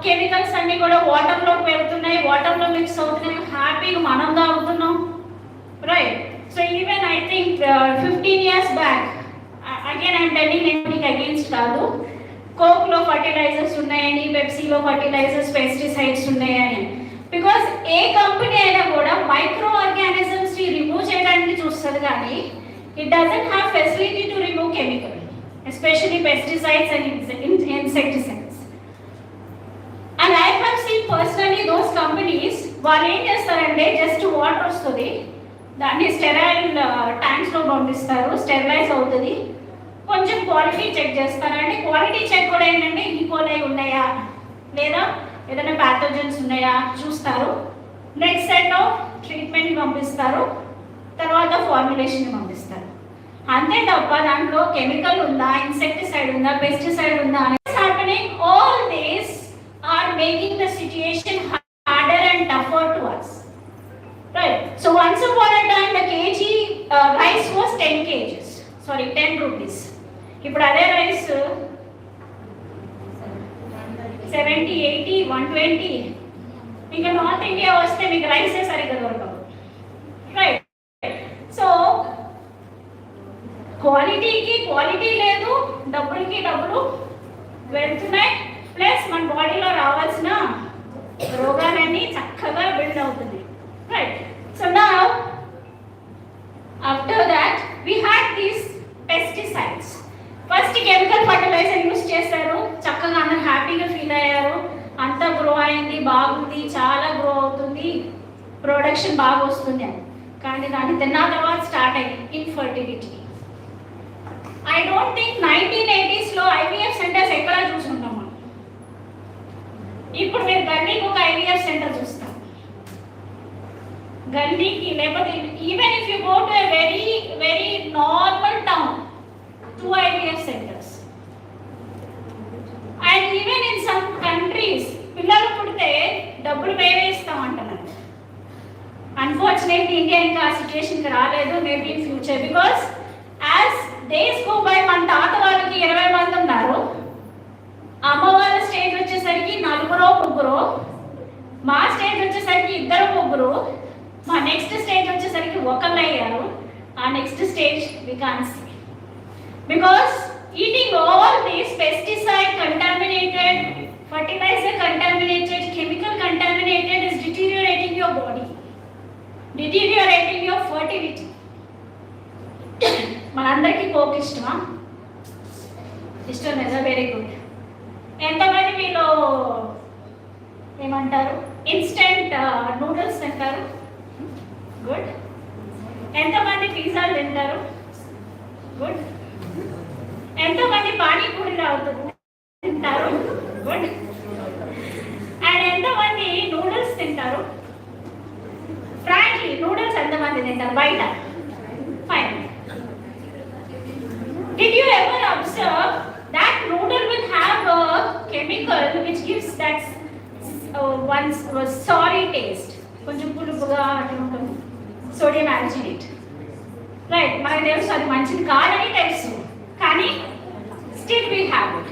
chemicals అన్ని కూడా వాటర్లోకి వెళ్తున్నాయి, వాటర్లో mix అవుతున్నాయి, హ్యాపీగా మనం తాగుతున్నాం. Right. So even I think 15 years back, again I'm telling anything against కాదు, కోక్లో ఫర్టిలైజర్స్ ఉన్నాయని, పెప్సీలో ఫర్టిలైజర్స్, పెస్టిసైడ్స్ ఉన్నాయని. బికాస్ ఏ కంపెనీ అయినా కూడా మైక్రో ఆర్గానిజమ్స్ని రిమూవ్ చేయడానికి చూస్తుంది కానీ it doesn't have facility to remove chemical, especially pesticides and insecticides. And I have seen personally those companies, వాళ్ళు ఏం చేస్తారంటే జస్ట్ వాటర్ వస్తుంది, దాన్ని స్టెరైల్ ట్యాంక్స్లో పంపిస్తారు, స్టెరిలైజ్ అవుతుంది, కొంచెం క్వాలిటీ చెక్ చేస్తారు. అంటే క్వాలిటీ చెక్ కూడా ఏంటంటే ఈకోలై ఉన్నాయా లేదా ఏదైనా ప్యాథోజన్స్ ఉన్నాయా చూస్తారు. నెక్స్ట్ సెట్ ఆఫ్ ట్రీట్మెంట్ని పంపిస్తారు, తర్వాత ఫార్ములేషన్ పంపిస్తారు. అంతే తప్ప దాంట్లో కెమికల్ ఉందా, ఇన్సెక్టిసైడ్ ఉందా, పెస్టిసైడ్ ఉందా అనేది happening. All these are making the situation harder and tougher to us. Right. So once upon a time the kg rice was 10 kgs. Sorry, 10 rupees. ఇప్పుడు అదే రైస్ 70, 80, 120. ఇంకా నార్త్ ఇండియా వస్తే మీకు రైసే సరిగ్గా దొరకదు. రైట్. సో క్వాలిటీకి క్వాలిటీ లేదు, డబ్బులకి డబ్బులు వెళ్తున్నాయి, ప్లస్ మన బాడీలో రావాల్సిన రోగాలన్నీ చక్కగా బిల్డ్ అవుతుంది. Right. So now after that we had these pesticides. First chemical fertiliser use చేశారు, చక్కగా అందరూ హ్యాపీగా ఫీల్ అయ్యారు, అంతా గ్రో అయింది, బాగుంది, చాలా గ్రో అవుతుంది, ప్రొడక్షన్ బాగా వస్తుంది అని. కానీ దాన్ని తిన్న తర్వాత స్టార్ట్ అయింది ఇన్ఫర్టిలిటీ. ఐ డోంట్ థింక్ 1980sలో ఐవీఎఫ్ సెంటర్స్ ఎక్కడ చూసుకుంటాం మనం. ఇప్పుడు మీరు గల్లీకి ఒక ఐవీఎఫ్ సెంటర్ చూస్తాం, గల్లీకి, లేకపోతే even if you go to a very very normal town, 2 IVF centers. And even in some countries, పిల్లలు పుడితే డబ్బులు మేమే ఇస్తామంటున్నారు. అన్ఫార్చునేట్లీ ఇండియా ఇంకా ఆ సిచ్యుయేషన్కి రాలేదు, maybe in future. Because as days go by, మన తాత వాళ్ళకి 20 మంది ఉన్నారు, అమ్మ వాళ్ళ స్టేజ్ వచ్చేసరికి 4-3, మా స్టేజ్ వచ్చేసరికి 2-3, మా నెక్స్ట్ స్టేజ్ వచ్చేసరికి 1 అయ్యారు. ఆ next stage we can't see. Because eating all these pesticide contaminated, fertilizer contaminated, chemical contaminated is deteriorating your body, deteriorating your fertility. మనందరికీ కోక్ ఇష్టమా? ఇష్టం లేదా? Very good. ఎంతమంది మీలో ఏమంటారు ఇన్స్టెంట్ నూడిల్స్ తింటారు? గుడ్. ఎంతమంది పిజ్జాలు తింటారు? గుడ్. ఎంతమంది పానీపూరి తింటారు? గుడ్. అండ్ ఎంతమంది నూడిల్స్ తింటారు? ఫ్రాంక్లీ నూడిల్స్ ఎంతమంది తింటారు బయట? Fine. Did you ever observe that noodle will have a chemical which gives that once sorry taste, కొంచెం పులుపుగా అట్లా ఉంటుంది, సోడియం ఆల్జినేట్. రైట్, మనకు తెలుసు అది మంచిది కాదని తెలుసు, కానీ still we have it.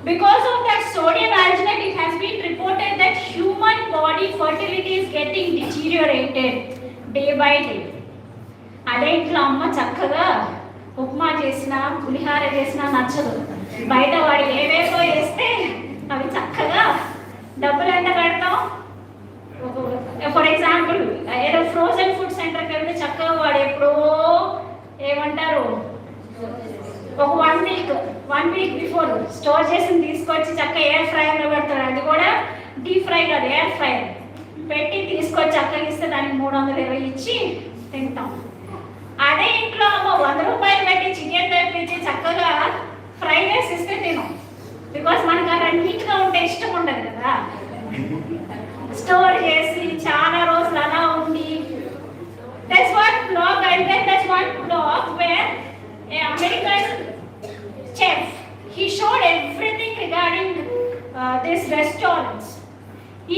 Because of that sodium alginate, it has been reported that human body fertility is getting deteriorated day by day. అదే ఇంట్లో అమ్మ చక్కగా ఉప్మా చేసినా పులిహార చేసినా నచ్చదు, బయట వాడు ఏవేవో వేస్తే అవి చక్కగా డబ్బులు ఎంత పెడతాం. ఫర్ ఎగ్జాంపుల్ ఏదో ఫ్రోజన్ ఫుడ్ సెంటర్కి వెళ్తే చక్కగా వాడు ఎప్పుడో ఏమంటారు ఒక 1 వీక్ బిఫోర్ స్టోర్ చేసి తీసుకొచ్చి చక్కగా ఎయిర్ ఫ్రైయర్లో పెడతాడు. అది కూడా డీప్ ఫ్రై కాదు, ఎయిర్ ఫ్రైయర్ పెట్టి తీసుకొచ్చి చక్కగా ఇస్తే దానికి 320 ఇచ్చి తింటాం. అదే ఇంట్లో అమ్మ 100 రూపాయలు పెట్టి చికెన్ తెప్పించి చక్కగా ఫ్రై చేసి ఇస్తే తినాం. బికాస్ మనకు అలా నీట్గా ఉంటే ఇష్టం ఉండదు కదా, స్టోర్ చేసి చాలా రోజులు అలా ఉంది. That's one blog, and then there's one blog where an American chef, he showed everything regarding these restaurants.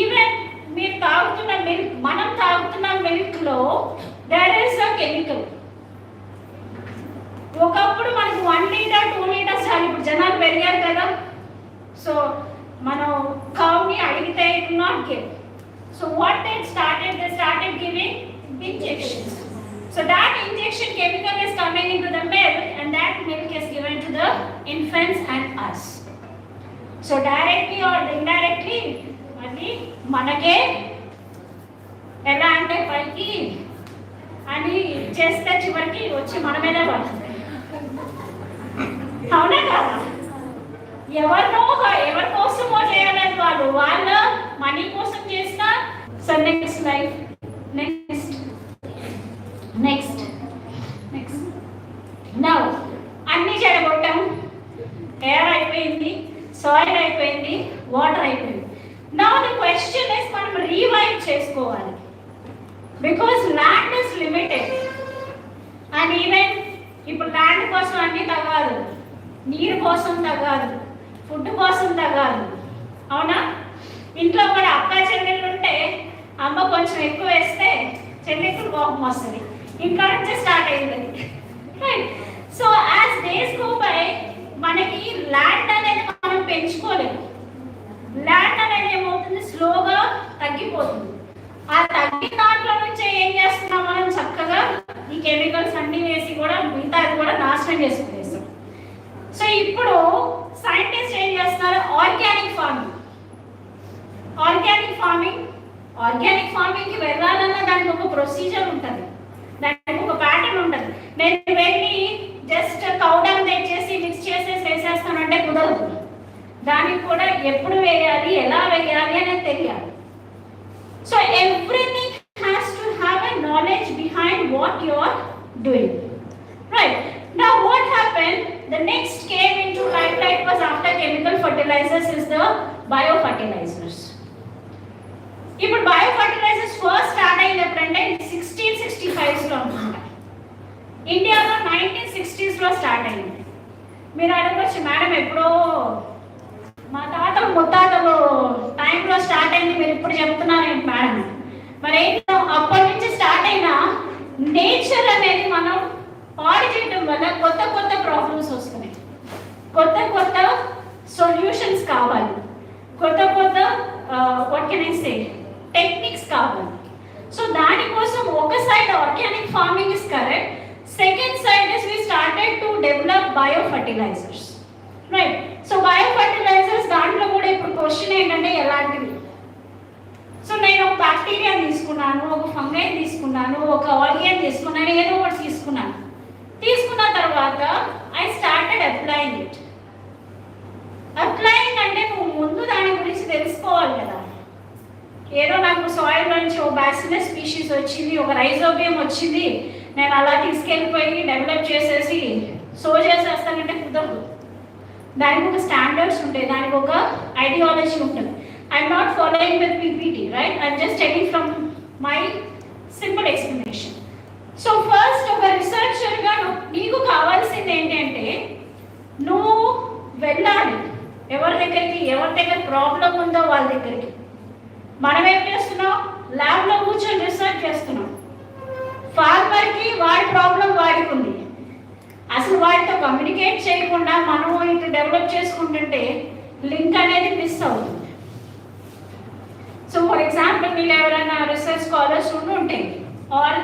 Even మీరు తాగుతున్న మిల్క్, మనం తాగుతున్న మిల్క్లో there is a chemical. ఒకప్పుడు మనకి 1 లీటర్ 2 లీటర్స్ చాలు, ఇప్పుడు జనాలు పెరిగారు కదా, సో మనం కౌని అడిగితే it not give. So what they started giving injections. So that injection chemical is coming into the milk, and that milk is given to the infants and us. So directly or indirectly అది మనకే ఎలా అంటే పైకి అని చేస్తే చివరికి వచ్చి మన మీదే పడుతుంది. అవునా కదా? ఎవరి కోసమో చేయలేదు వాళ్ళు, వాళ్ళ మనీ కోసం చేసిన. So next life, next now అన్ని చెడగొట్టాం. ఎయిర్ అయిపోయింది, సాయిల్ అయిపోయింది, వాటర్ అయిపోయింది. నౌ ది క్వశ్చన్ ఇస్ మనం రీవైవ్ చేసుకోవాలి. Because land is limited, and even ఇప్పుడు ల్యాండ్ కోసం అన్ని తగ్గాదు, నీరు కోసం తగ్గాదు, ఫుడ్ కోసం తగ్గాదు. అవునా? ఇంట్లో కూడా అక్క చెల్లెళ్ళు ఉంటే అమ్మ కొంచెం ఎక్కువ వేస్తే చెల్లెళ్ళు కోపం వస్తుంది, ఇంట్లో నుంచే స్టార్ట్ అయింది. Right, so as days go by మనకి ల్యాండ్ అనేది మనం పెంచుకోలేము. ల్యాండ్ అనేది ఏమవుతుంది, స్లోగా తగ్గిపోతుంది. ఆ తగ్గిన దాంట్లో నుంచే ఏం చేస్తున్నాం మనం, చక్కగా ఈ కెమికల్స్ అన్ని వేసి కూడా మిగతా కూడా నాశనం చేసుకునేస్తాం. సో ఇప్పుడు సైంటిస్ట్ ఏం చేస్తున్నారు, ఆర్గానిక్ ఫార్మింగ్కి వెళ్ళాలన్నా దానికి ఒక ప్రొసీజర్ ఉంటుంది, దానికి ఒక ప్యాటర్న్ ఉంటుంది. నేను వెళ్ళి జస్ట్ కౌడౌన్ తెచ్చేసి మిక్స్ చేసేసి వేసేస్తానంటే కుదరదు. దానికి కూడా ఎప్పుడు వేయాలి, ఎలా వేయాలి అనేది తెలియాలి. So everything has to have a knowledge behind what you are doing. Right, now what happened, the next came into limelight was after chemical fertilizers is the biofertilizers. ఇప్పుడు బయోఫర్టిలైజర్స్ ఫస్ట్ స్టార్ట్ అయిన ఎప్పుడంటే 1665 లో అనుకుంటా, ఇండియాలో 1960s లో start అయింది. మీరు అడగవచ్చు, మేడం ఎప్పుడో మా తాతలు ముత్తాతలు టైంలో స్టార్ట్ అయింది, మీరు ఇప్పుడు చెప్తున్నారేంటి మేడం? మరి అప్పటి నుంచి స్టార్ట్ అయిన నేచర్ అనేది మనం పాడు చేయడం వల్ల కొత్త కొత్త ప్రాబ్లమ్స్ వస్తున్నాయి, కొత్త సొల్యూషన్స్ కావాలి, కొత్త what can I say techniques కావాలి. సో దానికోసం ఒక side organic farming is correct, second side is we started to develop biofertilisers. Right, so biofertilisers దాంట్లో కూడా ఇప్పుడు క్వశ్చన్ ఏంటంటే ఎలాంటివి. సో నేను ఒక బ్యాక్టీరియా తీసుకున్నాను, ఒక ఫంగై తీసుకున్నాను, ఒక ఆర్గాన్ తీసుకున్నాను, ఏదో ఒకటి తీసుకున్న తర్వాత I started applying it. Applying అంటే నువ్వు ముందు దాని గురించి తెలుసుకోవాలి కదా. ఏదో నాకు సాయిల్ నుంచి ఒక బ్యాసిలస్ స్పీషీస్ వచ్చింది, ఒక రైజోబియం వచ్చింది, నేను అలా తీసుకెళ్ళిపోయి డెవలప్ చేసేసి సో చేసేస్తానంటే కుదరదు. దానికి ఒక స్టాండర్డ్స్ ఉంటాయి, దానికి ఒక ఐడియాలజీ ఉంటుంది. I'm not following with PPT, right? I'm just taking from my simple explanation. So first ఒక రీసెర్చర్గా నీకు కావాల్సింది ఏంటంటే నువ్వు వెళ్ళాలి ఎవరి దగ్గర ప్రాబ్లం ఉందో వాళ్ళ దగ్గరికి. మనం ఏం చేస్తున్నాం, ల్యాబ్లో కూర్చొని రీసెర్చ్ చేస్తున్నాం. ఫార్మర్కి వాడి ప్రాబ్లం వాడికి ఉంది. అసలు వాడితో కమ్యూనికేట్ చేయకుండా మనము ఇటు డెవలప్ చేసుకుంటుంటే లింక్ అనేది మిస్ అవుతుంది. సో ఫర్ ఎగ్జాంపుల్ మీరు ఎవరైనా రీసెర్చ్ స్కాలర్స్ ఉంటే ఆర్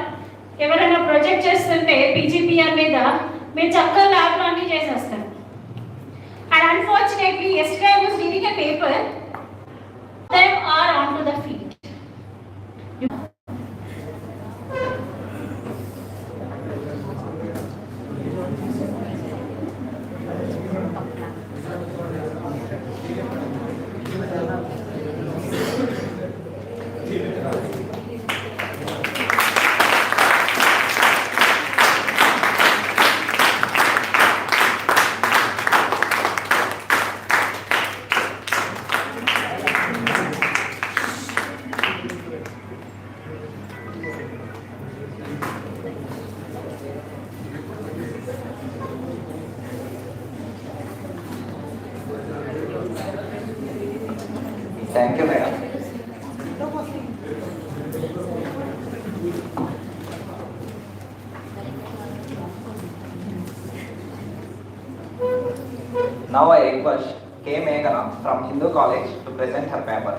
ఎవరైనా ప్రొజెక్ట్ చేస్తుంటే పీజీపీఆర్ మీద మీరు చక్కగా ల్యాబ్లో అన్నీ చేసేస్తారు. And unfortunately yesterday I was reading a paper, them are onto the field. Thank you, madam. Now I request K.B.N from Hindu College to present her paper.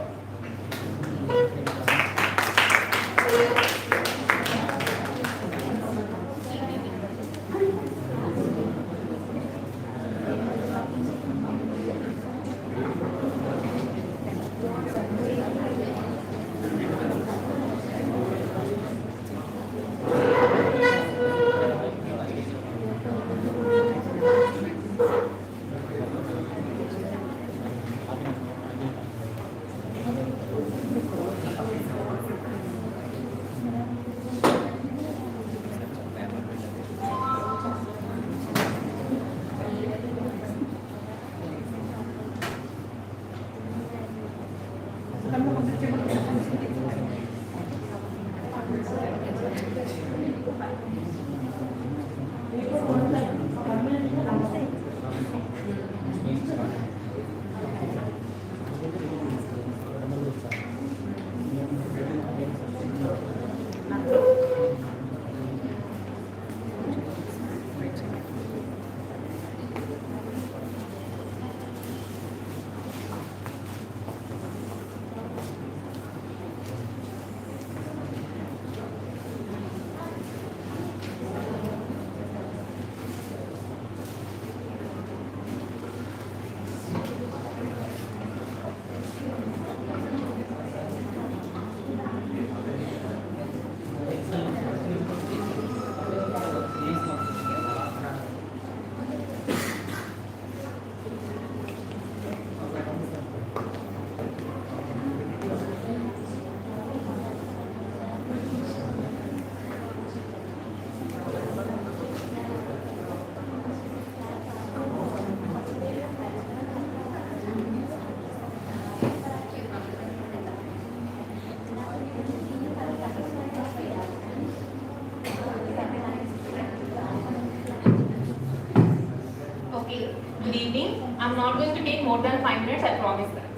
Good evening. I'm not going to take more than 5 minutes, I promise that.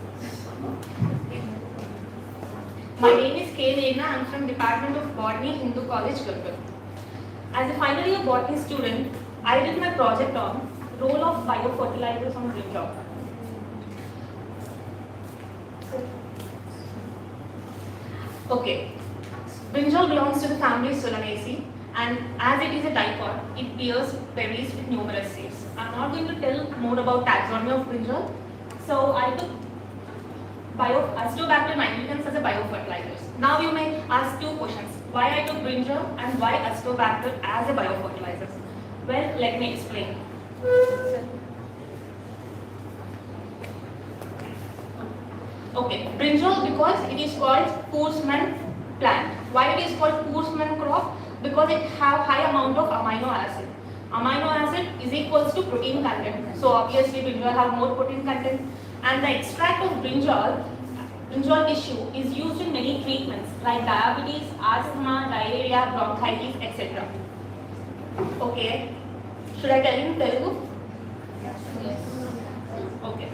My name is K.B.N. I'm from Department of Botany, Hindu College, Kolkata. As a final year botany student, I did my project on role of biofertilizers on brinjal. Okay, brinjal belongs to the family Solanaceae, and as it is a dipod, it bears berries with numerous seeds. I'm not going to tell more about taxonomy of brinjal, so I took Acetobacter nigricans as a biofertilizers. Now you may ask two questions: why I took brinjal and why Acetobacter as a biofertilizers? Well, let me explain. Okay, brinjal because it is called Kurzman plant. Why it is called Kurzman crop? Because it have high amount of amino acid. Amino acid is equals to protein content. So obviously brinjal have more protein content, and the extract of brinjal tissue is used in many treatments like diabetes, asthma, diarrhea, bronchitis, etc. Okay, should I tell you in Telugu? Yes. Okay.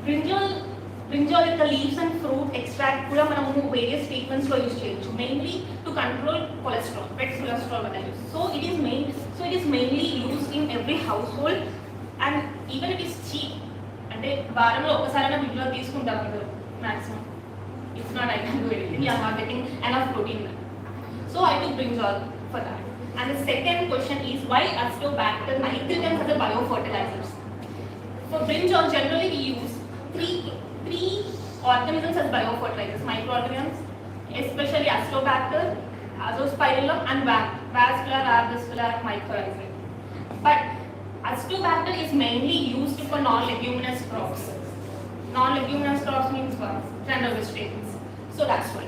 Brinjal, the leaves and fruit, various treatments for use చేయొచ్చు, mainly to control cholesterol, bad cholesterol values. So it is mainly used in every household, and even it is cheap. అంటే వారంలో ఒకసారైనా బిడ్డలో తీసుకుంటారు అందరూ maximum. It's not I can do anything. You are not getting enough protein. So I took brinjal for that. And the second question is, why Acetobacter nitricans as a biofertilizers? For brinjal, generally we use three organisms as biofertilizers, microorganisms, especially Acetobacter, Azospirillum, and vascular arbuscular mycorrhizae. But Acetobacter is mainly used for non-leguminous crops. Non-leguminous crops means what? Tender vegetables. So that's why.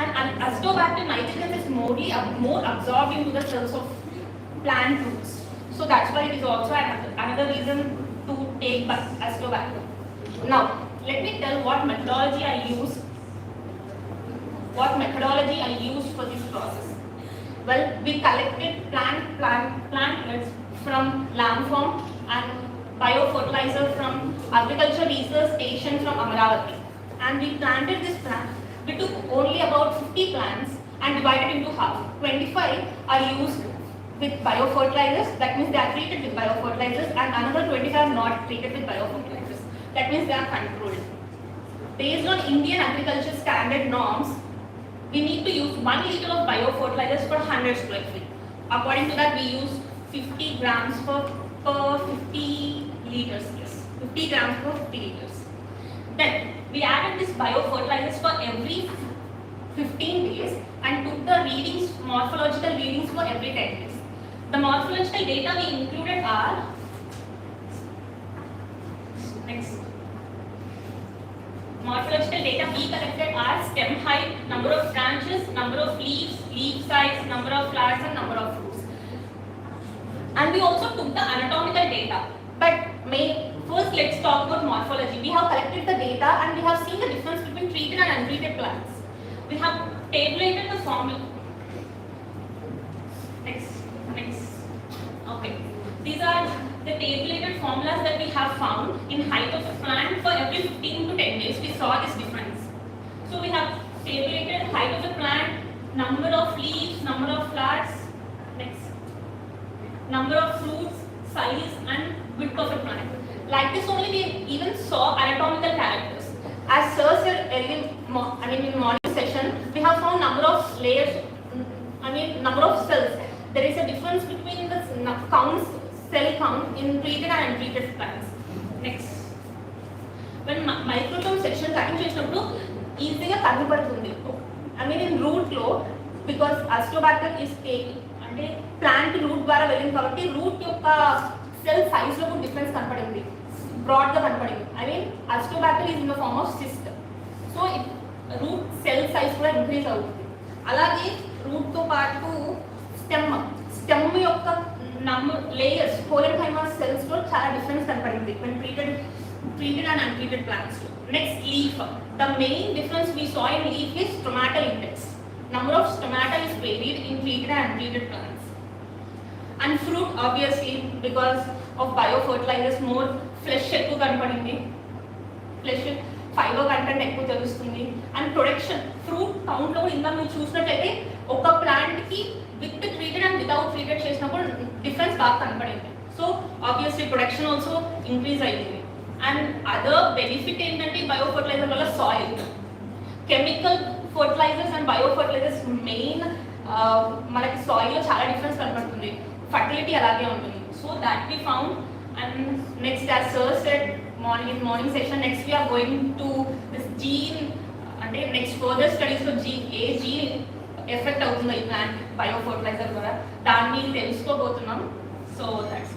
And Acetobacter nitricans is more absorbed into the cells of plant roots. So that's why it is also another reason to take Acetobacter. Now, let me tell what methodology I use for this process. Well, we collected plantlets from lamb farm and biofertilizer from agriculture research station from Amaravati, and we planted this plant. We took only about 50 plants and divided into half. 25 are used with biofertilizers, that means they are treated with biofertilizers, and another 25 are not treated with biofertilizers, that means they are controlled. Based on Indian agriculture standard norms, we need to use 1 liter of biofertilizers per 100 square feet. According to that, we use 50 grams per 50 liters. Yes, 50 grams per 50 liters. Then we added this biofertilizers for every 15 days and took the readings, morphological readings for every 10 days. The morphological data we included are next. Morphological data we collected are stem height, number of branches, number of leaves, leaf size, number of flowers, and number of fruits. And we also took the anatomical data. But first let's talk about morphology. We have collected the data and we have seen the difference between treated and untreated plants. We have tabulated the formula. Next. Okay. These are the tabulated formulas that we have found in height of the plant for every 15 to 10 days. We saw this difference. So we have tabulated height of the plant, number of leaves, number of flowers, next, number of fruits, size, and width of the plant. Like this only we even saw anatomical characters. As Sir said earlier, in morning session, we have found number of layers, number of cells. There is a difference between the cell count in treated and untreated plants. Next. When microtome section cutting చేసినప్పుడు ఈజీగా కనబడుతుంది. in root లో because Acetobacter is అంటే plant route ద్వారా వెళ్ళింది కాబట్టి route యొక్క cell size లో కూడా డిఫరెన్స్ కనపడింది, బ్రాడ్ గా కనపడింది. Acetobacter is in the form of cyst. So root cell size కూడా ఇంక్రీజ్ అవుతుంది. అలాగే రూట్ తో పాటు స్టెమ్ యొక్క layers, polyphyma cells లో చాలా డిఫరెన్స్ కనపడింది when treated and untreated plants. Next, leaf. The main difference we saw in leaf is stomata index. Number of stomata is varied in treated and untreated plants. And fruit, obviously, because of biofertilizers, more flesh ఎక్కువ కనపడింది, flesh fiber content ఎక్కువ తెలుస్తుంది. And production, fruit count లో ఇందా మీరు చూసినట్లయితే ఒక plant కి with treated and without treated చేసినప్పుడు డిఫరెన్స్ బాగా కనపడింది. So obviously production also increase అయింది. అండ్ అదర్ బెనిఫిట్ ఏంటంటే బయోఫర్టిలైజర్ వల్ల soil, chemical fertilisers and biofertilisers main మనకి సాయిల్లో చాలా డిఫరెన్స్ కనపడుతుంది, ఫర్టిలిటీ అలాగే ఉంటుంది. So that we found. And next as sir said morning session, next we are going to this gene, అంటే నెక్స్ట్ ఫర్దర్ స్టడీస్లో ఏ జీన్ ఎఫెక్ట్ అవుతుందో ఈ ప్లాంట్ బయోఫర్టిలైజర్ ద్వారా దాన్ని తెలుసుకోబోతున్నాం. So that's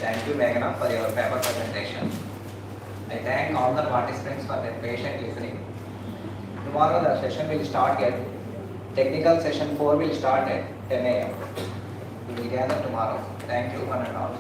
Thank you, Meghana, for your paper presentation. I thank all the participants for their patient listening. Tomorrow the session will start at technical session 4 will start at 10 a.m. We will gather tomorrow. Thank you, one and all.